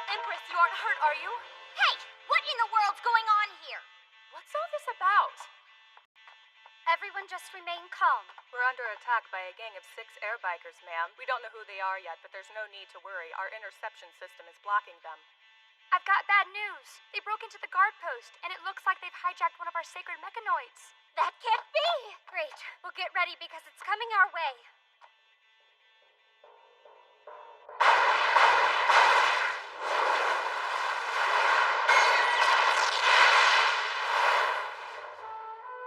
Empress, you aren't hurt, are you? Hey, what in the world's going on here? What's all this about? Everyone just remain calm. We're under attack by a gang of 6 air bikers, ma'am. We don't know who they are yet, but there's no need to worry. Our interception system is blocking them. I've got bad news. They broke into the guard post, and it looks like they've hijacked one of our sacred mechanoids. That can't be! Great. We'll get ready because it's coming our way.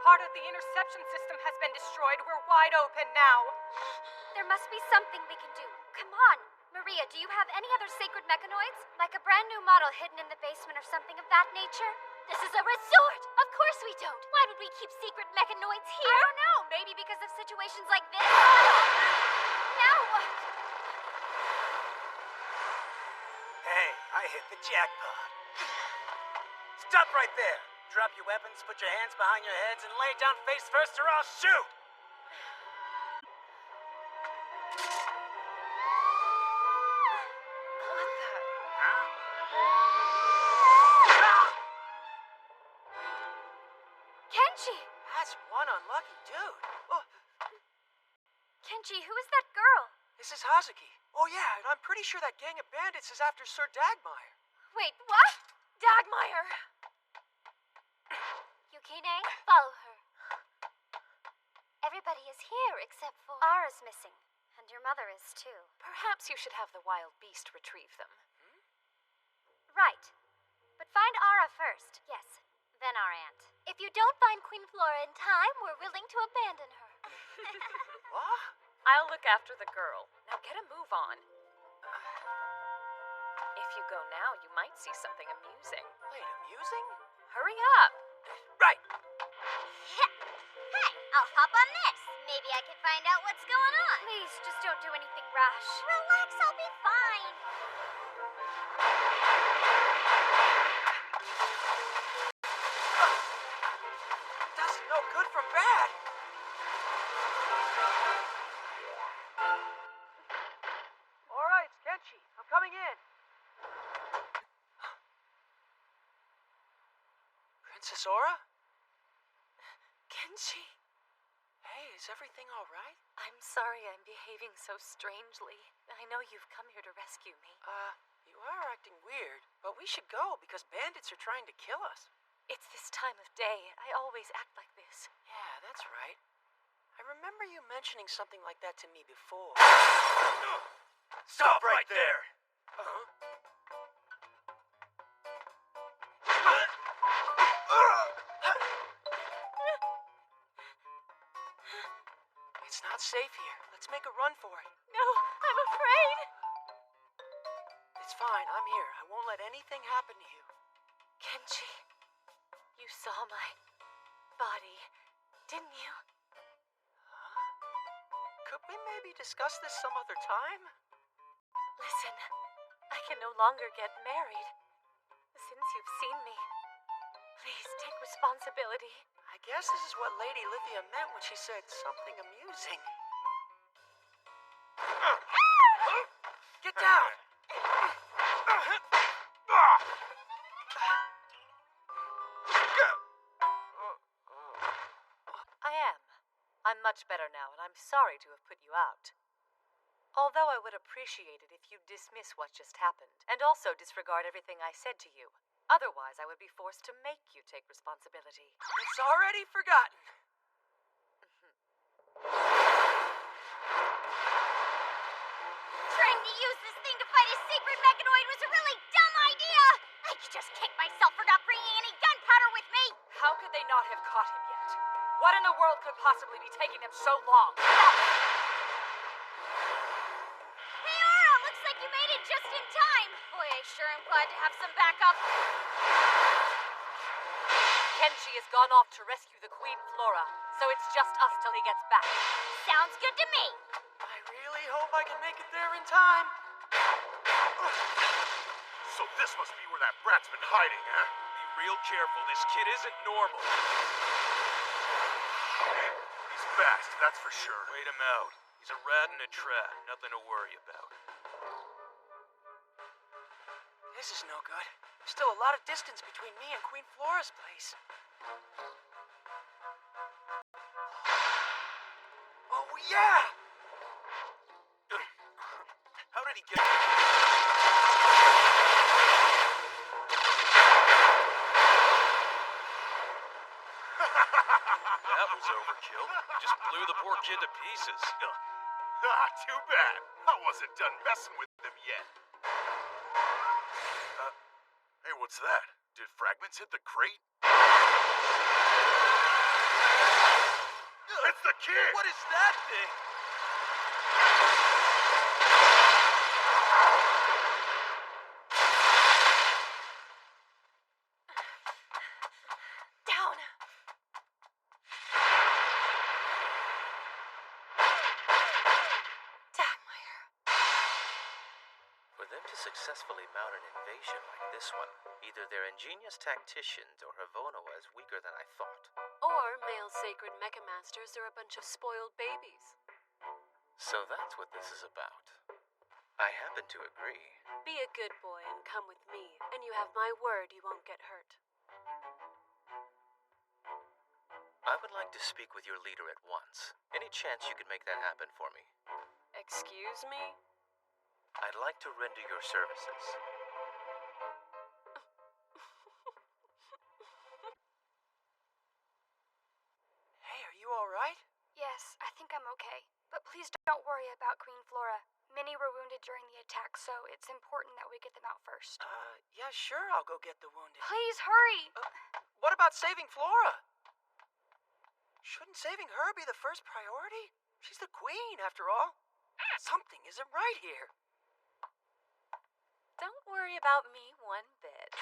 Part of the interception system has been destroyed. We're wide open now. There must be something we can do. Come on. Maria, do you have any other sacred mechanoids? Like a brand new model hidden in the basement or something of that nature? This is a resort! Of course we don't! Why would we keep secret mechanoids here? I don't know. Maybe because of situations like this? Now what? Hey, I hit the jackpot. Stop right there. Drop your weapons, put your hands behind your heads, and lay down face first or I'll shoot! Kenji! That's one unlucky dude. Oh, Kenji, who is that girl? this is Hazuki. Oh yeah, and I'm pretty sure that gang of bandits is after Sir Dagmire. Wait, what? Dagmire! Yukine, follow her. Everybody is here except for... Ara's missing. And your mother is too. Perhaps you should have the wild beast retrieve them. Right. But find Ara first. Yes. Then our aunt. If you don't find Queen Flora in time, we're willing to abandon her. What? I'll look after the girl. Now get a move on. If you go now, you might see something amusing. Wait, amusing? Hurry up! Right! Hey, I'll hop on this. Maybe I can find out what's going on. Please, just don't do anything rash. Relax, I'll be fine. Doesn't know good from bad. All right, it's Kenshi. I'm coming in. Princess Aura? Kenji, Hey, is everything all right? I'm sorry I'm behaving so strangely. I know you've come here to rescue me. You are acting weird, but we should go because bandits are trying to kill us. It's this time of day. I always act like this. Yeah, that's right. I remember you mentioning something like that to me before. Stop right there! Huh? It's not safe here. Let's make a run for it. No, I'm afraid. It's fine. I'm here. I won't let anything happen to you. Kenji, you saw my body, didn't you? Could we maybe discuss this some other time? Listen, I can no longer get married. Since you've seen me, please take responsibility. I guess this is what Lady Lithia meant when she said something amusing. Get down! I am. I'm much better now, and I'm sorry to have put you out. Although I would appreciate it if you'd dismiss what just happened, and also disregard everything I said to you. Otherwise, I would be forced to make you take responsibility. It's already forgotten. Trying to use this thing to fight a sacred mechanoid was a really dumb idea. I could just kick myself for not bringing any gunpowder with me. How could they not have caught him yet? What in the world could possibly be taking them so long? Hey, Aura, looks like you made it just in time. Boy, I sure am glad to have some backup. Kenshi has gone off to rescue the Queen Flora, so it's just us till he gets back. Sounds good to me. I really hope I can make it there in time. So this must be where that brat's been hiding, huh? Be real careful. This kid isn't normal. He's fast, that's for sure. Wait him out. He's a rat in a trap. Nothing to worry about. This is no good. There's still a lot of distance between me and Queen Flora's place. Oh, yeah! How did he get... That was overkill. Just blew the poor kid to pieces. Too bad. I wasn't done messing with him yet. Hey, what's that? Did fragments hit the crate? It's the kid! What is that thing? successfully mount an invasion like this one, either they're ingenious tacticians or Havonoa is weaker than I thought. Or male sacred mechamasters are a bunch of spoiled babies. So that's what this is about. I happen to agree. Be a good boy and come with me, and you have my word you won't get hurt. I would like to speak with your leader at once. Any chance you could make that happen for me? Excuse me? I'd like to render your services. Hey, are you alright? Yes, I think I'm okay. But please don't worry about Queen Flora. Many were wounded during the attack, so it's important that we get them out first. Yeah, sure, I'll go get the wounded. Please hurry! What about saving Flora? Shouldn't saving her be the first priority? She's the queen, after all. Something isn't right here. Don't worry about me one bit.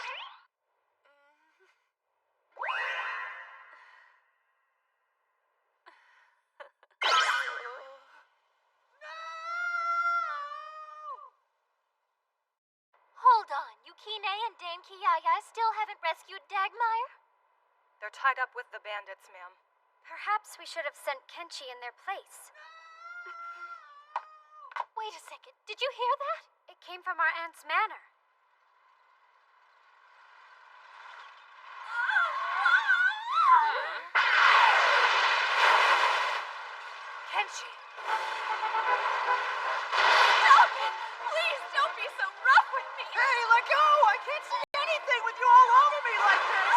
Hold on, Yukine and Dame Kiyaya still haven't rescued Dagmire? They're tied up with the bandits, ma'am. Perhaps we should have sent Kenshi in their place. Wait a second, did you hear that? It came from our aunt's manor. Kenshi! Stop it! Please don't be so rough with me! Hey, let go! I can't see anything with you all over me like this!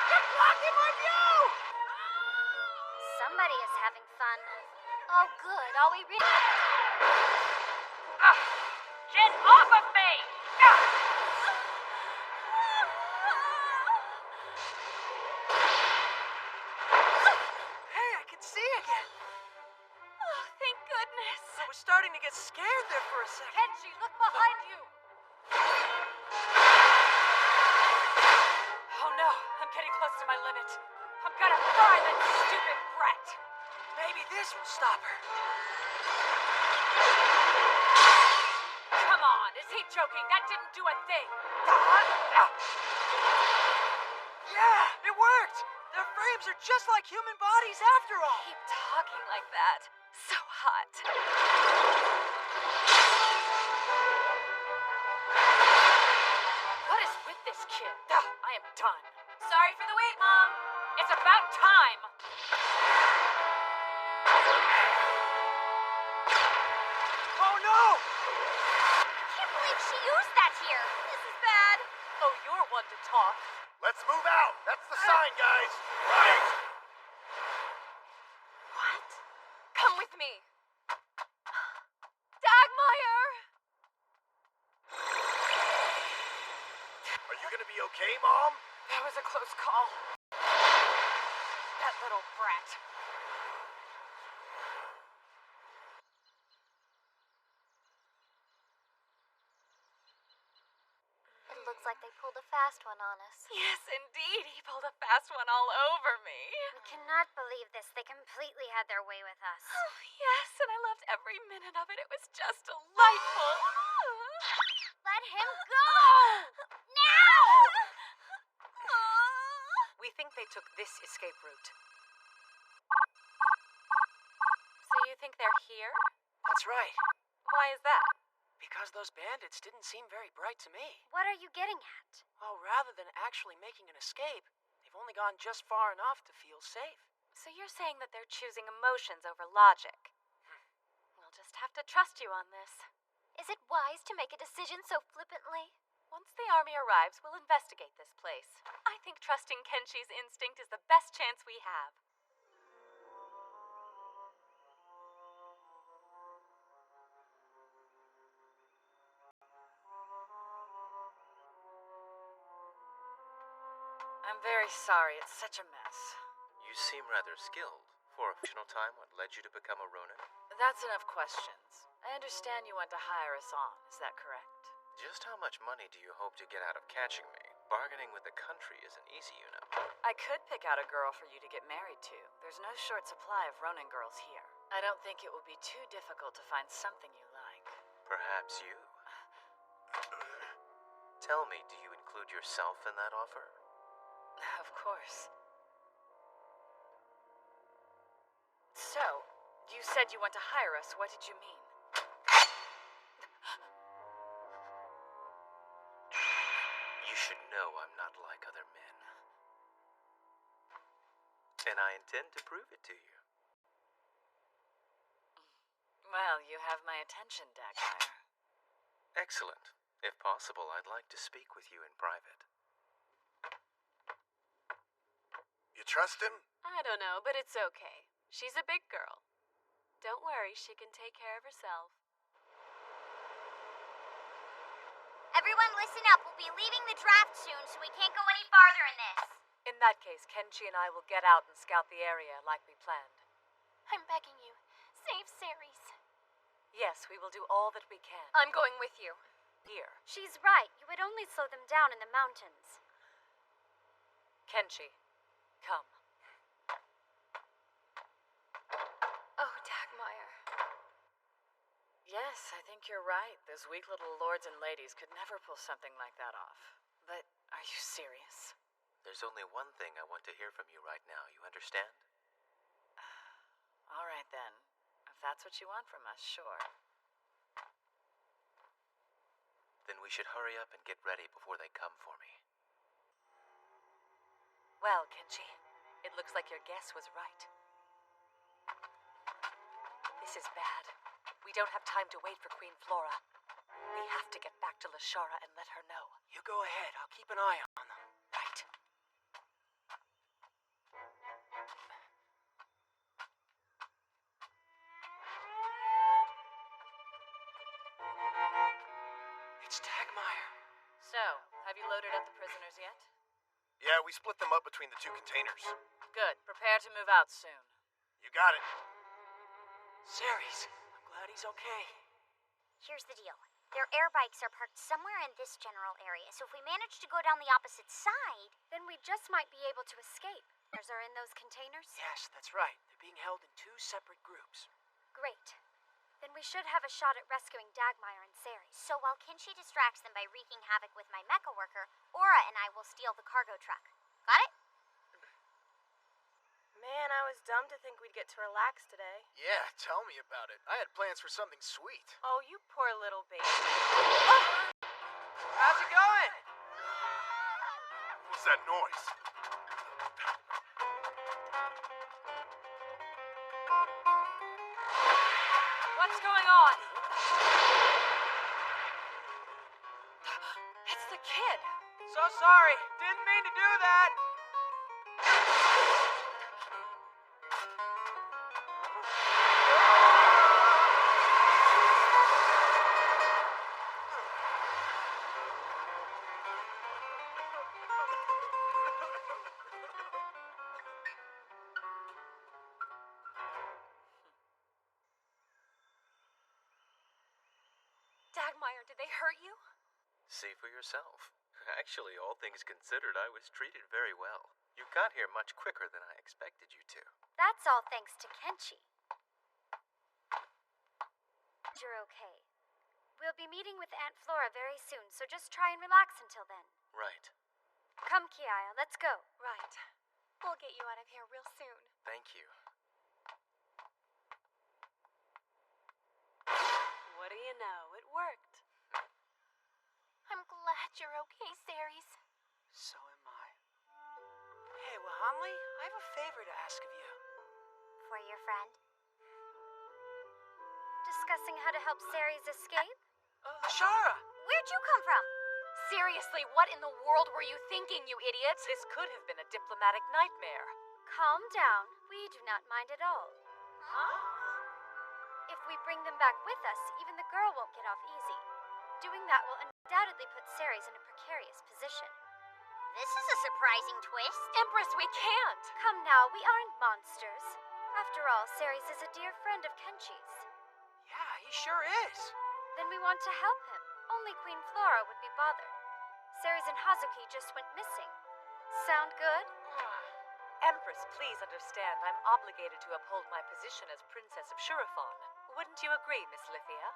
You're blocking my view! Somebody is having fun. Oh, good. All we really... Get off of me! Hey, I can see again. Oh, thank goodness. I was starting to get scared there for a second. Kenshi, look behind you! Oh no, I'm getting close to my limit. I'm gonna fry that stupid brat! Maybe this will stop her. Come on, is he joking? That didn't do a thing! Yeah, it worked! Their frames are just like human bodies after all! Keep talking like that. So hot. What is with this kid? I am done. Sorry for the wait, Mom. It's about time. Oh no! I can't believe she used that here. This is bad. Oh, you're one to talk. Let's move out. That's the sign, guys. Right. What? Come with me. Dagmire! Are you gonna be okay, Mom? That was a close call. That little brat. It looks like they pulled a fast one on us. Yes, indeed. He pulled a fast one all over me. We cannot believe this. They completely had their way with us. Oh, yes, and I loved every minute of it. It was just delightful. Let him go! Now! We think they took this escape route. So you think they're here? That's right. Why is that? Because those bandits didn't seem very bright to me. What are you getting at? Well, rather than actually making an escape, they've only gone just far enough to feel safe. So you're saying that they're choosing emotions over logic? We'll just have to trust you on this. Is it wise to make a decision so flippantly? Once the army arrives, we'll investigate this place. I think trusting Kenshi's instinct is the best chance we have. I'm very sorry. It's such a mess. You seem rather skilled. For original time, what led you to become a Ronin? That's enough questions. I understand you want to hire us on. Is that correct? Just how much money do you hope to get out of catching me? Bargaining with the country isn't easy, you know. I could pick out a girl for you to get married to. There's no short supply of Ronin girls here. I don't think it will be too difficult to find something you like. Perhaps you. tell me, do you include yourself in that offer? Of course. So, you said you want to hire us. What did you mean? You should know I'm not like other men. And I intend to prove it to you. Well, you have my attention, Dagmire. Excellent. If possible, I'd like to speak with you in private. You trust him? I don't know, but it's okay. She's a big girl. Don't worry, she can take care of herself. Everyone listen up. We'll be leaving the draft soon, so we can't go any farther in this. In that case, Kenshi and I will get out and scout the area like we planned. I'm begging you. Save Ceres. Yes, we will do all that we can. I'm going with you. Here. She's right. You would only slow them down in the mountains. Kenshi, come. Oh, Dagmire. Yes, I think you're right. Those weak little lords and ladies could never pull something like that off. But are you serious? There's only one thing I want to hear from you right now, you understand? All right, then. If that's what you want from us, sure. Then we should hurry up and get ready before they come for me. Well, Kenshi, it looks like your guess was right. This is bad. We don't have time to wait for Queen Flora. We have to get back to Lashara and let her know. You go ahead. I'll keep an eye on them. Right. It's Dagmire. So, have you loaded up the prisoners yet? Yeah, we split them up between the two containers. Good. Prepare to move out soon. You got it. Ceres, I'm glad he's okay. Here's the deal. Their air bikes are parked somewhere in this general area, so if we manage to go down the opposite side... Then we just might be able to escape. Prisoners are in those containers? Yes, that's right. They're being held in 2 separate groups. Great. Then we should have a shot at rescuing Dagmire and Ceres. So while Kenshi distracts them by wreaking havoc with my mecha worker, Aura and I will steal the cargo truck. Got it? Man, I was dumb to think we'd get to relax today. Yeah, tell me about it. I had plans for something sweet. Oh, you poor little baby. How's it going? What's that noise? What's going on? It's the kid. So sorry. Didn't mean to do that. Dagmire, did they hurt you? See for yourself. Actually, all things considered, I was treated very well. You got here much quicker than I expected you to. That's all thanks to Kenshi. You're okay. We'll be meeting with Aunt Flora very soon, so just try and relax until then. Right. Come, Kiaya, let's go. Right. We'll get you out of here real soon. Thank you. What do you know? It worked. I'm glad you're okay, Ceres. So am I. Hey, Wahanli, I have a favor to ask of you. For your friend? Discussing how to help Ceres escape? Lashara! Where'd you come from? Seriously, what in the world were you thinking, you idiot? This could have been a diplomatic nightmare. Calm down. We do not mind at all. Huh? If we bring them back with us, even the girl won't get off easy. Doing that will undoubtedly put Ceres in a precarious position. This is a surprising twist. Empress, we can't! Come now, we aren't monsters. After all, Ceres is a dear friend of Kenshi's. Yeah, he sure is. Then we want to help him. Only Queen Flora would be bothered. Ceres and Hazuki just went missing. Sound good? Empress, please understand, I'm obligated to uphold my position as Princess of Shurafon. Wouldn't you agree, Miss Lithia?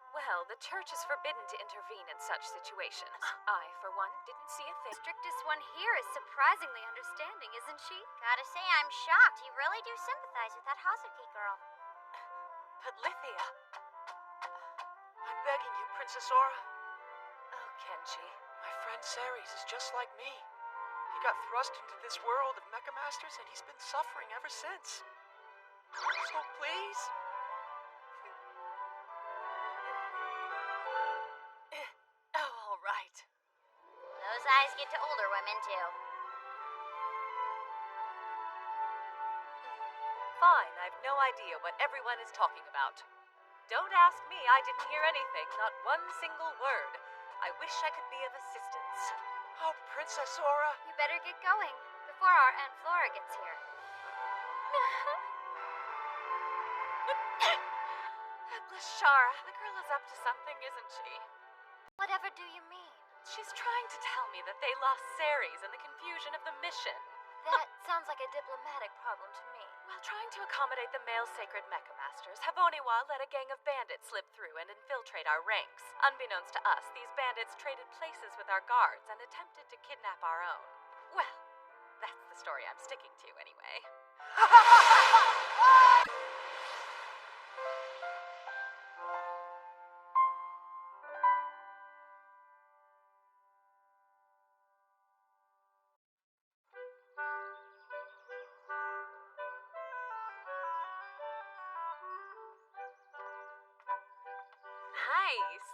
Well, the church is forbidden to intervene in such situations. I, for one, didn't see a thing. The strictest one here is surprisingly understanding, isn't she? Gotta say, I'm shocked. You really do sympathize with that Hazuki girl. But Lithia, I'm begging you, Princess Aura. Oh, Kenji. My friend Ceres is just like me. He got thrust into this world of Mecha Masters and he's been suffering ever since. So please. Oh, all right. Those eyes get to older women, too. Fine, I've no idea what everyone is talking about. Don't ask me, I didn't hear anything, not one single word. I wish I could be of assistance. Oh, Princess Aura. You better get going before our Aunt Flora gets here. Lashara, the girl is up to something, isn't she? Whatever do you mean? She's trying to tell me that they lost Ceres in the confusion of the mission. That sounds like a diplomatic problem to me. While trying to accommodate the male sacred Mecha Masters, Havoniwa let a gang of bandits slip through and infiltrate our ranks. Unbeknownst to us, these bandits traded places with our guards and attempted to kidnap our own. Well, that's the story I'm sticking to anyway. Nice!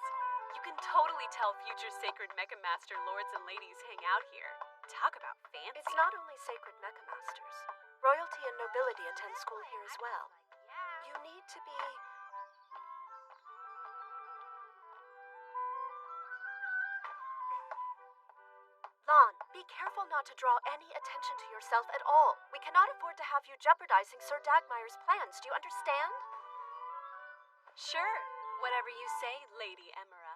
You can totally tell future sacred Mecha Master lords and ladies hang out here. Talk about fancy. It's not only sacred Mecha Masters. Royalty and nobility attend school here as well. You need to be... Lon, be careful not to draw any attention to yourself at all. We cannot afford to have you jeopardizing Sir Dagmire's plans. Do you understand? Sure. Whatever you say, Lady Emera.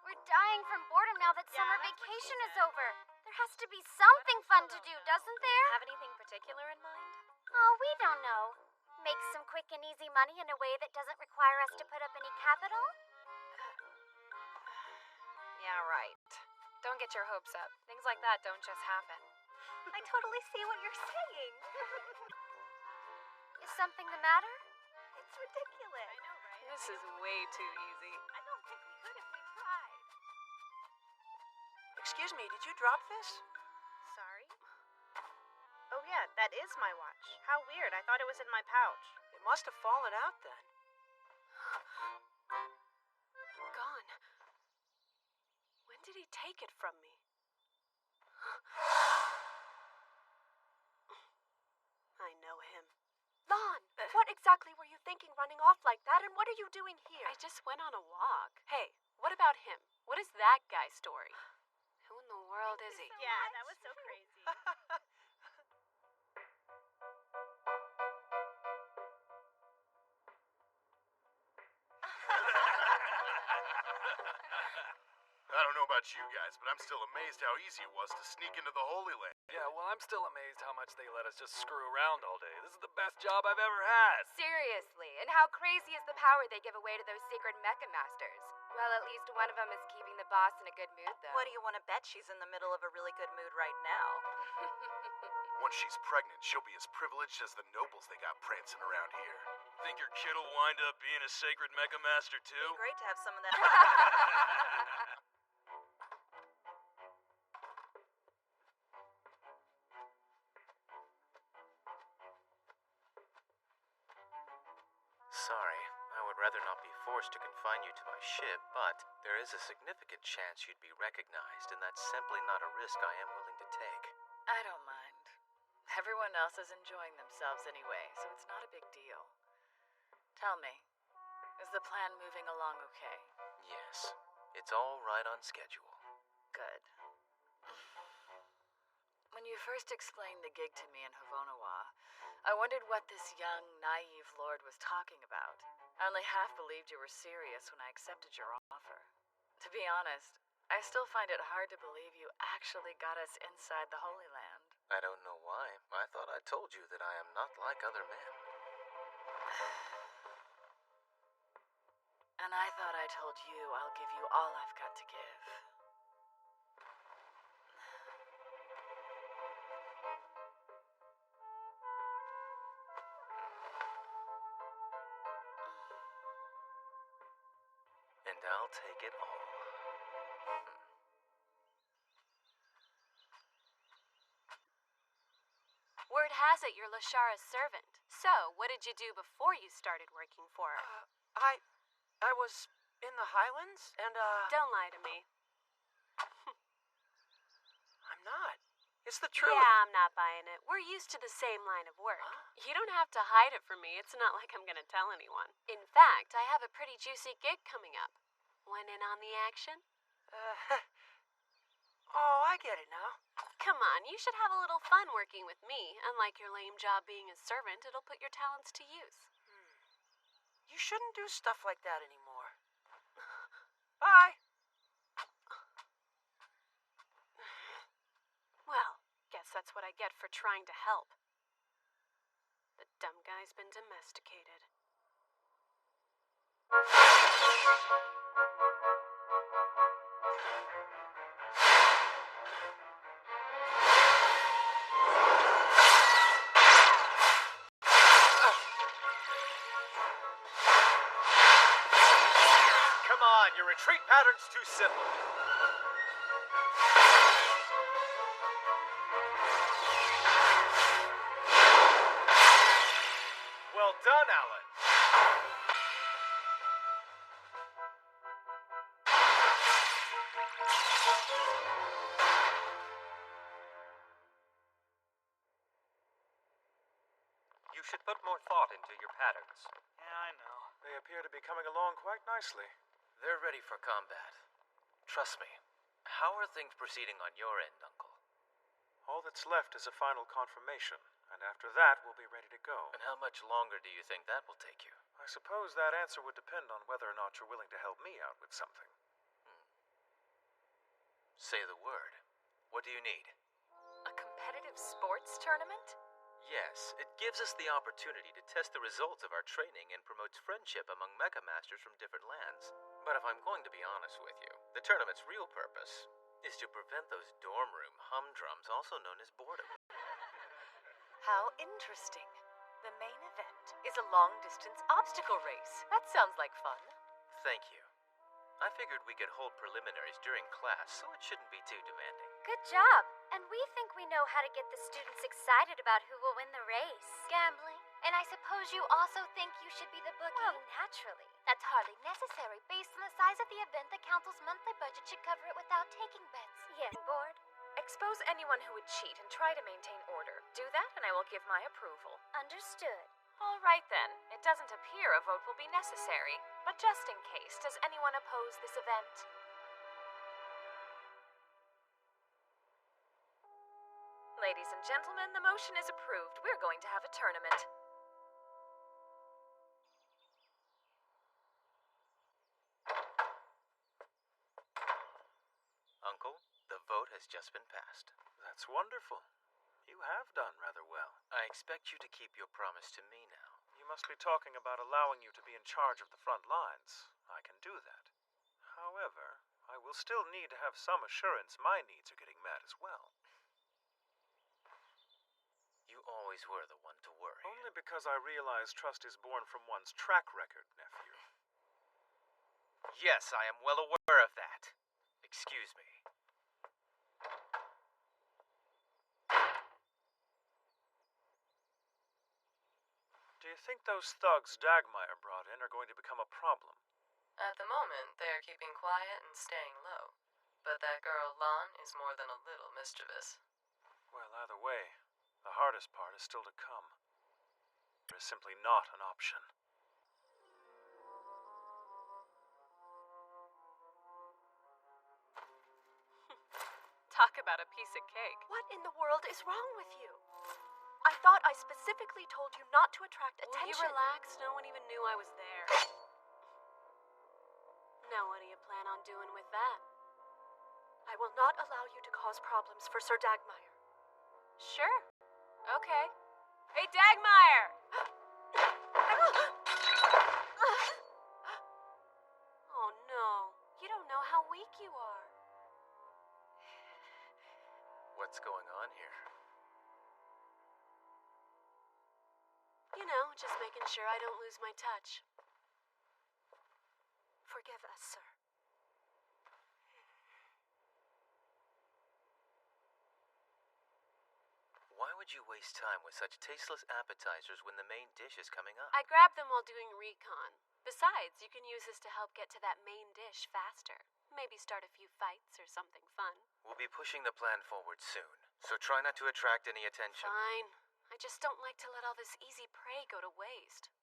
We're dying from boredom now that summer vacation is over. There has to be something fun to do, doesn't there? Have anything particular in mind? Oh, we don't know. Make some quick and easy money in a way that doesn't require us to put up any capital? Yeah, right. Don't get your hopes up. Things like that don't just happen. I totally see what you're saying. Is something the matter? It's ridiculous. I know, right? This is way too easy. I don't think we could if we tried. Excuse me, did you drop this? Sorry? Oh yeah, that is my watch. How weird, I thought it was in my pouch. It must have fallen out then. Gone. When did he take it from me? I know him. Lon, what exactly were you thinking running off like that, and what are you doing here? I just went on a walk. Hey, what about him? What is that guy's story? Who in the world is he? Yeah, that was so crazy. I don't know about you guys, but I'm still amazed how easy it was to sneak into the Holy Land. Yeah, well, I'm still amazed how much they let us just screw around all day. This is the best job I've ever had. Seriously, and how crazy is the power they give away to those sacred Mecha Masters? Well, at least one of them is keeping the boss in a good mood, though. What do you want to bet she's in the middle of a really good mood right now? Once she's pregnant, she'll be as privileged as the nobles they got prancing around here. Think your kid'll wind up being a sacred Mecha Master too? Be great to have some of that. Sorry, I would rather not be forced to confine you to my ship, but there is a significant chance you'd be recognized, and that's simply not a risk I am willing to take. I don't mind. Everyone else is enjoying themselves anyway, so it's not a big deal. Tell me, is the plan moving along okay? Yes, it's all right on schedule. Good. When you first explained the gig to me in Havoniwa, I wondered what this young, naive lord was talking about. I only half believed you were serious when I accepted your offer. To be honest, I still find it hard to believe you actually got us inside the Holy Land. I don't know why. I thought I told you that I am not like other men. And I thought I told you I'll give you all I've got to give. And I'll take it all. Word has it you're Lashara's servant. So, what did you do before you started working for her? I was in the Highlands, and, Don't lie to me. I'm not. It's the truth. Yeah, I'm not buying it. We're used to the same line of work. You don't have to hide it from me. It's not like I'm gonna tell anyone. In fact, I have a pretty juicy gig coming up. Want in on the action? Oh, I get it now. Come on, you should have a little fun working with me. Unlike your lame job being a servant, it'll put your talents to use. You shouldn't do stuff like that anymore. Bye. Well, guess that's what I get for trying to help. The dumb guy's been domesticated. Come on, your retreat pattern's too simple. Well done, Alan. You should put more thought into your patterns. Yeah, I know. They appear to be coming along quite nicely. They're ready for combat. Trust me. How are things proceeding on your end, Uncle? All that's left is a final confirmation, and after that we'll be ready to go. And how much longer do you think that will take you? I suppose that answer would depend on whether or not you're willing to help me out with something. Say the word. What do you need? A competitive sports tournament? Yes, it gives us the opportunity to test the results of our training and promotes friendship among Mecha Masters from different lands. But if I'm going to be honest with you, the tournament's real purpose is to prevent those dorm room humdrums, also known as boredom. How interesting. The main event is a long-distance obstacle race. That sounds like fun. Thank you. I figured we could hold preliminaries during class, so it shouldn't be too demanding. Good job. And we think we know how to get the students excited about who will win the race. Gambling. And I suppose you also think you should be the bookie? Well, naturally. That's hardly necessary. Based on the size of the event, the council's monthly budget should cover it without taking bets. Yes, board. Expose anyone who would cheat and try to maintain order. Do that, and I will give my approval. Understood. All right, then. It doesn't appear a vote will be necessary. But just in case, does anyone oppose this event? Ladies and gentlemen, the motion is approved. We're going to have a tournament. Uncle, the vote has just been passed. That's wonderful. You have done rather well. I expect you to keep your promise to me now. You must be talking about allowing you to be in charge of the front lines. I can do that. However, I will still need to have some assurance my needs are getting met as well. You always were the one to worry. Only because I realize trust is born from one's track record, nephew. Yes, I am well aware of that. Excuse me. Do you think those thugs Dagmeier brought in are going to become a problem? At the moment, they're keeping quiet and staying low. But that girl, Lon, is more than a little mischievous. Well, either way, the hardest part is still to come. There is simply not an option. Talk about a piece of cake. What in the world is wrong with you? I thought I specifically told you not to attract Will attention. you relax? No one even knew I was there. Now what do you plan on doing with that? I will not allow you to cause problems for Sir Dagmeier. Sure. Okay. Hey, Dagmire! Oh no, you don't know how weak you are. What's going on here? You know, just making sure I don't lose my touch. Forgive us, sir. Why would you waste time with such tasteless appetizers when the main dish is coming up? I grabbed them while doing recon. Besides, you can use this to help get to that main dish faster. Maybe start a few fights or something fun. We'll be pushing the plan forward soon, so try not to attract any attention. Fine. I just don't like to let all this easy prey go to waste.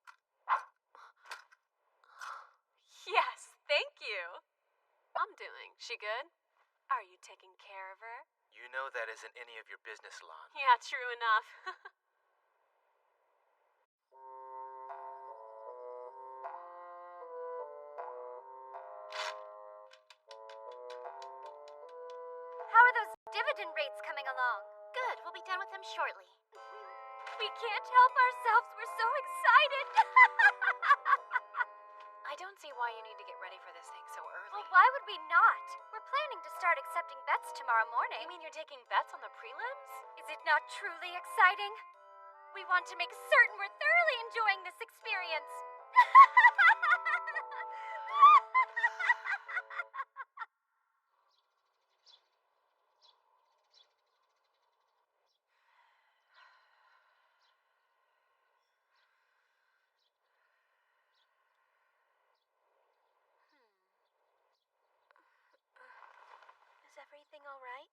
Yes, thank you. I'm doing. She good? Are you taking care of her? You know that isn't any of your business, Lon. Yeah, true enough. How are those dividend rates coming along? Good, we'll be done with them shortly. We can't help ourselves. We're so excited. I don't see why you need to get ready for this thing so early. Well, why would we not? We're planning to start accepting bets tomorrow morning. You mean you're taking bets on the prelims? Is it not truly exciting? We want to make certain we're thoroughly enjoying this experience. Is everything all right?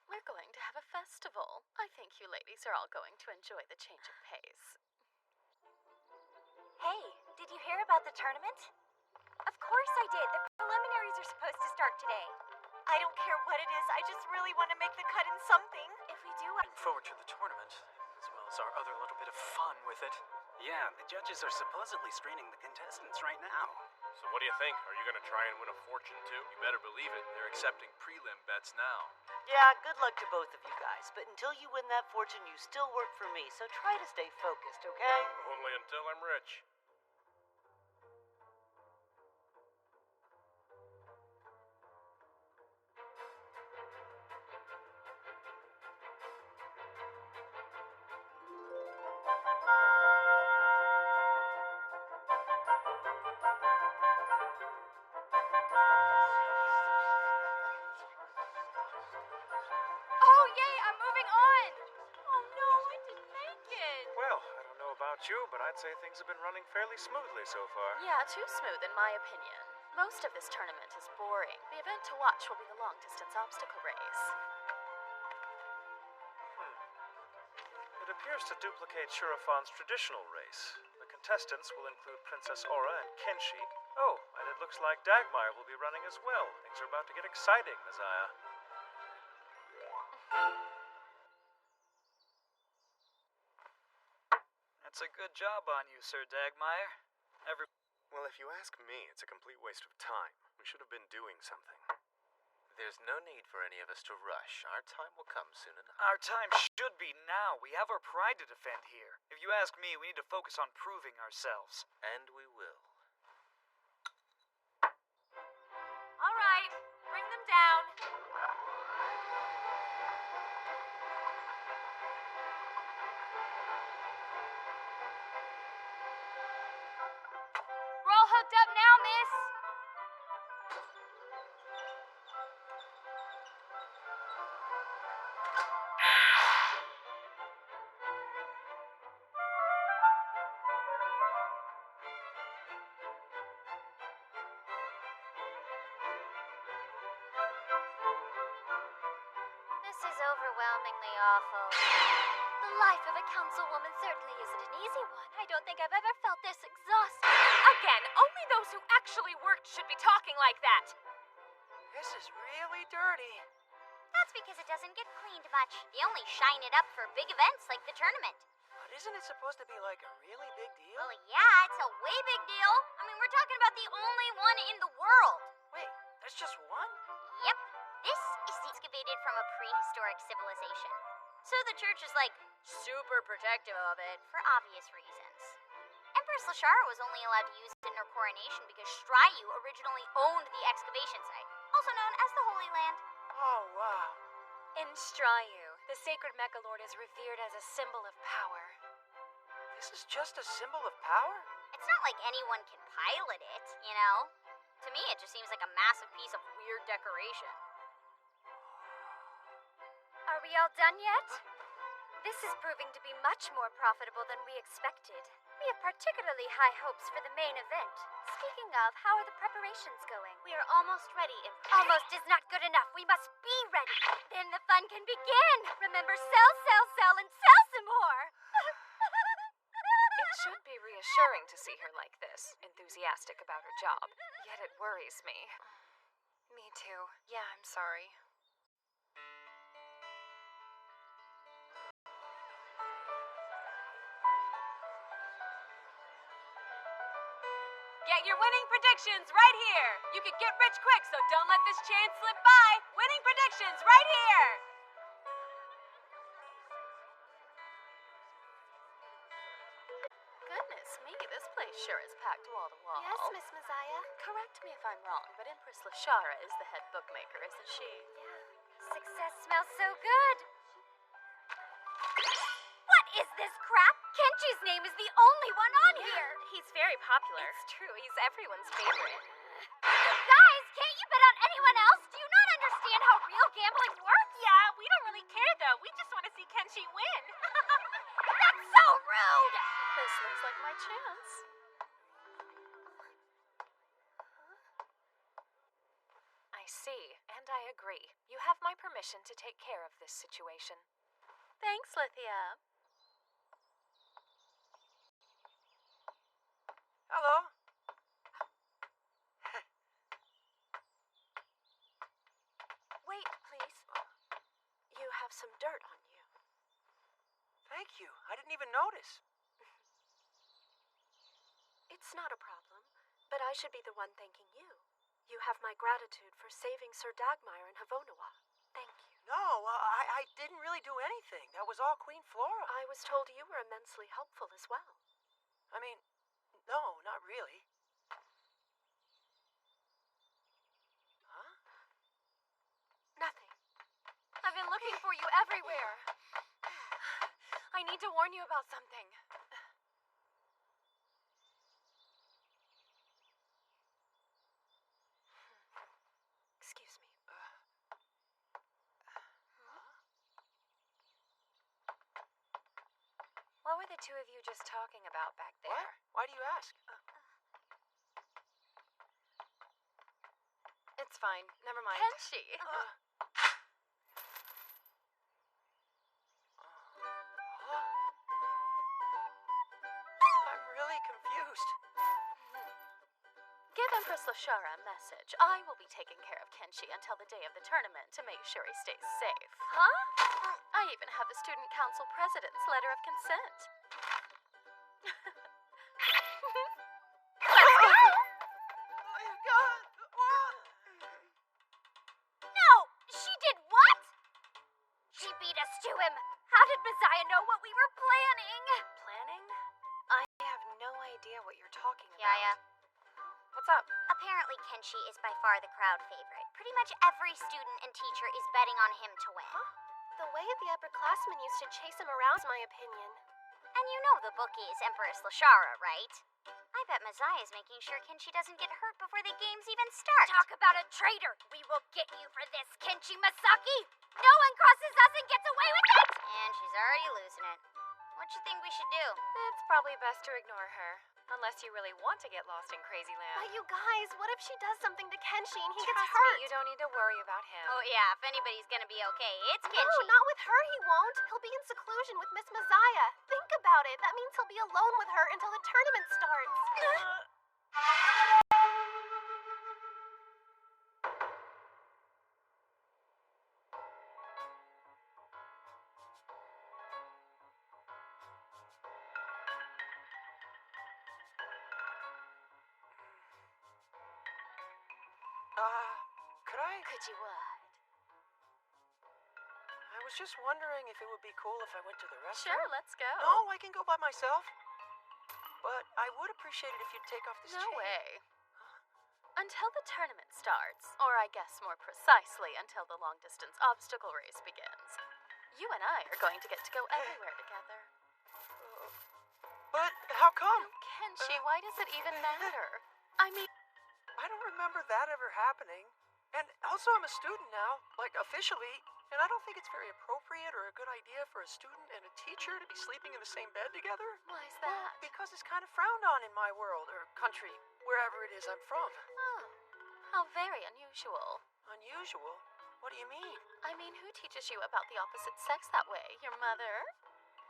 We're going to have a festival. I think you ladies are all going to enjoy the change of pace. Hey, did you hear about the tournament? Of course I did. The preliminaries are supposed to start today. I don't care what it is. I just really want to make the cut in something. If we do, Looking forward to the tournament, as well as our other little bit of fun with it. Yeah, the judges are supposedly screening the contestants right now. So what do you think? Are you gonna try and win a fortune too? You better believe it. They're accepting prelim bets now. Yeah, good luck to both of you guys. But until you win that fortune, you still work for me. So try to stay focused, okay? Only until I'm rich. Oh, yay! I'm moving on! Oh no, I didn't make it! Well, I don't know about you, but I'd say things have been running fairly smoothly so far. Yeah, too smooth in my opinion. Most of this tournament is boring. The event to watch will be the long-distance obstacle race. It appears to duplicate Shurafan's traditional race. The contestants will include Princess Aura and Kenshi. Oh, and it looks like Dagmire will be running as well. Things are about to get exciting, Messiah. That's a good job on you, Sir Dagmire. Well, if you ask me, it's a complete waste of time. We should have been doing something. There's no need for any of us to rush. Our time will come soon enough. Our time should be now. We have our pride to defend here. If you ask me, we need to focus on proving ourselves. And we will. All right, bring them down. We're all hooked up now, miss. This is overwhelmingly awful. The life of a councilwoman certainly isn't an easy one. I don't think I've ever felt this exhausted. Again, only those who actually worked should be talking like that. This is really dirty. That's because it doesn't get cleaned much. They only shine it up for big events like the tournament. But isn't it supposed to be like a really big deal? Well, yeah, it's a way big deal. I mean, we're talking about the only one in the world. Wait, there's just one? Yep. This is the excavated from a prehistoric civilization. So the church is like super protective of it for obvious reasons. Empress Lashara was only allowed to use it in her coronation because Striyu originally owned the excavation site, also known as the Holy Land. Oh, wow. In Striyu, the sacred Mechalord is revered as a symbol of power. This is just a symbol of power? It's not like anyone can pilot it, you know? To me, it just seems like a massive piece of weird decoration. Are we all done yet? This is proving to be much more profitable than we expected. We have particularly high hopes for the main event. Speaking of, how are the preparations going? We are almost ready, Empress. Almost is not good enough. We must be ready. Then the fun can begin. Remember, sell, and sell some more. It should be reassuring to see her like this, enthusiastic about her job. Yet it worries me. Me too. Yeah, I'm sorry. Get your winning predictions right here. You can get rich quick, so don't let this chance slip by. Winning predictions right here. Goodness me, this place sure is packed wall to wall. Yes, Miss Messiah. Correct me if I'm wrong, but Empress Lashara is the head bookmaker, isn't she? Success smells so good. What is this crap? Kenchi's name is the only one on here. He's very popular. It's true, he's everyone's favorite. Guys, can't you bet on anyone else? Do you not understand how real gambling works? Yeah, we don't really care though. We just want to see Kenshi win. That's so rude! This looks like my chance. I see, and I agree. You have my permission to take care of this situation. Thanks, Lithia. Hello? Wait, please. You have some dirt on you. Thank you. I didn't even notice. It's not a problem, but I should be the one thanking you. You have my gratitude for saving Sir Dagmar and Havonawa. Thank you. No, I didn't really do anything. That was all Queen Flora. I was told you were immensely helpful as well. I mean, no, not really. Huh? Nothing. I've been looking for you everywhere. I need to warn you about something. Excuse me. What were the two of you just talking about back there? What? Why do you ask? It's fine. Never mind. Kenshi! I'm really confused. Give Empress Lashara a message. I will be taking care of Kenshi until the day of the tournament to make sure he stays safe. Huh? I even have the student council president's letter of consent. No! She did what? She beat us to him. How did Messiah know what we were planning? Planning? I have no idea what you're talking about. Yeah. What's up? Apparently, Kenshi is by far the crowd favorite. Pretty much every student and teacher is betting on him to win. The way the upperclassmen used to chase him around is my opinion. And you know the bookie is Empress Lashara, right? I bet Messiah is making sure Kenshi doesn't get hurt before the games even start. Talk about a traitor! We will get you for this, Kenshi Masaki! No one crosses us and gets away with it! And she's already losing it. What you think we should do? It's probably best to ignore her. Unless you really want to get lost in Crazy Land. But you guys, what if she does something to Kenshi and he Trust gets hurt? me, you don't need to worry about him. Oh yeah, if anybody's gonna be okay, it's No, Kenshi. not with her he won't. He'll be in seclusion with Miss Messiah. Think about it. That means he'll be alone with her until the tournament starts. Could I? Could you what? was just wondering if it would be cool if I went to the restaurant. Sure, let's go. No, I can go by myself. But I would appreciate it if you'd take off this chain. No way. Until the tournament starts, or I guess more precisely, until the long-distance obstacle race begins, you and I are going to get to go everywhere together. But how come? Kenshi, why does it even matter? I mean, I don't remember that ever happening. And also, I'm a student now, like officially, and I don't think it's very appropriate or a good idea for a student and a teacher to be sleeping in the same bed together. Why is that? Well, because it's kind of frowned on in my world, or country, wherever it is I'm from. Oh, how very unusual. Unusual? What do you mean? I mean, who teaches you about the opposite sex that way? Your mother?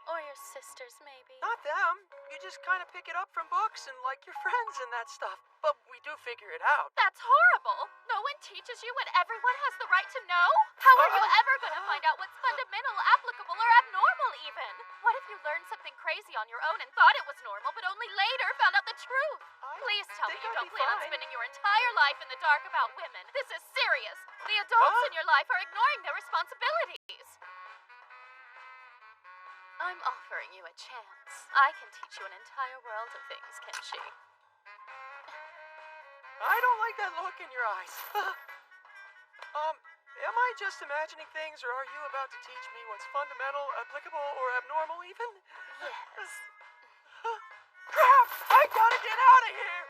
Or your sisters, maybe? Not them. You just kind of pick it up from books and like your friends and that stuff. But we do figure it out. That's horrible. No one teaches you when everyone has the right to know? How are you ever going to find out what's fundamental, applicable, or abnormal, even? What if you learned something crazy on your own and thought it was normal, but only later found out the truth? Please tell me you don't plan on spending your entire life in the dark about women. This is serious. The adults in your life are ignoring their responsibilities. I'm offering you a chance. I can teach you an entire world of things, Kenshi. I don't like that look in your eyes. Am I just imagining things, or are you about to teach me what's fundamental, applicable, or abnormal even? Yes. Crap! I gotta get out of here!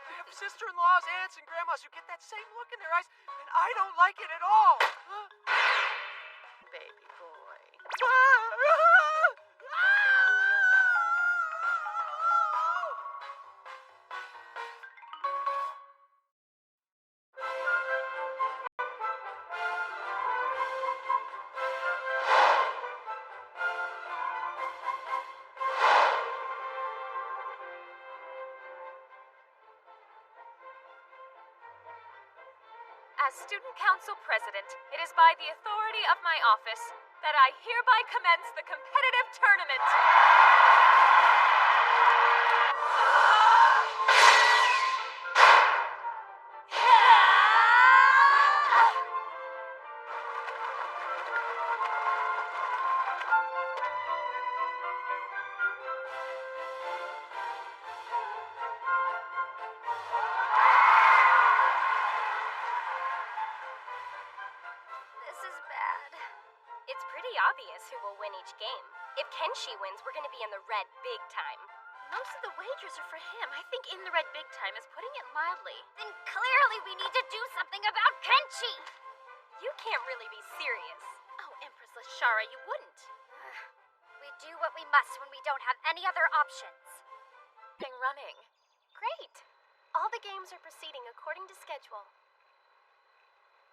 I have sister-in-laws, aunts, and grandmas who get that same look in their eyes, and I don't like it at all. Baby boy. As Student Council President, it is by the authority of my office that I hereby commence the competitive tournament. This is bad. It's pretty obvious who will win each game. If Kenshi wins, we're gonna be in the red big time. Most of the wagers are for him. I think in the red big time is putting it mildly. Then clearly we need to do something about Kenshi! You can't really be serious. Oh, Empress Lashara, you wouldn't. We do what we must when we don't have any other options. Running. Great. All the games are proceeding according to schedule.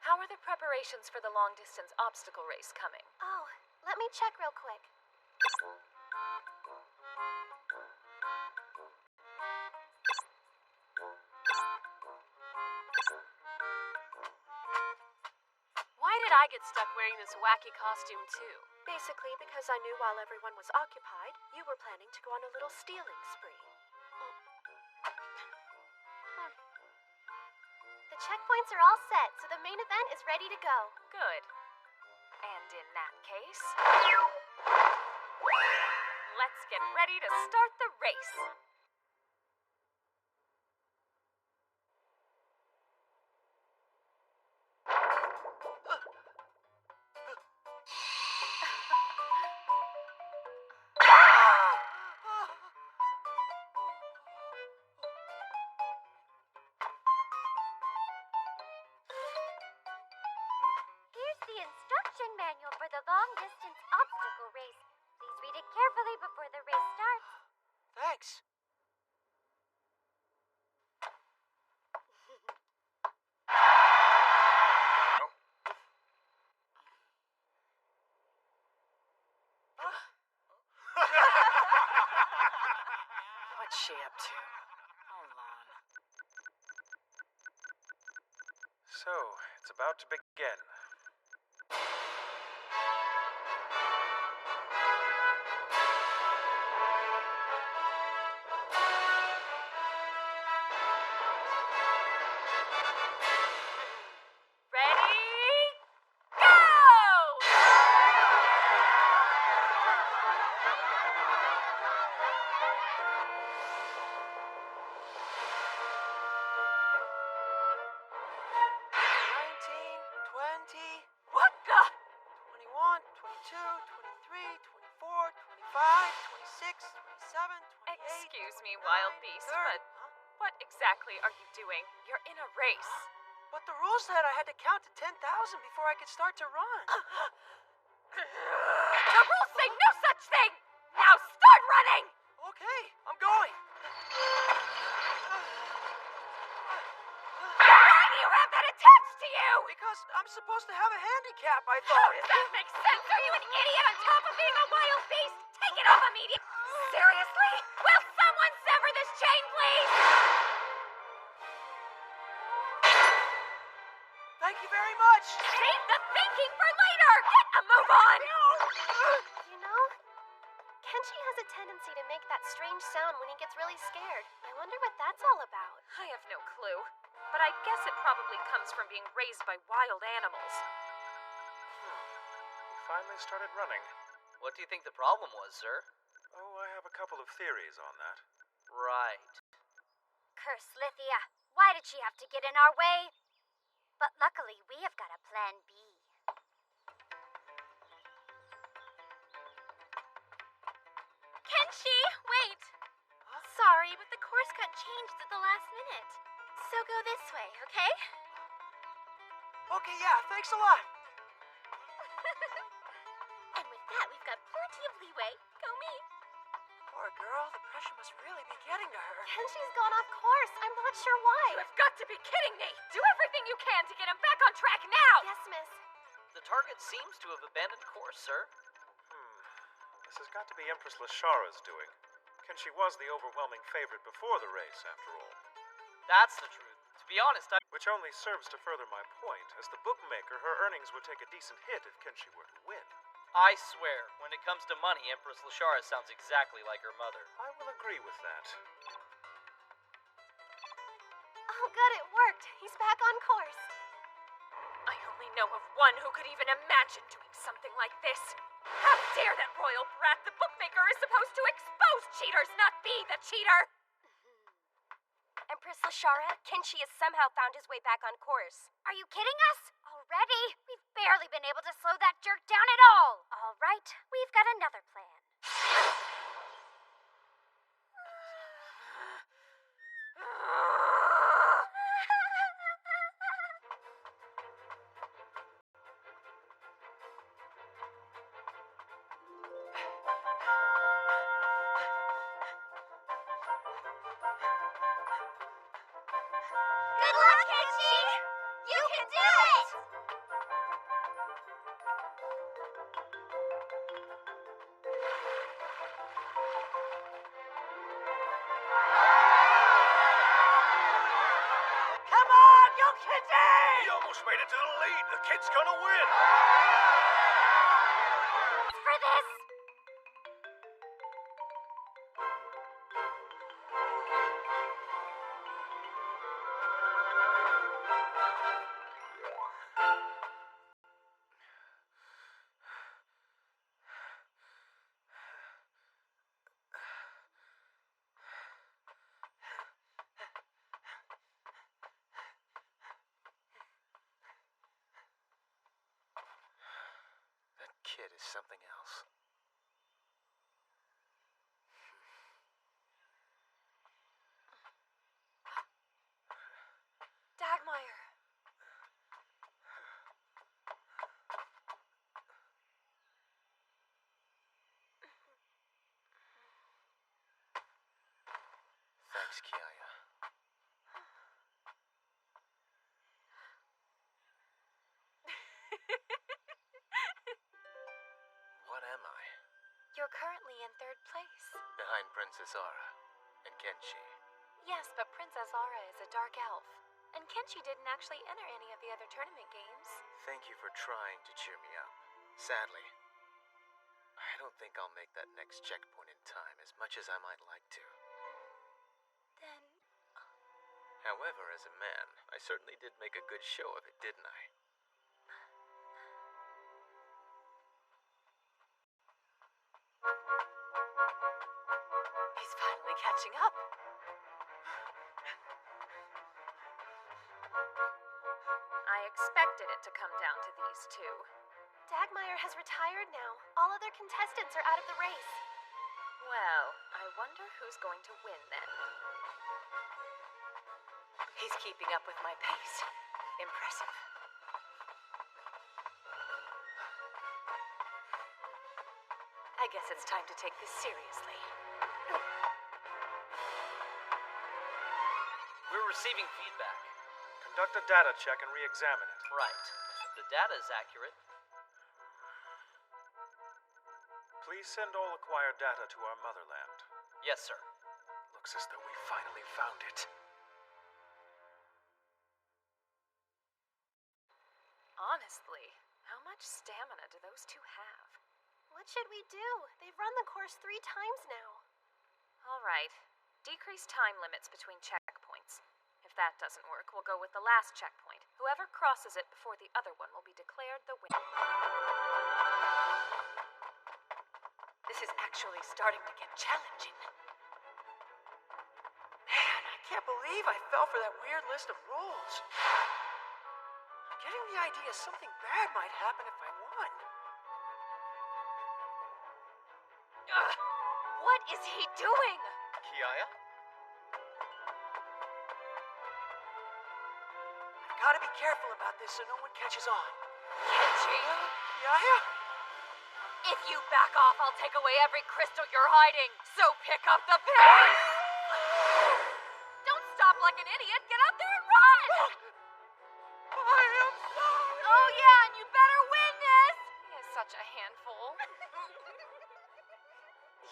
How are the preparations for the long-distance obstacle race coming? Oh, let me check real quick. Why did I get stuck wearing this wacky costume too? Basically because I knew while everyone was occupied, you were planning to go on a little stealing spree. The checkpoints are all set, so the main event is ready to go. Good. And in that case, let's get ready to start the race. Here's the instruction manual for the long-distance obstacle race. Please read it carefully before the race starts. Thanks. What's she up to? Hold on. So, it's about to begin. Ready? Go! 27, 28. Excuse me, Wild Beast, 30. but what exactly are you doing? You're in a race. But the rules said I had to count to 10,000 before I could start to run. The rules say no such thing! Now start running! Okay, I'm going. Why do you have that attached to you? Because I'm supposed to have a handicap, I How thought. does that make sense? Are you an idiot on top of being a wild beast? Take it off immediately! Seriously? Will someone sever this chain, please? Thank you very much. Save the thinking for later! Get a move on! You know, Kenshi has a tendency to make that strange sound when he gets really scared. I wonder what that's all about. I have no clue, but I guess it probably comes from being raised by wild animals. He finally started running. What do you think the problem was, sir? Oh, I have a couple of theories on that. Right. Curse Lithia. Why did she have to get in our way? But luckily, we have got a plan B. Kenshi, wait! Sorry, but the course got changed at the last minute. So go this way, okay? Okay, yeah, thanks a lot. And with that, we've got plenty of leeway. Go me. Poor girl, the pressure must really be getting to her. Kenshi's gone off course. I'm not sure why. You have got to be kidding me! Do everything you can to get him back on track now! Yes, miss. The target seems to have abandoned course, sir. This has got to be Empress Lashara's doing. Kenshi was the overwhelming favorite before the race, after all. That's the truth. To be honest, Which only serves to further my point. As the bookmaker, her earnings would take a decent hit if Kenshi were to win. I swear, when it comes to money, Empress Lashara sounds exactly like her mother. I will agree with that. Oh, good, it worked. He's back on course. I only know of one who could even imagine doing something like this. How dare that royal brat! The bookmaker is supposed to expose cheaters, not be the cheater! Empress Lashara, Kenshi has somehow found his way back on course. Are you kidding us? Already? We've barely been able to slow that jerk down at all. All right, we've got another plan. Good luck, Kenshi! You can do it! Come on, go Kenshi! He almost made it to the lead. The kid's gonna win. For this! That kid is something else. Dagmire. Thanks, Kiaya. What am I? You're currently in third place. Behind Princess Ara and Kenshi. Yes, but Princess Ara is a dark elf. And Kenshi didn't actually enter any of the other tournament games. Thank you for trying to cheer me up. Sadly, I don't think I'll make that next checkpoint in time as much as I might like to. Then... However, as a man, I certainly did make a good show of it, didn't I? He's finally catching up. I expected it to come down to these two. Dagmire has retired now. All other contestants are out of the race. Well, I wonder who's going to win then. He's keeping up with my pace. Impressive. I guess it's time to take this seriously. We're receiving feedback. Conduct a data check and re-examine it. Right. The data is accurate. Please send all acquired data to our motherland. Yes, sir. Looks as though we finally found it. Honestly, how much stamina do those two have? What should we do? They've run the course 3 times now. All right. Decrease time limits between checkpoints. If that doesn't work, we'll go with the last checkpoint. Whoever crosses it before the other one will be declared the winner. This is actually starting to get challenging. Man, I can't believe I fell for that weird list of rules. I'm getting the idea something bad might happen if I won. Ugh, what is he doing? Kiaya? I've got to be careful about this so no one catches on. Kenji? Yaya? If you back off, I'll take away every crystal you're hiding. So pick up the pace! Don't stop like an idiot. Get out there and run! I am sorry! Oh yeah, and you better win this! He is such a handful.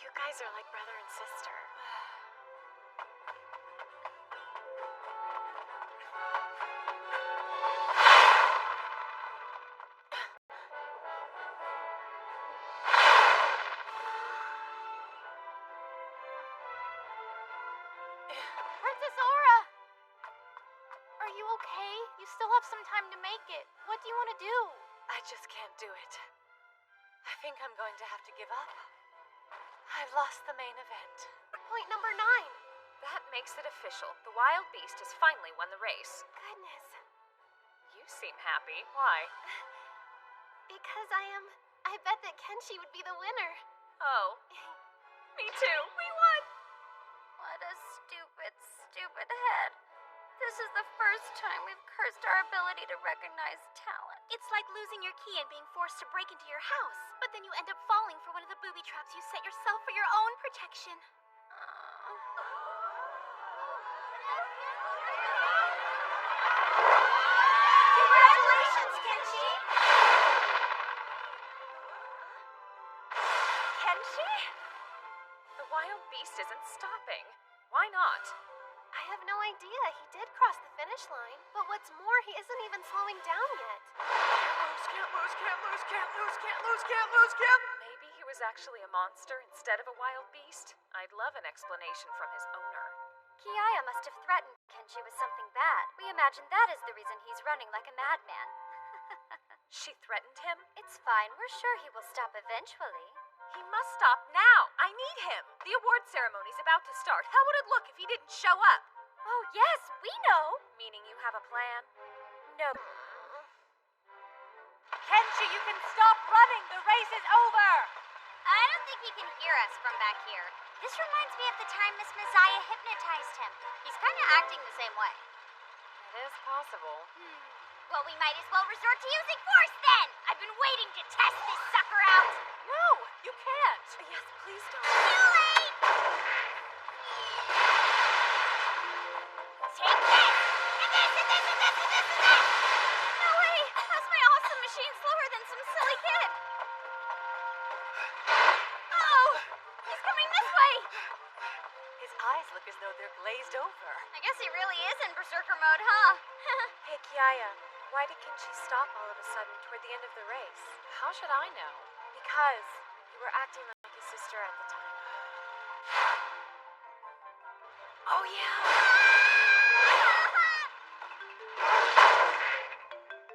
You guys are like brother and sister. Princess Aura! Are you okay? You still have some time to make it. What do you want to do? I just can't do it. I think I'm going to have to give up. I've lost the main event. Point number 9. That makes it official. The wild beast has finally won the race. Goodness. You seem happy. Why? Because I bet that Kenshi would be the winner. Oh. Me too. We won! What a stupid, stupid head. This is the first time we've cursed our ability to recognize talent. It's like losing your key and being forced to break into your house. But then you end up falling for one of the booby traps you set yourself for your own protection. Congratulations, Kenshi! Kenshi? The wild beast isn't stopping. Why not? I have no idea. He did cross the finish line. But what's more, he isn't even slowing down yet. Can't lose. Maybe he was actually a monster instead of a wild beast. I'd love an explanation from his owner. Kiaya must have threatened Kenshi with something bad. We imagine that is the reason he's running like a madman. She threatened him? It's fine. We're sure he will stop eventually. He must stop now. I need him. The award ceremony's about to start. How would it look if he didn't show up? Oh, yes, we know. Meaning you have a plan? No. Kenshi, you can stop running. The race is over. I don't think he can hear us from back here. This reminds me of the time Miss Messiah hypnotized him. He's kind of acting the same way. It is possible. Well, we might as well resort to using force then! I've been waiting to test this sucker out! No, you can't. Yes, please don't. Too late! Take this! And this, and this, and this, and this, and this! No way! How's my awesome machine slower than some silly kid? Oh! He's coming this way! His eyes look as though they're glazed over. I guess he really is in berserker mode, huh? Hey, Kiaya, why did Kenshi stop all of a sudden toward the end of the race? How should I know? Because you were acting like his sister at the time. Oh, yeah.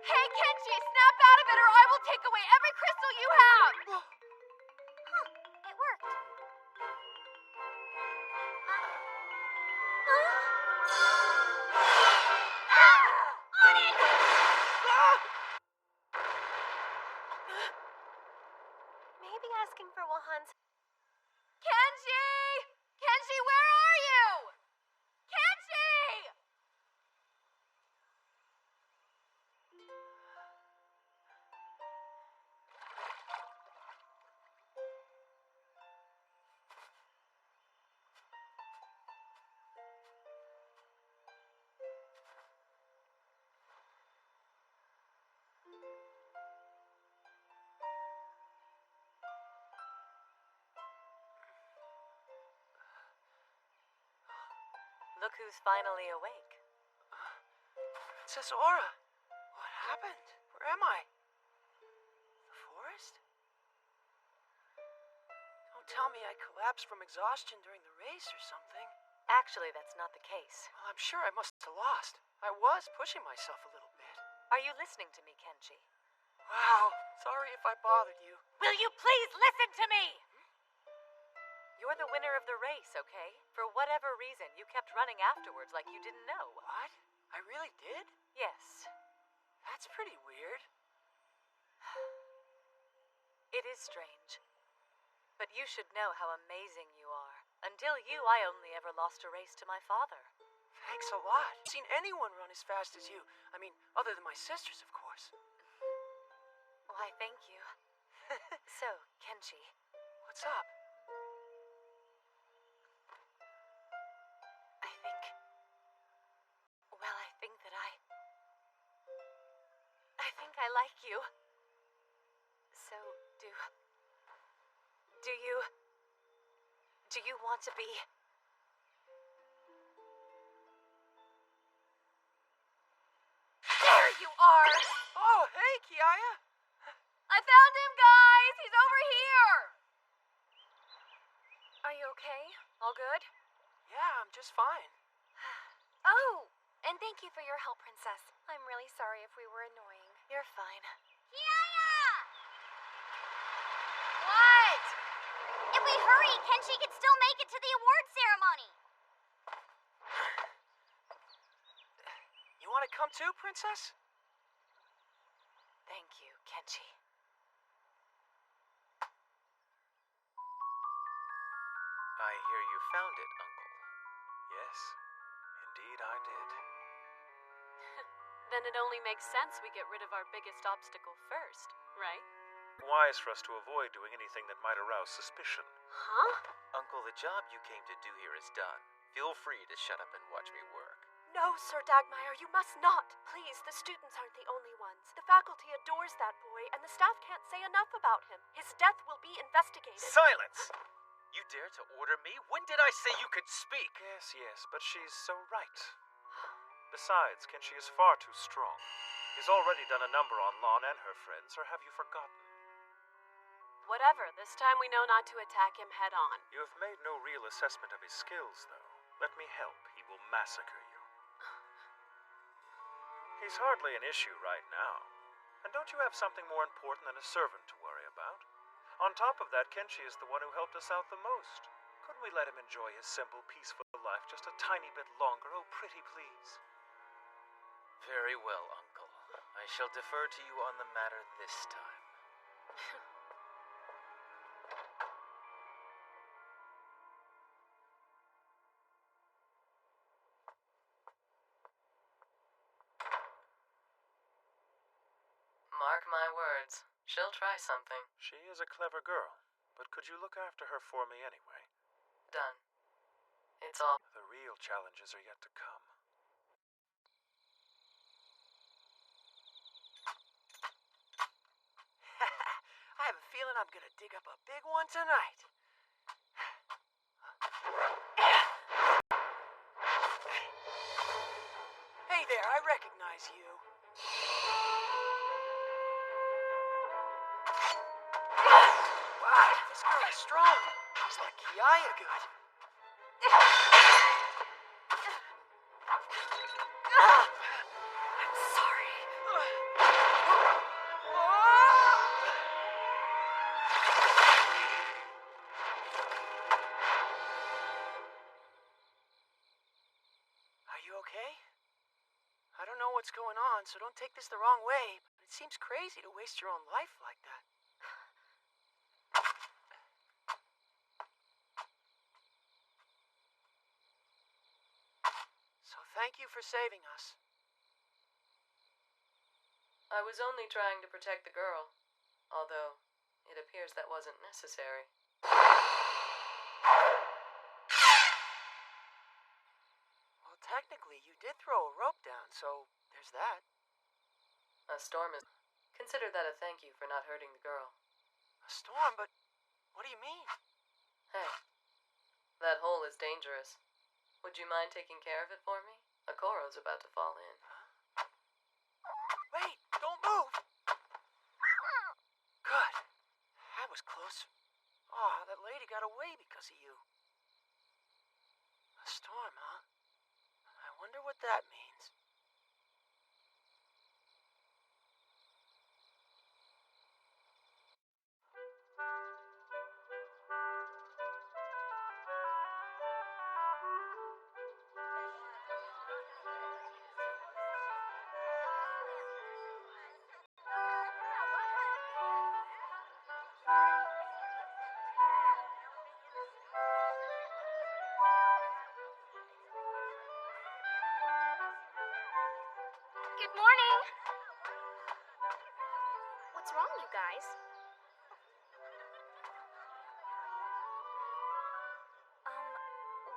Hey, Kenshi, snap out of it or I will take away every crystal you have! It worked. Maybe asking for Wahan's... Kenshi! who's finally awake. Princess Aura, what happened? Where am I? The forest? Don't tell me I collapsed from exhaustion during the race or something. Actually, that's not the case. Well, I'm sure I must have lost. I was pushing myself a little bit. Are you listening to me, Kenji? Wow, sorry if I bothered you. Will you please listen to me? You're the winner of the race, okay? For whatever reason, you kept running afterwards like you didn't know. What? I really did? Yes. That's pretty weird. It is strange. But you should know how amazing you are. Until you, I only ever lost a race to my father. Thanks a lot. I've seen anyone run as fast as you. I mean, other than my sisters, of course. Why, thank you. So, Kenji. What's up? I think I like you. So, do you want to be... There you are! Oh, hey, Kiaya! I found him, guys! He's over here! Are you okay? All good? Yeah, I'm just fine. Oh, and thank you for your help, Princess. I'm really sorry if we were annoying. You're fine. Kiaya! What? If we hurry, Kenshi can still make it to the award ceremony. You want to come too, Princess? Thank you, Kenji. I hear you found it, Uncle. Yes, indeed I did. Then it only makes sense we get rid of our biggest obstacle first, right? Wise for us to avoid doing anything that might arouse suspicion. Huh? Uncle, the job you came to do here is done. Feel free to shut up and watch me work. No, Sir Dagmire, you must not. Please, the students aren't the only ones. The faculty adores that boy, and the staff can't say enough about him. His death will be investigated. Silence! You dare to order me? When did I say you could speak? Yes, but she's so right. Besides, Kenshi is far too strong. He's already done a number on Lon and her friends, or have you forgotten? Whatever, this time we know not to attack him head on. You have made no real assessment of his skills, though. Let me help. He will massacre you. He's hardly an issue right now. And don't you have something more important than a servant to worry about? On top of that, Kenshi is the one who helped us out the most. Couldn't we let him enjoy his simple, peaceful life just a tiny bit longer? Oh, pretty please. Very well, Uncle. I shall defer to you on the matter this time. Mark my words. She'll try something. She is a clever girl, but could you look after her for me anyway? Done. It's all... The real challenges are yet to come. I have a feeling I'm gonna dig up a big one tonight. Hey there, I recognize you. Wow, this girl is strong. She's like Kiaya good. I'm sorry. Are you okay? I don't know what's going on, so don't take this the wrong way, but it seems crazy to waste your own life like that. So thank you for saving us. I was only trying to protect the girl. Although, it appears that wasn't necessary. Well, technically, you did throw a rope down, so there's that. A storm is... Consider that a thank you for not hurting the girl. A storm? But what do you mean? Hey, that hole is dangerous. Would you mind taking care of it for me? Akoro's about to fall in. Wait, don't move! Good. That was close. Oh, that lady got away because of you. A storm, huh? I wonder what that means. Good morning! What's wrong, you guys?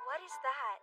What is that?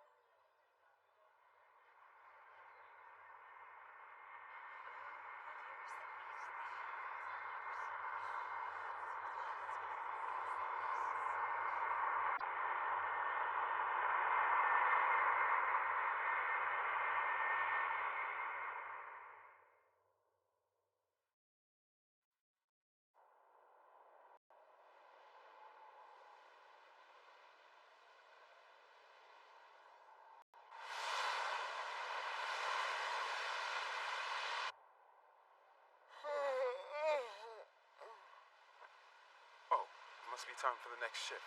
Oh, it must be time for the next shift.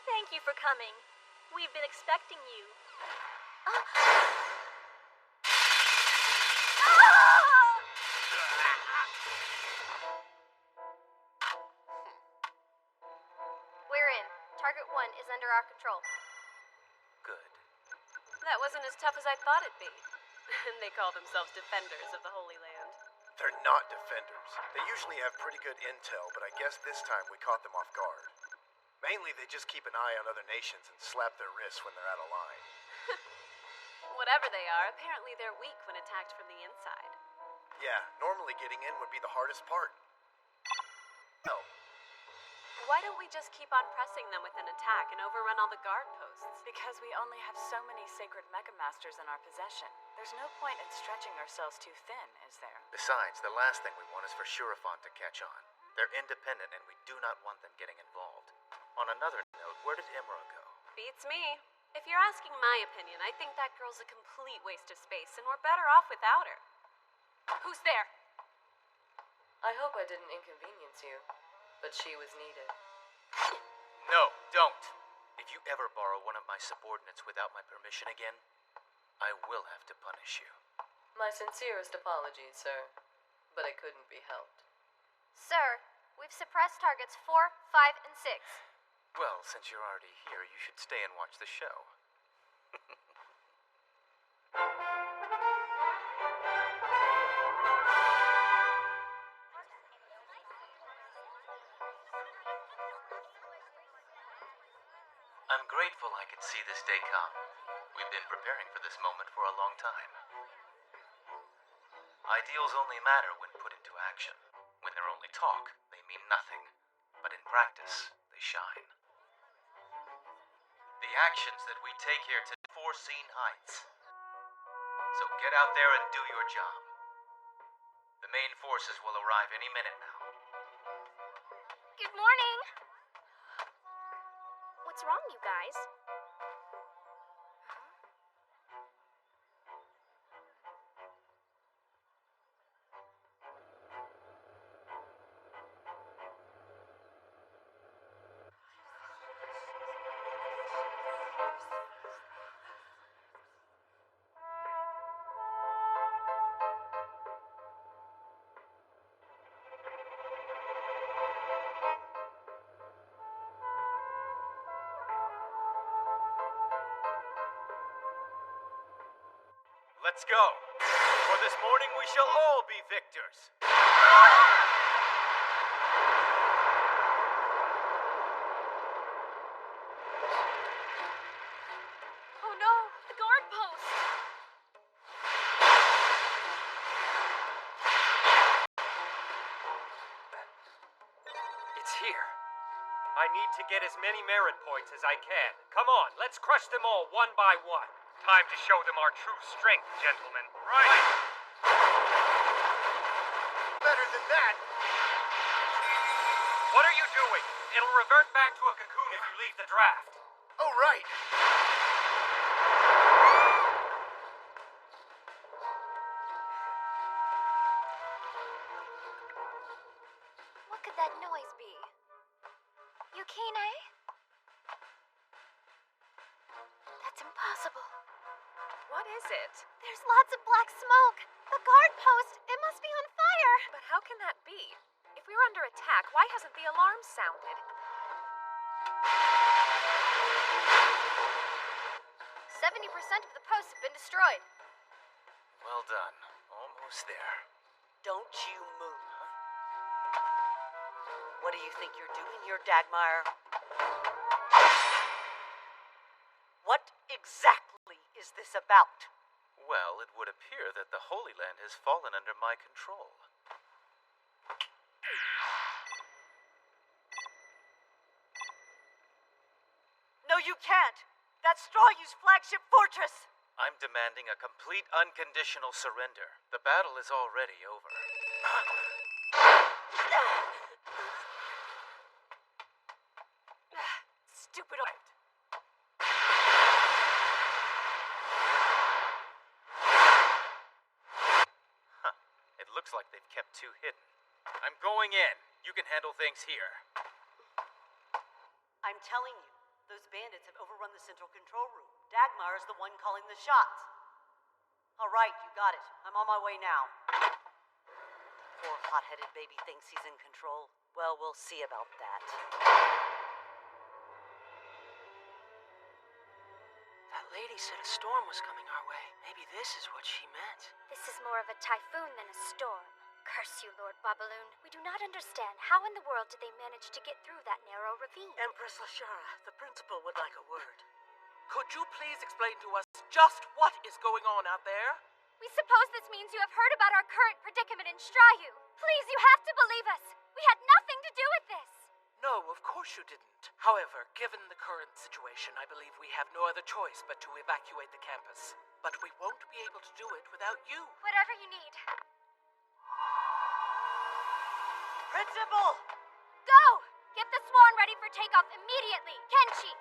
Thank you for coming. We've been expecting you. We're in. Target 1 is under our control. Good. That wasn't as tough as I thought it'd be. And they call themselves defenders of the Holy Land. They're not defenders. They usually have pretty good intel, but I guess this time we caught them off guard. Mainly, they just keep an eye on other nations and slap their wrists when they're out of line. Whatever they are, apparently they're weak when attacked from the inside. Yeah, normally getting in would be the hardest part. No. Why don't we just keep on pressing them with an attack and overrun all the guard posts? Because we only have so many sacred Mechamasters in our possession. There's no point in stretching ourselves too thin, is there? Besides, the last thing we want is for Shurafon to catch on. They're independent, and we do not want them getting involved. On another note, where did Imra go? Beats me. If you're asking my opinion, I think that girl's a complete waste of space, and we're better off without her. Who's there? I hope I didn't inconvenience you, but she was needed. No, don't. If you ever borrow one of my subordinates without my permission again, I will have to punish you. My sincerest apologies, sir, but it couldn't be helped. Sir, we've suppressed targets 4, 5, and 6. Well, since you're already here, you should stay and watch the show. I'm grateful I could see this day come. We've been preparing for this moment for a long time. Ideals only matter when put into action. When they're only talk, they mean nothing. But in practice, they shine. The actions that we take here to foreseen heights. So get out there and do your job. The main forces will arrive any minute now. Good morning! What's wrong, you guys? Let's go. For this morning we shall all be victors. Oh no, the guard post! It's here. I need to get as many merit points as I can. Come on, let's crush them all one by one. Time to show them our true strength, gentlemen. Right. Better than that. What are you doing? It'll revert back to a cocoon if you leave the draft. Oh, right. What could that noise be? Yukine? That's impossible. What is it? There's lots of black smoke. The guard post, it must be on fire. But how can that be? If we were under attack, why hasn't the alarm sounded? 70% of the posts have been destroyed. Well done. Almost there. Don't you move. What do you think you're doing here, Dagmire? What exactly is this about? Well, it would appear that the Holy Land has fallen under my control. No, you can't. That's Strawyu's flagship fortress. I'm demanding a complete unconditional surrender. The battle is already over. Stupid. It looks like they've kept two hidden. I'm going in. You can handle things here. I'm telling you, those bandits have overrun the central control room. Dagmar is the one calling the shots. All right, you got it. I'm on my way now. Poor hot-headed baby thinks he's in control. Well, we'll see about that. That lady said a storm was coming our way. Maybe this is what she meant. This is more of a typhoon than a storm. Curse you, Lord Babaloon. We do not understand how in the world did they manage to get through that narrow ravine. Empress Lashara, the principal would like a word. Could you please explain to us just what is going on out there? We suppose this means you have heard about our current predicament in Strayu. Please, you have to believe us. We had nothing to do with this. No, of course you didn't. However, given the current situation, I believe we have no other choice but to evacuate the campus. But we won't be able to do it without you. Whatever you need. Principal! Go! Get the swarm ready for takeoff immediately. Kenshi!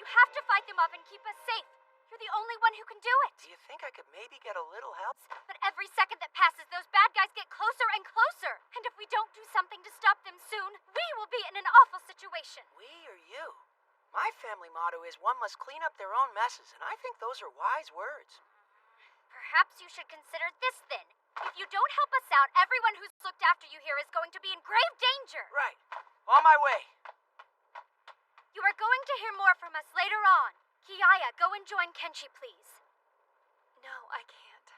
You have to fight them off and keep us safe. You're the only one who can do it. Do you think I could maybe get a little help? But every second that passes, those bad guys get closer and closer. And if we don't do something to stop them soon, we will be in an awful situation. We or you? My family motto is one must clean up their own messes, and I think those are wise words. Perhaps you should consider this then. If you don't help us out, everyone who's looked after you here is going to be in grave danger. Right. On my way. You are going to hear more from us later on. Kiaya, go and join Kenshi, please. No, I can't.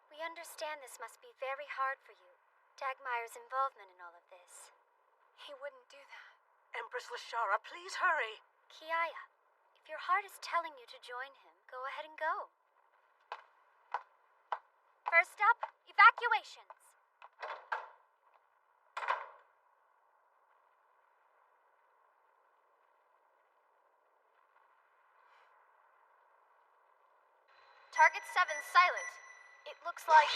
We understand this must be very hard for you. Dagmire's involvement in all of this. He wouldn't do that. Empress Lashara, please hurry. Kiaya, if your heart is telling you to join him, go ahead and go. First up, evacuations. Target 7's silent. It looks like...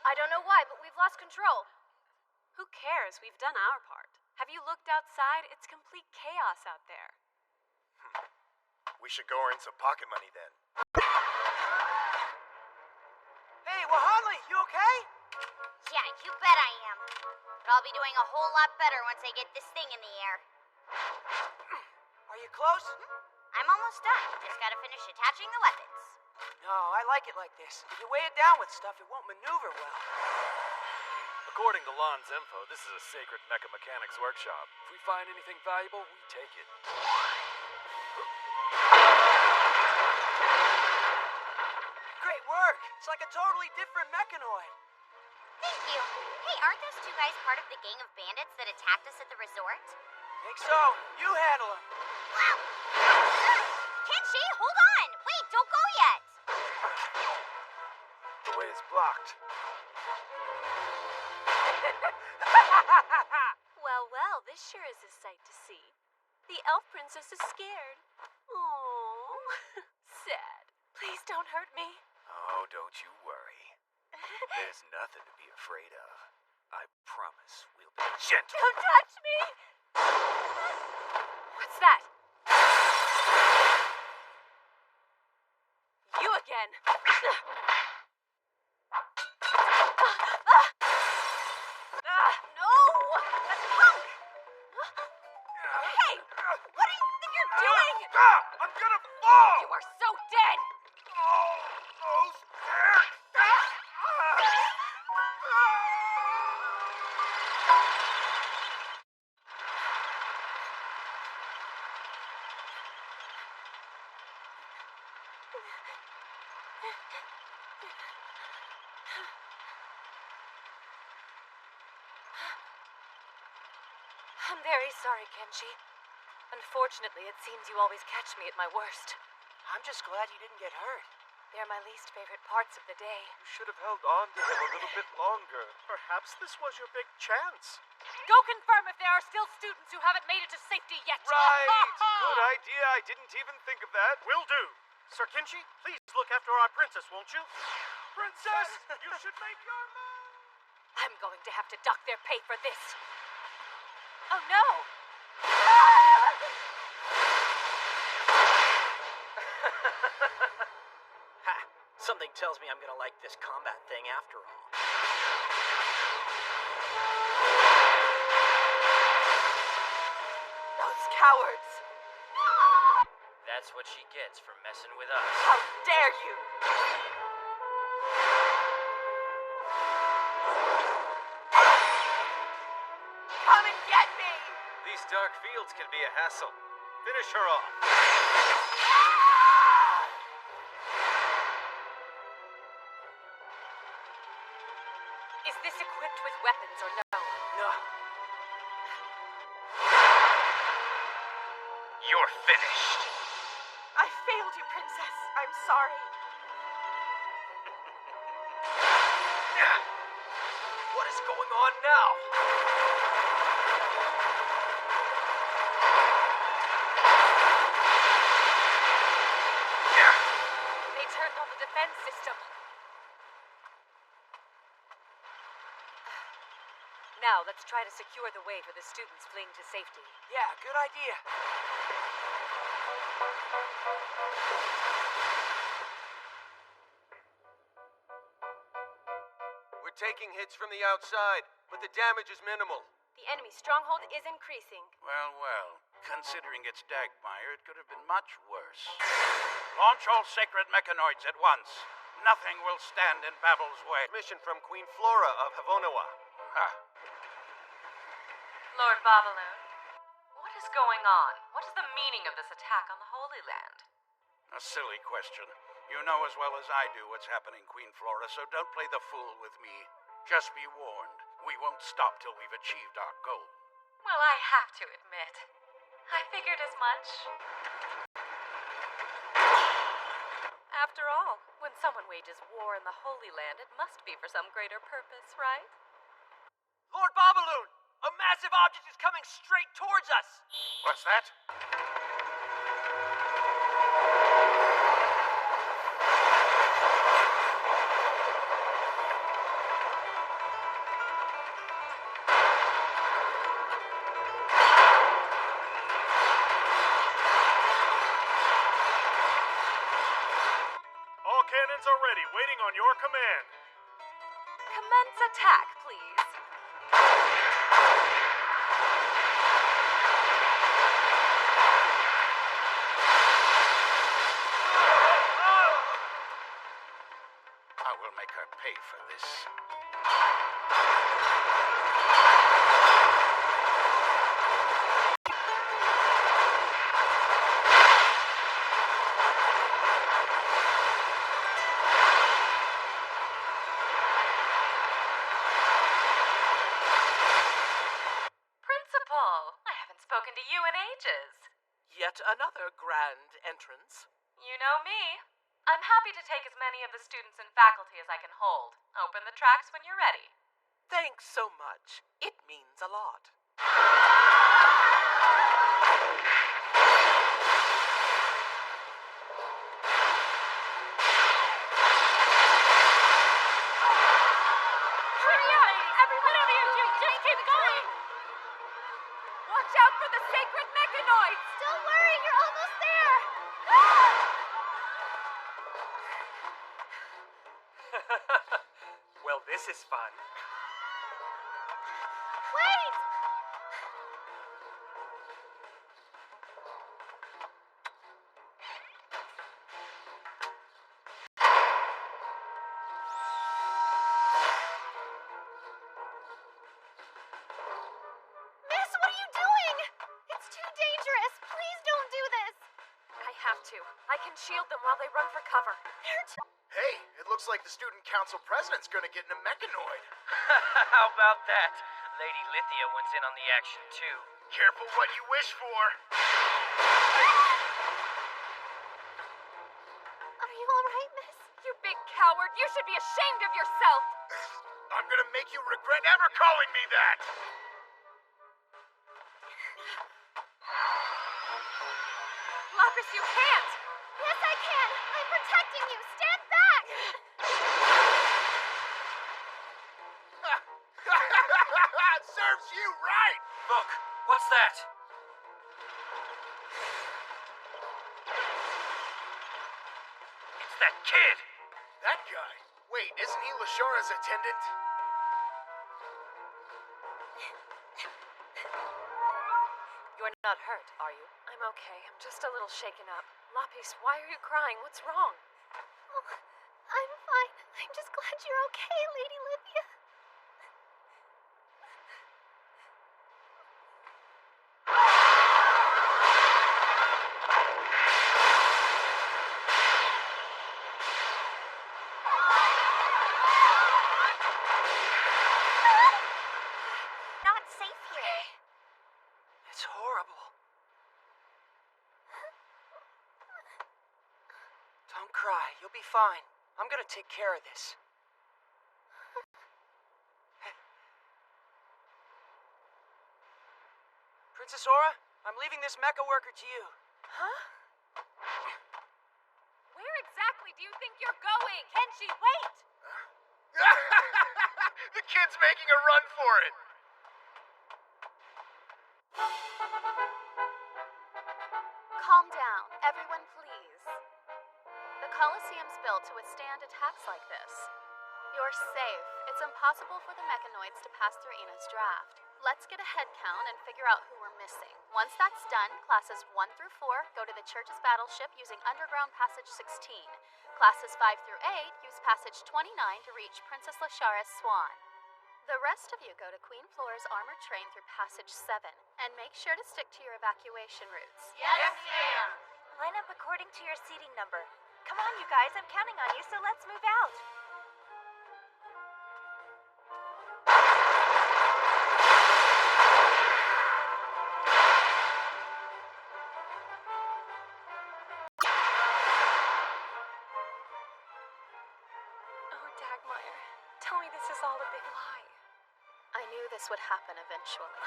I don't know why, but we've lost control. Who cares? We've done our part. Have you looked outside? It's complete chaos out there. We should go earn some pocket money then. Hey, Wahanli, you okay? Yeah, you bet I am. But I'll be doing a whole lot better once I get this thing in the air. Are you close? I'm almost done. Just gotta finish attaching the weapons. No, I like it like this. If you weigh it down with stuff, it won't maneuver well. According to Lon's info, this is a sacred mecha mechanics workshop. If we find anything valuable, we take it. Great work! It's like a totally different mechanoid. Thank you. Hey, aren't those two guys part of the gang of bandits that attacked us at the resort? Think so. You handle him. Wow! Kenshi, hold on! Wait, don't locked. Well, this sure is a sight to see. The elf princess is scared. Oh, sad. Please don't hurt me. Oh, don't you worry. There's nothing to be afraid of. I promise we'll be gentle. Don't touch me! What's that? You again. No! That punk! Hey! What do you think you're doing? I'm gonna fall! You are so dead! Oh, scared! I'm very sorry, Kenshi. Unfortunately, it seems you always catch me at my worst. I'm just glad you didn't get hurt. They're my least favorite parts of the day. You should have held on to him a little bit longer. Perhaps this was your big chance. Go confirm if there are still students who haven't made it to safety yet. Right! Good idea. I didn't even think of that. Will do. Sir Kinchi, please look after our princess, won't you? Princess, you should make your move. I'm going to have to dock their pay for this. Oh no! Ha! Something tells me I'm gonna like this combat thing after all. Those cowards! That's what she gets for messing with us. How dare you! Come and get me! These dark fields can be a hassle. Finish her off. Is this equipped with weapons or no? No. You're finished. I failed you, Princess. I'm sorry. What is going on now? They turned on the defense system. Now, let's try to secure the way for the students fleeing to safety. Yeah, good idea. We're taking hits from the outside, but the damage is minimal. The enemy stronghold is increasing. Well. Considering it's Dagmire, it could have been much worse. Launch all sacred mechanoids at once. Nothing will stand in Babel's way. Mission from Queen Flora of Havonoa. Ha. Lord Babaloon, what is going on? What is the meaning of this attack on the Holy Land? A silly question. You know as well as I do what's happening, Queen Flora, so don't play the fool with me. Just be warned. We won't stop till we've achieved our goal. Well, I have to admit, I figured as much. After all, when someone wages war in the Holy Land, it must be for some greater purpose, right? Lord Babaloon! A massive object is coming straight towards us! What's that? All cannons are ready, waiting on your command. Commence attack, please. I will make her pay for this. Principal, I haven't spoken to you in ages. Yet another grand entrance. You know me. I'm happy to take as many of the students and faculty as I can hold. Open the tracks when you're ready. Thanks so much. It means a lot. Hurry up! Whatever you do, just keep going! Watch out for the sacred mechanoids! Don't worry, you're almost there! Well, this is fun. Wait! Miss, what are you doing? It's too dangerous. Please don't do this. I have to. I can shield them while they run for cover. Hey, it looks like the student council president's gonna get in a mechanoid. How about that? Lady Lithia went in on the action, too. Careful what you wish for. Are you alright, miss? You big coward! You should be ashamed of yourself! I'm gonna make you regret ever calling me that! Lapis, you can't! Yes, I can! I'm protecting you! Stand back! Serves you right! Look, what's that? It's that kid! That guy? Wait, isn't he Lashara's attendant? You're not hurt, are you? I'm okay. I'm just a little shaken up. Lapis, why are you crying? What's wrong? Oh, I'm fine. I'm just glad you're okay, Lady Lithia. Not safe here. It's horrible. Don't cry. You'll be fine. I'm gonna take care of this. Princess Aura, I'm leaving this mecha worker to you. Huh? Where exactly do you think you're going? Kenshi, wait! The kid's making a run for it! Calm down, everyone, please. The Colosseum's built to withstand attacks like this. You're safe. It's impossible for the mechanoids to pass through Ina's draft. Let's get a head count and figure out who we're missing. Once that's done, classes 1 through 4 go to the church's battleship using Underground Passage 16. Classes 5 through 8 use Passage 29 to reach Princess Lashara's Swan. The rest of you go to Queen Flora's armored train through Passage 7, and make sure to stick to your evacuation routes. Yes, ma'am. Line up according to your seating number. Come on, you guys. I'm counting on you, so let's move out. Oh, Dagmire, tell me this is all a big lie. I knew this would happen eventually.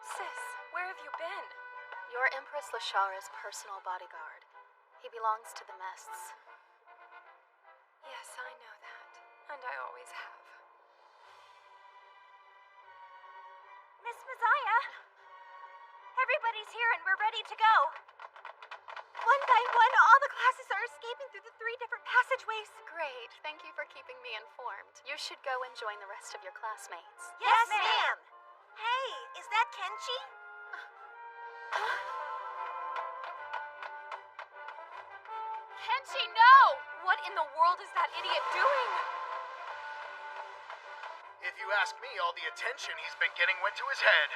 Sis, where have you been? You're Empress Lashara's personal bodyguard. He belongs to the Mests. Yes, I know that. And I always have. Miss Messiah! Everybody's here and we're ready to go. One by one, all the classes are escaping through the 3 different passageways. Great. Thank you for keeping me informed. You should go and join the rest of your classmates. Yes, ma'am. Hey, is that Kenshi? Kenshi, no! What in the world is that idiot doing? If you ask me, all the attention he's been getting went to his head.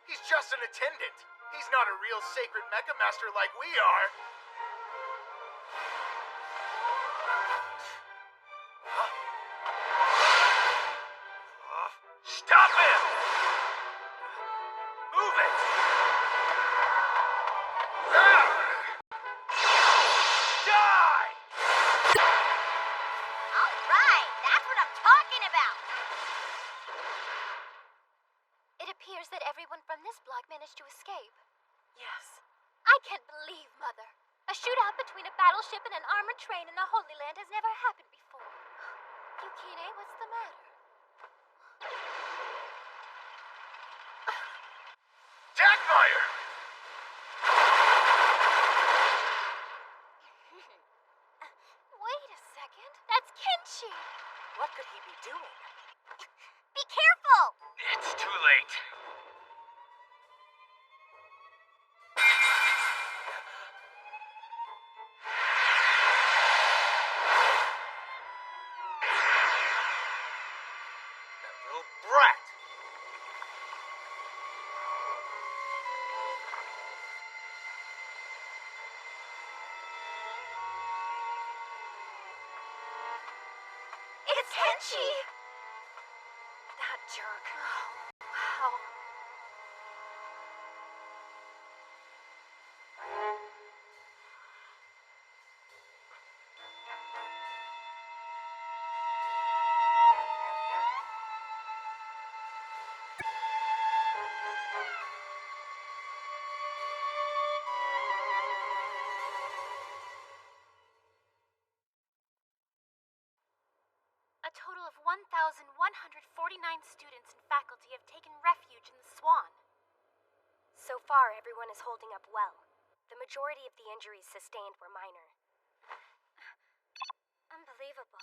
He's just an attendant. He's not a real sacred mecha master like we are. Stop him! Move it! another. A shootout between a battleship and an armored train in the Holy Land has never happened before. Yukine, what's the matter? Dagmire! Wait a second. That's Kenshi! What could he be doing? Be careful! It's too late. That little brat! It's Kenshi! That jerk. Oh, wow. A total of 1,149 students and faculty have taken refuge in the Swan. So far, everyone is holding up well. The majority of the injuries sustained were minor. Unbelievable.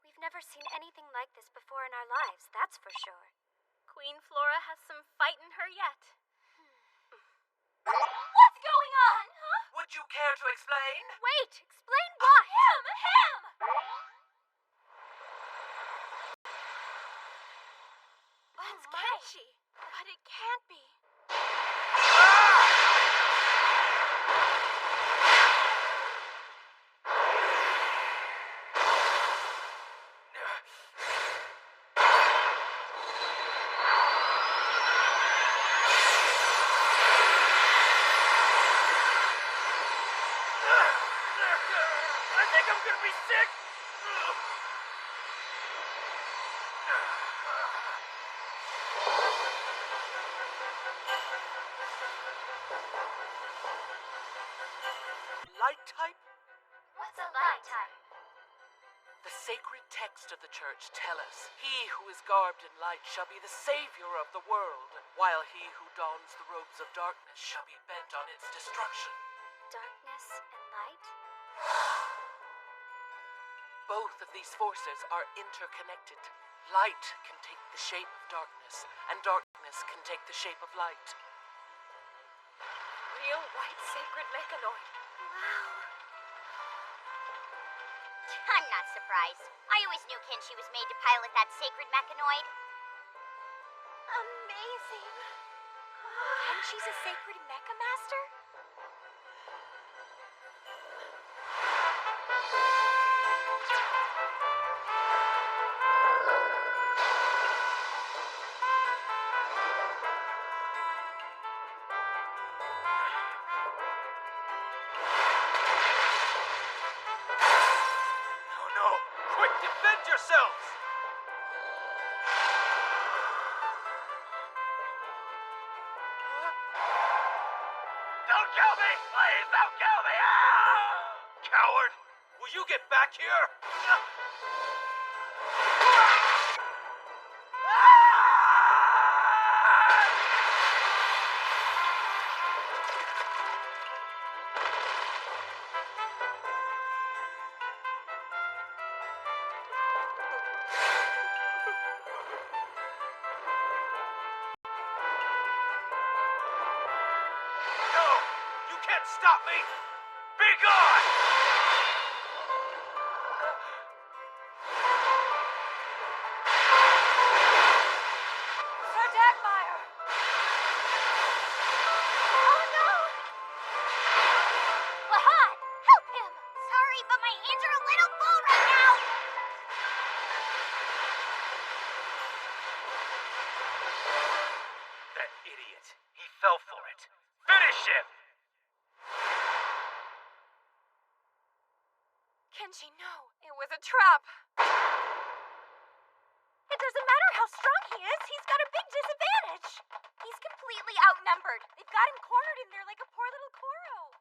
We've never seen anything like this before in our lives, that's for sure. Queen Flora has some fight in her yet. What's going on, huh? Would you care to explain? Wait, explain what? Him! That's Kenshi, but it can't be. I think I'm gonna be sick! Light type? What's a light type? The sacred text of the church tell us, he who is garbed in light shall be the savior of the world, while he who dons the robes of darkness shall be bent on its destruction. Darkness and light? Both of these forces are interconnected. Light can take the shape of darkness, and darkness can take the shape of light. Real white sacred mechanoid. Wow. I'm not surprised. I always knew Kenshi was made to pilot that sacred mechanoid. Amazing. Kenshi's a sacred mecha master? Quick, defend yourselves! Don't kill me! Please don't kill me! Ah! Coward! Will you get back here? No! You can't stop me! Be gone! Sir Dagmire! Oh no! Lahan, help him! Sorry, but my hands are a little full right now. That idiot. He fell for it. Finish him! Kenshi, no. It was a trap. It doesn't matter how strong he is. He's got a big disadvantage. He's completely outnumbered. They've got him cornered in there like a poor little Koro.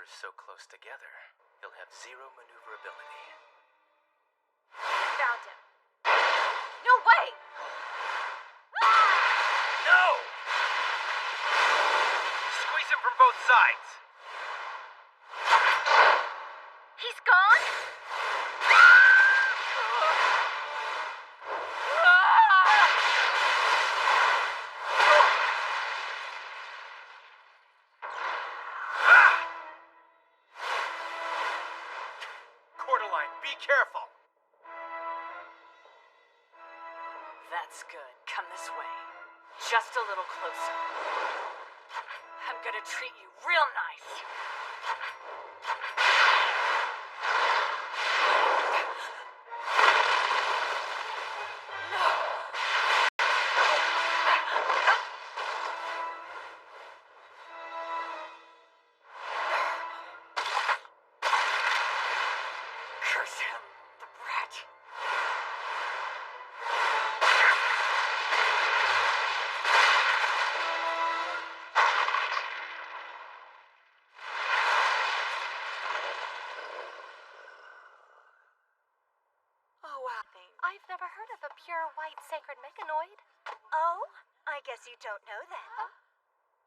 powers so close together, you'll have zero maneuverability. Found him. No way! No! Squeeze him from both sides. He's gone? Cordyline, be careful! That's good. Come this way. Just a little closer. I'm gonna treat you real nice. Curse him, the brat. Oh, wow. I've never heard of a pure white sacred mechanoid. Oh? I guess you don't know then.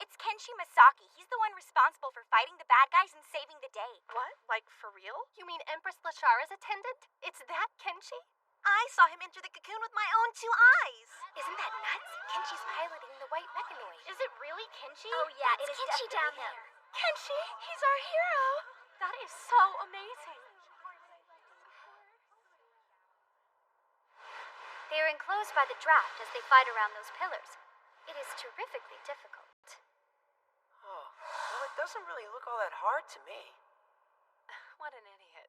It's Kenshi Masaki. He's the one responsible for fighting the bad guys and saving the day. What? Like, for real? You mean Empress Lashara's attendant? It's that Kenshi? I saw him enter the cocoon with my own 2 eyes. Isn't that nuts? Kenshi's piloting the white mechanoid. Is it really Kenshi? Oh, yeah, It's it is Kenshi definitely down him. there. Kenshi, he's our hero. That is so amazing. They are enclosed by the draft as they fight around those pillars. It is terrifically difficult. Oh, well, it doesn't really look all that hard to me. What an idiot.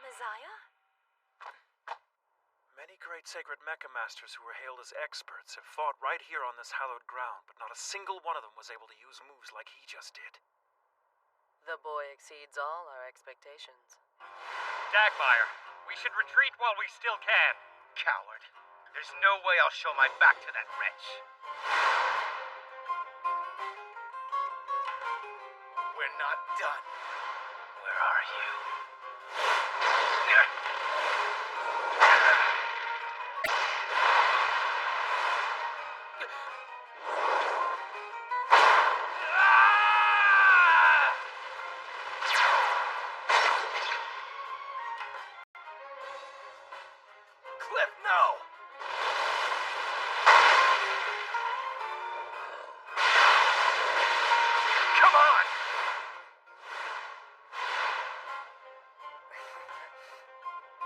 Messiah? Many great sacred mecha masters who were hailed as experts have fought right here on this hallowed ground, but not a single one of them was able to use moves like he just did. The boy exceeds all our expectations. Dagmire, we should retreat while we still can. Coward. There's no way I'll show my back to that wretch. We're not done. Where are you? Cliff, no! Come on!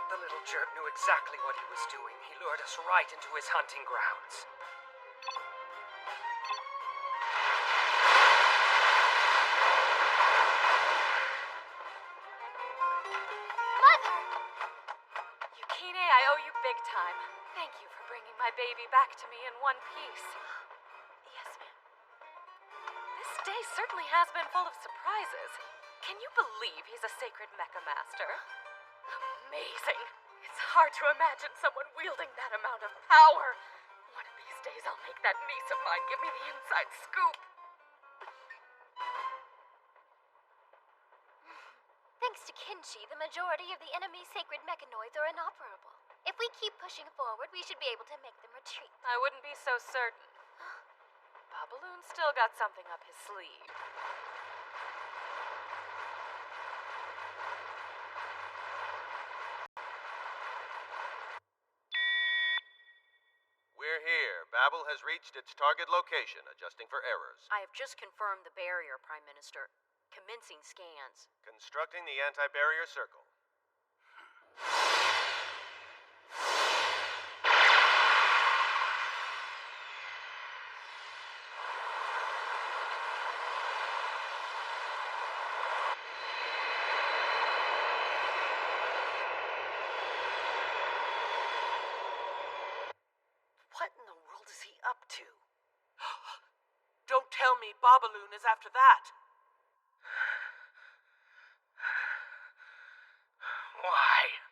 The little jerk knew exactly what he was doing. He lured us right into his hunting grounds. Mother! Yukine, I owe you big time. Thank you for bringing my baby back to me in one piece. Yes, ma'am. This day certainly has been full of surprises. Can you believe he's a sacred mecha master? Amazing. It's hard to imagine someone wielding that amount of power. One of these days I'll make that niece of mine give me the inside scoop. Thanks to Kenshi, the majority of the enemy's sacred mechanoids are inoperable. If we keep pushing forward, we should be able to make them retreat. I wouldn't be so certain. Babaloon's still got something up his sleeve. We're here. Babel has reached its target location, adjusting for errors. I have just confirmed the barrier, Prime Minister. Commencing scans. Constructing the anti-barrier circle. What in the world is he up to? Don't tell me Babaloon is after that. Why?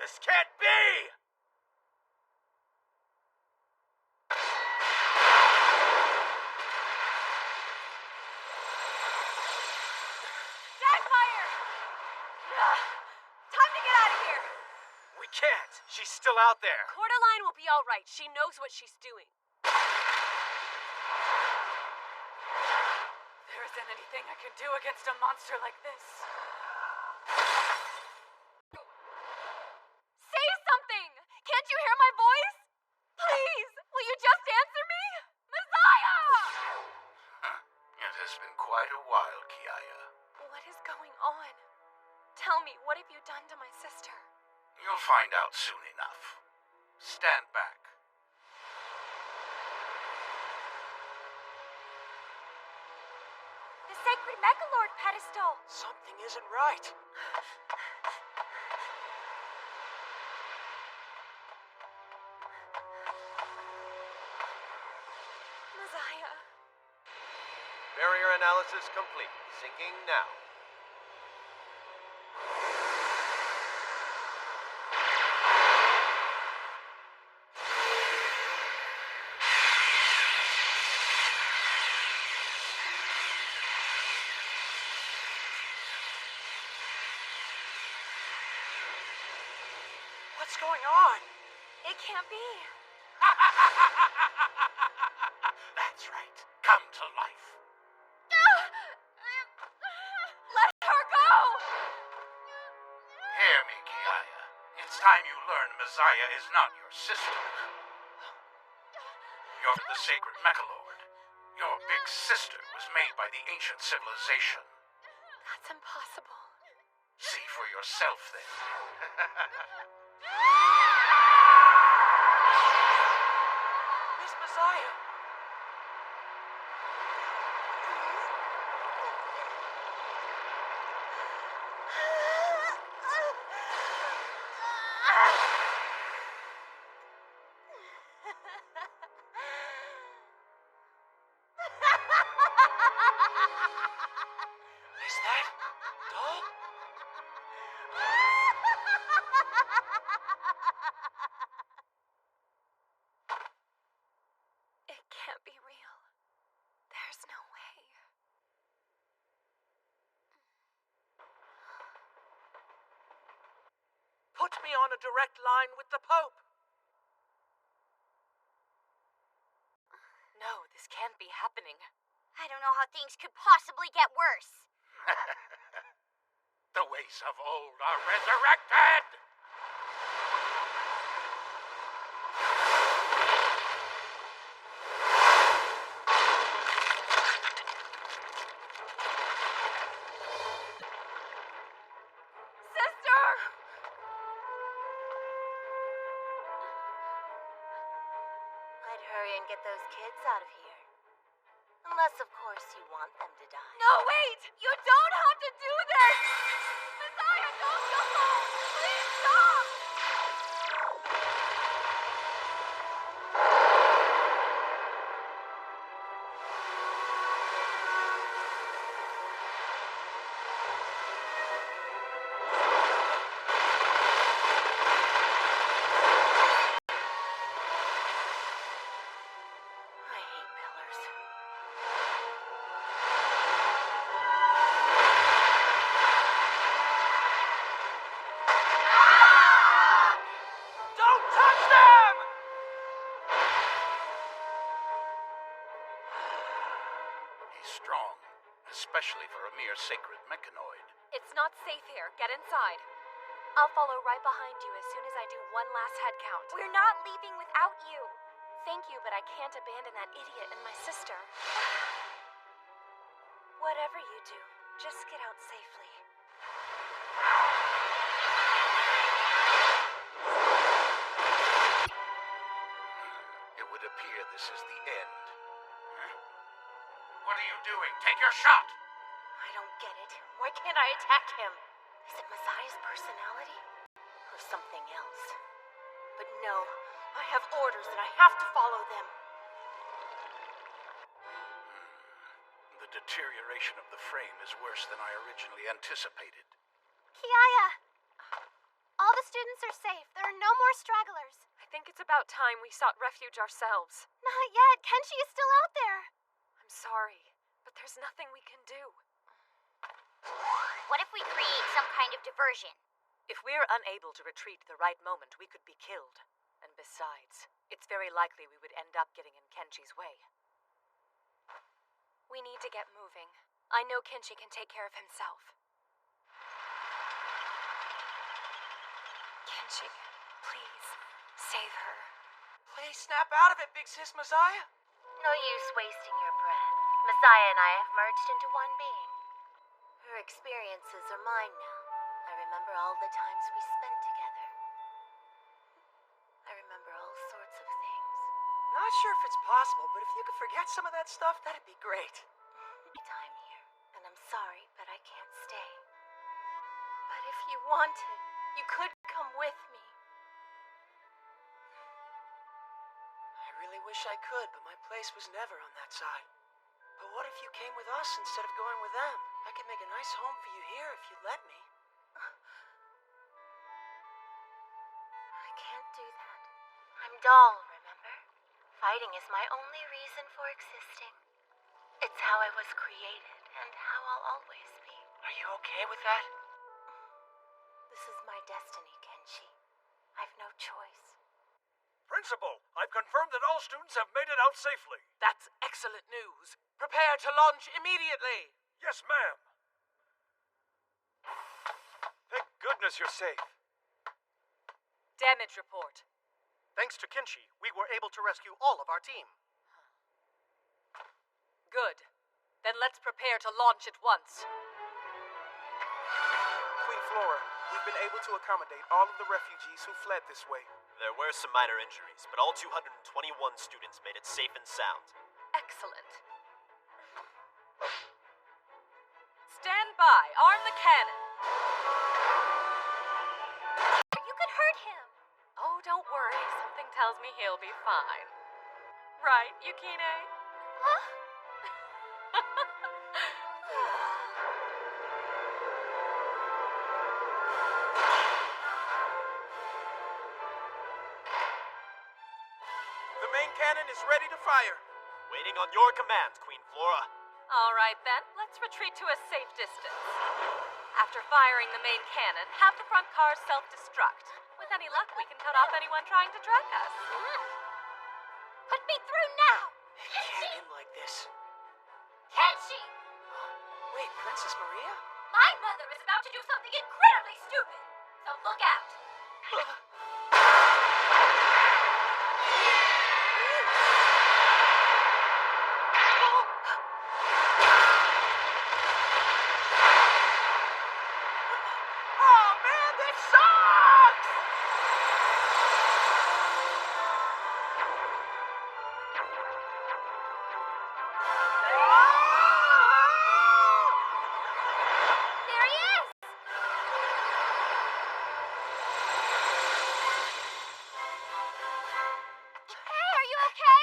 This can't be! can't. She's still out there. Cordeline will be all right. She knows what she's doing. There isn't anything I can do against a monster like this. Say something! Can't you hear my voice? Please, will you just answer me? Messiah! It has been quite a while, Kiaya. What is going on? Tell me, what have you done to my sister? You'll find out soon enough. Stand back. The Sacred Mechalord pedestal! Something isn't right. Messiah. Barrier analysis complete. Syncing now. What's going on? It can't be. That's right. Come to life. Let her go! Hear me, Kiaya. It's time you learn Messiah is not your sister. You're the sacred Mechalord. Your big sister was made by the ancient civilization. That's impossible. See for yourself, then. Miss Messiah! Is that doll? It can't be real. There's no way. Put me on a direct line with the Pope. No, this can't be happening. I don't know how things could possibly get worse. The ways of old are resurrected! Sister! I'd hurry and get those kids out of here. Unless, of course, you want them to die. No, wait! You don't have to do this! Messiah, don't go! Please stop! I hate pillars. Don't touch them! He's strong, especially for a mere sacred mechanoid. It's not safe here. Get inside. I'll follow right behind you as soon as I do one last head count. We're not leaving without you. Thank you, but I can't abandon that idiot and my sister. Whatever you do, just get out safely. It would appear this is the end. Huh? What are you doing? Take your shot! I don't get it. Why can't I attack him? Is it Messiah's personality? Or something else? But no, I have orders and I have to follow them. The deterioration of the frame is worse than I originally anticipated. Kiaya! All the students are safe. There are no more stragglers. I think it's about time we sought refuge ourselves. Not yet. Kenshi is still out there. I'm sorry, but there's nothing we can do. What if we create some kind of diversion? If we're unable to retreat the right moment, we could be killed. And besides, it's very likely we would end up getting in Kenchi's way. We need to get moving. I know Kenchi can take care of himself. Kenchi, please, save her. Please snap out of it, Big Sis Messiah. No use wasting your breath. Messiah and I have merged into one being. Her experiences are mine now. I remember all the times we spent together. I remember all sorts of things. Not sure if it's possible, but if you could forget some of that stuff, that'd be great. Time here, and I'm sorry, but I can't stay. But if you wanted, you could come with me. I really wish I could, but my place was never on that side. But what if you came with us instead of going with them? I could make a nice home for you here if you'd let me. I can't do that. I'm Doll, remember? Fighting is my only reason for existing. It's how I was created, and how I'll always be. Are you okay with that? This is my destiny, Kenchi. I've no choice. Principal, I've confirmed that all students have made it out safely. That's excellent news. Prepare to launch immediately. Yes, ma'am. Thank goodness you're safe. Damage report. Thanks to Kenchi, we were able to rescue all of our team. Good. Then let's prepare to launch at once. Queen Flora, we've been able to accommodate all of the refugees who fled this way. There were some minor injuries, but all 221 students made it safe and sound. Excellent. Stand by. Arm the cannon. You could hurt him. Oh, don't worry. Something tells me he'll be fine. Right, Yukine? Huh? The main cannon is ready to fire. Waiting on your commands, Queen Flora. All right, then. Let's retreat to a safe distance. After firing the main cannon, have the front cars self-destruct. With any luck, we can cut off anyone trying to track us. Put me through now! It can't end like this. Kenchi! Wait, Princess Maria? My mother is about to do something incredibly stupid, so look out! Oh man, that sucks! There he is! Hey, are you okay?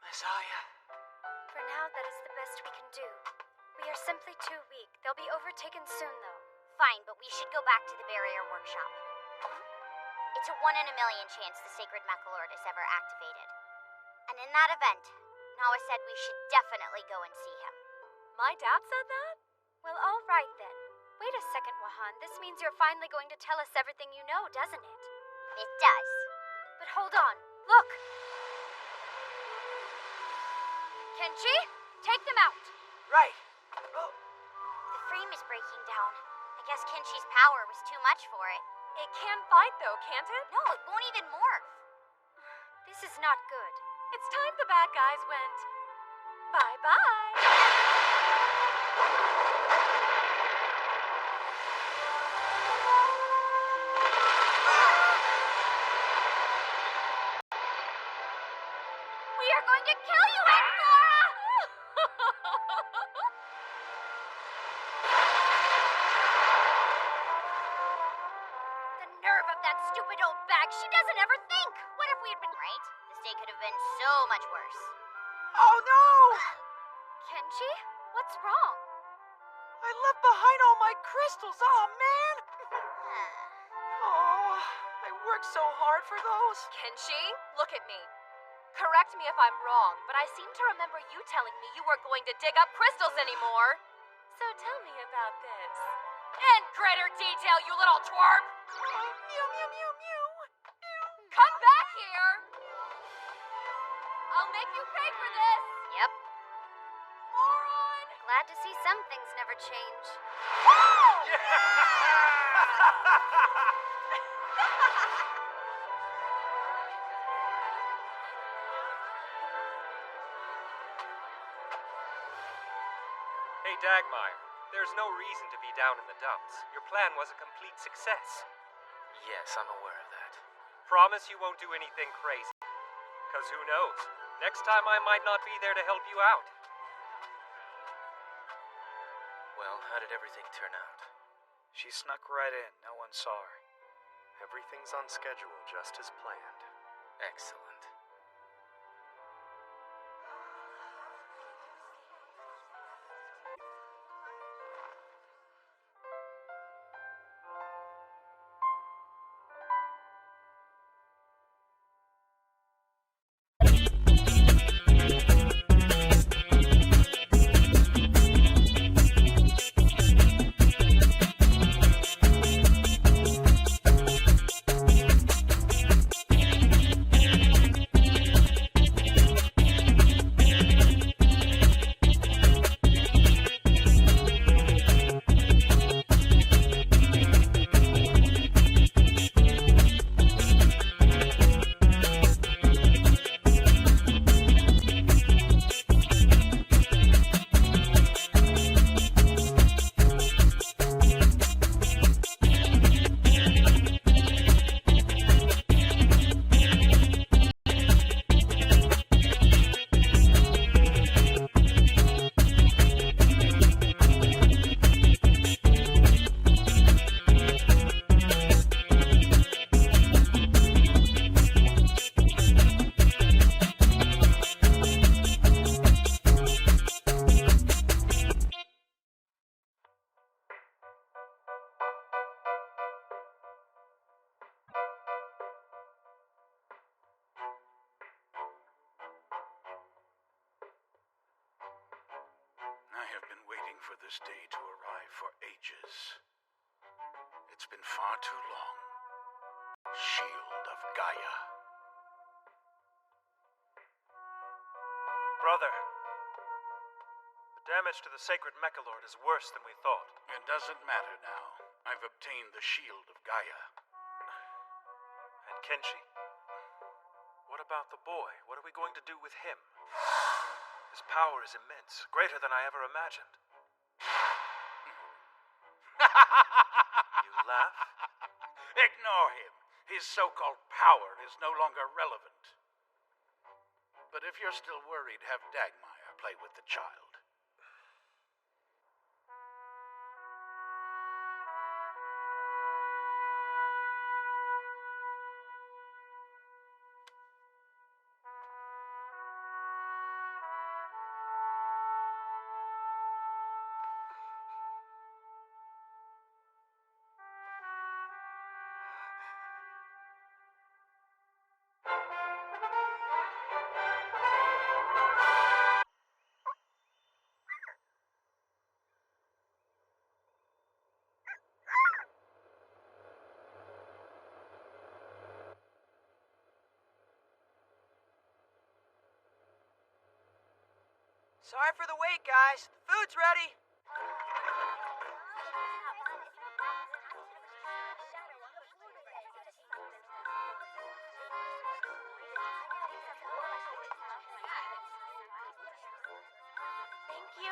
Messiah. For now, that is the best we can do. We are simply too weak. They'll be overtaken soon, though. Fine, but we should go back to the barrier workshop. It's a 1 in a million chance the Sacred Mechalord is ever activated. And in that event, Nawa said we should definitely go and see him. My dad said that? Well, all right then. Wait a second, Wahan. This means you're finally going to tell us everything you know, doesn't it? It does. But hold on. Look! Kenchi, take them out. Right. The frame is breaking down. I guess Kenchi's power was too much for it. It can fight, though, can't it? No, it won't even morph. This is not good. It's time the bad guys went bye-bye. We are going to kill you, Aunt Flora! The nerve of that stupid old bag. She doesn't ever think. What if we had been right? This day could have been so much worse. Oh no! Kenchi, what's wrong? I left behind all my crystals. Oh man! Oh, I worked so hard for those. Kenchi, look at me. Correct me if I'm wrong, but I seem to remember you telling me you weren't going to dig up crystals anymore. So tell me about this. In greater detail, you little twerp! Mew, mew, mew, mew. Come back here! I'll make you pay for this! Yep. Moron! Glad to see some things never change. Hey, Dagmire, there's no reason to be down in the dumps. Your plan was a complete success. Yes, I'm aware of that. Promise you won't do anything crazy. 'Cause who knows? Next time I might not be there to help you out. Well, how did everything turn out? She snuck right in. No one saw her. Everything's on schedule, just as planned. Excellent. I have been waiting for this day to arrive for ages. It's been far too long. Shield of Gaia. Brother, the damage to the sacred Mechalord is worse than we thought. It doesn't matter now. I've obtained the Shield of Gaia. And Kenshi? What about the boy? What are we going to do with him? His power is immense, greater than I ever imagined. You laugh? Ignore him. His so-called power is no longer relevant. But if you're still worried, have Dagmire play with the child. Sorry for the wait, guys. The food's ready. Thank you.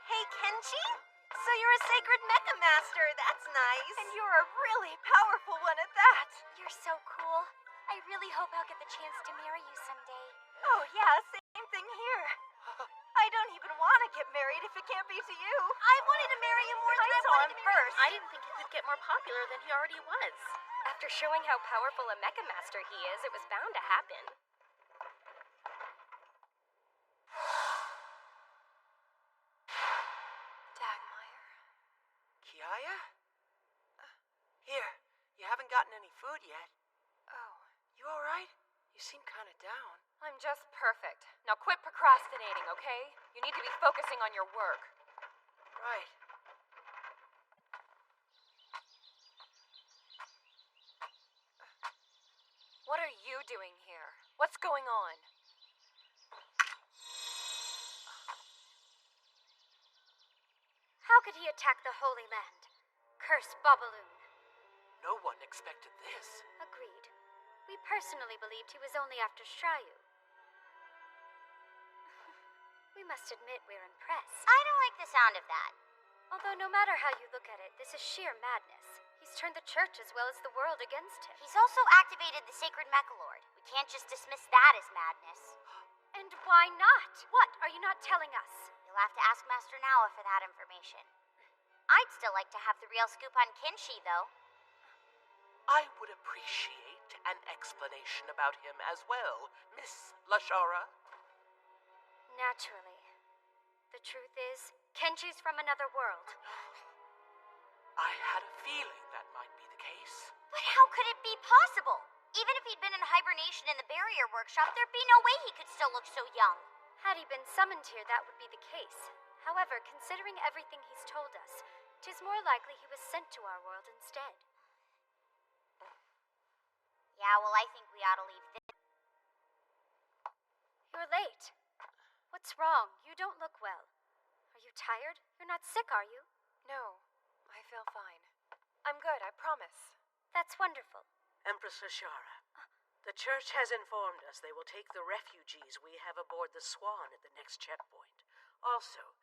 Hey, Kenshi? So you're a sacred mecha master. That's nice. And you're a really powerful one at that. You're so cool. I really hope I'll get the chance to marry you someday. Oh, yeah, same thing here. I don't even want to get married if it can't be to you. I wanted to marry you more than I wanted to first. I didn't think he could get more popular than he already was. After showing how powerful a mecha master he is, it was bound to happen. Dagmire? Kiaya? Here, you haven't gotten any food yet. Oh, you alright? You You seem kind of down. I'm just perfect. Now quit procrastinating, okay? You need to be focusing on your work. Right. What are you doing here? What's going on? How could he attack the Holy Land? Curse Bobaloon. No one expected this. Agreed. We personally believed he was only after Shrayu. We must admit we're impressed. I don't like the sound of that. Although no matter how you look at it, this is sheer madness. He's turned the church as well as the world against him. He's also activated the sacred Mechalord. We can't just dismiss that as madness. And why not? What are you not telling us? You'll have to ask Master Nawa for that information. I'd still like to have the real scoop on Kenshi, though. I would appreciate an explanation about him as well, Miss Lashara. Naturally. The truth is, Kenshi's from another world. I had a feeling that might be the case. But how could it be possible? Even if he'd been in hibernation in the barrier workshop, there'd be no way he could still look so young. Had he been summoned here, that would be the case. However, considering everything he's told us, 'tis more likely he was sent to our world instead. Yeah, well, I think we ought to leave this. You're late. What's wrong? You don't look well. Are you tired? You're not sick, are you? No, I feel fine. I'm good, I promise. That's wonderful. Empress Lashara, the church has informed us they will take the refugees we have aboard the Swan at the next checkpoint. Also,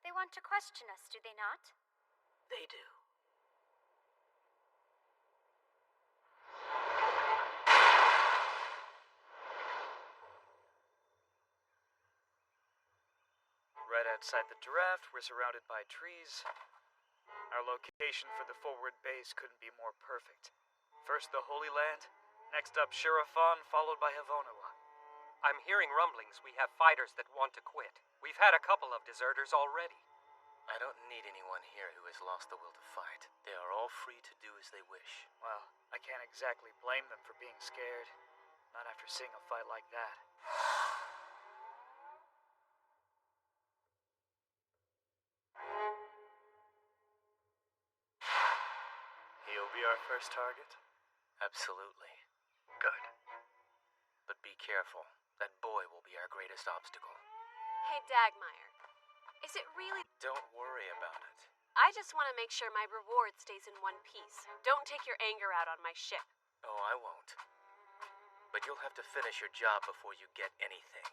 they want to question us, do they not? They do. Right outside the draft, we're surrounded by trees. Our location for the forward base couldn't be more perfect. First the Holy Land, next up Shurafon, followed by Havonoa. I'm hearing rumblings we have fighters that want to quit. We've had a couple of deserters already. I don't need anyone here who has lost the will to fight. They are all free to do as they wish. Well, I can't exactly blame them for being scared. Not after seeing a fight like that. He'll be our first target? Absolutely. Good. But be careful. That boy will be our greatest obstacle. Hey, Dagmire. Is it really... Don't worry about it. I just want to make sure my reward stays in one piece. Don't take your anger out on my ship. Oh, I won't. But you'll have to finish your job before you get anything.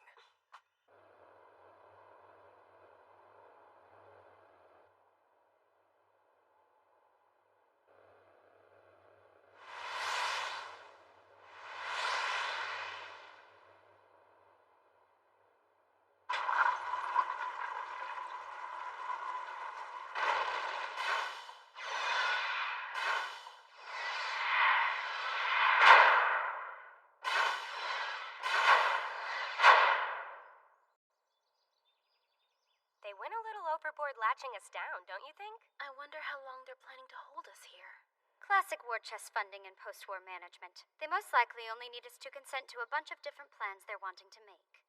They went a little overboard latching us down, don't you think? I wonder how long they're planning to hold us here. Classic war chest funding and post-war management. They most likely only need us to consent to a bunch of different plans they're wanting to make.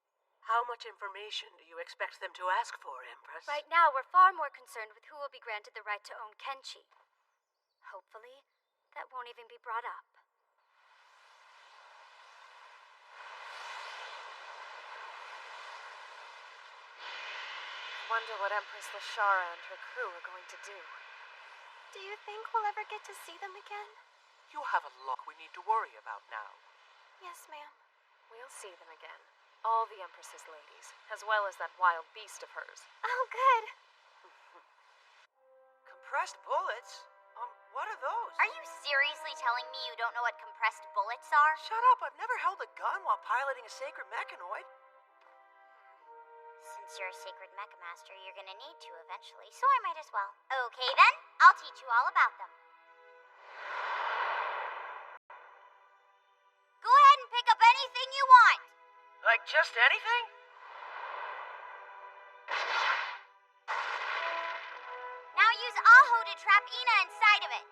How much information do you expect them to ask for, Empress? Right now, we're far more concerned with who will be granted the right to own Kenshi. Hopefully, that won't even be brought up. Wonder what Empress Lashara and her crew are going to do. Do you think we'll ever get to see them again? You have a lot we need to worry about now. Yes, ma'am. We'll see them again. All the Empress's ladies, as well as that wild beast of hers. Oh, good. Compressed bullets? What are those? Are you seriously telling me you don't know what compressed bullets are? Shut up, I've never held a gun while piloting a sacred mechanoid. Since you're a sacred Mechamaster, you're gonna need to eventually, so I might as well. Okay then, I'll teach you all about them. Go ahead and pick up anything you want. Like just anything? Now use Aho to trap Ina inside of it.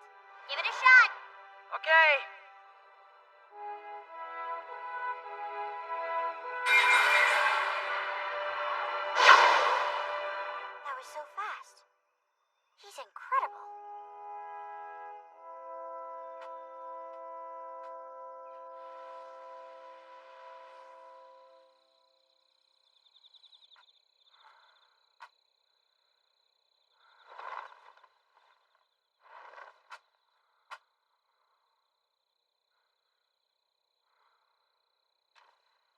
Give it a shot. Okay. She's incredible.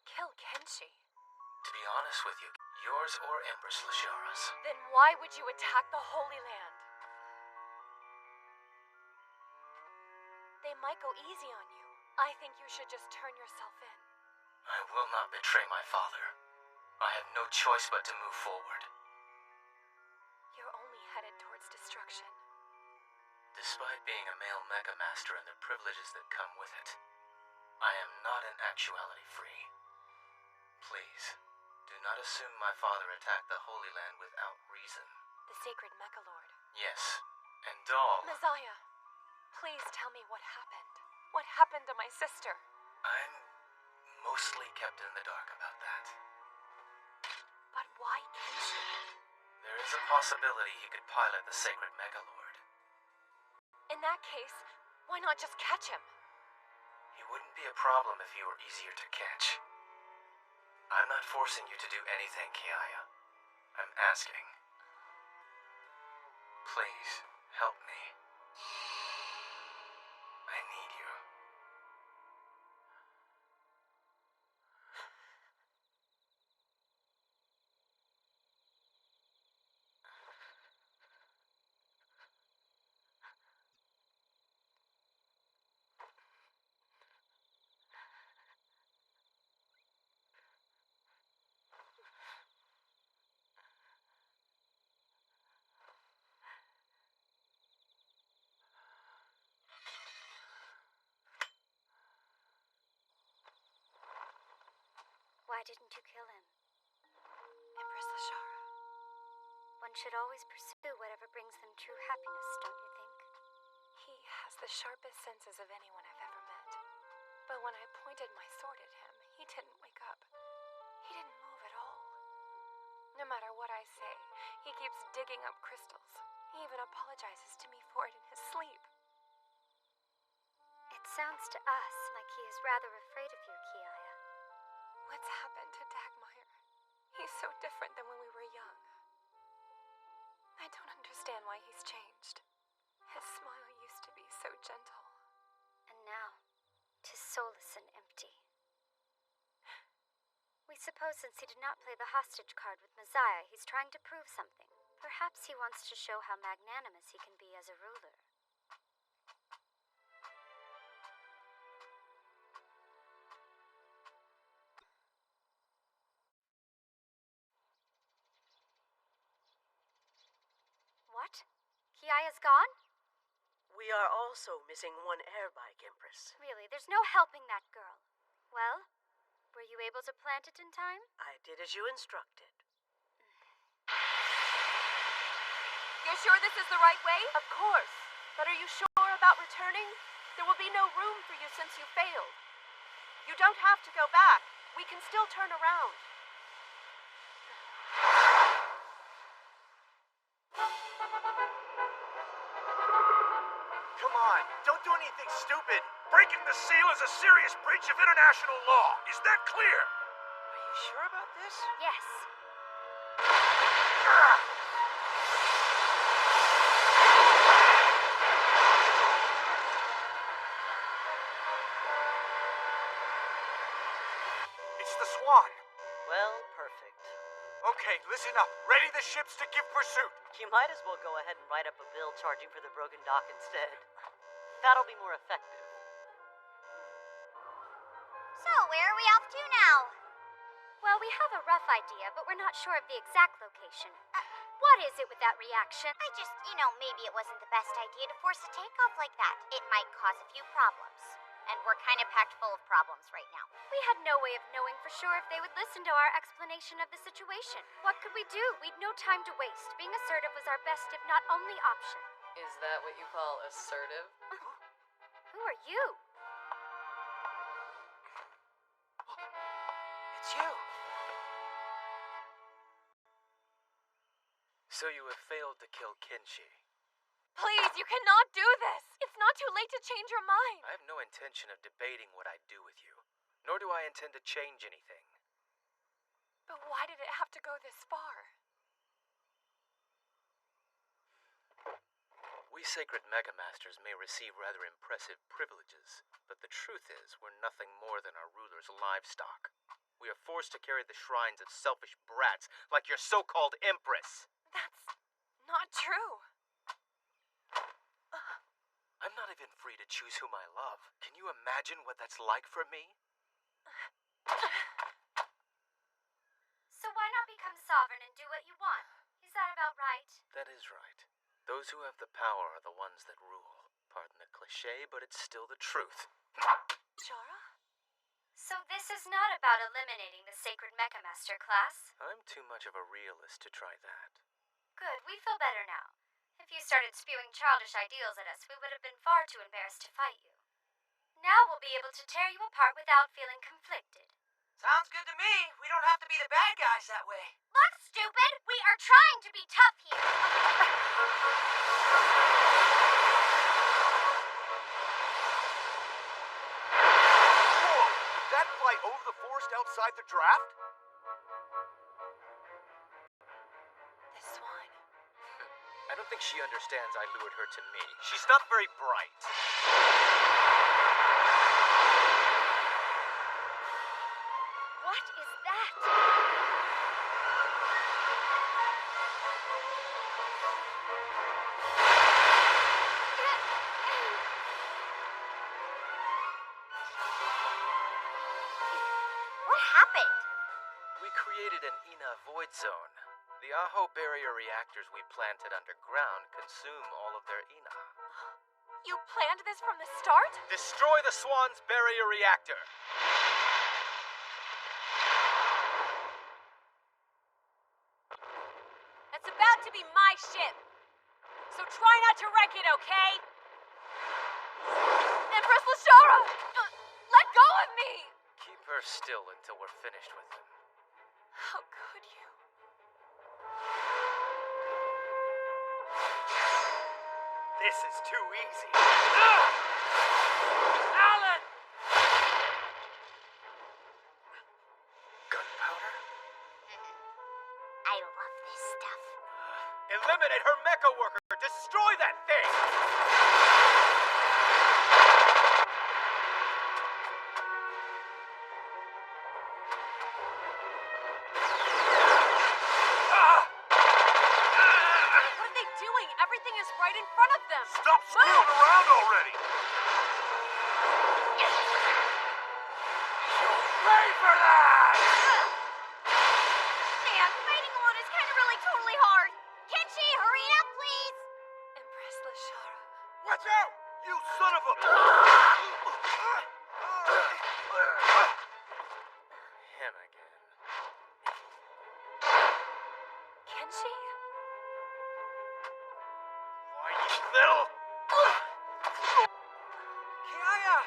Kill Kenshi? To be honest with you, yours or Empress Lashara's. Then why would you attack the Holy Land? They might go easy on you. I think you should just turn yourself in. I will not betray my father. I have no choice but to move forward. You're only headed towards destruction. Despite being a male Mecha Master and the privileges that come with it, I am not in actuality free. Please, do not assume my father attacked the Holy Land without reason. The Sacred Mecha Lord. Yes, and Doll... Messiah, please tell me what happened. What happened to my sister? I'm mostly kept in the dark about that. But why Kenshi? There is a possibility he could pilot the Sacred Mecha Lord. In that case, why not just catch him? He wouldn't be a problem if he were easier to catch. I'm not forcing you to do anything, Kiaya. I'm asking. Please, help me. I need you. Why didn't you kill him? Empress Lashara. One should always pursue whatever brings them true happiness, don't you think? He has the sharpest senses of anyone I've ever met. But when I pointed my sword at him, he didn't wake up. He didn't move at all. No matter what I say, he keeps digging up crystals. He even apologizes to me for it in his sleep. It sounds to us like he is rather afraid of you, Kiaya. What's happened to Dagmar? He's so different than when we were young. I don't understand why he's changed. His smile used to be so gentle. And now, 'tis soulless and empty. We suppose since he did not play the hostage card with Messiah, he's trying to prove something. Perhaps he wants to show how magnanimous he can be as a ruler. What? Kiaya's gone? We are also missing one air bike, Empress. Really, there's no helping that girl. Well, were you able to plant it in time? I did as you instructed. You're sure this is the right way? Of course. But are you sure about returning? There will be no room for you since you failed. You don't have to go back. We can still turn around. Come on, don't do anything stupid. Breaking the seal is a serious breach of international law. Is that clear? Are you sure about this? Yes. It's the Swan. Well, perfect. Okay, listen up. Ready the ships to give pursuit. You might as well go ahead and write up a bill charging for the broken dock instead. That'll be more effective. So, where are we off to now? Well, we have a rough idea, but we're not sure of the exact location. What is it with that reaction? I just, maybe it wasn't the best idea to force a takeoff like that. It might cause a few problems. And we're kind of packed full of problems right now. We had no way of knowing for sure if they would listen to our explanation of the situation. What could we do? We'd no time to waste. Being assertive was our best, if not only, option. Is that what you call assertive? Who are you? It's you. So you have failed to kill Kenshi. Please, you cannot do this. It's not too late to change your mind. I have no intention of debating what I do with you, nor do I intend to change anything. But why did it have to go this far? We Sacred Megamasters may receive rather impressive privileges, but the truth is we're nothing more than our ruler's livestock. We are forced to carry the shrines of selfish brats like your so-called empress. That's not true. I'm not even free to choose whom I love. Can you imagine what that's like for me? So why not become sovereign and do what you want? Is that about right? That is right. Those who have the power are the ones that rule. Pardon the cliché, but it's still the truth. Shara? So this is not about eliminating the Sacred Mechamaster class? I'm too much of a realist to try that. Good, we feel better now. If you started spewing childish ideals at us, we would have been far too embarrassed to fight you. Now we'll be able to tear you apart without feeling conflicted. Sounds good to me. We don't have to be the bad guys that way. Look, stupid! We are trying to be tough here! Whoa! Did that fly over the forest outside the draft? This one. I don't think she understands I lured her to me. She's not very bright. What is that? What happened? We created an Ina void zone. The Aho barrier reactors we planted underground consume all of their Ina. You planned this from the start? Destroy the Swan's barrier reactor! It's about to be my ship. So try not to wreck it, okay? Empress Lashara! Let go of me! Keep her still until we're finished with them. How could you? This is too easy. Alan! Gunpowder? I love this stuff. Eliminate her mecha worker! Destroy that thing! What are they doing? Everything is right in front of them. Stop screwing around already! You'll pay for that! Man, fighting alone is kind of really totally hard. Kenshi, hurry it up, please! Empress Lashara. Watch out! You son of a... Him again. Kenshi? Why, you little... Kiaya!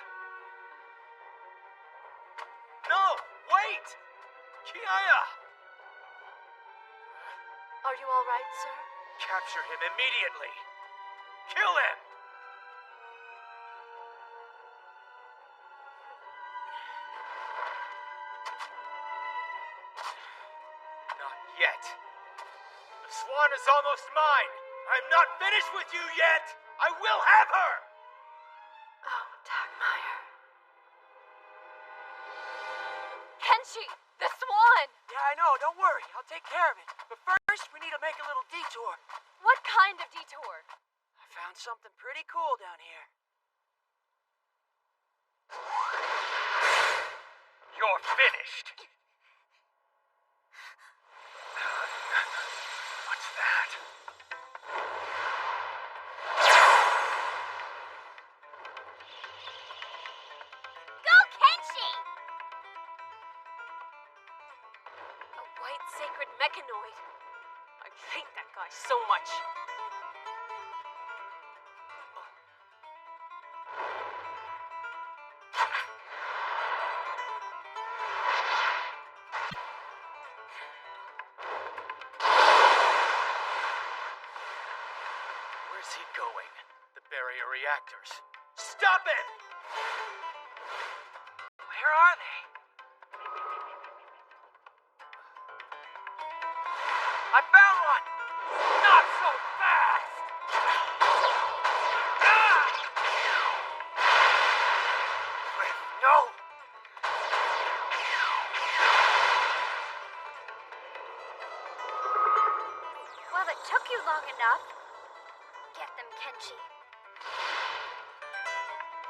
No! Wait! Kiaya! Are you all right, sir? Capture him immediately! Kill him! Not yet. The Swan is almost mine! I'm not finished with you yet! I will have her! Oh, Dagmire. Kenshi! The Swan! Yeah, I know. Don't worry. I'll take care of it. But first, we need to make a little detour. What kind of detour? I found something pretty cool down here. You're finished! What's that? Go, Kenshi! A white sacred mechanoid. I hate that guy so much. Where's he going? nuclear reactors. Stop it! Where are they? I found one! Not so fast! Cliff, no! Well, it took you long enough. Get them, Kenshi.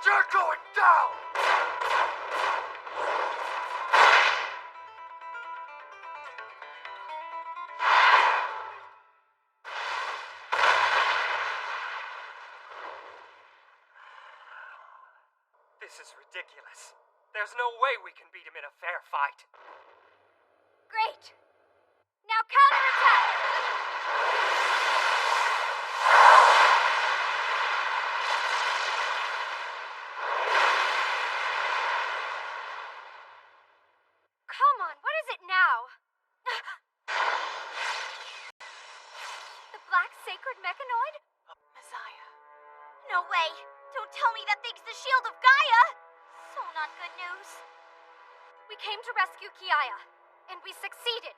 You're going down! This is ridiculous. There's no way we can beat him in a fair fight. Great! Now counterattack! Come on, what is it now? The Black Sacred Mechanoid? Messiah. No way! Don't tell me that thing's the shield of Gaia! So not good news. We came to rescue Kiaya, and we succeeded.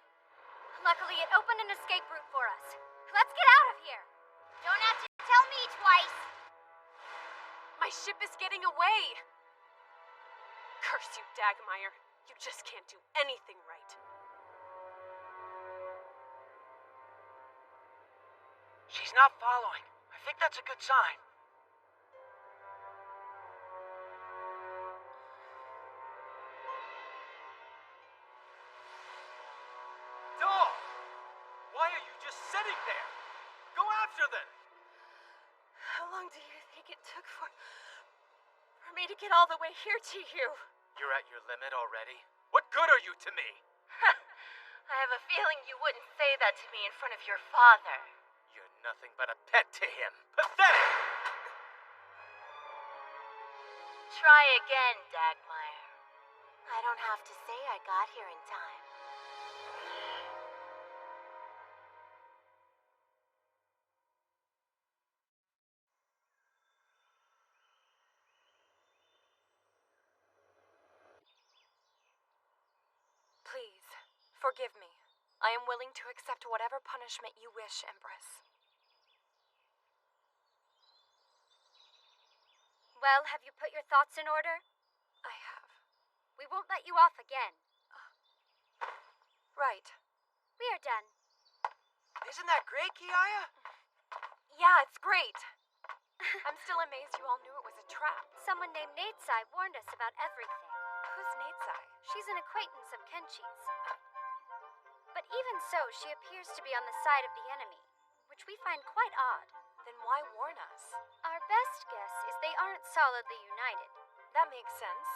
Luckily, it opened an escape route for us. Let's get out of here! Don't have to tell me twice! My ship is getting away! Curse you, Dagmire. You just can't do anything right. She's not following. I think that's a good sign. Dog! Why are you just sitting there? Go after them! How long do you think it took for me to get all the way here to you? You're at your limit already? What good are you to me? I have a feeling you wouldn't say that to me in front of your father. You're nothing but a pet to him. Pathetic! Try again, Dagmire. I don't have to say I got here in time. Please, forgive me. I am willing to accept whatever punishment you wish, Empress. Well, have you put your thoughts in order? I have. We won't let you off again. Right. We are done. Isn't that great, Kiaya? Yeah, it's great. I'm still amazed you all knew it was a trap. Someone named Natesai warned us about everything. Who's Natesai? She's an acquaintance of Kenshi's. But even so, she appears to be on the side of the enemy, which we find quite odd. Then why warn us? Our best guess is they aren't solidly united. That makes sense.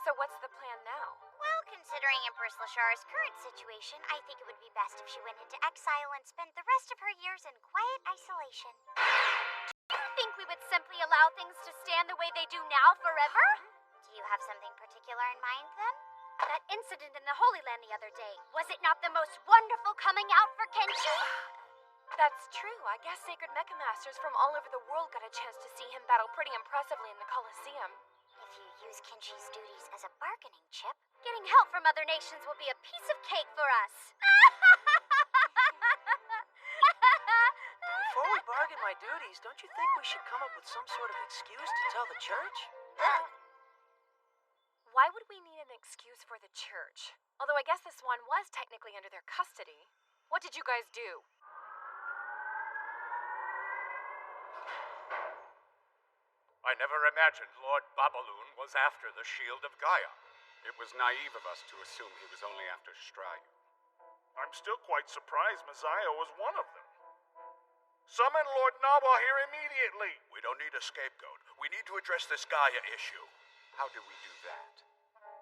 So what's the plan now? Well, considering Empress Lashara's current situation, I think it would be best if she went into exile and spent the rest of her years in quiet isolation. Do you think we would simply allow things to stand the way they do now forever? Do you have something particular in mind, then? That incident in the Holy Land the other day, was it not the most wonderful coming out for Kenshi? That's true. I guess Sacred Mechamasters from all over the world got a chance to see him battle pretty impressively in the Colosseum. If you use Kenshi's duties as a bargaining chip, getting help from other nations will be a piece of cake for us. Before we bargain my duties, don't you think we should come up with some sort of excuse to tell the church? Why would we need an excuse for the church? Although I guess this one was technically under their custody. What did you guys do? I never imagined Lord Babaloon was after the Shield of Gaia. It was naive of us to assume he was only after Strive. I'm still quite surprised Messiah was one of them. Summon Lord Nawa here immediately! We don't need a scapegoat. We need to address this Gaia issue. How do we do that?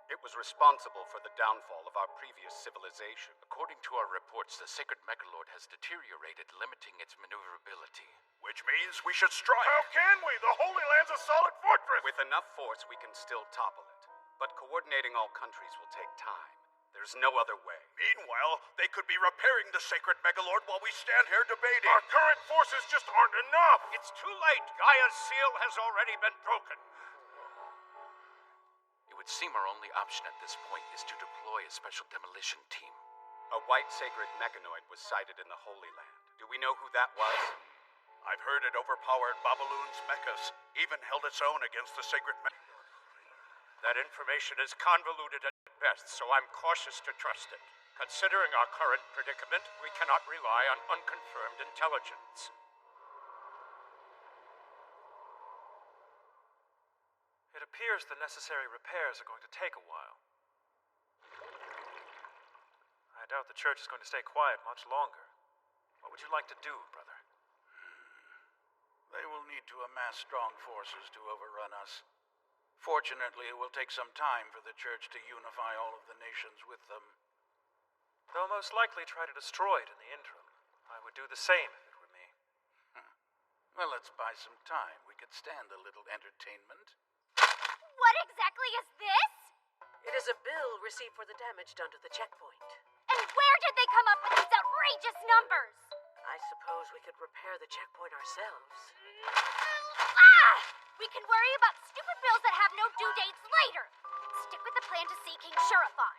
It was responsible for the downfall of our previous civilization. According to our reports, the Sacred Megalord has deteriorated, limiting its maneuverability. Which means we should strike. How can we? The Holy Land's a solid fortress! With enough force, we can still topple it. But coordinating all countries will take time. There's no other way. Meanwhile, they could be repairing the sacred megalord while we stand here debating. Our current forces just aren't enough. It's too late. Gaia's seal has already been broken. It would seem our only option at this point is to deploy a special demolition team. A white sacred mechanoid was sighted in the Holy Land. Do we know who that was? I've heard it overpowered Babaloon's mechas, even held its own against the sacred That information is convoluted at best, so I'm cautious to trust it. Considering our current predicament, we cannot rely on unconfirmed intelligence. It appears the necessary repairs are going to take a while. I doubt the church is going to stay quiet much longer. What would you like to do, brother? They will need to amass strong forces to overrun us. Fortunately, it will take some time for the church to unify all of the nations with them. They'll most likely try to destroy it in the interim. I would do the same if it were me. Well, let's buy some time. We could stand a little entertainment. What exactly is this? It is a bill received for the damage done to the checkpoint. And where did they come up with these outrageous numbers? I suppose we could repair the checkpoint ourselves. Ah! We can worry about stupid bills that have no due dates later. Stick with the plan to see King Shurafon.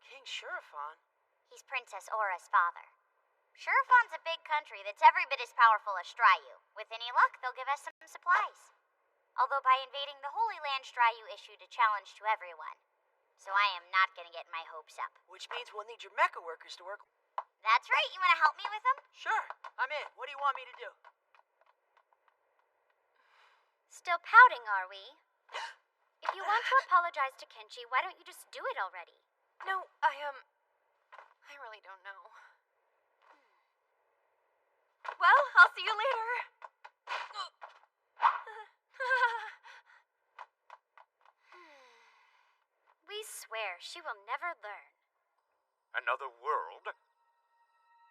King Shurafon? He's Princess Aura's father. Shurafon's a big country that's every bit as powerful as Stryu. With any luck, they'll give us some supplies. Although by invading the Holy Land, Stryu issued a challenge to everyone. So I am not gonna get my hopes up. Which means we'll need your mecha workers to work. That's right, you wanna help me with them? Sure, I'm in. What do you want me to do? Still pouting, are we? If you want to apologize to Kenshi, why don't you just do it already? No, I really don't know. Well, I'll see you later. We swear she will never learn. Another world?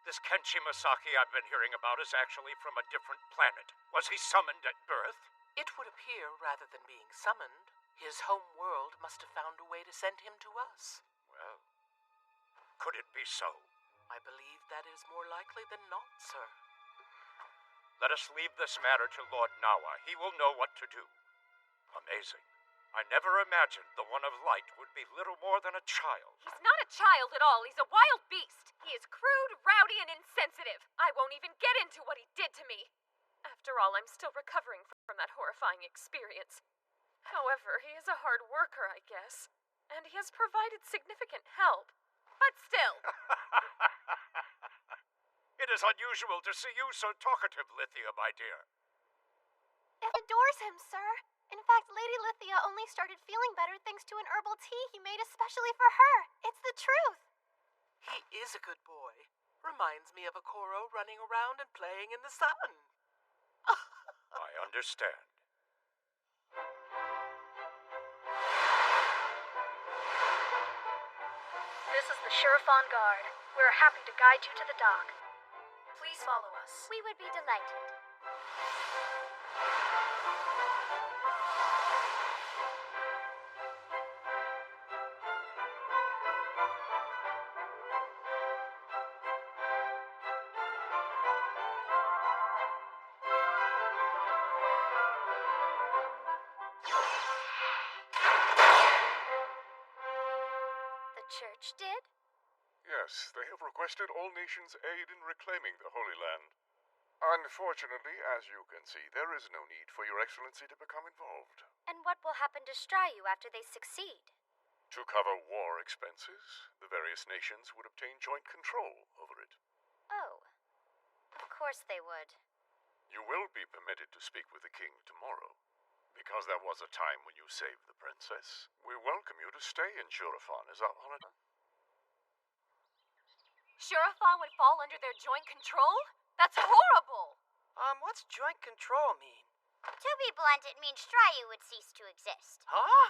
This Kenshi Masaki I've been hearing about is actually from a different planet. Was he summoned at birth? It would appear, rather than being summoned, his home world must have found a way to send him to us. Well, could it be so? I believe that is more likely than not, sir. Let us leave this matter to Lord Nawa. He will know what to do. Amazing. I never imagined the One of Light would be little more than a child. He's not a child at all. He's a wild beast. He is crude, rowdy, and insensitive. I won't even get into what he did to me. After all, I'm still recovering from that horrifying experience. However, he is a hard worker, I guess. And he has provided significant help. But still. It is unusual to see you so talkative, Lithia, my dear. It adores him, sir. In fact, Lady Lithia only started feeling better thanks to an herbal tea he made especially for her. It's the truth. He is a good boy. Reminds me of a Koro running around and playing in the sun. I understand. This is the Shurafon Guard. We're happy to guide you to the dock. Please follow us. We would be delighted. Church did? Yes, they have requested all nations' aid in reclaiming the Holy Land. Unfortunately, as you can see, there is no need for Your Excellency to become involved. And what will happen to Stryu after they succeed? To cover war expenses, the various nations would obtain joint control over it. Oh, of course they would. You will be permitted to speak with the king tomorrow. Because there was a time when you saved the princess, we welcome you to stay in Shurafon as our honor. Shurafon would fall under their joint control? That's horrible! What's joint control mean? To be blunt, it means Stryu would cease to exist. Huh?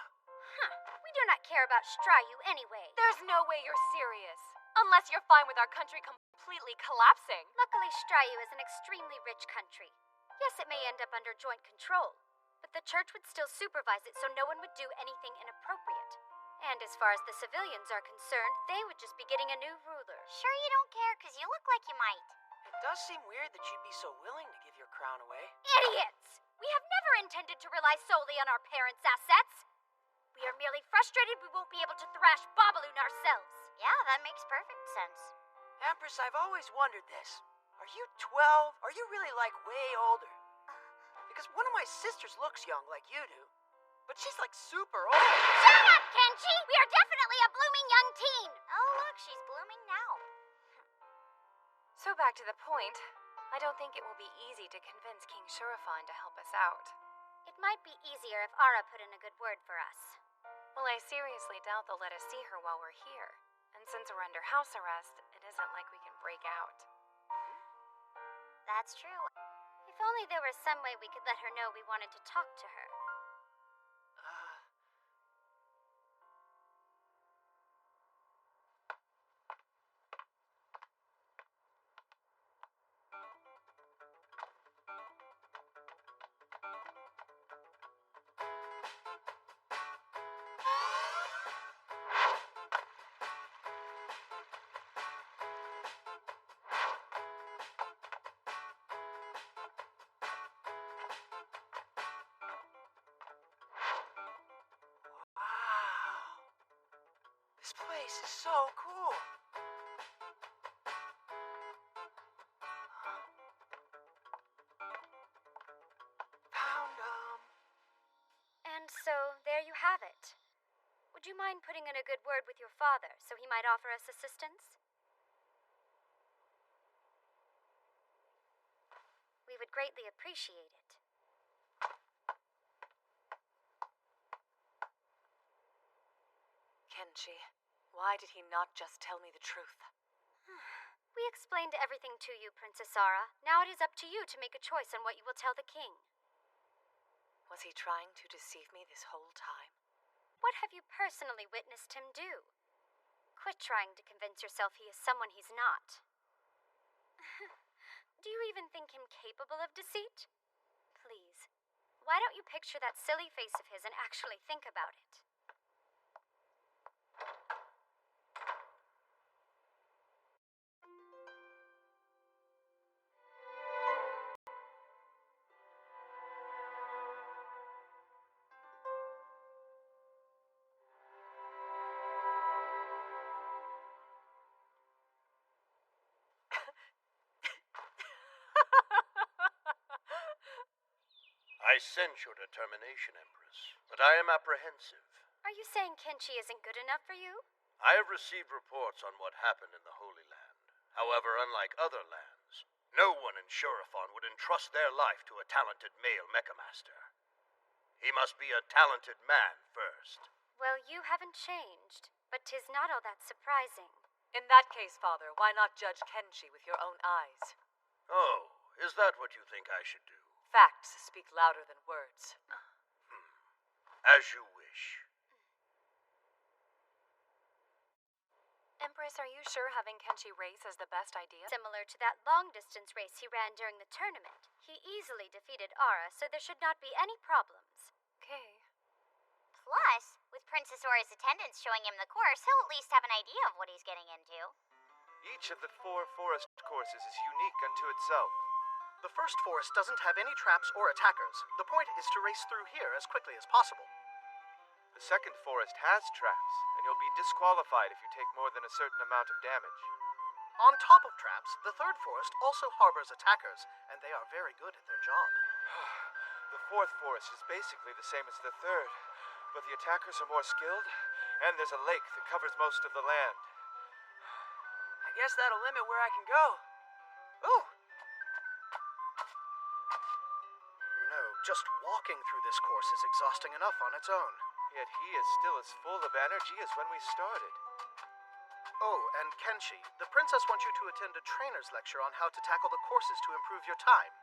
We do not care about Stryu anyway. There's no way you're serious. Unless you're fine with our country completely collapsing. Luckily, Stryu is an extremely rich country. Yes, it may end up under joint control, but the church would still supervise it so no one would do anything inappropriate. And as far as the civilians are concerned, they would just be getting a new ruler. Sure you don't care because you look like you might. It does seem weird that you'd be so willing to give your crown away. Idiots! We have never intended to rely solely on our parents' assets. We are merely frustrated we won't be able to thrash Bobaloon ourselves. Yeah, that makes perfect sense. Empress, I've always wondered this. Are you 12? Are you really, like, way older? Because one of my sisters looks young like you do, but she's, like, super old. Shut up, Kenshi! We are definitely a blooming young teen. Oh, look, she's blooming now. So back to the point, I don't think it will be easy to convince King Shurafan to help us out. It might be easier if Ara put in a good word for us. Well, I seriously doubt they'll let us see her while we're here. And since we're under house arrest, it isn't like we can break out. That's true. If only there was some way we could let her know we wanted to talk to her. This place is so cool. Found 'em. And so, there you have it. Would you mind putting in a good word with your father so he might offer us assistance? We would greatly appreciate it. Kenshi, why did he not just tell me the truth? We explained everything to you, Princess Ara. Now it is up to you to make a choice on what you will tell the king. Was he trying to deceive me this whole time? What have you personally witnessed him do? Quit trying to convince yourself he is someone he's not. Do you even think him capable of deceit? Please, why don't you picture that silly face of his and actually think about it? I sense your determination, Empress, but I am apprehensive. Are you saying Kenshi isn't good enough for you? I have received reports on what happened in the Holy Land. However, unlike other lands, no one in Shurafan would entrust their life to a talented male Mechamaster. He must be a talented man first. Well, you haven't changed, but 'tis not all that surprising. In that case, Father, why not judge Kenshi with your own eyes? Oh, is that what you think I should do? Facts speak louder than words. As you wish. Empress, are you sure having Kenshi race is the best idea? Similar to that long-distance race he ran during the tournament. He easily defeated Ara, so there should not be any problems. Okay. Plus, with Princess Aura's attendants showing him the course, he'll at least have an idea of what he's getting into. Each of the 4 forest courses is unique unto itself. The first forest doesn't have any traps or attackers. The point is to race through here as quickly as possible. The second forest has traps, and you'll be disqualified if you take more than a certain amount of damage. On top of traps, the third forest also harbors attackers, and they are very good at their job. The fourth forest is basically the same as the third, but the attackers are more skilled, and there's a lake that covers most of the land. I guess that'll limit where I can go. Ooh! You know, just walking through this course is exhausting enough on its own. Yet he is still as full of energy as when we started. Oh, and Kenshi, the princess wants you to attend a trainer's lecture on how to tackle the courses to improve your time.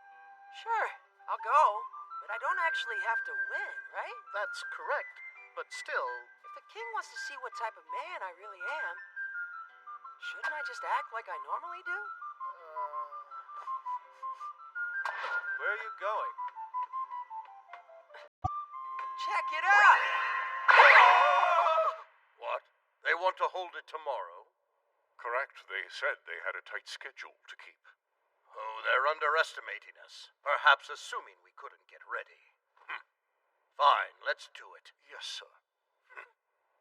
Sure, I'll go, but I don't actually have to win, right? That's correct, but still... If the king wants to see what type of man I really am, shouldn't I just act like I normally do? Where are you going? Check it out! they want to hold it tomorrow? Correct. They said they had a tight schedule to keep. Oh, they're underestimating us. Perhaps assuming we couldn't get ready. Fine, let's do it. Yes, sir.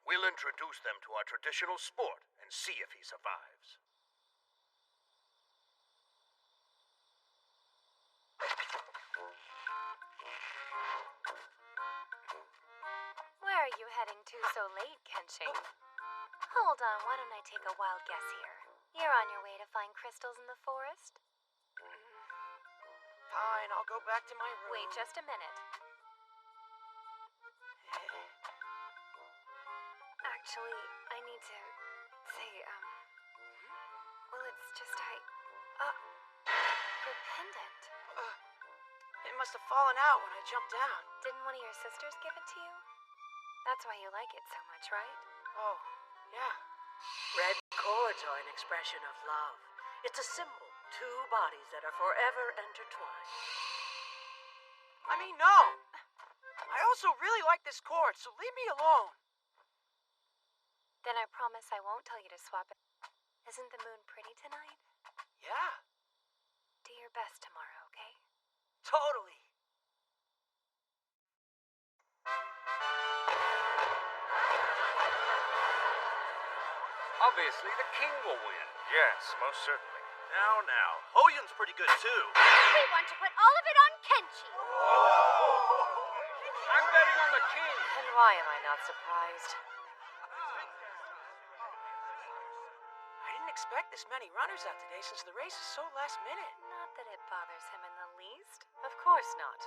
We'll introduce them to our traditional sport and see if he survives. Where are you heading to so late, Kenshi? Hold on, why don't I take a wild guess here? You're on your way to find crystals in the forest? Fine, I'll go back to my room. Wait just a minute. Actually, I need to say, well, it's just your pendant. It must have fallen out when I jumped down. Didn't one of your sisters give it to you? That's why you like it so much, right? Oh, yeah. Red cords are an expression of love. It's a symbol. Two bodies that are forever intertwined. I mean, no! I also really like this cord, so leave me alone. Then I promise I won't tell you to swap it. Isn't the moon pretty tonight? Yeah. Do your best tomorrow, okay? Totally. Obviously, the king will win. Yes, most certainly. Now, Hoyun's pretty good too. We want to put all of it on Kenshi. I'm betting on the king. And why am I not surprised? I didn't expect this many runners out today since the race is so last minute. Not that it bothers him in the least. Of course not.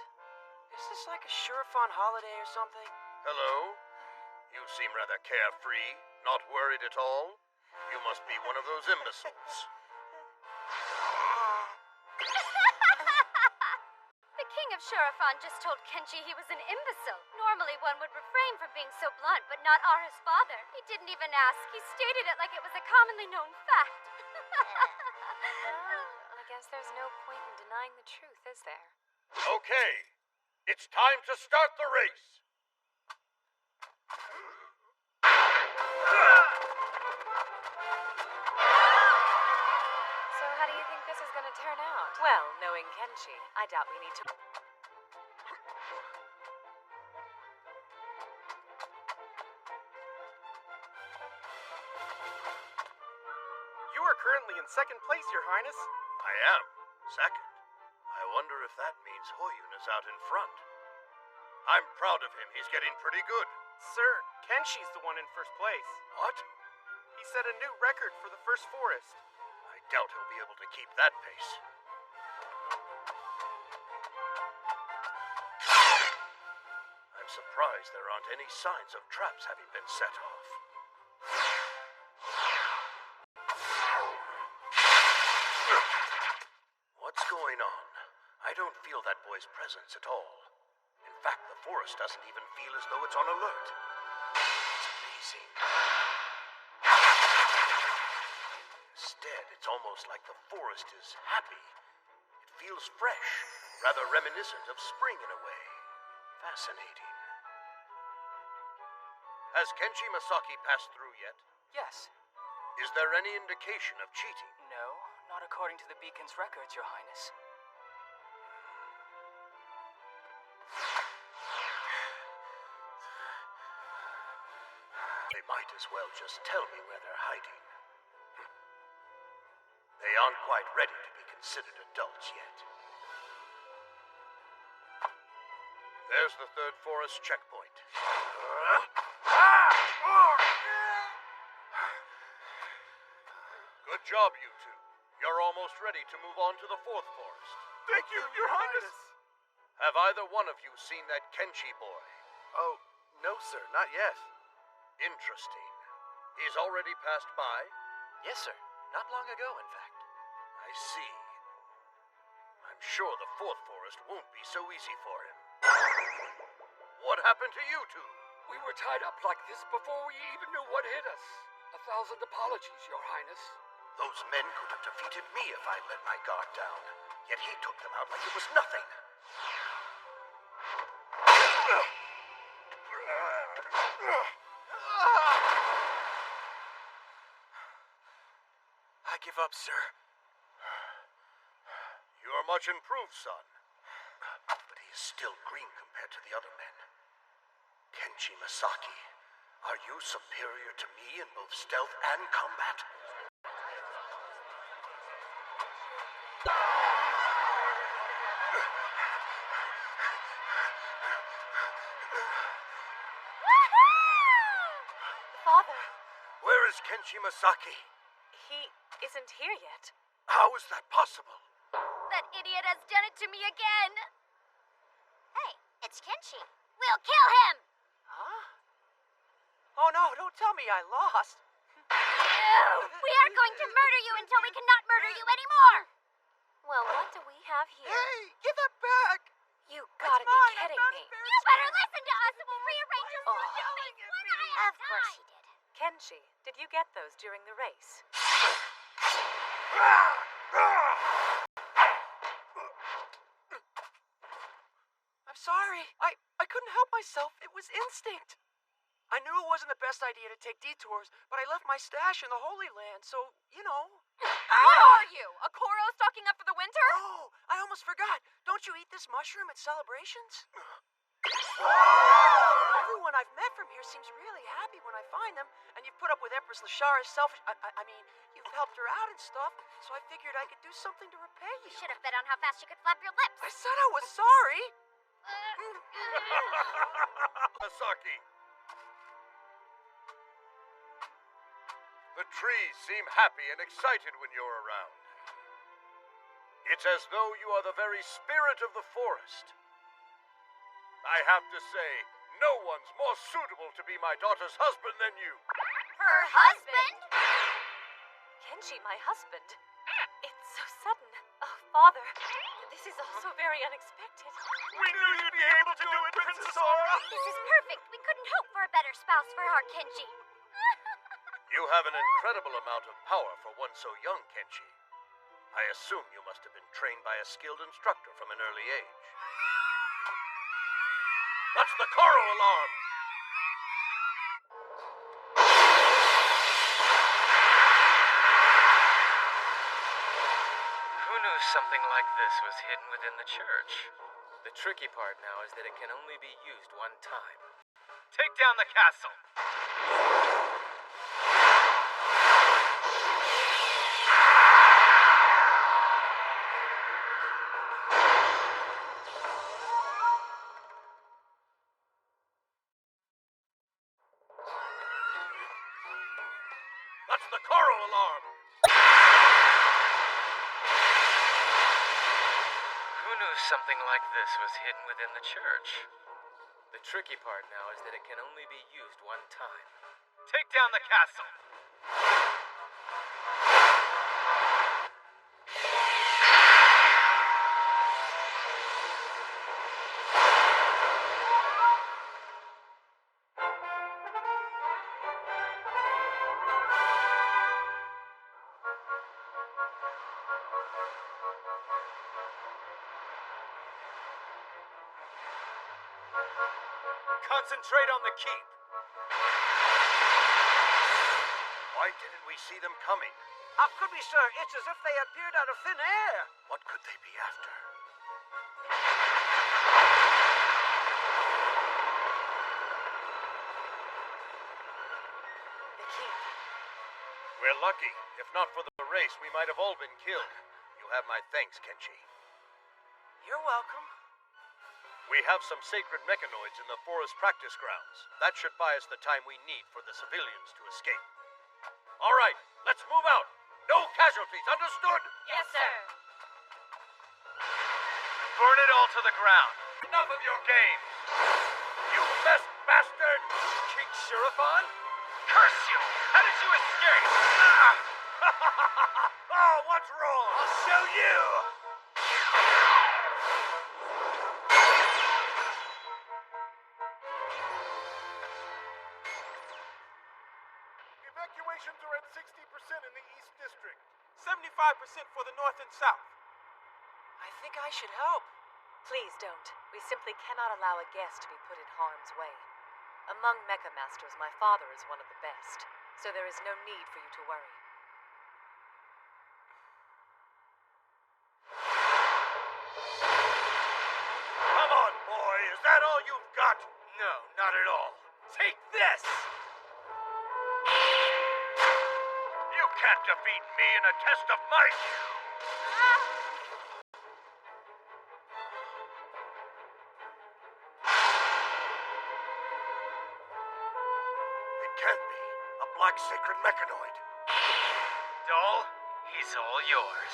Is this like a Shurafon holiday or something? Hello? You seem rather carefree, not worried at all. You must be one of those imbeciles. The king of Shurafon just told Kenshi he was an imbecile. Normally one would refrain from being so blunt, but not Ara's father. He didn't even ask. He stated it like it was a commonly known fact. I guess there's no point in denying the truth, is there? Okay, it's time to start the race. So how do you think this is going to turn out? Well, knowing Kenshi, I doubt we need to... You are currently in second place, Your Highness. I am. Second. I wonder if that means Hoyun is out in front. I'm proud of him. He's getting pretty good. Sir, Kenshi's the one in first place. What? He set a new record for the first forest. I doubt he'll be able to keep that pace. I'm surprised there aren't any signs of traps having been set off. What's going on? I don't feel that boy's presence at all. In fact, the forest doesn't even feel as though it's on alert. It's amazing. Instead, it's almost like the forest is happy. It feels fresh, rather reminiscent of spring in a way. Fascinating. Has Kenshi Masaki passed through yet? Yes. Is there any indication of cheating? No, not according to the beacon's records, Your Highness. They might as well just tell me where they're hiding. They aren't quite ready to be considered adults yet. There's the third forest checkpoint. Good job, you two. You're almost ready to move on to the fourth forest. Thank you, Your Highness. Have either one of you seen that Kenshi boy? Oh, no, sir, not yet. Interesting. He's already passed by? Yes, sir. Not long ago, in fact. I see. I'm sure the fourth forest won't be so easy for him. What happened to you two? We were tied up like this before we even knew what hit us. 1,000 apologies, Your Highness. Those men could have defeated me if I'd let my guard down. Yet he took them out like it was nothing. up, sir. You are much improved, son. But he is still green compared to the other men. Kenshi Masaki, are you superior to me in both stealth and combat? Father, Where is Kenshi Masaki? he isn't here yet. How is that possible? That idiot has done it to me again! Hey, it's Kenshi. We'll kill him! Huh? Oh no, don't tell me I lost. We are going to murder you until we cannot murder you anymore! Well, what do we have here? Hey, give that back! You gotta be kidding me. You better listen to us and we'll rearrange your Of course he did. Kenshi, did you get those during the race? I'm sorry. I couldn't help myself. It was instinct. I knew it wasn't the best idea to take detours, but I left my stash in the Holy Land, so, you know. What are you? A Koro stocking up for the winter? Oh, I almost forgot. Don't you eat this mushroom at celebrations? Everyone I've met from here seems really happy when I find them, and you've put up with Empress Lashara's selfish... I mean, you've helped her out and stuff, so I figured I could do something to repay you. You should have bet on how fast you could flap your lips. I said I was sorry. Masaki. The trees seem happy and excited when you're around. It's as though you are the very spirit of the forest. I have to say, no one's more suitable to be my daughter's husband than you. Her husband? Kenshi, my husband? It's so sudden. Oh, Father, this is also very unexpected. We knew you'd be able to do it, Princess Aura! This is perfect. We couldn't hope for a better spouse for our Kenshi. You have an incredible amount of power for one so young, Kenshi. I assume you must have been trained by a skilled instructor from an early age. That's the Koro alarm! Who knew something like this was hidden within the church? The tricky part now is that it can only be used one time. Take down the castle! That's the Koro alarm! Who knew something like this was hidden within the church? The tricky part now is that it can only be used one time. Take down the castle! Concentrate on the keep. Why didn't we see them coming? How could we, sir? It's as if they appeared out of thin air. What could they be after? The keep. We're lucky. If not for the race, we might have all been killed. You have my thanks, Kenshi. You're welcome. We have some sacred mechanoids in the forest practice grounds. That should buy us the time we need for the civilians to escape. All right, let's move out. No casualties, understood? Yes, sir. Burn it all to the ground. Enough of your games. You best bastard! King Shurifan? Curse you! How did you escape? Oh, what's wrong? I'll show you! Evacuations are at 60% in the East District. 75% for the North and South. I think I should help. Please don't. We simply cannot allow a guest to be put in harm's way. Among Mecha Masters, my father is one of the best, so there is no need for you to worry. not at all. Take this! You can't defeat me in a test of might! It can't be. A black sacred mechanoid. Doll, he's all yours.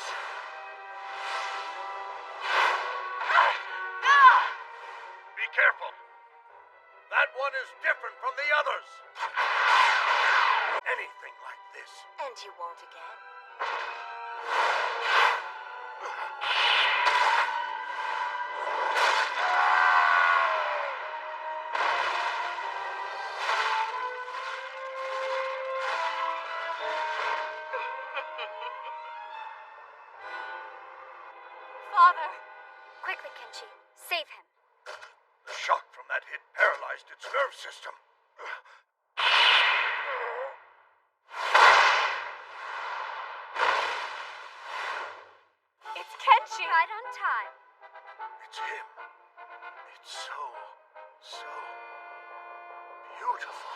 Be careful. That one is different from the others. Anything like this. And you won't again. Father! Quickly, Kenshi. Save him. The shock from that hit paralyzed its nerve system. It's Kenshi! Right on time. It's him. It's so beautiful.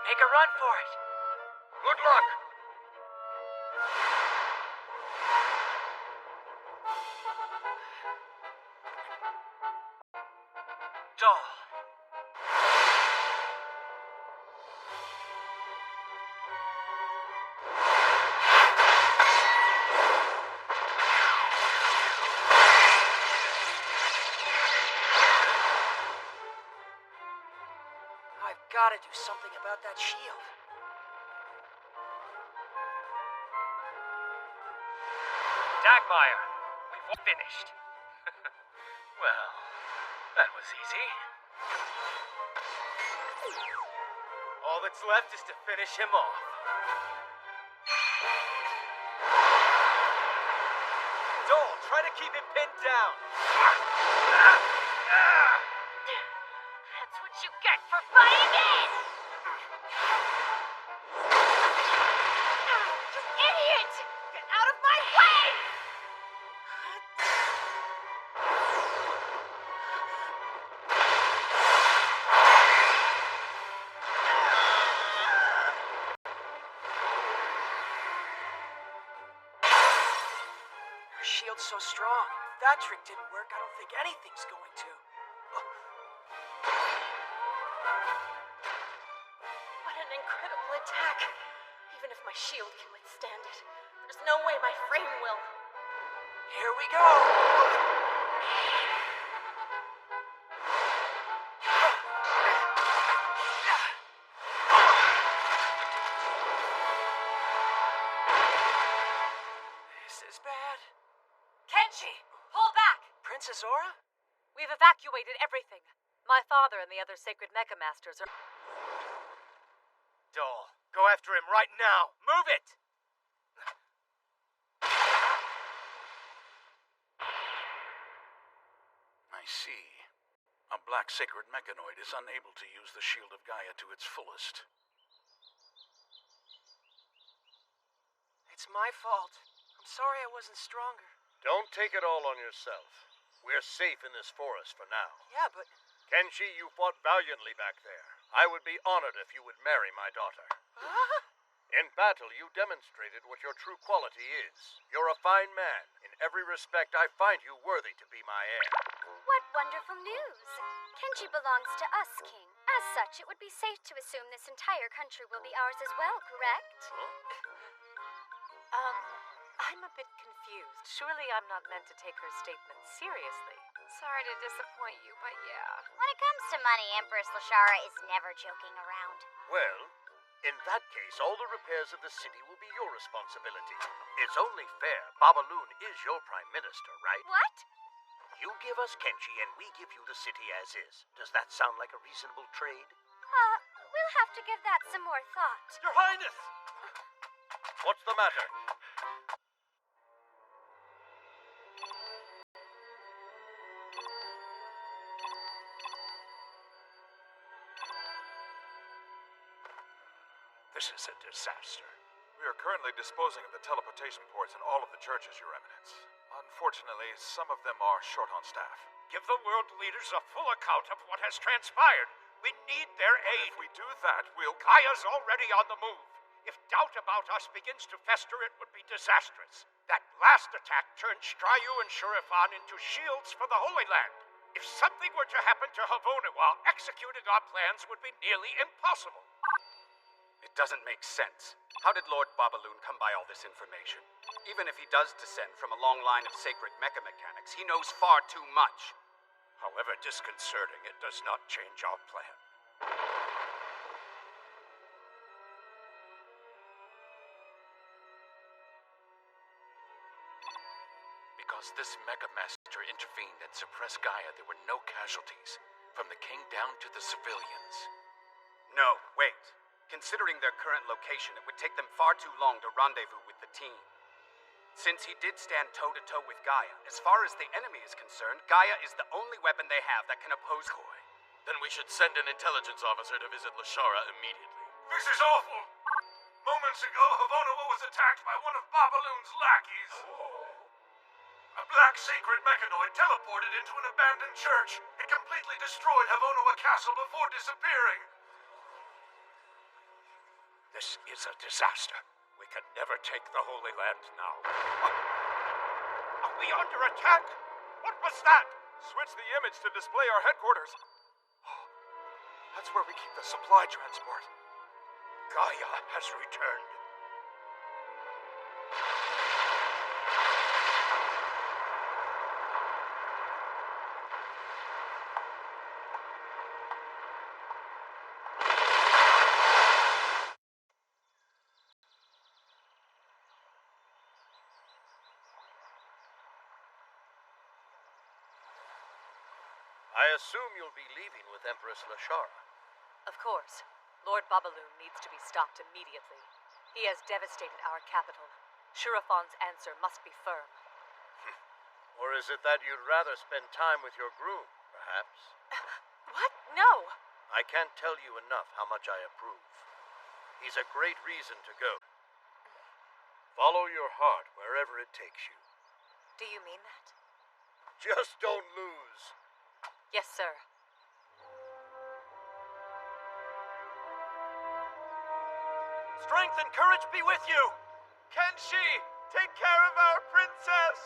Make a run for it. Good luck. Doll. I've got to do something about that shield. Dagmire, we've finished. Well, that was easy. All that's left is to finish him off. Dole, try to keep him pinned down. That's what you get for fighting it! You idiot! Get out of my way! Her shield's so strong. If that trick didn't work, I don't think anything's going to. What an incredible attack! Even if my shield can withstand it, there's no way my frame will. Here we go! This is bad. Kenshi! Pull back! Princess Aura? We've evacuated everything. My father and the other sacred Mecha Masters are... Dole, go after him right now. Move it! I see. A black sacred mechanoid is unable to use the Shield of Gaia to its fullest. It's my fault. I'm sorry I wasn't stronger. Don't take it all on yourself. We're safe in this forest for now. Yeah, but... Kenshi, you fought valiantly back there. I would be honored if you would marry my daughter. Huh? In battle, you demonstrated what your true quality is. You're a fine man. In every respect, I find you worthy to be my heir. What wonderful news! Kenshi belongs to us, King. As such, it would be safe to assume this entire country will be ours as well, correct? I'm a bit confused. Surely I'm not meant to take her statement seriously. Sorry to disappoint you, but yeah. When it comes to money, Empress Lashara is never joking around. Well, in that case, all the repairs of the city will be your responsibility. It's only fair. Babaloon is your prime minister, right? What? You give us Kenshi and we give you the city as is. Does that sound like a reasonable trade? We'll have to give that some more thought. Your Highness! What's the matter? This is a disaster. We are currently disposing of the teleportation ports in all of the churches, Your Eminence. Unfortunately, some of them are short on staff. Give the world leaders a full account of what has transpired. We need their aid. If we do that, we'll... Gaia's already on the move. If doubt about us begins to fester, it would be disastrous. That last attack turned Strayu and Shurifan into shields for the Holy Land. If something were to happen to Havona while executing our plans would be nearly impossible. It doesn't make sense. How did Lord Babaloon come by all this information? Even if he does descend from a long line of sacred mecha mechanics, he knows far too much. However disconcerting, it does not change our plan. Because this Mecha Master intervened and suppressed Gaia, there were no casualties, from the king down to the civilians. No, wait. Considering their current location, it would take them far too long to rendezvous with the team. Since he did stand toe-to-toe with Gaia, as far as the enemy is concerned, Gaia is the only weapon they have that can oppose Koi. Then we should send an intelligence officer to visit Lashara immediately. This is awful! Moments ago, Havona was attacked by one of Babaloon's lackeys. A black sacred mechanoid teleported into an abandoned church. It completely destroyed Havona Castle before disappearing. This is a disaster. We can never take the Holy Land now. Are we under attack? What was that? Switch the image to display our headquarters. That's where we keep the supply transport. Gaia has returned. I assume you'll be leaving with Empress Lashara. Of course. Lord Babaloon needs to be stopped immediately. He has devastated our capital. Shurifan's answer must be firm. Or is it that you'd rather spend time with your groom, perhaps? What? No! I can't tell you enough how much I approve. He's a great reason to go. Follow your heart wherever it takes you. Do you mean that? Just don't lose. Yes, sir. Strength and courage be with you! Kenshi, take care of our princess!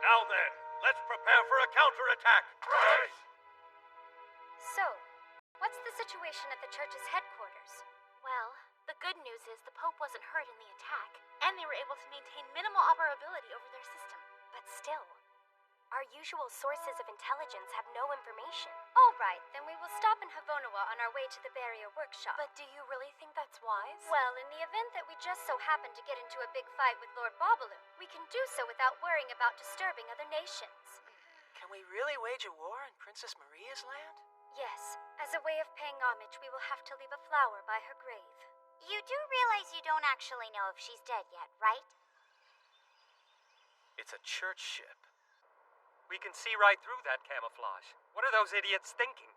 Now then, let's prepare for a counterattack. Right! So, what's the situation at the church's headquarters? Well, the good news is the Pope wasn't hurt in the attack, and they were able to maintain minimal operability over their system. But still, our usual sources of intelligence have no information. All right, then we will stop in Havonawa on our way to the barrier workshop. But do you really think that's wise? Well, in the event that we just so happen to get into a big fight with Lord Babaloon, we can do so without worrying about disturbing other nations. Can we really wage a war on Princess Maria's land? Yes, as a way of paying homage, we will have to leave a flower by her grave. You do realize you don't actually know if she's dead yet, right? It's a church ship. We can see right through that camouflage. What are those idiots thinking?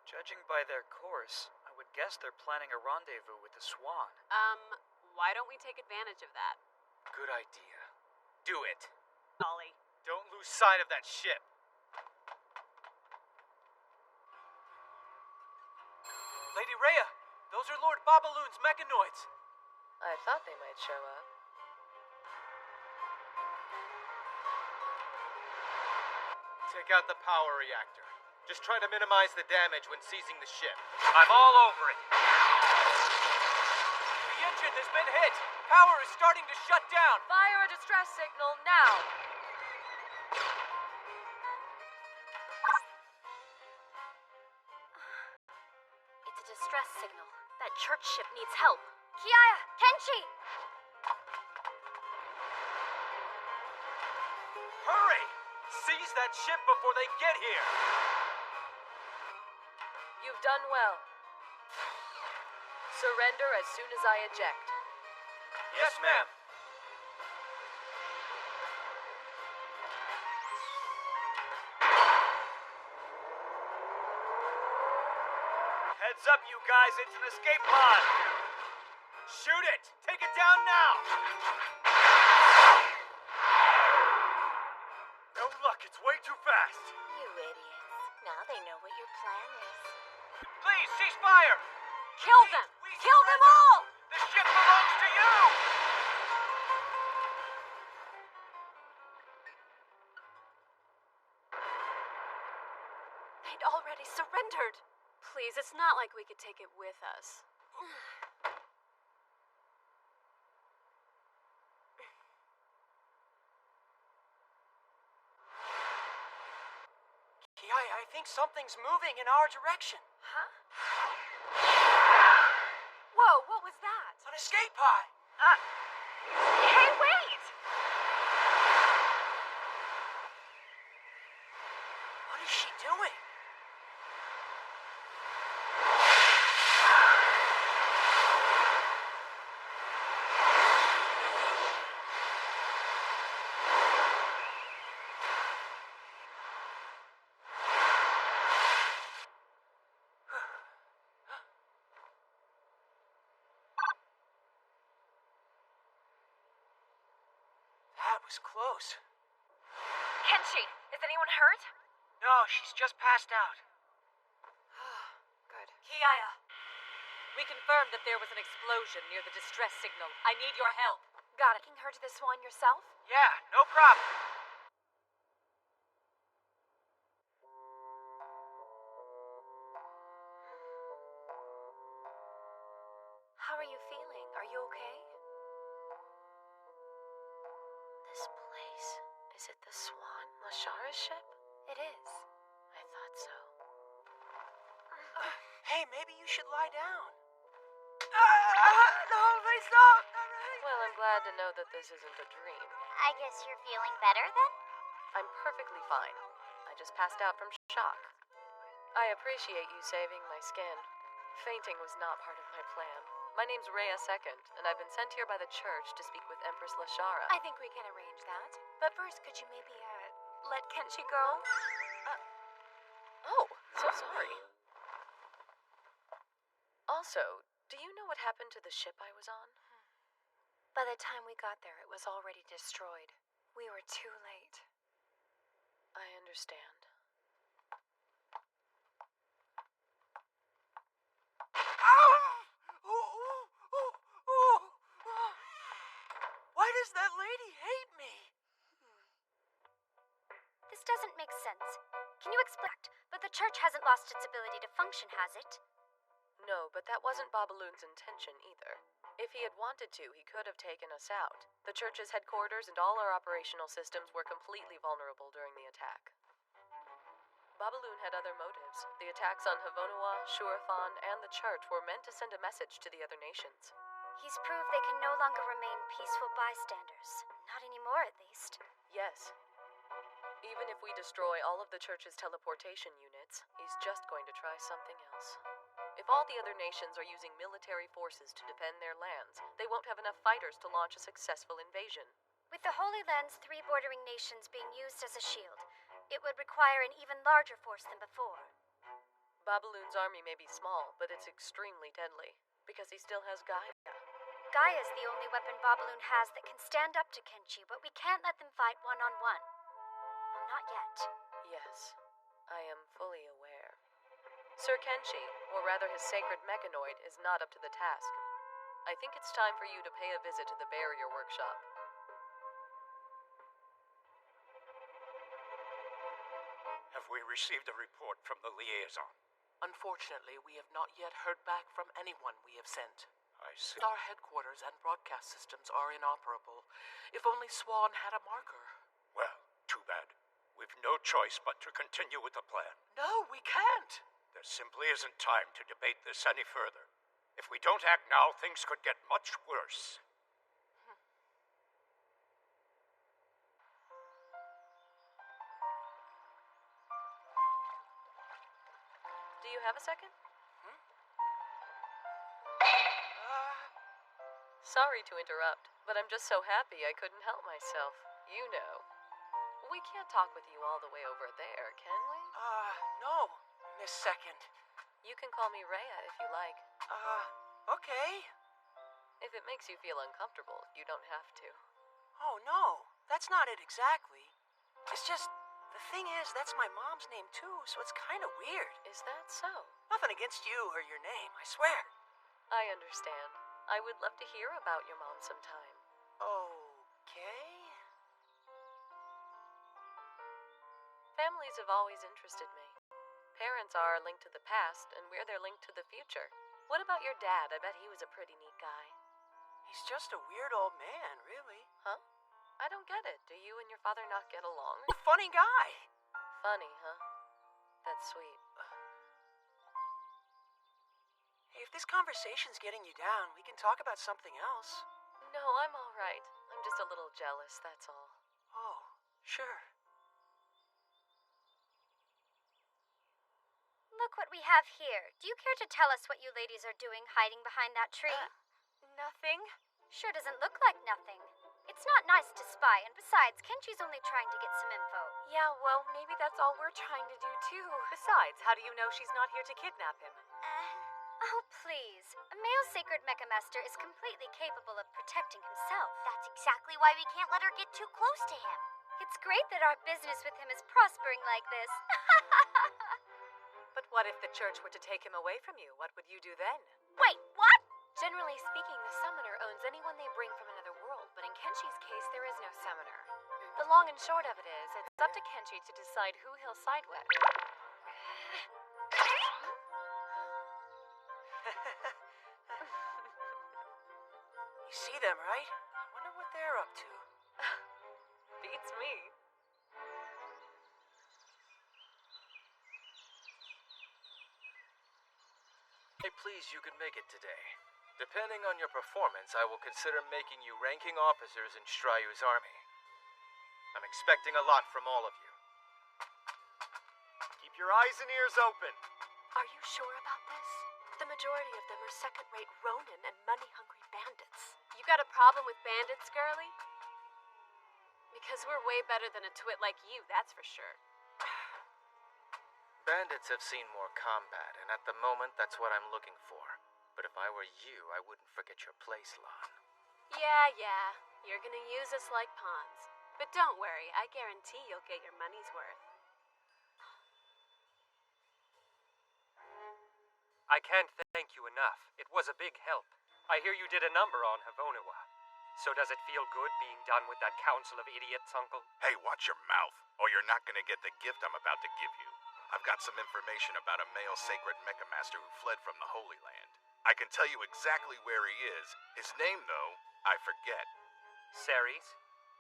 Judging by their course, I would guess they're planning a rendezvous with the Swan. Why don't we take advantage of that? Good idea. Do it. Ollie. Don't lose sight of that ship. Lady Rhea, those are Lord Babaloon's mechanoids. I thought they might show up. Take out the power reactor. Just try to minimize the damage when seizing the ship. I'm all over it. The engine has been hit. Power is starting to shut down. Fire a distress signal now. It's a distress signal. That church ship needs help. Kiaya! Kenshi! Hurry! Seize that ship before they get here! You've done well. Surrender as soon as I eject. Yes, ma'am. Heads up, you guys, it's an escape pod! Shoot it! Take it down now! No luck, it's way too fast! You idiots. Now they know what your plan is. Please, cease fire! Kill them! Kill them all! The ship belongs to you! They'd already surrendered. Please, it's not like we could take it with us. Kiai, I think something's moving in our direction. Huh? Whoa, what was that? An escape pod! Hey, wait! What is she doing? That was close. Kenshi, is anyone hurt? No, she's just passed out. Good. Kiaya, we confirmed that there was an explosion near the distress signal. I need your help. Got it. Taking her to the Swan yourself? Yeah, no problem. How are you feeling? Are you okay? This place, is it the Swan Lashara's ship? It is. I thought so. Hey, maybe you should lie down. No, please don't. Well, I'm glad to know that this isn't a dream. I guess you're feeling better then? I'm perfectly fine. I just passed out from shock. I appreciate you saving my skin. Fainting was not part of my plan. My name's Rhea II, and I've been sent here by the church to speak with Empress Lashara. I think we can arrange that. But first, could you maybe, let Kenshi go? Oh, so sorry. Also, do you know what happened to the ship I was on? By the time we got there, it was already destroyed. We were too late. I understand. Why does that lady hate me? This doesn't make sense. Can you explain? But the church hasn't lost its ability to function, has it? No, but that wasn't Babaloon's intention either. If he had wanted to, he could have taken us out. The church's headquarters and all our operational systems were completely vulnerable during the attack. Babaloon had other motives. The attacks on Havonoa, Shurafan, and the church were meant to send a message to the other nations. He's proved they can no longer remain peaceful bystanders. Not anymore, at least. Yes. Even if we destroy all of the church's teleportation units, he's just going to try something else. If all the other nations are using military forces to defend their lands, they won't have enough fighters to launch a successful invasion. With the Holy Land's 3 bordering nations being used as a shield, it would require an even larger force than before. Babaloon's army may be small, but it's extremely deadly, because he still has Gaia. Gaia's the only weapon Babaloon has that can stand up to Kenshi, but we can't let them fight one-on-one. Well, not yet. Yes, I am fully aware. Sir Kenshi, or rather his sacred mechanoid, is not up to the task. I think it's time for you to pay a visit to the barrier workshop. Have we received a report from the liaison? Unfortunately, we have not yet heard back from anyone we have sent. I see. Our headquarters and broadcast systems are inoperable. If only Swan had a marker. Well, too bad. We've no choice but to continue with the plan. No, we can't. There simply isn't time to debate this any further. If we don't act now, things could get much worse. Do you have a second? Sorry to interrupt, but I'm just so happy I couldn't help myself. You know. We can't talk with you all the way over there, can we? No, Miss Second. You can call me Rhea if you like. Okay. If it makes you feel uncomfortable, you don't have to. Oh, no, that's not it exactly. It's just The thing is, that's my mom's name too, so it's kind of weird. Is that so? Nothing against you or your name, I swear. I understand. I would love to hear about your mom sometime. Okay. Families have always interested me. Parents are a link to the past, and we're their link to the future. What about your dad? I bet he was a pretty neat guy. He's just a weird old man, really. Huh? I don't get it. Do you and your father not get along? Funny guy. Funny, huh? That's sweet. Hey, if this conversation's getting you down, we can talk about something else. No, I'm all right. I'm just a little jealous, that's all. Oh, sure. Look what we have here. Do you care to tell us what you ladies are doing hiding behind that tree? Nothing. Sure doesn't look like nothing. It's not nice to spy, and besides, Kenji's only trying to get some info. Yeah, well, maybe that's all we're trying to do too. Besides, how do you know she's not here to kidnap him? Oh, please. A male sacred Mechamaster is completely capable of protecting himself. That's exactly why we can't let her get too close to him. It's great that our business with him is prospering like this. But what if the church were to take him away from you? What would you do then? Wait, what? Generally speaking, the summoner owns anyone they bring from another world, but in Kenshi's case, there is no summoner. The long and short of it is, it's up to Kenshi to decide who he'll side with. You see them, right? I wonder what they're up to. Beats me. Hey, please, you can make it today. Depending on your performance, I will consider making you ranking officers in Stryu's army. I'm expecting a lot from all of you. Keep your eyes and ears open. Are you sure about this? The majority of them are second-rate Ronin and money-hungry bandits. You got a problem with bandits, girlie? Because we're way better than a twit like you, that's for sure. Bandits have seen more combat, and at the moment, that's what I'm looking for. But if I were you, I wouldn't forget your place, Lon. Yeah. You're gonna use us like pawns. But don't worry, I guarantee you'll get your money's worth. I can't thank you enough. It was a big help. I hear you did a number on Havonoa. So does it feel good being done with that council of idiots, Uncle? Hey, watch your mouth, or you're not gonna get the gift I'm about to give you. I've got some information about a male sacred Mechamaster who fled from the Holy Land. I can tell you exactly where he is. His name, though, I forget. Ceres?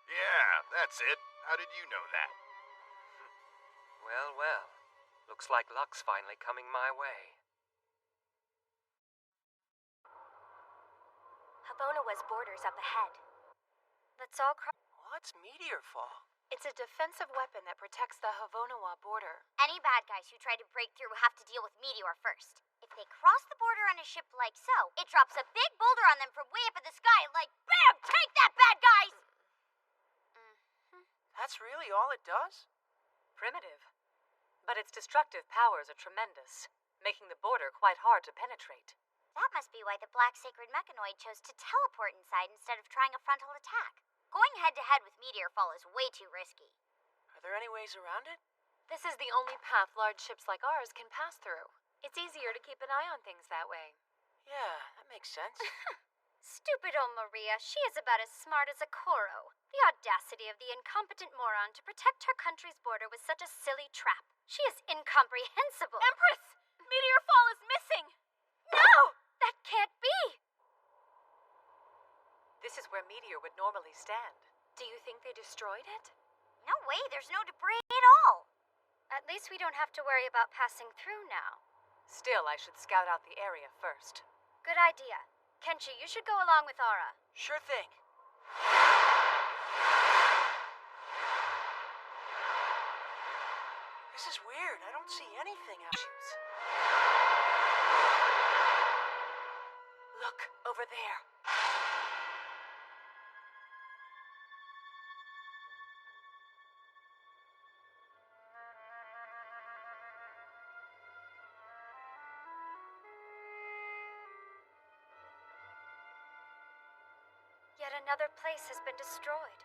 Yeah, that's it. How did you know that? Well. Looks like luck's finally coming my way. Havonoa's border's up ahead. Let's all What's Meteor Fall? It's a defensive weapon that protects the Havonoa border. Any bad guys who try to break through have to deal with Meteor first. If they cross the border on a ship like so, it drops a big boulder on them from way up in the sky, like, BAM! Take that, bad guys! That's really all it does? Primitive. But its destructive powers are tremendous, making the border quite hard to penetrate. That must be why the Black Sacred Mechanoid chose to teleport inside instead of trying a frontal attack. Going head-to-head with Meteor Fall is way too risky. Are there any ways around it? This is the only path large ships like ours can pass through. It's easier to keep an eye on things that way. Yeah, that makes sense. Stupid old Maria. She is about as smart as a Koro. The audacity of the incompetent moron to protect her country's border with such a silly trap. She is incomprehensible. Empress! Meteor Fall is missing! No! That can't be! This is where Meteor would normally stand. Do you think they destroyed it? No way, there's no debris at all. At least we don't have to worry about passing through now. Still, I should scout out the area first. Good idea. Kenshi, you should go along with Aura. Sure thing. This is weird. I don't see anything out. Look, over there. Yet another place has been destroyed.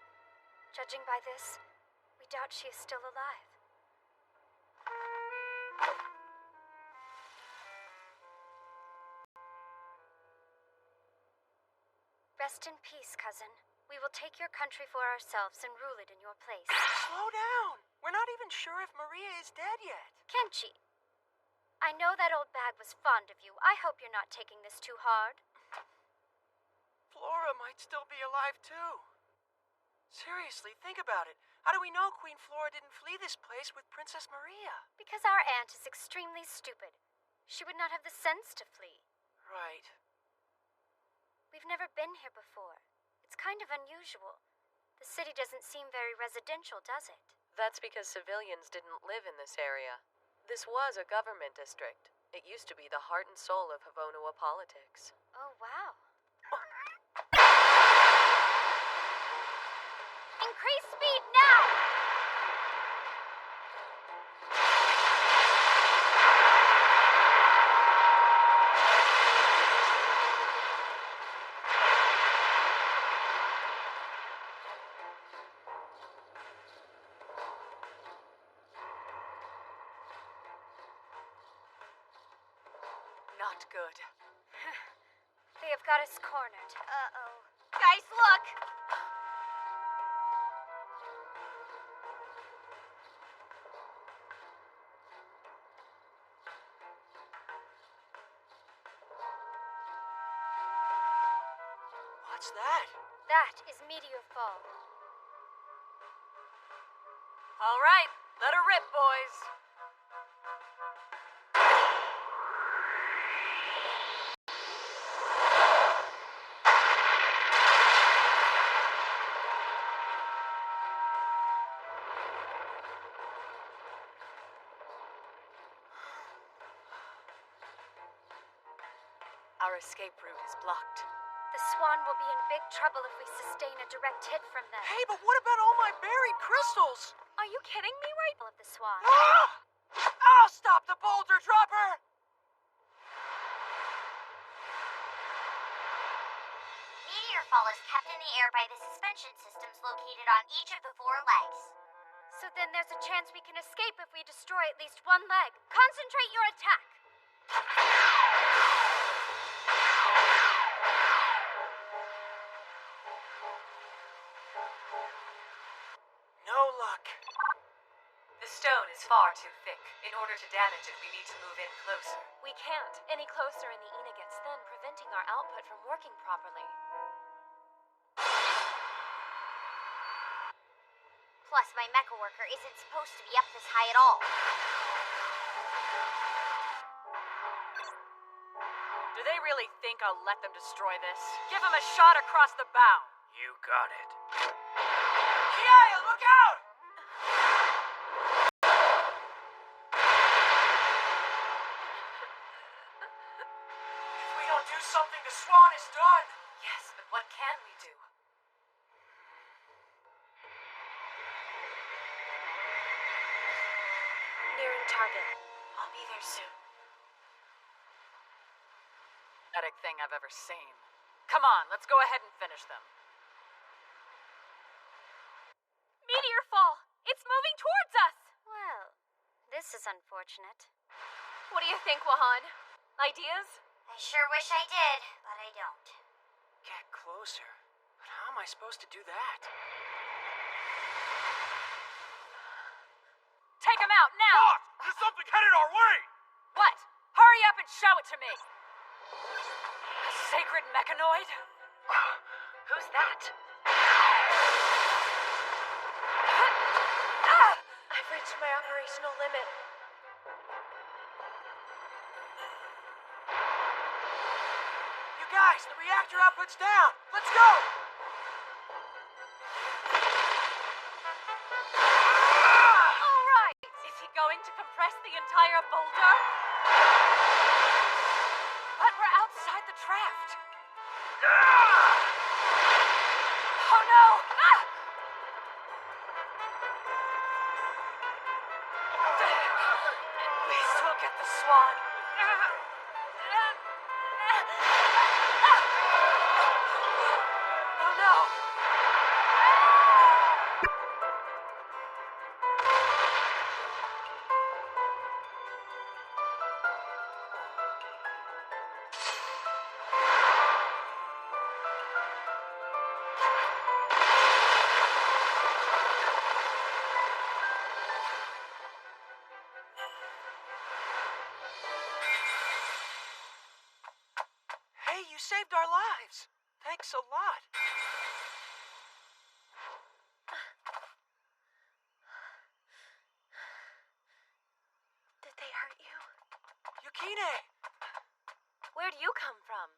Judging by this, we doubt she is still alive. Rest in peace, cousin. We will take your country for ourselves and rule it in your place. Slow down. We're not even sure if Maria is dead yet. Kenshi, I know that old bag was fond of you. I hope you're not taking this too hard. Flora might still be alive, too. Seriously, think about it. How do we know Queen Flora didn't flee this place with Princess Maria? Because our aunt is extremely stupid. She would not have the sense to flee. Right. We've never been here before. It's kind of unusual. The city doesn't seem very residential, does it? That's because civilians didn't live in this area. This was a government district. It used to be the heart and soul of Havonoa politics. Oh, wow. Increase speed now! Not good. They have got us cornered. Uh-oh. Guys, look! What's that? That is Meteor Fall. All right, let her rip, boys. Our escape route is blocked. The Swan will be in big trouble if we sustain a direct hit from them. Hey, but what about all my buried crystals? Are you kidding me, right? Of the Swan. Ah! I'll stop the boulder dropper! Meteor fall is kept in the air by the suspension systems located on each of the 4 legs. So then there's a chance we can escape if we destroy at least one leg. Concentrate your attack! No luck. The stone is far too thick. In order to damage it, we need to move in closer. We can't. Any closer and the Ina gets thin, preventing our output from working properly. Plus, my mecha worker isn't supposed to be up this high at all. Do they really think I'll let them destroy this? Give them a shot across the bow. You got it. Kiaya, look out! If we don't do something, the Swan is done. Yes, but what can we do? Nearing target. I'll be there soon. Pathetic thing I've ever seen. Come on, let's go ahead and finish them. Meteor fall! It's moving towards us! Well, this is unfortunate. What do you think, Wahan? Ideas? I sure wish I did, but I don't. Get closer. But how am I supposed to do that? Take him out now! Boss! There's something headed our way! What? Hurry up and show it to me! A sacred mechanoid? Who's that? I've reached my operational limit. You guys, the reactor output's down. Let's go! All right! Is he going to compress the entire boulder? But we're outside the draft. Oh no! At least we'll get the Swan. Oh no! saved our lives. Thanks a lot. Did they hurt you? Yukine! Where'd you come from?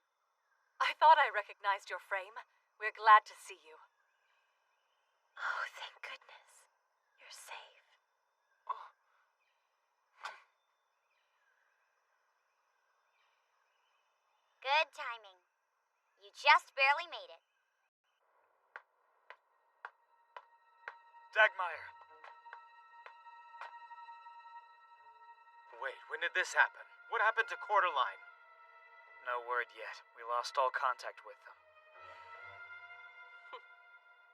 I thought I recognized your frame. We're glad to see you. Oh, thank goodness. You're safe. Good timing. You just barely made it. Dagmire. Wait, when did this happen? What happened to Quarterline? No word yet. We lost all contact with them.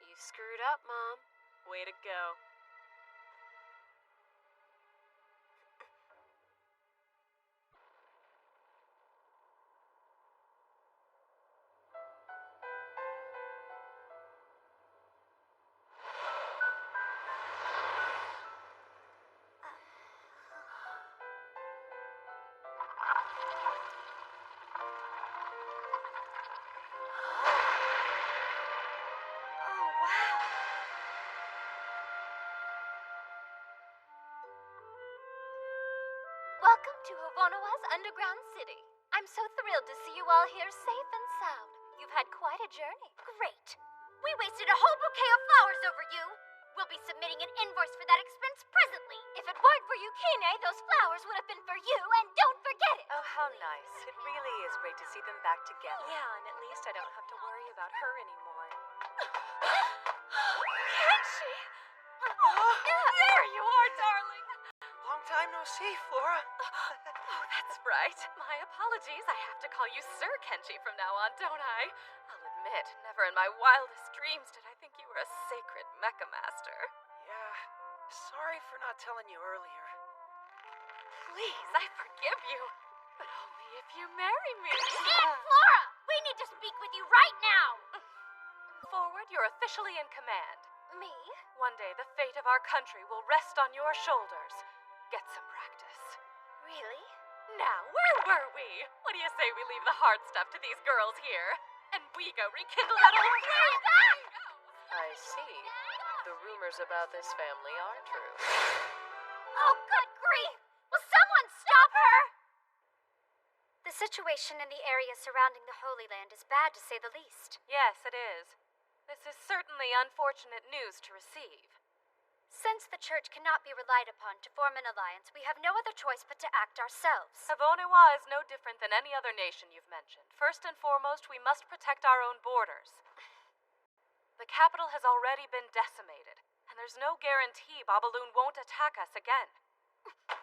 You screwed up, Mom. Way to go. Welcome to Havonoa's underground city. I'm so thrilled to see you all here safe and sound. You've had quite a journey. Great. We wasted a whole bouquet of flowers over you. We'll be submitting an invoice for that expense presently. If it weren't for Yukine, those flowers would have been for you, and don't forget it. Oh, how nice. It really is great to see them back together. Yeah, and at least I don't have to worry about her anymore. Kenshi! There you are, darling. Long time no see, Flora. Oh, that's right. My apologies. I have to call you Sir Kenshi from now on, don't I? I'll admit, never in my wildest dreams did I think you were a sacred Mecha Master. Yeah, sorry for not telling you earlier. Please, I forgive you. But only if you marry me. Aunt Flora! We need to speak with you right now! Forward, you're officially in command. Me? One day, the fate of our country will rest on your shoulders. Get some practice. Really? Now, where were we? What do you say we leave the hard stuff to these girls here? And we go rekindle that old flame? I see. The rumors about this family are true. Oh, good grief! Will someone stop her? The situation in the area surrounding the Holy Land is bad, to say the least. Yes, it is. This is certainly unfortunate news to receive. Since the church cannot be relied upon to form an alliance, we have no other choice but to act ourselves. Havonoa is no different than any other nation you've mentioned. First and foremost, we must protect our own borders. The capital has already been decimated, and there's no guarantee Babaloon won't attack us again.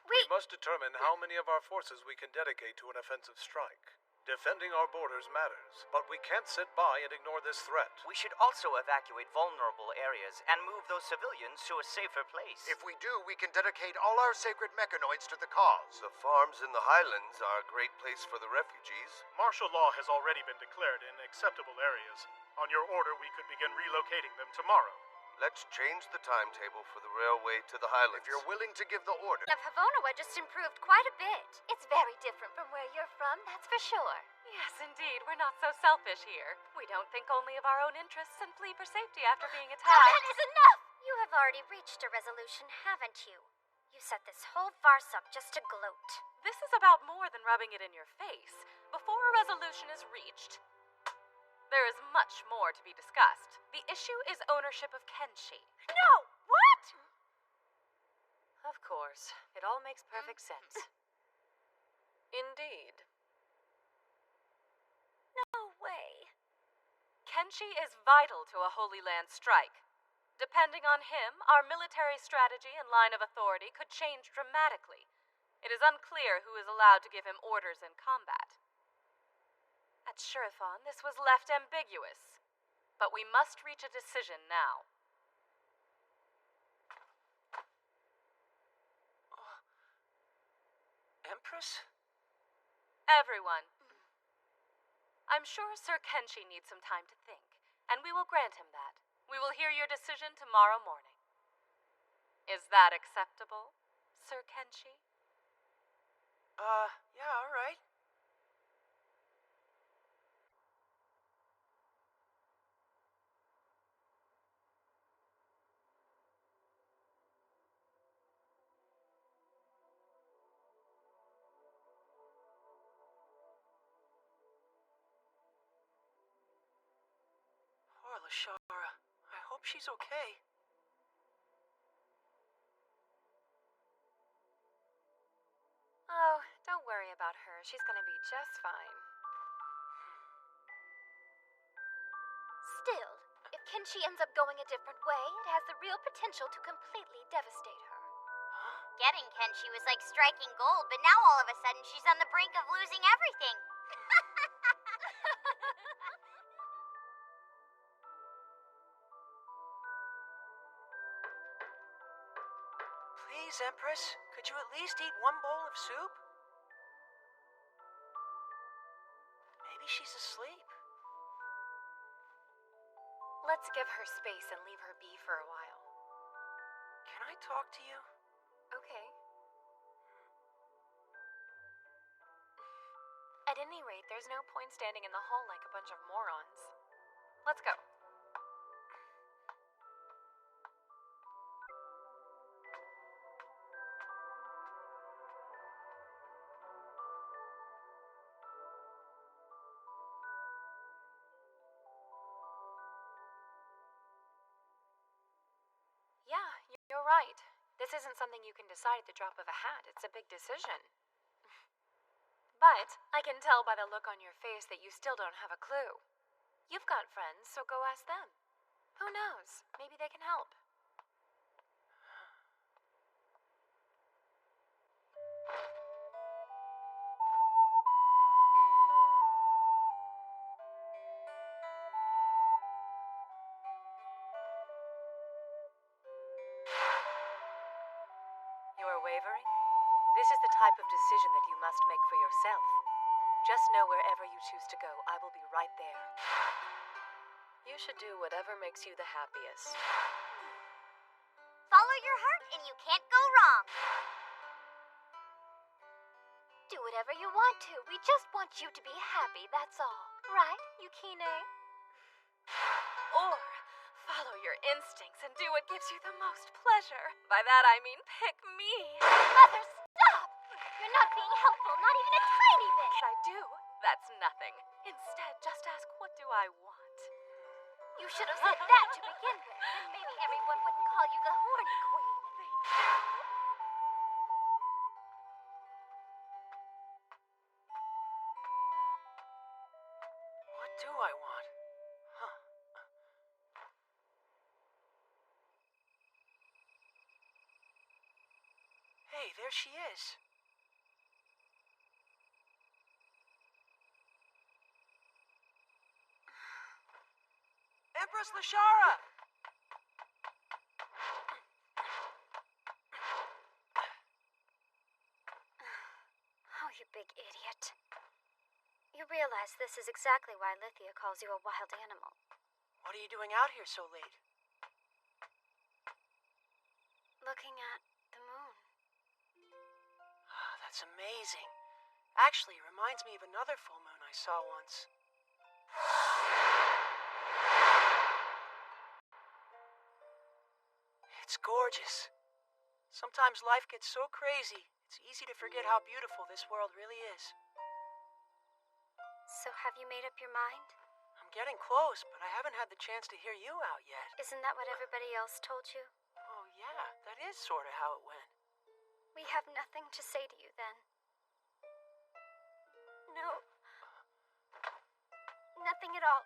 We must determine how many of our forces we can dedicate to an offensive strike. Defending our borders matters, but we can't sit by and ignore this threat. We should also evacuate vulnerable areas and move those civilians to a safer place. If we do, we can dedicate all our sacred mechanoids to the cause. The farms in the highlands are a great place for the refugees. Martial law has already been declared in acceptable areas. On your order, we could begin relocating them tomorrow. Let's change the timetable for the railway to the highlands. If you're willing to give the order. Of Havonoa just improved quite a bit. It's very different from where you're from, that's for sure. Yes, indeed. We're not so selfish here. We don't think only of our own interests and flee for safety after being Now attacked. that is enough! You have already reached a resolution, haven't you? You set this whole farce up just to gloat. This is about more than rubbing it in your face. Before a resolution is reached, there is much more to be discussed. The issue is ownership of Kenshi. No! What? Of course. It all makes perfect sense. Indeed. No way. Kenshi is vital to a Holy Land strike. Depending on him, our military strategy and line of authority could change dramatically. It is unclear who is allowed to give him orders in combat. At Shurifan, this was left ambiguous. But we must reach a decision now. Empress? Everyone. I'm sure Sir Kenshi needs some time to think, and we will grant him that. We will hear your decision tomorrow morning. Is that acceptable, Sir Kenshi? Yeah, all right. Lashara. I hope she's okay. Oh, don't worry about her. She's gonna be just fine. Still, if Kenshi ends up going a different way, it has the real potential to completely devastate her. Getting Kenshi was like striking gold, but now all of a sudden she's on the brink of losing everything. Please, Empress, could you at least eat one bowl of soup? Maybe she's asleep. Let's give her space and leave her be for a while. Can I talk to you? Okay. At any rate, there's no point standing in the hall like a bunch of morons. Let's go. Yeah, you're right. This isn't something you can decide at the drop of a hat. It's a big decision. But I can tell by the look on your face that you still don't have a clue. You've got friends, so go ask them. Who knows? Maybe they can help. You are wavering? This is the type of decision that you must make for yourself. Just know wherever you choose to go, I will be right there. You should do whatever makes you the happiest. Follow your heart and you can't go wrong. Do whatever you want to. We just want you to be happy, that's all. Right, Yukine? Or follow your instincts and do what gives you the most pleasure. By that I mean pick me. Mother, stop! You're not being helpful, not even a tiny bit. I do. That's nothing. Instead, just ask, what do I want? You should have said that to begin with. Then maybe everyone wouldn't call you the horny queen. What do I want? Huh. Hey, there she is. Empress Lashara! Oh, you big idiot. You realize this is exactly why Lithia calls you a wild animal. What are you doing out here so late? Looking at the moon. That's amazing. Actually, it reminds me of another full moon I saw once. It's gorgeous. Sometimes life gets so crazy, it's easy to forget how beautiful this world really is. So have you made up your mind? I'm getting close, but I haven't had the chance to hear you out yet. Isn't that what everybody else told you? Oh yeah, that is sort of how it went. We have nothing to say to you then. No. Nothing at all.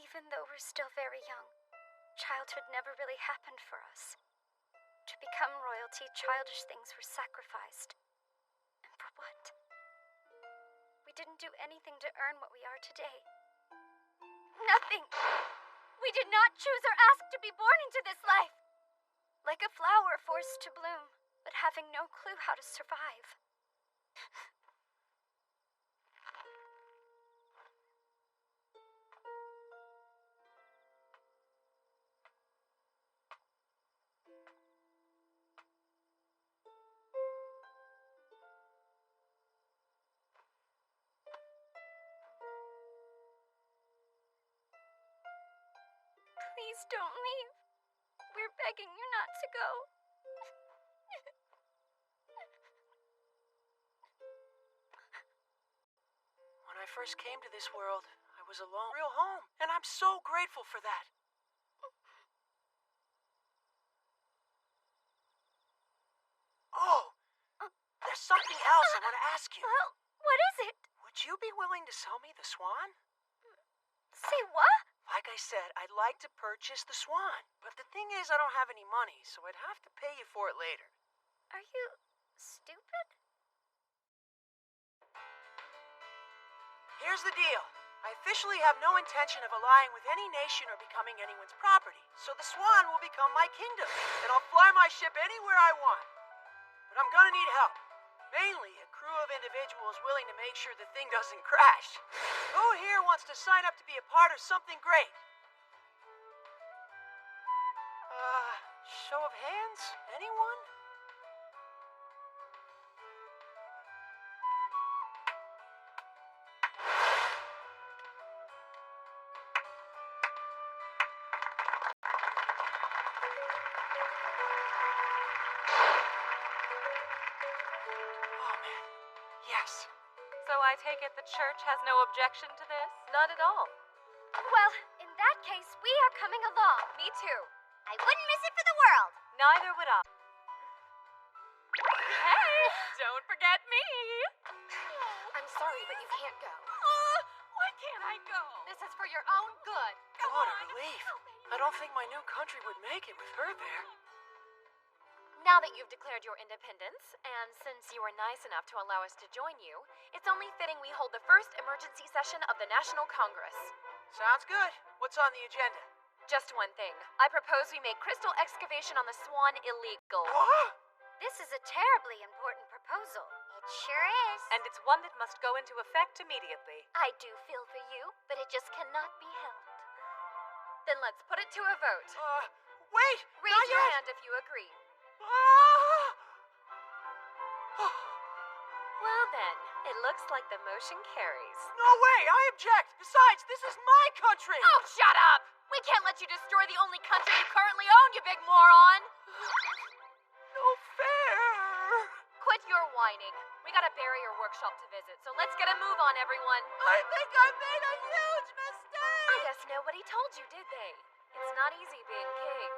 Even though we're still very young, childhood never really happened for us. To become royalty, childish things were sacrificed. And for what? We didn't do anything to earn what we are today. Nothing! We did not choose or ask to be born into this life! Like a flower forced to bloom, but having no clue how to survive. Please don't leave. We're begging you not to go. first came to this world, I was alone. Real home. And I'm so grateful for that. Oh, there's something else I want to ask you. Well, what is it? Would you be willing to sell me the swan? Say what? Like I said, I'd like to purchase the swan. But the thing is, I don't have any money, so I'd have to pay you for it later. Are you stupid? Here's the deal. I officially have no intention of allying with any nation or becoming anyone's property. So the swan will become my kingdom, and I'll fly my ship anywhere I want. But I'm gonna need help. Mainly a crew of individuals willing to make sure the thing doesn't crash. Who here wants to sign up to be a part of something great? Show of hands? Anyone? Yes. So I take it the church has no objection to this? Not at all. Well, in that case, we are coming along. Me too. I wouldn't miss it for the world. Neither would I. Hey, don't forget me. I'm sorry, but you can't go. Why can't I go? This is for your own good. What a relief. I don't think my new country would make it with her there. Now that you've declared your independence, and since you were nice enough to allow us to join you, it's only fitting we hold the first emergency session of the National Congress. Sounds good. What's on the agenda? Just one thing. I propose we make crystal excavation on the Swan illegal. What? This is a terribly important proposal. It sure is. And it's one that must go into effect immediately. I do feel for you, but it just cannot be helped. Then let's put it to a vote. Wait! Raise not your yet. hand if you agree. Ah! Well then, it looks like the motion carries. No way! I object! Besides, this is my country! Oh, shut up! We can't let you destroy the only country you currently own, you big moron! No fair! Quit your whining. We got a barrier workshop to visit, so let's get a move on, everyone. I think I made a huge mistake! I guess nobody told you, did they? It's not easy being king.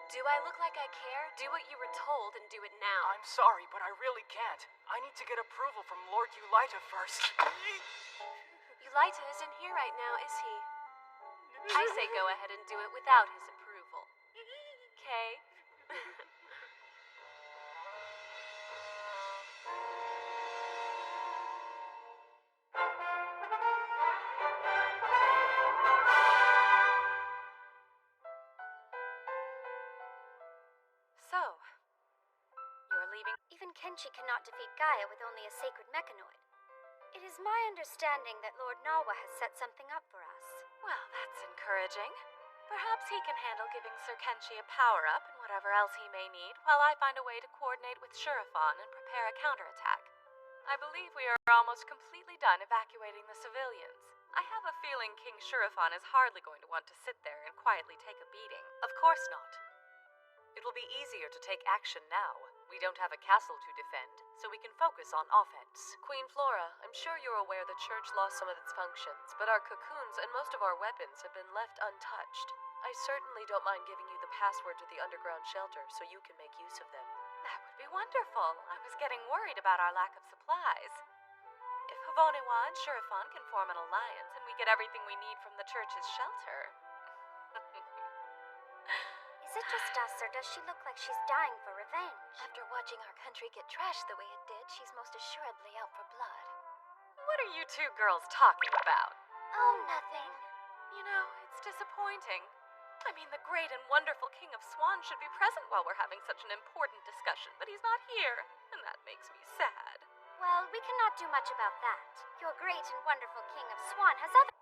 Do I look like I care? Do what you were told and do it now. I'm sorry, but I really can't. I need to get approval from Lord Ulita first. Ulita isn't here right now, is he? I say go ahead and do it without his approval. Okay? So, you're leaving? Even Kenshi cannot defeat Gaia with only a sacred mechanoid. It is my understanding that Lord Nawa has set something up for us. Well, that's encouraging. Perhaps he can handle giving Sir Kenshi a power-up and whatever else he may need, while I find a way to coordinate with Shurifan and prepare a counterattack. I believe we are almost completely done evacuating the civilians. I have a feeling King Shurifan is hardly going to want to sit there and quietly take a beating. Of course not. It will be easier to take action now. We don't have a castle to defend, so we can focus on offense. Queen Flora, I'm sure you're aware the church lost some of its functions, but our cocoons and most of our weapons have been left untouched. I certainly don't mind giving you the password to the underground shelter so you can make use of them. That would be wonderful. I was getting worried about our lack of supplies. If Havonewa and Shurifan can form an alliance and we get everything we need from the church's shelter... Is it just us, or does she look like she's dying for revenge? After watching our country get trashed the way it did, she's most assuredly out for blood. What are you two girls talking about? Oh, nothing. You know, it's disappointing. I mean, the great and wonderful King of Swan should be present while we're having such an important discussion, but he's not here, and that makes me sad. Well, we cannot do much about that. Your great and wonderful King of Swan has other...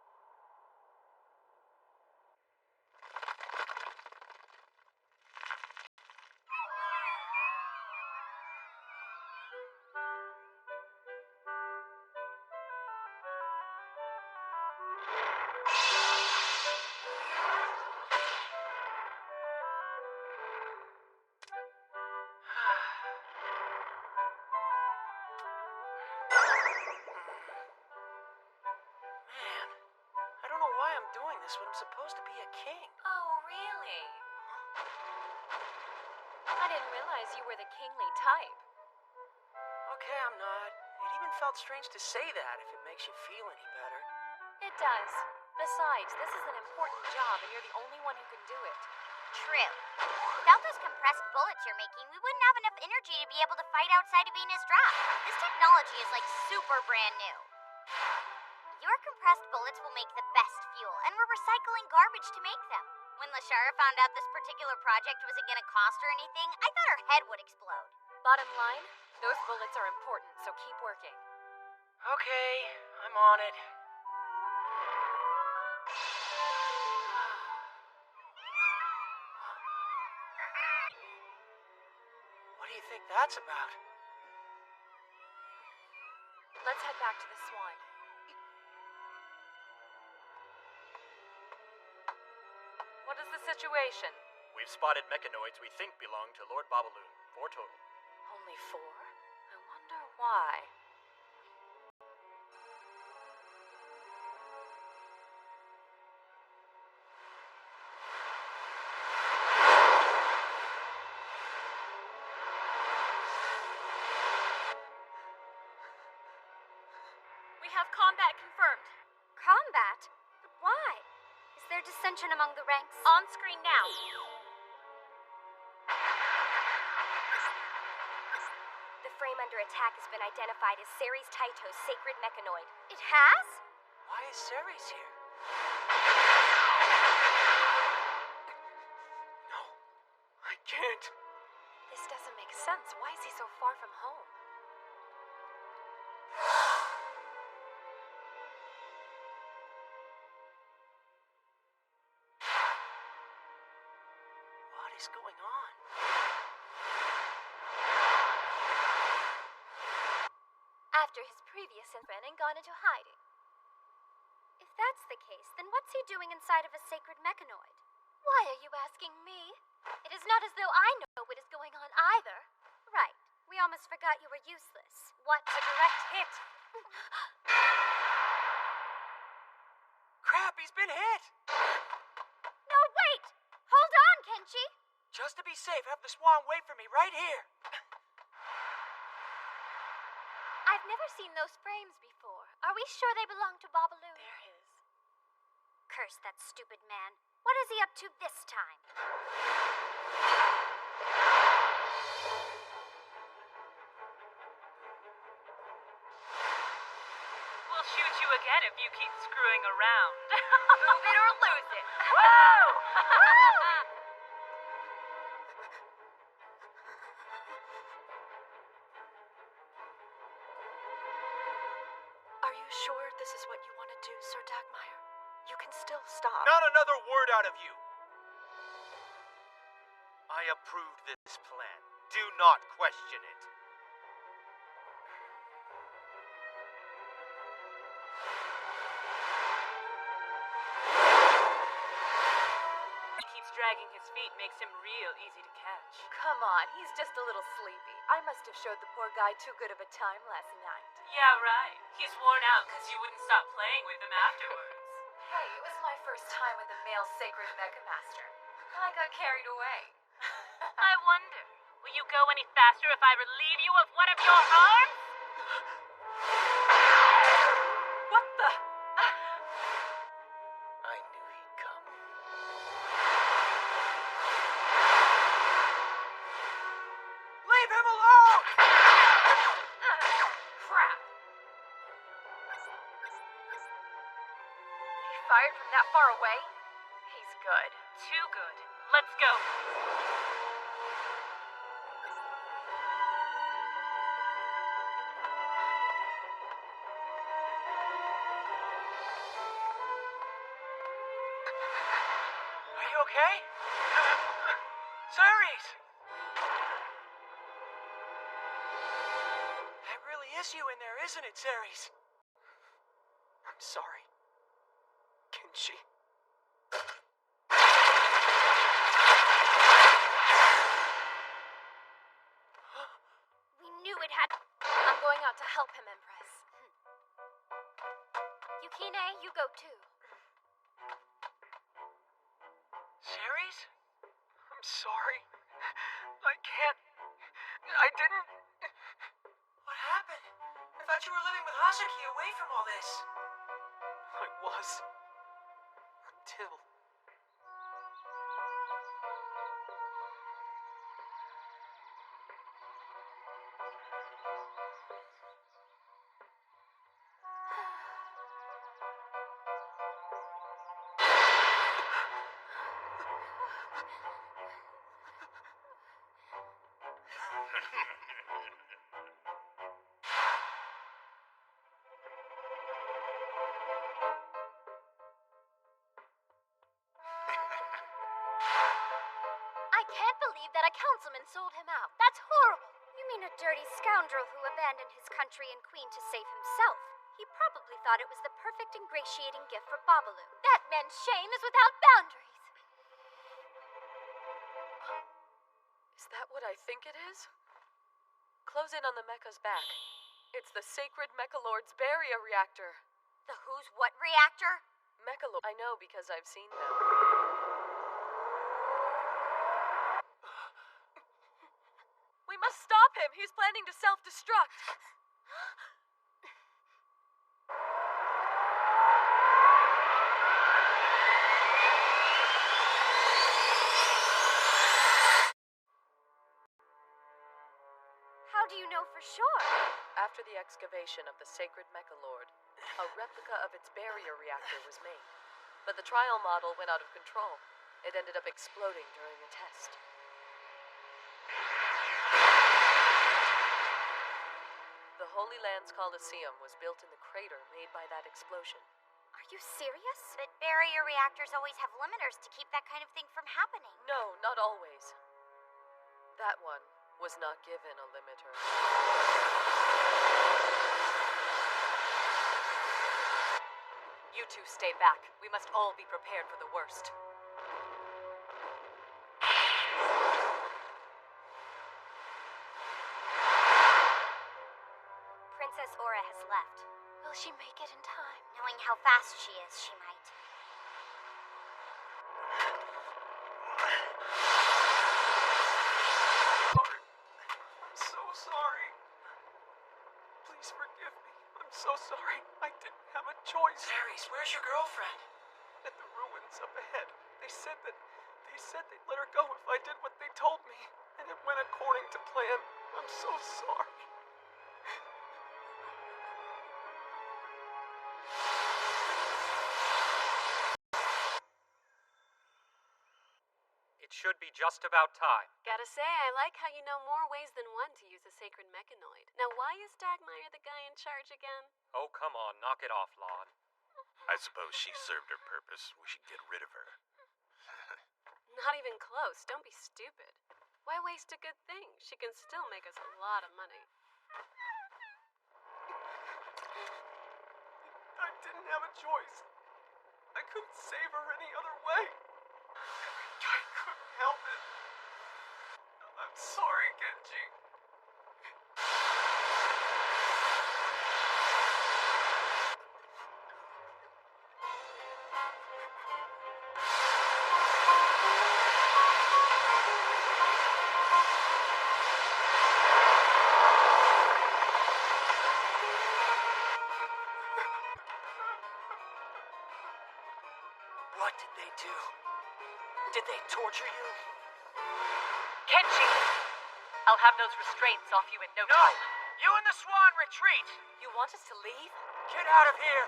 This when I'm supposed to be a king. Oh, really? I didn't realize you were the kingly type. Okay, I'm not. It even felt strange to say that, if it makes you feel any better. It does. Besides, this is an important job, and you're the only one who can do it. True. Without those compressed bullets you're making, we wouldn't have enough energy to be able to fight outside of Venus Drop. This technology is like super brand new. Your compressed bullets will make the best fuel, and we're recycling garbage to make them. When Lashara found out this particular project wasn't gonna cost her anything, I thought her head would explode. Bottom line, those bullets are important, so keep working. Okay, I'm on it. What do you think that's about? Let's head back to the Swan. What is the situation? We've spotted mechanoids we think belong to Lord Babaloon. 4 total. Only 4? I wonder why. We have combat confirmed. Combat? But why? Is there dissension among the ranks? On screen now. The frame under attack has been identified as Ceres Taito's sacred mechanoid. It has? Why is Ceres here? No, I can't. This doesn't make sense. Why is he so far from home? What is going on? After his previous incident and gone into hiding. If that's the case, then what's he doing inside of a sacred mechanoid? Why are you asking me? It is not as though I know what is going on either. Right. We almost forgot you were useless. What a direct hit! Crap, he's been hit! No, wait! Hold on, Kenshi! Just a safe. Have the swan wait for me right here. I've never seen those frames before. Are we sure they belong to Bobaloon? They're his. Curse that stupid man. What is he up to this time? We'll shoot you again if you keep screwing around. Move it or lose it. Woo! Are you sure this is what you want to do, Sir Dagmire? You can still stop. Not another word out of you! I approve this plan. Do not question it. He keeps dragging his feet, makes him real easy to catch. Come on, he's just a little sleepy. I must have showed the poor guy too good of a time last night. Yeah, right. He's worn out because you wouldn't stop playing with him afterwards. Hey, it was my first time with the male sacred Mecha Master. I got carried away. I wonder, will you go any faster if I relieve you of one of your arms? What the? I knew he'd come. Leave him alone! Crap! He fired from that far away? He's good. Too good. Let's go. Are you okay? Ceres! That really is you in there, isn't it, Ceres? I'm sorry. Kenshi. We knew it had. I'm going out to help him, Empress. Yukine, you go too. Ceres? I'm sorry. I can't. I didn't. What happened? I thought you were living with Hasaki away from all this. I was. Until. I can't believe that a councilman sold him out. That's horrible. You mean a dirty scoundrel who abandoned his country and queen to save himself? He probably thought it was the perfect ingratiating gift for Babalu. That man's shame is without boundaries. Is that what I think it is? Close in on the mecha's back. It's the sacred Mechalord's barrier reactor. The who's what reactor? Mechalord. I know because I've seen them. We must stop him. He's planning to self-destruct. How do you know for sure? After the excavation of the sacred Mechalord, a replica of its barrier reactor was made. But the trial model went out of control. It ended up exploding during a test. The Holy Land's Colosseum was built in the crater made by that explosion. Are you serious? But barrier reactors always have limiters to keep that kind of thing from happening. No, not always. That one was not given a limiter. You two stay back. We must all be prepared for the worst. Princess Aura has left. Will she make it in time? Knowing how fast she is, she might. friends up ahead. They said they'd let her go if I did what they told me, and it went according to plan. I'm so sorry. It should be just about time. Gotta say, I like how you know more ways than one to use a sacred mechanoid. Now, why is Dagmire the guy in charge again? Oh, come on, knock it off, Lon. I suppose she served her purpose. We should get rid of her. Not even close. Don't be stupid. Why waste a good thing? She can still make us a lot of money. I didn't have a choice. I couldn't save her any other way. I couldn't help it. I'm sorry, Kenji. What did they do? Did they torture you? Kenji! I'll have those restraints off you in no time. You and the Swan retreat! You want us to leave? Get out of here!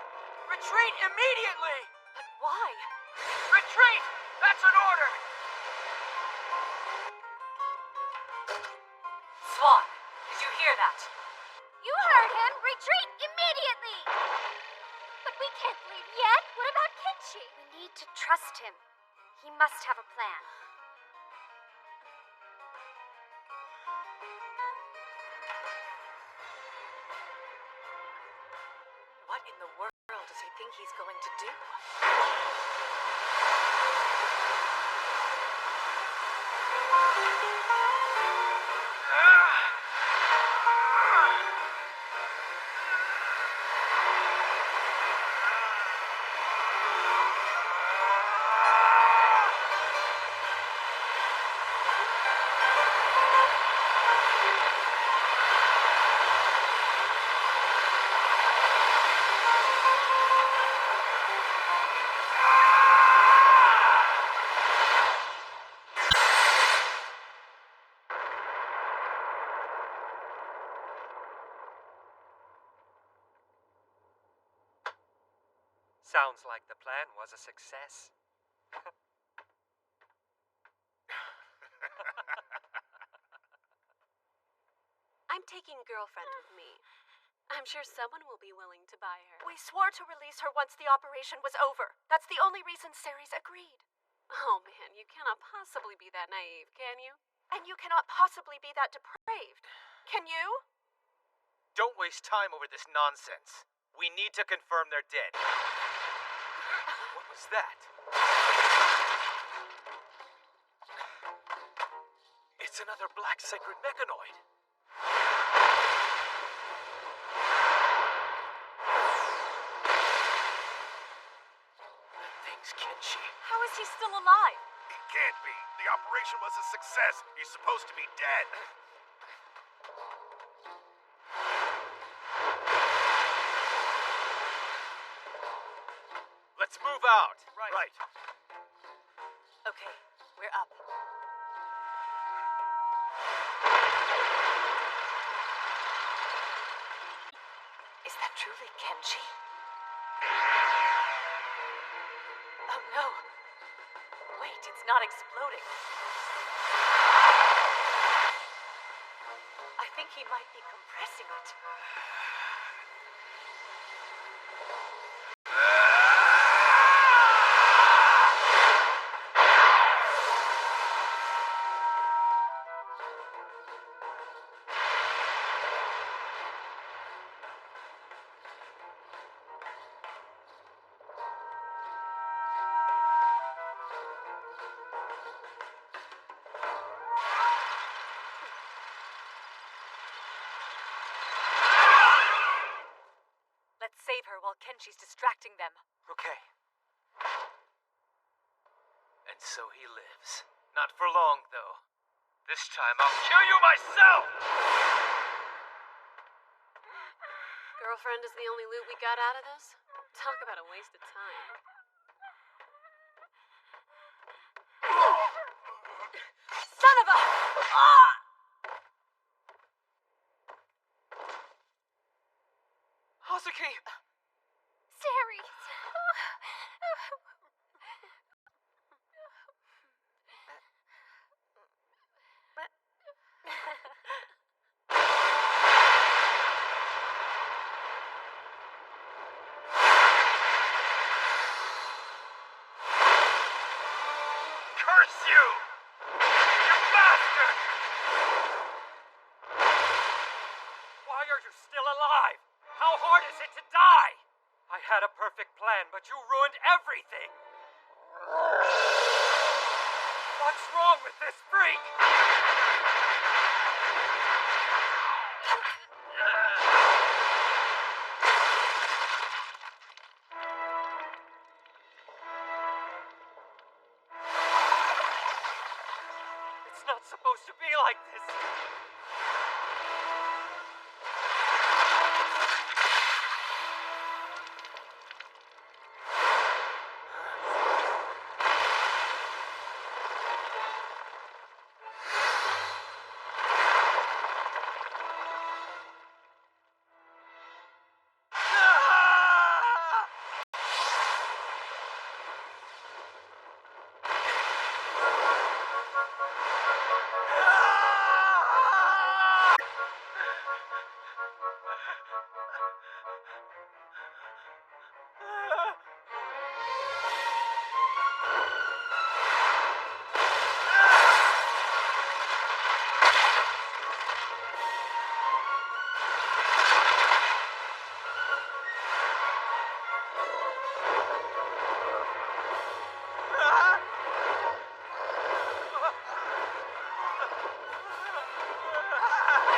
Retreat immediately! But why? Retreat! That's an order! Swan, did you hear that? You heard him! Retreat immediately! But we can't leave yet. What about Kenshi? We need to trust him. He must have a plan. What in the world does he think he's going to do? Sounds like the plan was a success. I'm taking girlfriend with me. I'm sure someone will be willing to buy her. We swore to release her once the operation was over. That's the only reason Ceres agreed. Oh man, you cannot possibly be that naive, can you? And you cannot possibly be that depraved. Can you? Don't waste time over this nonsense. We need to confirm they're dead. What was that? It's another black sacred mechanoid. That thing's Kenshi. How is he still alive? He can't be. The operation was a success. He's supposed to be dead. Let's move out. Right. Okay, we're up. Is that truly Kenshi? Oh no! Wait, it's not exploding. I think he might be compressing it. Let's save her while Kenshi's distracting them. Okay. And so he lives. Not for long, though. This time I'll kill you myself! Girlfriend is the only loot we got out of this? Talk about a waste of time. curse you! You bastard! Why are you still alive? How hard is it to die? I had a perfect plan, but you ruined everything! What's wrong with this freak? It's not supposed to be like this.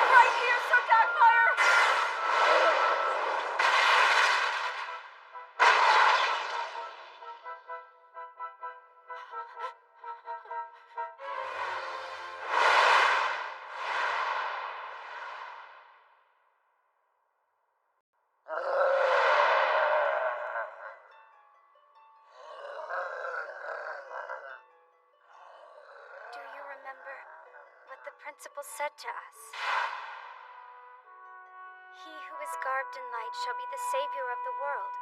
Right here, Sir Dagmire! Do you remember what the principal said to us? He who is garbed in light shall be the savior of the world,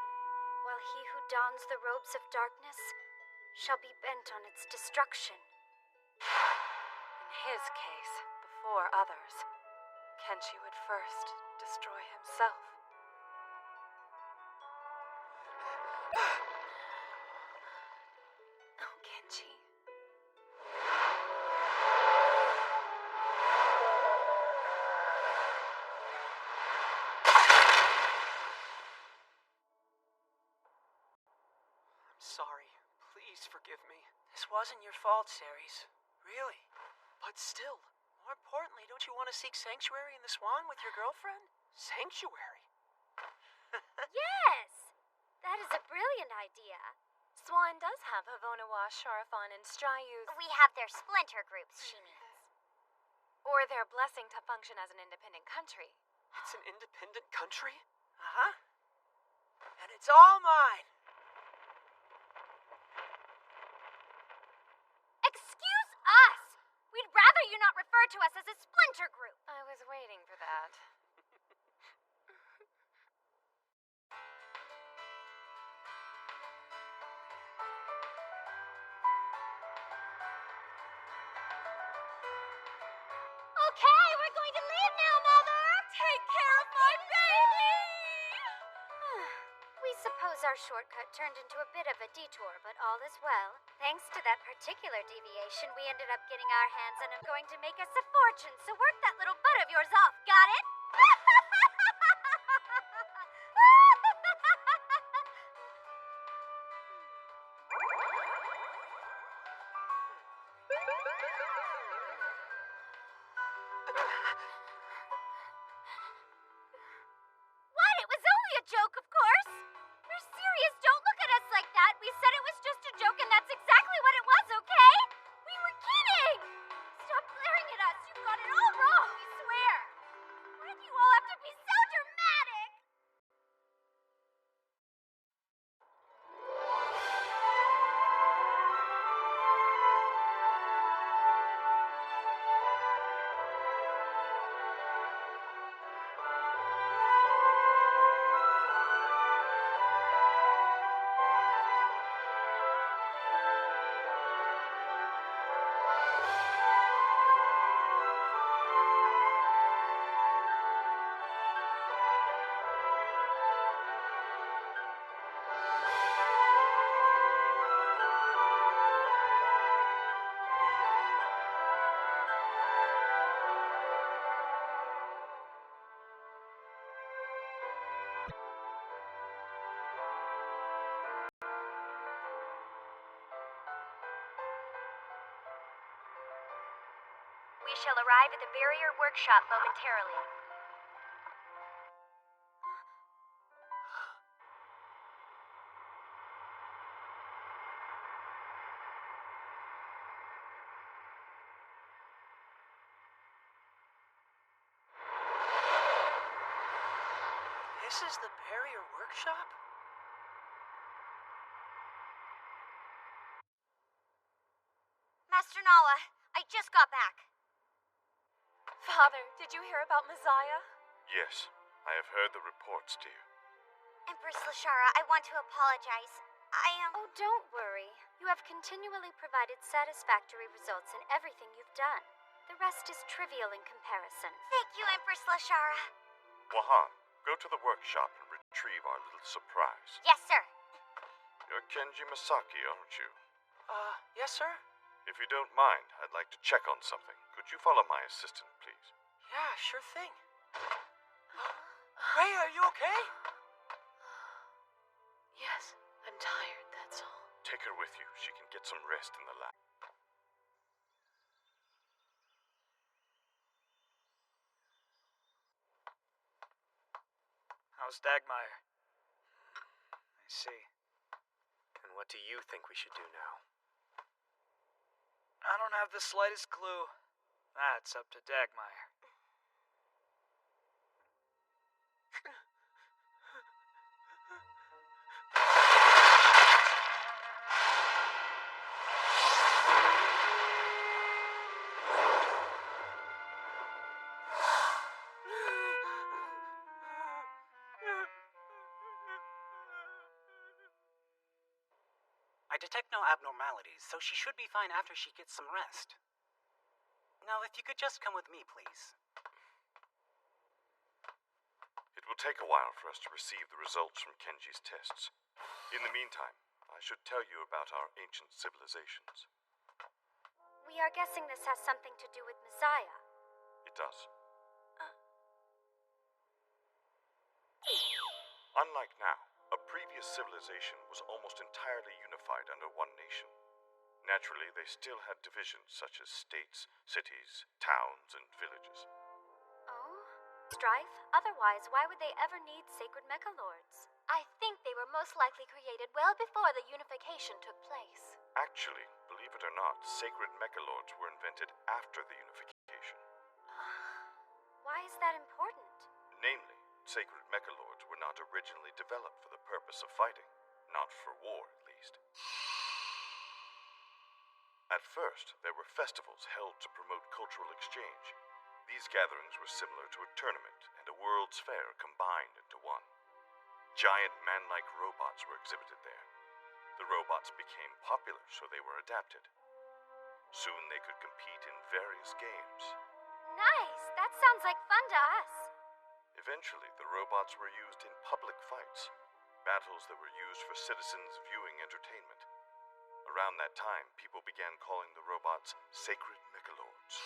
while he who dons the robes of darkness shall be bent on its destruction. In his case, before others, Kenshi would first destroy himself. Oh, Kenshi. I'm sorry. Please forgive me. This wasn't your fault, Ceres. Really. But still, more importantly, don't you want to seek sanctuary in the Swan with your girlfriend? Sanctuary? Yes! That is a brilliant idea. Swan does have Havonawa, Sharathon, and Strayu's... We have their splinter groups, she means. Or their blessing to function as an independent country. It's an independent country? Uh-huh. And it's all mine. Excuse us! We'd rather you not refer to us as a splinter group. I was waiting for that. Okay, we're going to leave now, Mother! Take care of my baby! We suppose our shortcut turned into a bit of a detour, but all is well. Thanks to that particular deviation, we ended up getting our hands on going to make us a fortune, so work that little butt of yours off, got it? What? It was only a joke, of course. We're serious. Don't look at us like that. We said it was just a joke, and that's exactly what it was, okay? We were kidding. Stop glaring at us. You've got it all wrong, we swear. Why do you all have to be so dramatic? We shall arrive at the barrier workshop momentarily. This is the barrier workshop? Master Nala, I just got back. Father, did you hear about Messiah? Yes, I have heard the reports, dear. Empress Lashara, I want to apologize. I am... Oh, don't worry. You have continually provided satisfactory results in everything you've done. The rest is trivial in comparison. Thank you, Empress Lashara. Wahan, go to the workshop and retrieve our little surprise. Yes, sir. You're Kenji Misaki, aren't you? Yes, sir? If you don't mind, I'd like to check on something. Could you follow my assistant, please? Yeah, sure thing. Ray, are you okay? Yes, I'm tired, that's all. Take her with you. She can get some rest in the lab. How's Dagmire? I see. And what do you think we should do now? I don't have the slightest clue. That's up to Dagmire. I detect no abnormalities, so she should be fine after she gets some rest. Now, if you could just come with me, please. It will take a while for us to receive the results from Kenji's tests. In the meantime, I should tell you about our ancient civilizations. We are guessing this has something to do with Messiah. It does. Unlike now, a previous civilization was almost entirely unified under one nation. Naturally, they still had divisions such as states, cities, towns, and villages. Oh? Strife? Otherwise, why would they ever need sacred mechalords? I think they were most likely created well before the unification took place. Actually, believe it or not, sacred mechalords were invented after the unification. Why is that important? Namely, sacred mechalords were not originally developed for the purpose of fighting. Not for war, at least. At first, there were festivals held to promote cultural exchange. These gatherings were similar to a tournament and a world's fair combined into one. Giant man-like robots were exhibited there. The robots became popular, so they were adapted. Soon they could compete in various games. Nice! That sounds like fun to us. Eventually, the robots were used in public fights, battles that were used for citizens' viewing entertainment. Around that time, people began calling the robots sacred mechalords.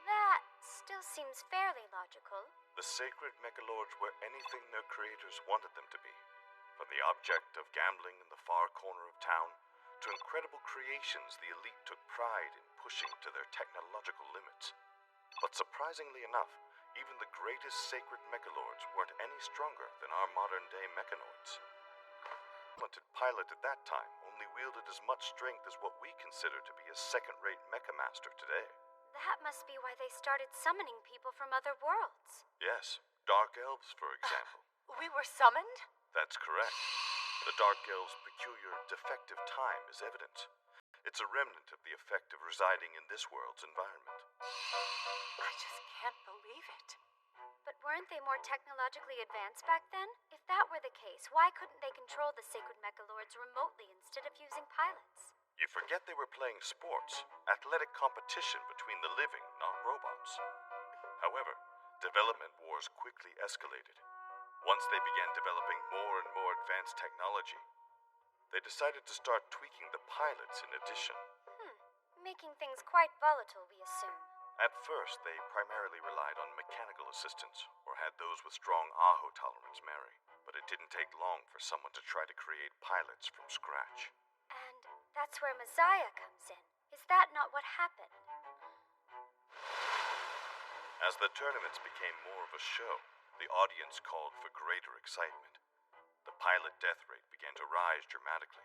That still seems fairly logical. The sacred mechalords were anything their creators wanted them to be. From the object of gambling in the far corner of town, to incredible creations the elite took pride in pushing to their technological limits. But surprisingly enough, even the greatest sacred mechalords weren't any stronger than our modern-day mechanoids. The talented pilot at that time only wielded as much strength as what we consider to be a second-rate mechamaster today. That must be why they started summoning people from other worlds. Yes, Dark Elves, for example. We were summoned? That's correct. The Dark Elves' peculiar defective time is evidence. It's a remnant of the effect of residing in this world's environment. I just can't believe it. But weren't they more technologically advanced back then? If that were the case, why couldn't they control the sacred mechalords remotely instead of using pilots? You forget they were playing sports, athletic competition between the living, not robots. However, development wars quickly escalated. Once they began developing more and more advanced technology, they decided to start tweaking the pilots in addition. Making things quite volatile, we assume. At first, they primarily relied on mechanical assistance, or had those with strong Aho tolerance marry. But it didn't take long for someone to try to create pilots from scratch. And that's where Messiah comes in. Is that not what happened? As the tournaments became more of a show, the audience called for greater excitement. The pilot death rate began to rise dramatically.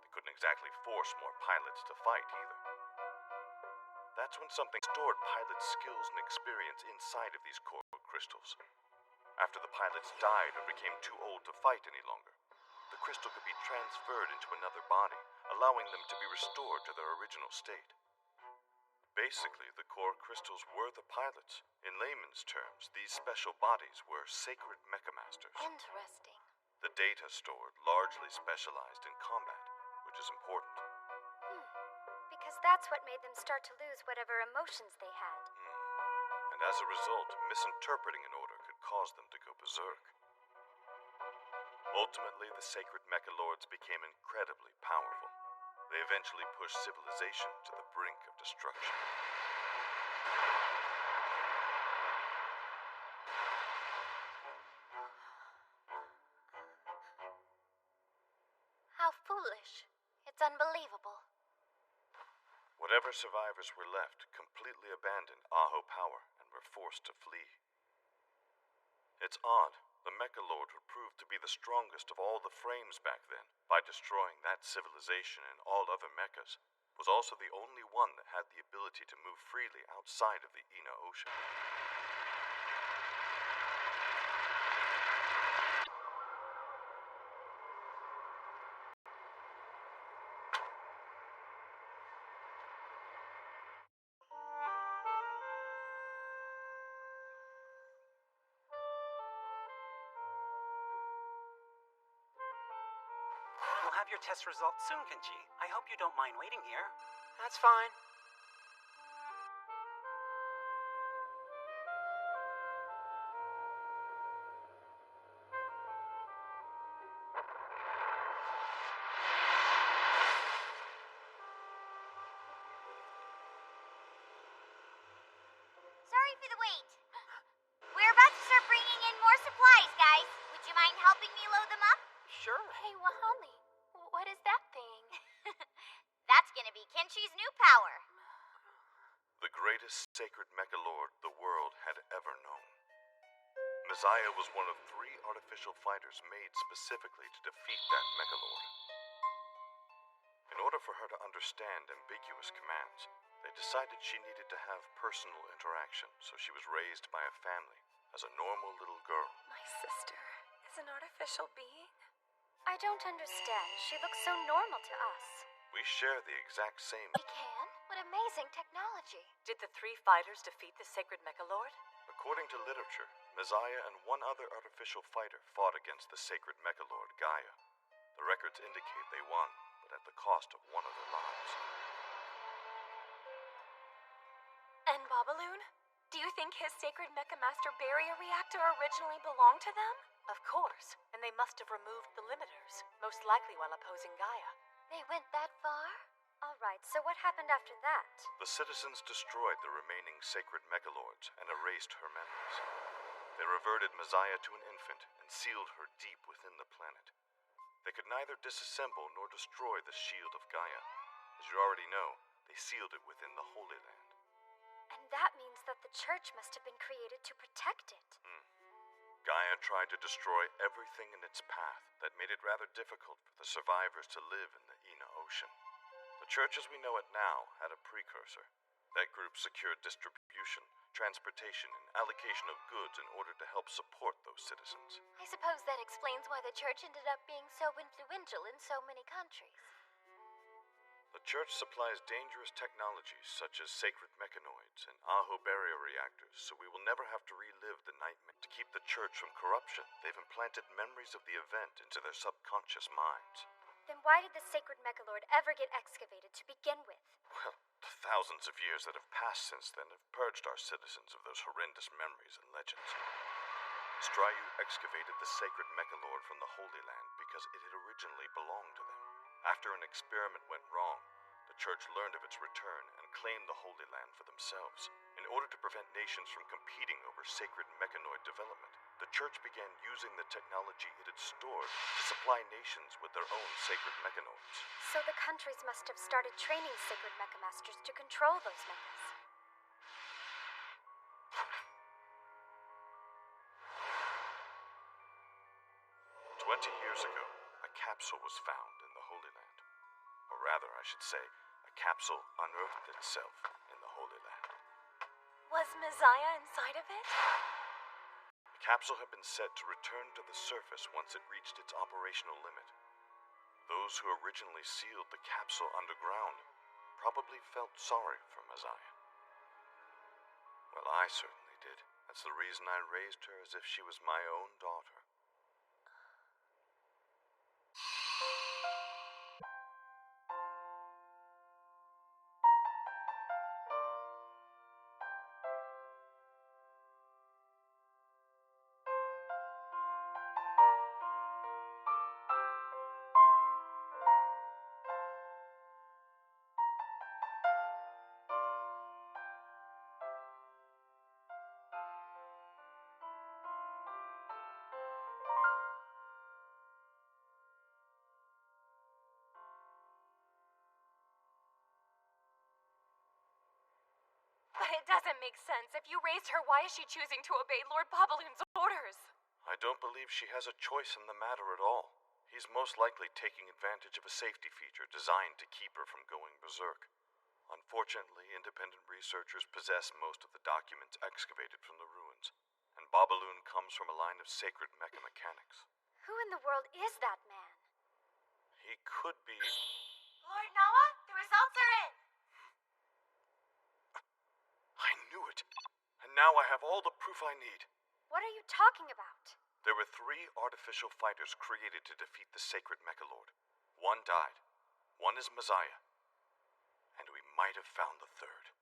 They couldn't exactly force more pilots to fight either. That's when something stored pilots' skills and experience inside of these core crystals. After the pilots died or became too old to fight any longer, the crystal could be transferred into another body, allowing them to be restored to their original state. Basically, the core crystals were the pilots. In layman's terms, these special bodies were sacred mechamasters. Interesting. The data stored largely specialized in combat, which is important. Because that's what made them start to lose whatever emotions they had. And as a result, misinterpreting an order could cause them to go berserk. Ultimately, the sacred Mechalords became incredibly powerful. They eventually pushed civilization to the brink of destruction. How foolish. It's unbelievable. Whatever survivors were left completely abandoned Aho power and were forced to flee. It's odd. The Mechalord would prove to be the strongest of all the frames back then. By destroying that civilization and all other mechas, was also the only one that had the ability to move freely outside of the Ina Ocean. We'll have your test results soon, Kenji. I hope you don't mind waiting here. That's fine. Sorry for the wait. We're about to start bringing in more supplies, guys. Would you mind helping me load them up? Sure. Hey, Wahali, what is that thing? That's gonna be Kenshi's new power. The greatest sacred Mechalord the world had ever known. Messiah was one of 3 artificial fighters made specifically to defeat that Mechalord. In order for her to understand ambiguous commands, they decided she needed to have personal interaction, so she was raised by a family as a normal little girl. My sister is an artificial being? I don't understand. She looks so normal to us. We share the exact same. We can? What amazing technology. Did the 3 fighters defeat the sacred Mechalord? According to literature, Messiah and one other artificial fighter fought against the sacred Mechalord, Gaia. The records indicate they won, but at the cost of one of their lives. And Babaloon? Do you think his sacred Mechamaster barrier reactor originally belonged to them? Of course, and they must have removed the limiters, most likely while opposing Gaia. They went that far? All right, so what happened after that? The citizens destroyed the remaining sacred Mechalords and erased her memories. They reverted Messiah to an infant and sealed her deep within the planet. They could neither disassemble nor destroy the shield of Gaia. As you already know, they sealed it within the Holy Land. And that means that the church must have been created to protect it. Gaia tried to destroy everything in its path that made it rather difficult for the survivors to live in the Ina Ocean. The church as we know it now had a precursor. That group secured distribution, transportation, and allocation of goods in order to help support those citizens. I suppose that explains why the church ended up being so influential in so many countries. The church supplies dangerous technologies such as sacred mechanoids and Aho barrier reactors, so we will never have to relive the nightmare. To keep the church from corruption, they've implanted memories of the event into their subconscious minds. Then why did the sacred Mechalord ever get excavated to begin with? Well, the thousands of years that have passed since then have purged our citizens of those horrendous memories and legends. Stryu excavated the sacred Mechalord from the Holy Land because it had originally belonged to them. After an experiment went wrong, the church learned of its return and claimed the Holy Land for themselves. In order to prevent nations from competing over sacred mechanoid development, the church began using the technology it had stored to supply nations with their own sacred mechanoids. So the countries must have started training sacred Mechamasters to control those mechas. capsule was found in the Holy Land. Or rather, I should say, a capsule unearthed itself in the Holy Land. Was Messiah inside of it? The capsule had been set to return to the surface once it reached its operational limit. Those who originally sealed the capsule underground probably felt sorry for Messiah. Well, I certainly did. That's the reason I raised her as if she was my own daughter. But it doesn't make sense. If you raised her, why is she choosing to obey Lord Babaloon's orders? I don't believe she has a choice in the matter at all. He's most likely taking advantage of a safety feature designed to keep her from going berserk. Unfortunately, independent researchers possess most of the documents excavated from the ruins, and Babaloon comes from a line of sacred mecha mechanics. Who in the world is that man? He could be... Lord Noah, the results are in. I knew it. And now I have all the proof I need. What are you talking about? There were 3 artificial fighters created to defeat the sacred Mechalord. 1 died. 1 is Messiah. And we might have found the 3rd.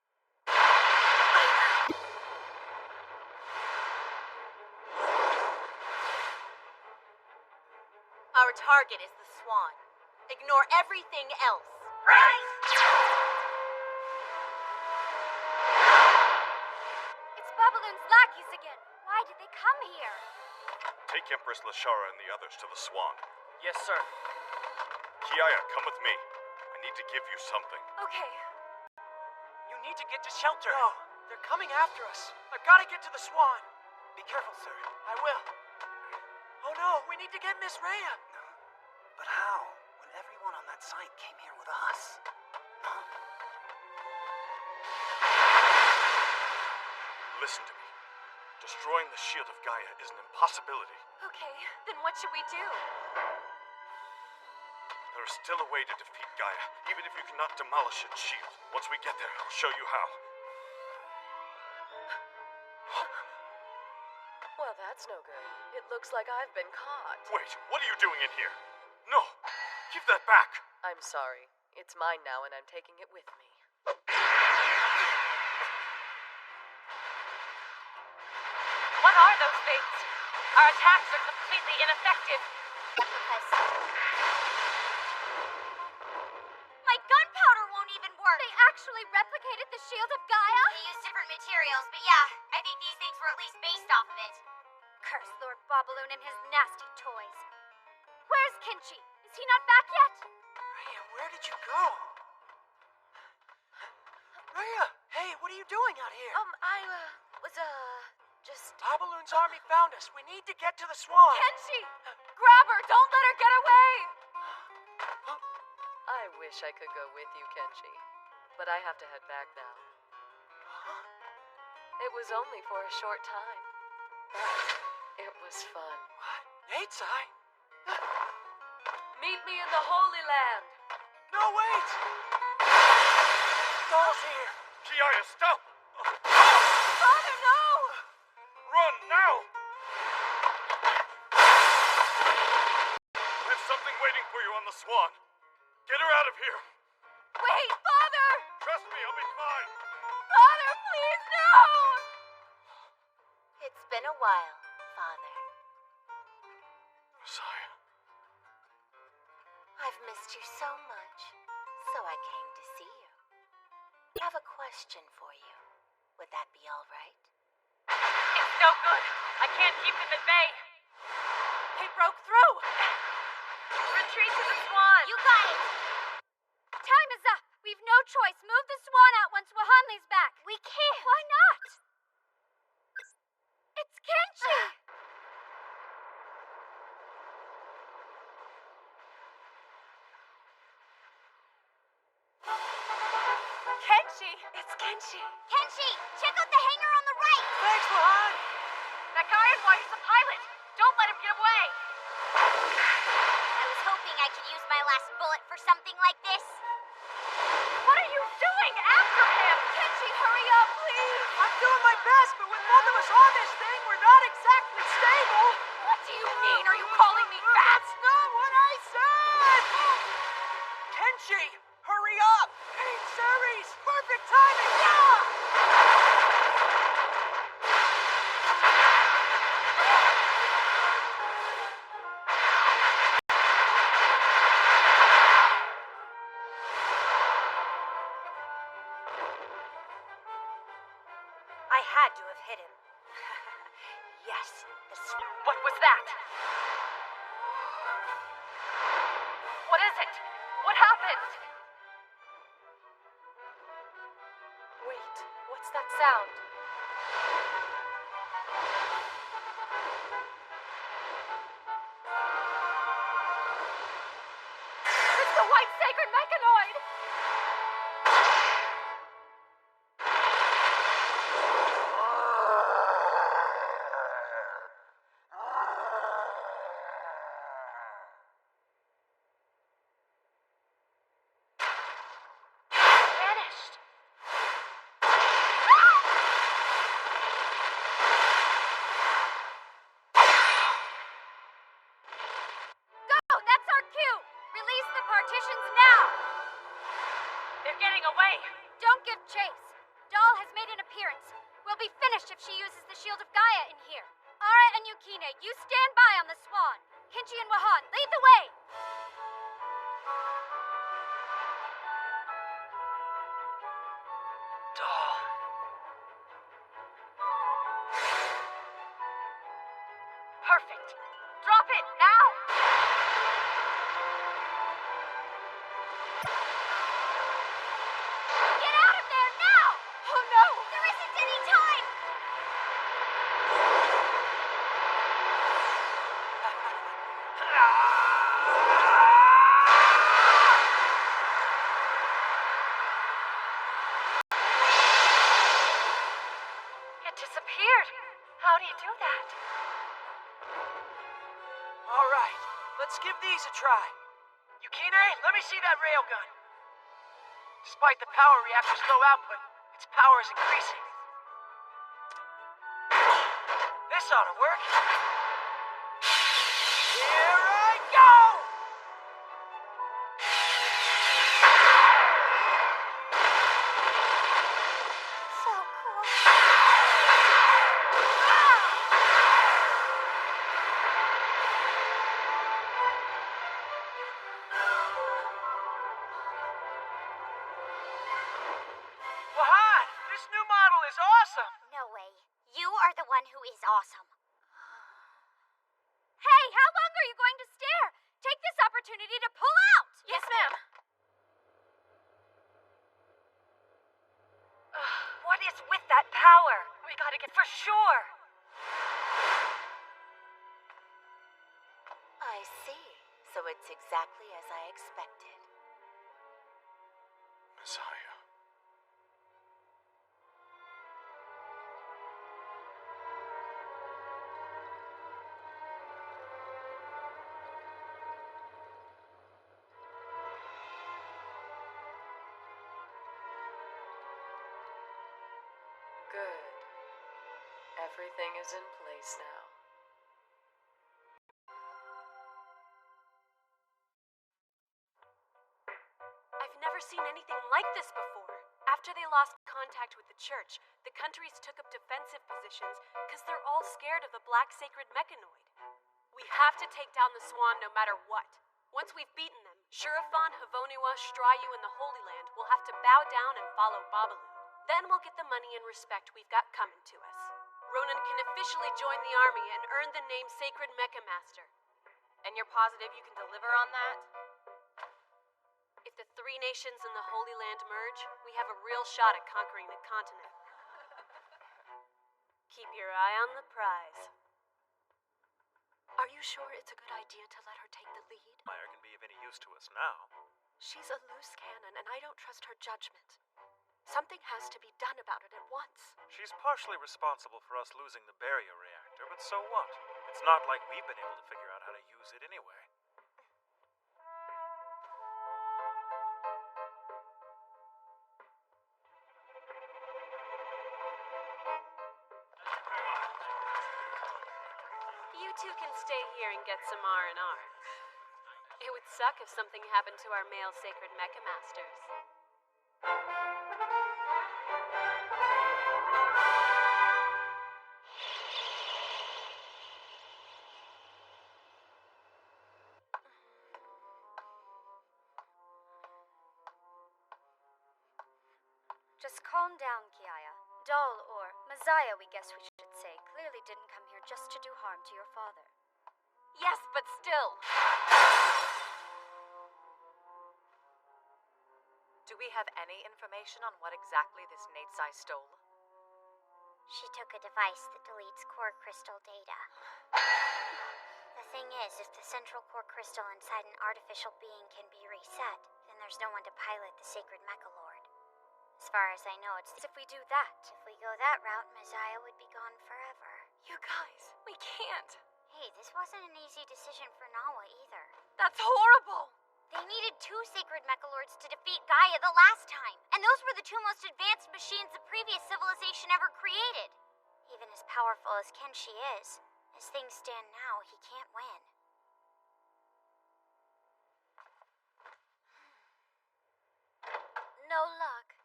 Our target is the Swan. Ignore everything else. It's Babaloon's lackeys again. Why did they come here? Take Empress Lashara and the others to the Swan. Yes, sir. Kiaya, come with me. I need to give you something. Okay. You need to get to shelter. No, they're coming after us. I've got to get to the Swan. Be careful, sir. I will. Oh no, we need to get Miss Rhea. But how? When everyone on that site came here with us. Listen to me. Destroying the shield of Gaia is an impossibility. Okay, then what should we do? There is still a way to defeat Gaia, even if you cannot demolish its shield. Once we get there, I'll show you how. Well, that's no good. It looks like I've been caught. Wait, what are you doing in here? No! Give that back! I'm sorry. It's mine now, and I'm taking it with me. What are those things? Our attacks are completely ineffective. My gunpowder won't even work. They actually replicated the shield of Gaia? They used different materials, but yeah, I think these things were at least based off of it. Curse Lord Babaloon and his nasty toys. Where's Kenshi? Is he not back yet? Rhea, where did you go? Rhea, hey, what are you doing out here? I was, just... Babaloon's army found us. We need to get to the Swan. Kenshi! Grab her! Don't let her get away! I wish I could go with you, Kenshi. But I have to head back now. It was only for a short time. But it was fun. What? Natesai? Meet me in the Holy Land! No, wait! Doll's here! Kiaya, stop! Father, no! Run, now! There's something waiting for you on the Swan. Get her out of here! Wait, Father! Trust me, I'll be fine! Father, please, no! It's been a while, Father. Messiah. I've missed you so much, so I came to see you. I have a question for you. Would that be all right? It's no good. I can't keep them at bay. They broke through. Retreat to the Swan. You got it! Time is up. We've no choice. Move the Swan out once Wahanli's back. We can't. Why not? It's Kenshi! Kenshi! It's Kenshi! Kenshi, check out the hangar on the right! Thanks, Wahan! That guy in white is the pilot! Don't let him get away! I was hoping I could use my last bullet for something like this. What are you doing after him? Kenshi, hurry up, please! I'm doing my best, but with both of us on this thing, we're not exactly stable! What do you mean? Are you calling me fat? That's not what I said! Kenshi, hurry up! Hey, Ceres! Perfect timing! Yeah! I had to have hit him. Yes, What was that? What is it? What happened? Wait, what's that sound? It's the White Sacred Mechanoid! Vanished! Go! That's our cue! Release the partitions now! They're getting away! Don't give chase. Doll has made an appearance. We'll be finished if she uses the Shield of Gaia in here. Ara and Yukine, you stand by on the Swan. Kenshi and Wahan, lead the way! Doll. Perfect! Drop it now! Get out of there now! Oh no! There isn't any time! It disappeared! How do you do that? All right, let's give these a try. Yukine, let me see that railgun. Despite the power reactor's low output, its power is increasing. This ought to work. Here I go! So cool. Wahan, this new model is awesome. No way. You are the one who is awesome. Hey, how long are you going to stare? Take this opportunity to pull out! Yes, ma'am. What is with that power? We gotta get for sure. I see. So it's exactly as I expected. Messiah. Good. Everything is in place now. I've never seen anything like this before. After they lost contact with the church, the countries took up defensive positions because they're all scared of the Black Sacred Mechanoid. We have to take down the Swan no matter what. Once we've beaten them, Shurafan, Havoniwa, Striyu, and the Holy Land will have to bow down and follow Babalu. Then we'll get the money and respect we've got coming to us. Ronan can officially join the army and earn the name Sacred Mecha Master. And you're positive you can deliver on that? If the three nations in the Holy Land merge, we have a real shot at conquering the continent. Keep your eye on the prize. Are you sure it's a good idea to let her take the lead? Meyer can be of any use to us now. She's a loose cannon, and I don't trust her judgment. Something has to be done about it at once. She's partially responsible for us losing the barrier reactor, but so what? It's not like we've been able to figure out how to use it anyway. You two can stay here and get some R&R. It would suck if something happened to our male sacred mecha masters. Just calm down, Kiaya. Doll, or Messiah, we guess we should say, clearly didn't come here just to do harm to your father. Yes, but still. Do we have any information on what exactly this Natesai stole? She took a device that deletes core crystal data. The thing is, if the central core crystal inside an artificial being can be reset, then there's no one to pilot the sacred Mechalord. As far as I know, it's if we do that. If we go that route, Messiah would be gone forever. You guys, we can't. Hey, this wasn't an easy decision for Nawa either. That's horrible! They needed 2 sacred Mechalords to defeat Gaia the last time, and those were the 2 most advanced machines the previous civilization ever created. Even as powerful as Kenshi is, as things stand now, he can't win. No luck.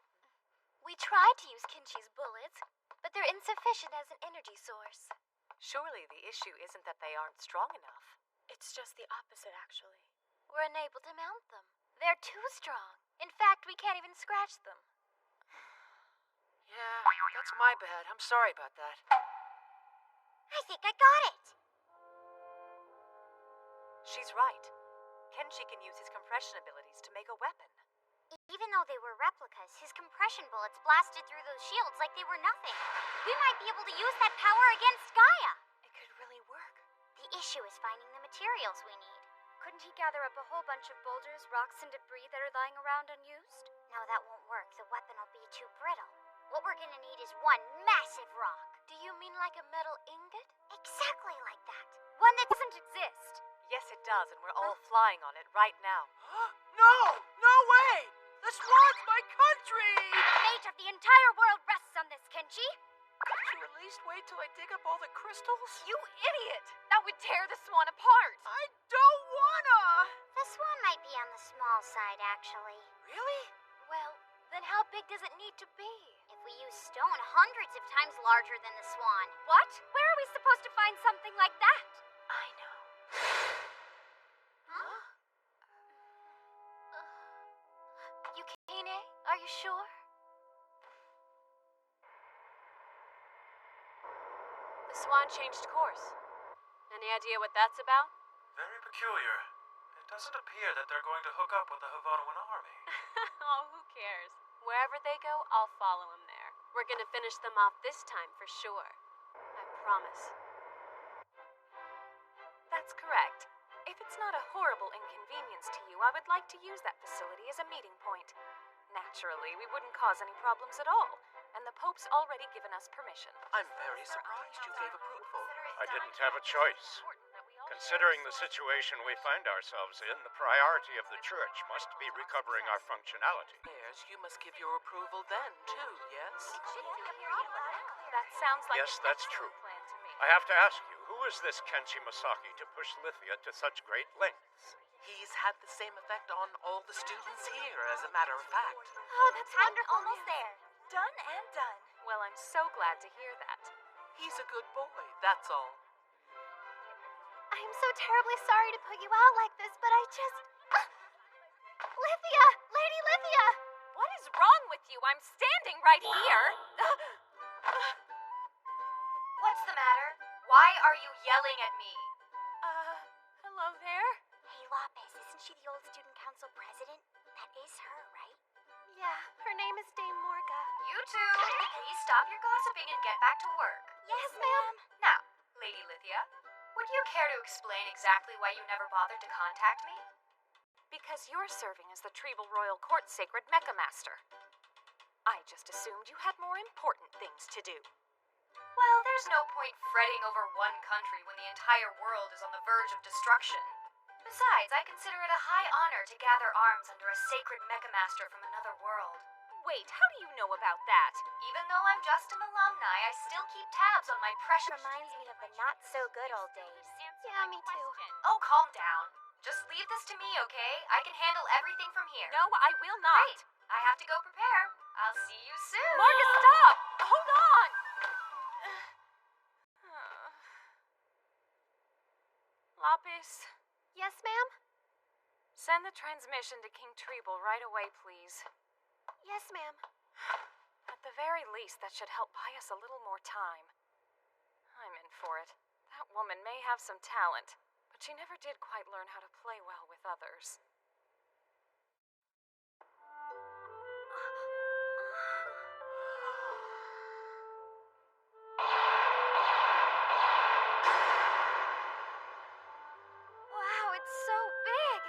We tried to use Kenshi's bullets, but they're insufficient as an energy source. Surely the issue isn't that they aren't strong enough. It's just the opposite, actually. We're unable to mount them. They're too strong. In fact, we can't even scratch them. Yeah, that's my bad. I'm sorry about that. I think I got it! She's right. Kenshi can use his compression abilities to make a weapon. Even though they were replicas, his compression bullets blasted through those shields like they were nothing. We might be able to use that power against Gaia. It could really work. The issue is finding the materials we need. Couldn't he gather up a whole bunch of boulders, rocks, and debris that are lying around unused? No, that won't work. The weapon will be too brittle. What we're gonna need is one massive rock. Do you mean like a metal ingot? Exactly like that. One that doesn't exist. Yes, it does, and we're all flying on it right now. No! No way! The Swan's my country! The fate of the entire world rests on this, Kenshi. Could you at least wait till I dig up all the crystals? You idiot! That would tear the Swan apart! I don't wanna! The Swan might be on the small side, actually. Really? Well, then how big does it need to be? If we use stone, hundreds of times larger than the Swan. What? Where are we supposed to find something like that? I know. Huh? Yukine, are you sure? The Swan changed course. Any idea what that's about? Very peculiar. It doesn't appear that they're going to hook up with the Havonoan army. Oh, who cares? Wherever they go, I'll follow them there. We're gonna finish them off this time for sure. I promise. That's correct. If it's not a horrible inconvenience to you, I would like to use that facility as a meeting point. Naturally, we wouldn't cause any problems at all, and the Pope's already given us permission. I'm very surprised you gave approval. I didn't have a choice. Considering the situation we find ourselves in, the priority of the church must be recovering our functionality. Yes, you must give your approval then, too, yes? That sounds like Yes, an that's excellent true. plan to me. I have to ask you, who is this Kenshi Masaki to push Lithia to such great lengths? He's had the same effect on all the students here, as a matter of fact. Oh, that's wonderful. Almost there. Done and done. Well, I'm so glad to hear that. He's a good boy, that's all. I'm so terribly sorry to put you out like this, but I just... Lithia! Lady Lithia! What is wrong with you? I'm standing right here! What's the matter? Why are you yelling at me? Hello there? Hey, Lopez, isn't she the old student council president? That is her, right? Yeah, her name is Dame Morga. You two, please stop your gossiping and get back to work. Yes, ma'am. Now, Lady Lithia, would you care to explain exactly why you never bothered to contact me? Because you're serving as the Treble Royal Court Sacred Mecha Master. I just assumed you had more important things to do. Well, there's no point fretting over one country when the entire world is on the verge of destruction. Besides, I consider it a high honor to gather arms under a sacred Mechamaster from another world. Wait, how do you know about that? Even though I'm just an alumni, I still keep tabs on my precious... Reminds me of the not-so-good old days. Yeah, me too. Oh, calm down. Just leave this to me, okay? I can handle everything from here. No, I will not. Great. I have to go prepare. I'll see you soon. Marcus, stop! Hold on! Lapis. Yes, ma'am? Send the transmission to King Treble right away, please. Yes, ma'am. At the very least, that should help buy us a little more time. I'm in for it. That woman may have some talent, but she never did quite learn how to play well with others. Wow, it's so big!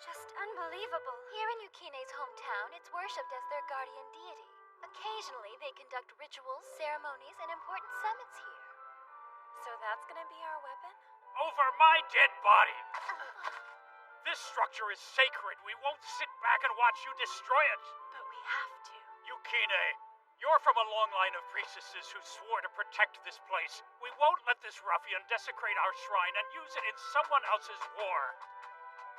Just unbelievable. Here in Yukine's hometown, it's worshipped as their guardian deity. Occasionally, they conduct rituals, ceremonies, and important summits here. So that's gonna be our weapon? Over my dead body! This structure is sacred. We won't sit back and watch you destroy it. But we have to. Yukine, you're from a long line of priestesses who swore to protect this place. We won't let this ruffian desecrate our shrine and use it in someone else's war.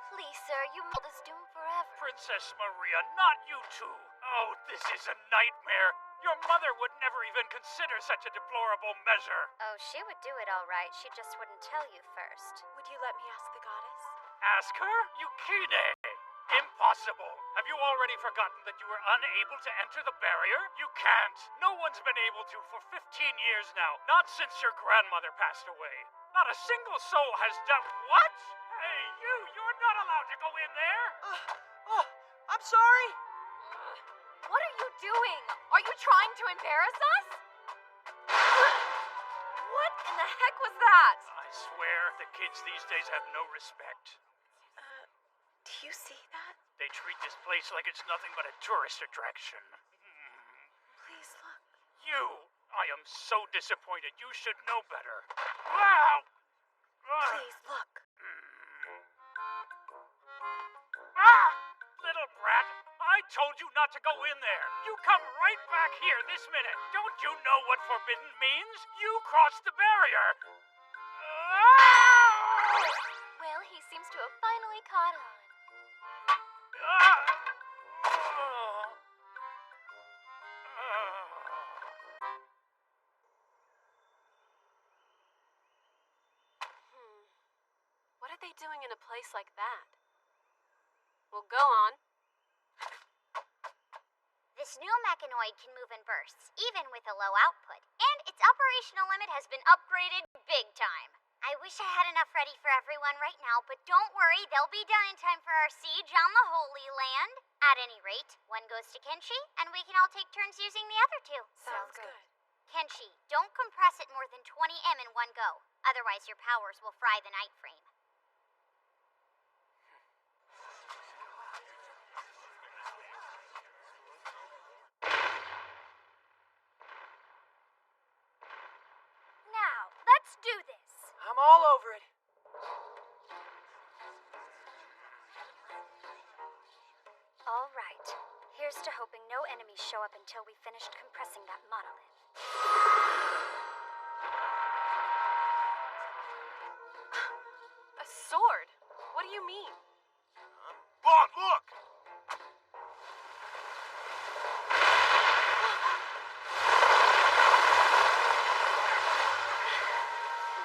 Please, sir, you made us doomed forever. Princess Maria, not you two. Oh, this is a nightmare. Your mother would never even consider such a deplorable measure. Oh, she would do it all right. She just wouldn't tell you first. Would you let me ask the goddess? Ask her? Yukine! Impossible. Have you already forgotten that you were unable to enter the barrier? You can't. No one's been able to for 15 years now. Not since your grandmother passed away. Not a single soul has done... What? Hey, you're not allowed to go in there. I'm sorry. What are you doing? Are you trying to embarrass us? What in the heck was that? I swear, the kids these days have no respect. Do you see that? They treat this place like it's nothing but a tourist attraction. Please look. I am so disappointed. You should know better. Wow! Please look. Ah! Little brat, I told you not to go in there. You come right back here this minute. Don't you know what forbidden means? You crossed the barrier. Well, he seems to have finally caught on. What are they doing in a place like that? Well, go on. This new mechanoid can move in bursts, even with a low output, and its operational limit has been upgraded big time. I wish I had enough ready for everyone right now, but don't worry, they'll be done in time for our siege on the Holy Land. At any rate, one goes to Kenshi, and we can all take turns using the other two. Sounds good. Kenshi, don't compress it more than 20 M in one go, otherwise your powers will fry the night frame. Now, let's do this. I'm all over it. All right. Here's to hoping no enemies show up until we finished compressing that monolith. A sword? What do you mean? Bond, look!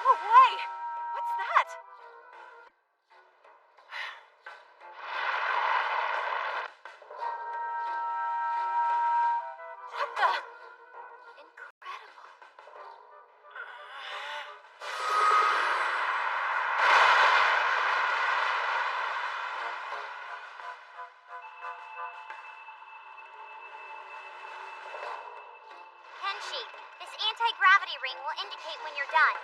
No way! What's that? What the? Incredible. Kenshi, this anti-gravity ring will indicate when you're done.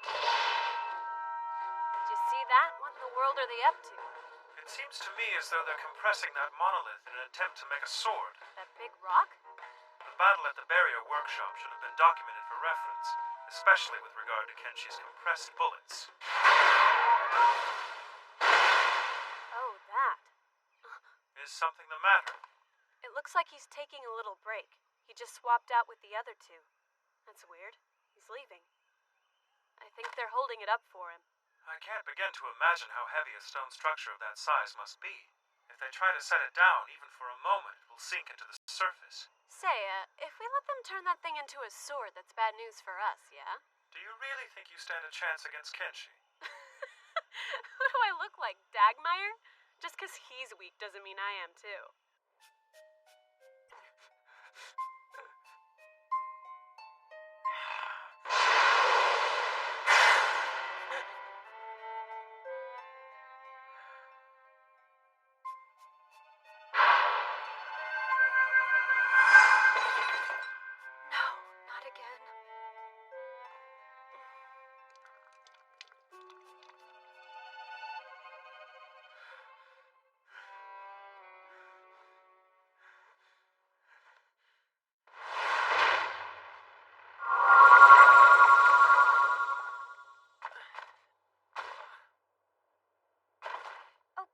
Did you see that? What in the world are they up to? It seems to me as though they're compressing that monolith in an attempt to make a sword. That big rock? The battle at the barrier workshop should have been documented for reference, especially with regard to Kenshi's compressed bullets. Oh, that. Is something the matter? It looks like he's taking a little break. He just swapped out with the other two. That's weird. He's leaving. I think they're holding it up for him. I can't begin to imagine how heavy a stone structure of that size must be. If they try to set it down, even for a moment, it will sink into the surface. Say, if we let them turn that thing into a sword, that's bad news for us, yeah? Do you really think you stand a chance against Kenshi? Who do I look like, Dagmire? Just 'cause he's weak doesn't mean I am, too.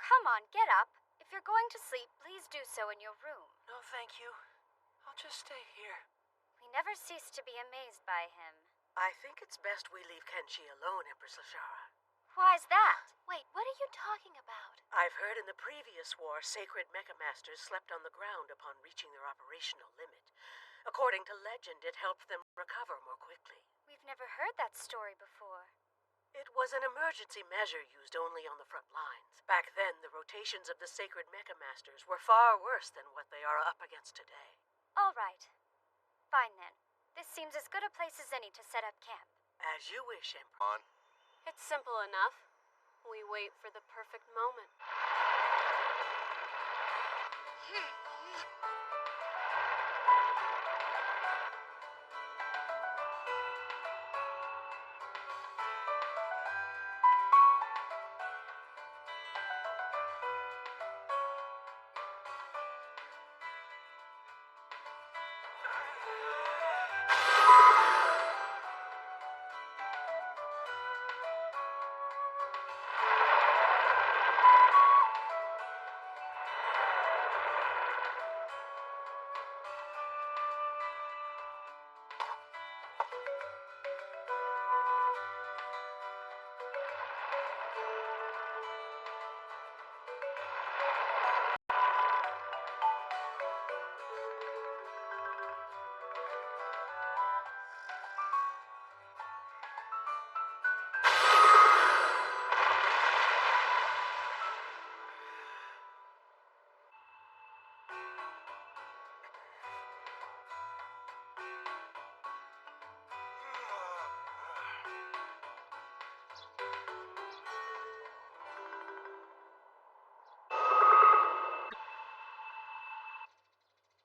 Come on, get up. If you're going to sleep, please do so in your room. No, thank you. I'll just stay here. We never cease to be amazed by him. I think it's best we leave Kenshi alone, Empress Lashara. Why's that? Wait, what are you talking about? I've heard in the previous war, sacred Mecha Masters slept on the ground upon reaching their operational limit. According to legend, it helped them recover more quickly. We've never heard that story before. It was an emergency measure used only on the front lines. Back then, the rotations of the sacred Mecha Masters were far worse than what they are up against today. All right. Fine then. This seems as good a place as any to set up camp. As you wish, Emperor. It's simple enough. We wait for the perfect moment.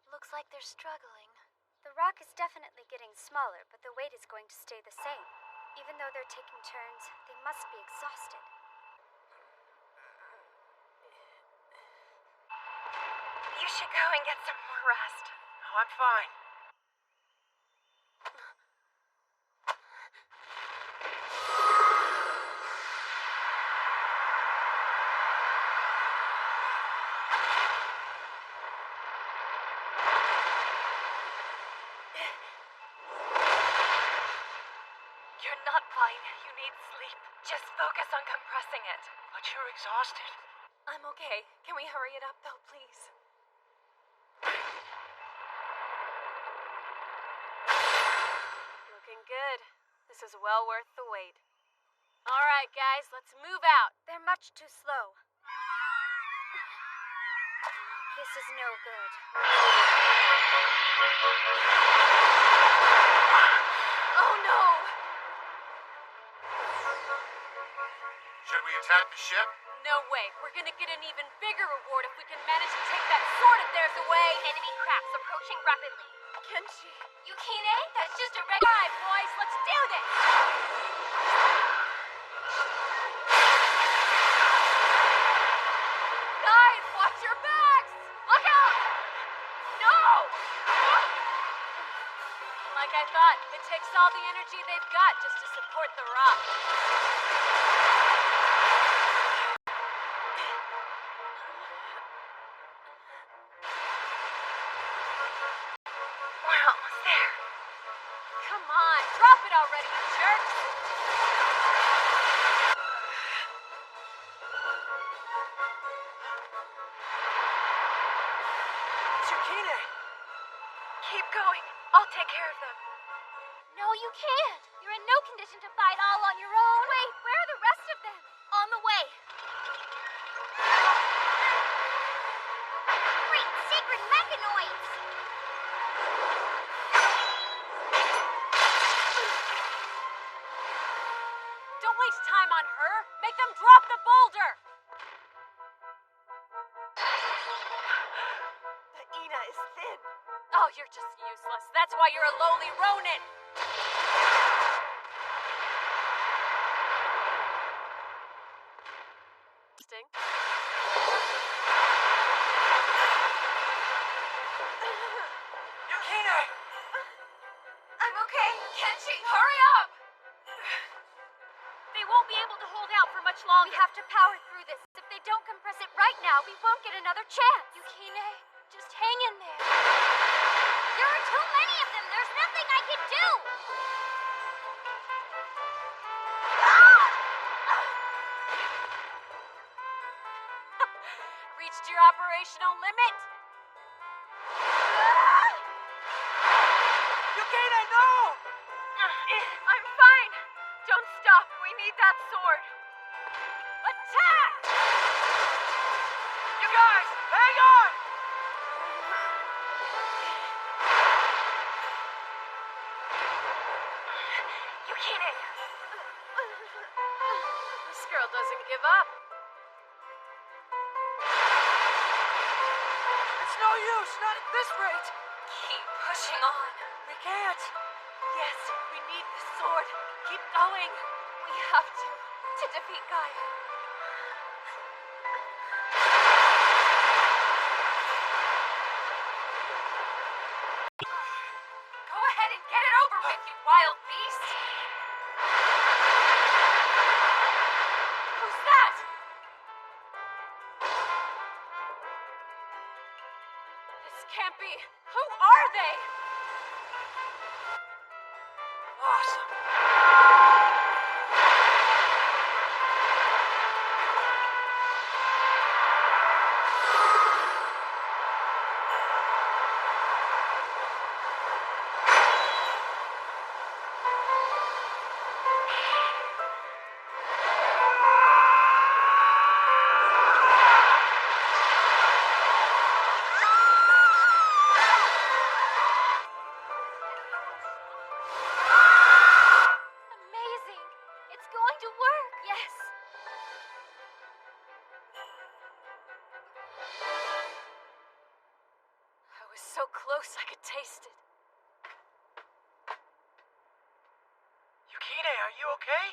Looks like they're struggling. The rock is definitely getting smaller, but the weight is going to stay the same. Even though they're taking turns, they must be exhausted. You should go and get some more rest. Oh, I'm fine. You're not fine. You need sleep. Just focus on compressing it. But you're exhausted. I'm okay. Can we hurry it up, though, please? Looking good. This is well worth the wait. All right, guys, let's move out. They're much too slow. This is no good. Oh, no! Should we attack the ship? No way. We're gonna get an even bigger reward if we can manage to take that sword of theirs away. Enemy crafts approaching rapidly. Kenshi. Yukine, that's just a regular. All right, boys, let's do this! Like I thought, it takes all the energy they've got just to support the rock. We're almost there. Come on, drop it already, you jerks! Tsukine! Keep going. I'll take care of them. No, you can't. You're in no condition to fight all on your own. Wait, where are the rest of them? On the way. Great sacred mechanoids! Don't waste time on her! Make them drop the boulder! The Ina is thin. Oh, you're just useless. That's why you're a lowly Ronin! Sting? Yukine! I'm okay. Kenshi, hurry up! They won't be able to hold out for much longer. We have to power through this. If they don't compress it right now, we won't get another chance. Yukine, just hang in there. There are too many of them. There's nothing I can do. Reached your operational limit? Yukine, no! I'm fine. Don't stop. We need that sword. Attack! You guys, hang on! Yukine! This girl doesn't give up. It's no use, not at this rate. Keep pushing on. We can't. Yes, we need the sword. Keep going. We have to defeat Gaia. Go ahead and get it over with, you wild beast! Who's that? This can't be. Who are they? Awesome. Amazing. It's going to work. Yes. I was so close I could taste it. Yukine, are you okay?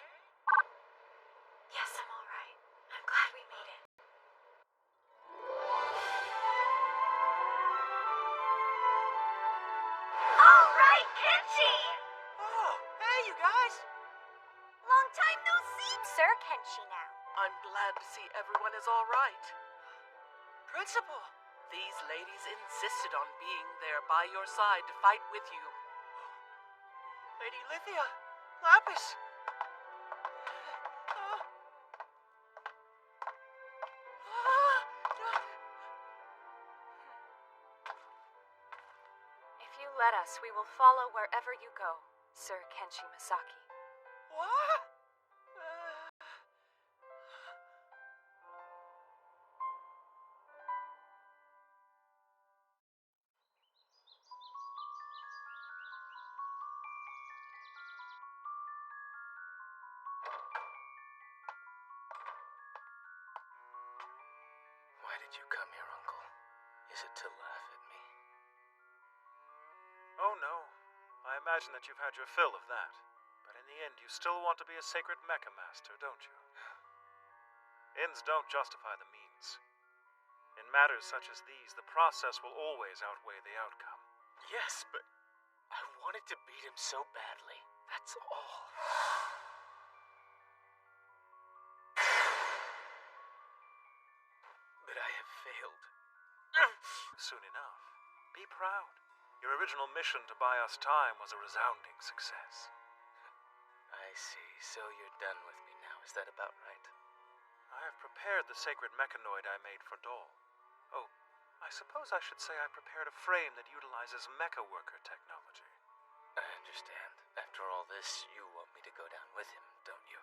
Yes, I'm alright. I'm glad we made it. All right, Kenshi! Oh, hey, you guys. Long time no see. Sir Kenshi now. I'm glad to see everyone is all right. Principal, these ladies insisted on being there by your side to fight with you. Lady Lithia, Lapis. If you let us, we will follow wherever you go, Sir Kenshi Masaki. What? Why did you come here, Uncle? Is it to laugh at me? Oh no. I imagine that you've had your fill of that. But in the end, you still want to be a sacred mecha master, don't you? Ends don't justify the means. In matters such as these, the process will always outweigh the outcome. Yes, but I wanted to beat him so badly. That's all. But I have failed. Soon enough. Be proud. Your original mission to buy us time was a resounding success. I see. So you're done with me now. Is that about right? I have prepared the sacred mechanoid I made for Dol. Oh, I suppose I should say I prepared a frame that utilizes mecha worker technology. I understand. After all this, you want me to go down with him, don't you?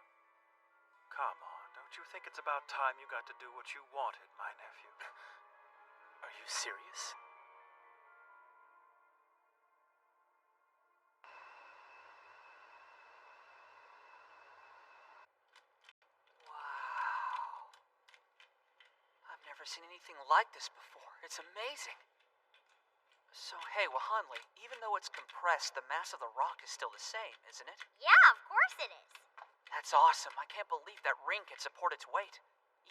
Come on, don't you think it's about time you got to do what you wanted, my nephew? Are you serious? Wow. I've never seen anything like this before. It's amazing. So, hey, Wahanli, even though it's compressed, the mass of the rock is still the same, isn't it? Yeah, of course it is. That's awesome. I can't believe that ring can support its weight.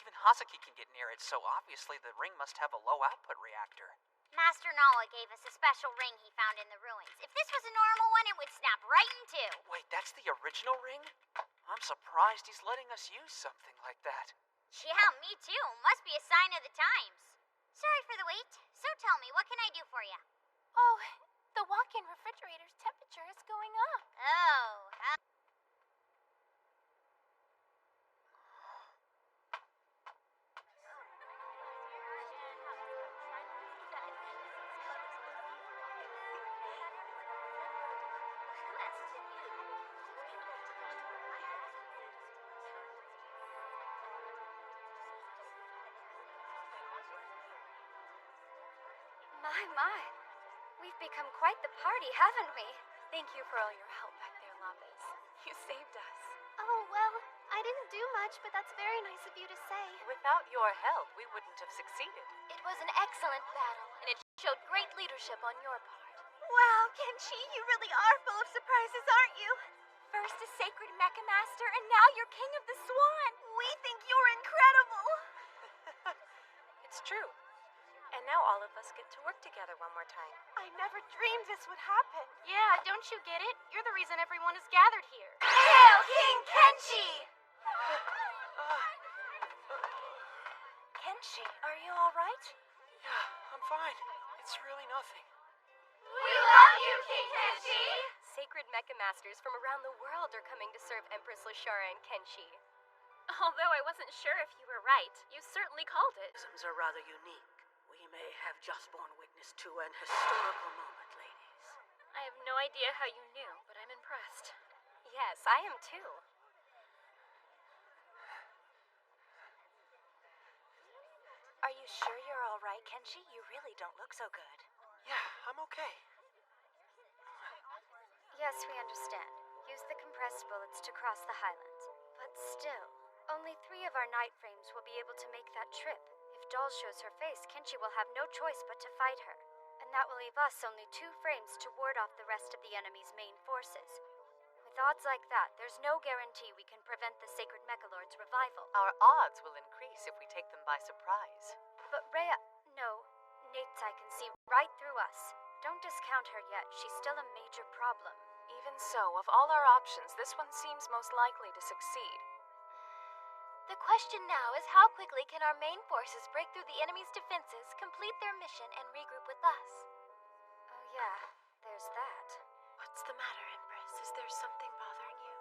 Even Hasaki can get near it, so obviously the ring must have a low output reactor. Master Nala gave us a special ring he found in the ruins. If this was a normal one, it would snap right in two. Wait, that's the original ring? I'm surprised he's letting us use something like that. Yeah, me too. Must be a sign of the times. Sorry for the wait. So tell me, what can I do for you? Oh, the walk-in refrigerator's temperature is going up. Oh, My. We've become quite the party, haven't we? Thank you for all your help back there, Lapis. You saved us. Oh, well, I didn't do much, but that's very nice of you to say. Without your help, we wouldn't have succeeded. It was an excellent battle, and it showed great leadership on your part. wow, Kenshi, you really are full of surprises, aren't you? First a sacred Mecha Master, and now you're King of the Swan. We think you're incredible. It's true. And now all of us get to work together one more time. I never dreamed this would happen. Yeah, don't you get it? You're the reason everyone is gathered here. Hail King Kenshi! Kenshi, are you all right? Yeah, I'm fine. It's really nothing. We love you, King Kenshi! Sacred Mecha Masters from around the world are coming to serve Empress Lashara and Kenshi. Although I wasn't sure if you were right, you certainly called it. Isms are rather unique. We may have just borne witness to an historical moment, ladies. I have no idea how you knew, but I'm impressed. Yes, I am too. Are you sure you're all right, Kenshi? You really don't look so good. Yeah, I'm okay. Yes, we understand. Use the compressed bullets to cross the highlands. But still, only 3 of our night frames will be able to make that trip. If Dol shows her face, Kenshi will have no choice but to fight her. And that will leave us only 2 frames to ward off the rest of the enemy's main forces. With odds like that, there's no guarantee we can prevent the Sacred Mechalord's revival. Our odds will increase if we take them by surprise. But Rhea, no, Natesai can see right through us. Don't discount her yet, she's still a major problem. Even so, of all our options, this one seems most likely to succeed. The question now is how quickly can our main forces break through the enemy's defenses, complete their mission, and regroup with us? Oh yeah, there's that. What's the matter, Empress? Is there something bothering you?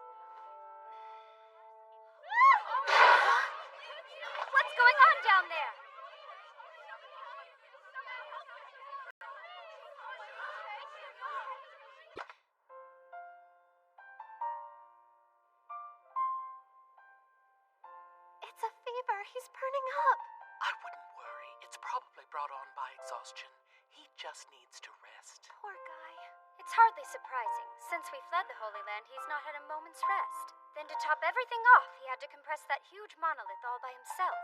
What's going on down there? It's a fever. He's burning up. I wouldn't worry. It's probably brought on by exhaustion. He just needs to rest. Poor guy. It's hardly surprising. Since we fled the Holy Land, he's not had a moment's rest. Then to top everything off, he had to compress that huge monolith all by himself.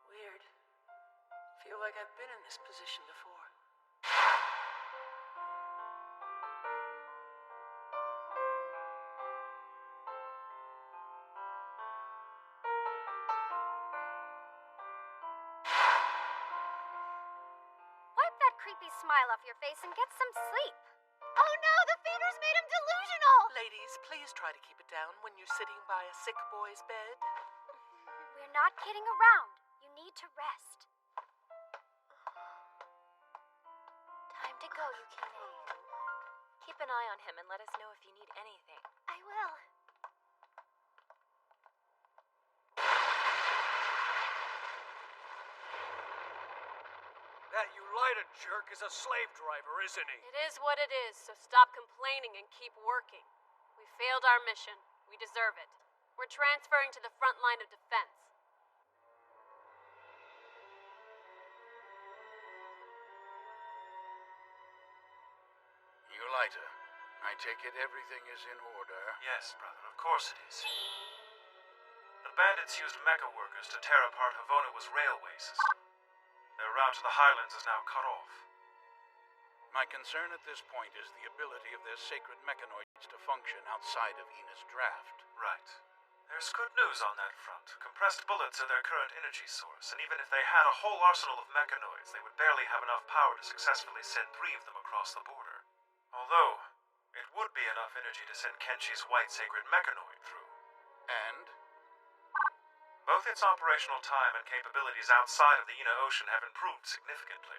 Weird. Feel like I've been in this position before. creepy smile off your face and get some sleep. Oh no, the fever's made him delusional! Ladies, please try to keep it down when you're sitting by a sick boy's bed. We're not kidding around. You need to rest. Time to go, Yukine. Keep an eye on him and let us know if you need anything. I will. That Ulida jerk is a slave driver, isn't he? It is what it is, so stop complaining and keep working. We failed our mission. We deserve it. We're transferring to the front line of defense. Ulida, I take it everything is in order? Yes, brother, of course it is. The bandits used mecha workers to tear apart Havonawa's railway system. Their route to the Highlands is now cut off. My concern at this point is the ability of their sacred mechanoids to function outside of Ina's draft. Right. There's good news on that front. Compressed bullets are their current energy source, and even if they had a whole arsenal of mechanoids, they would barely have enough power to successfully send 3 of them across the border. Although, it would be enough energy to send Kenshi's white sacred mechanoid through. And? Both its operational time and capabilities outside of the Ina Ocean have improved significantly.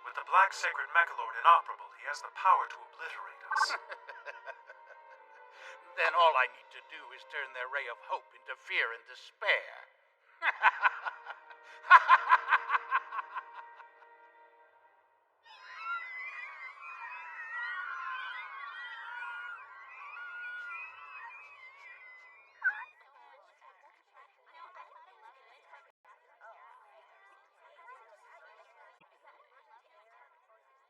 With the Black Sacred Mechalord inoperable, he has the power to obliterate us. Then all I need to do is turn their ray of hope into fear and despair.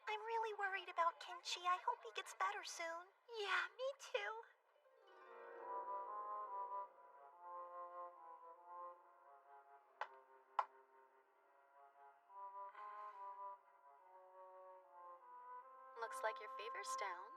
I'm really worried about Kenshi. I hope he gets better soon. Yeah, me too. Looks like your fever's down.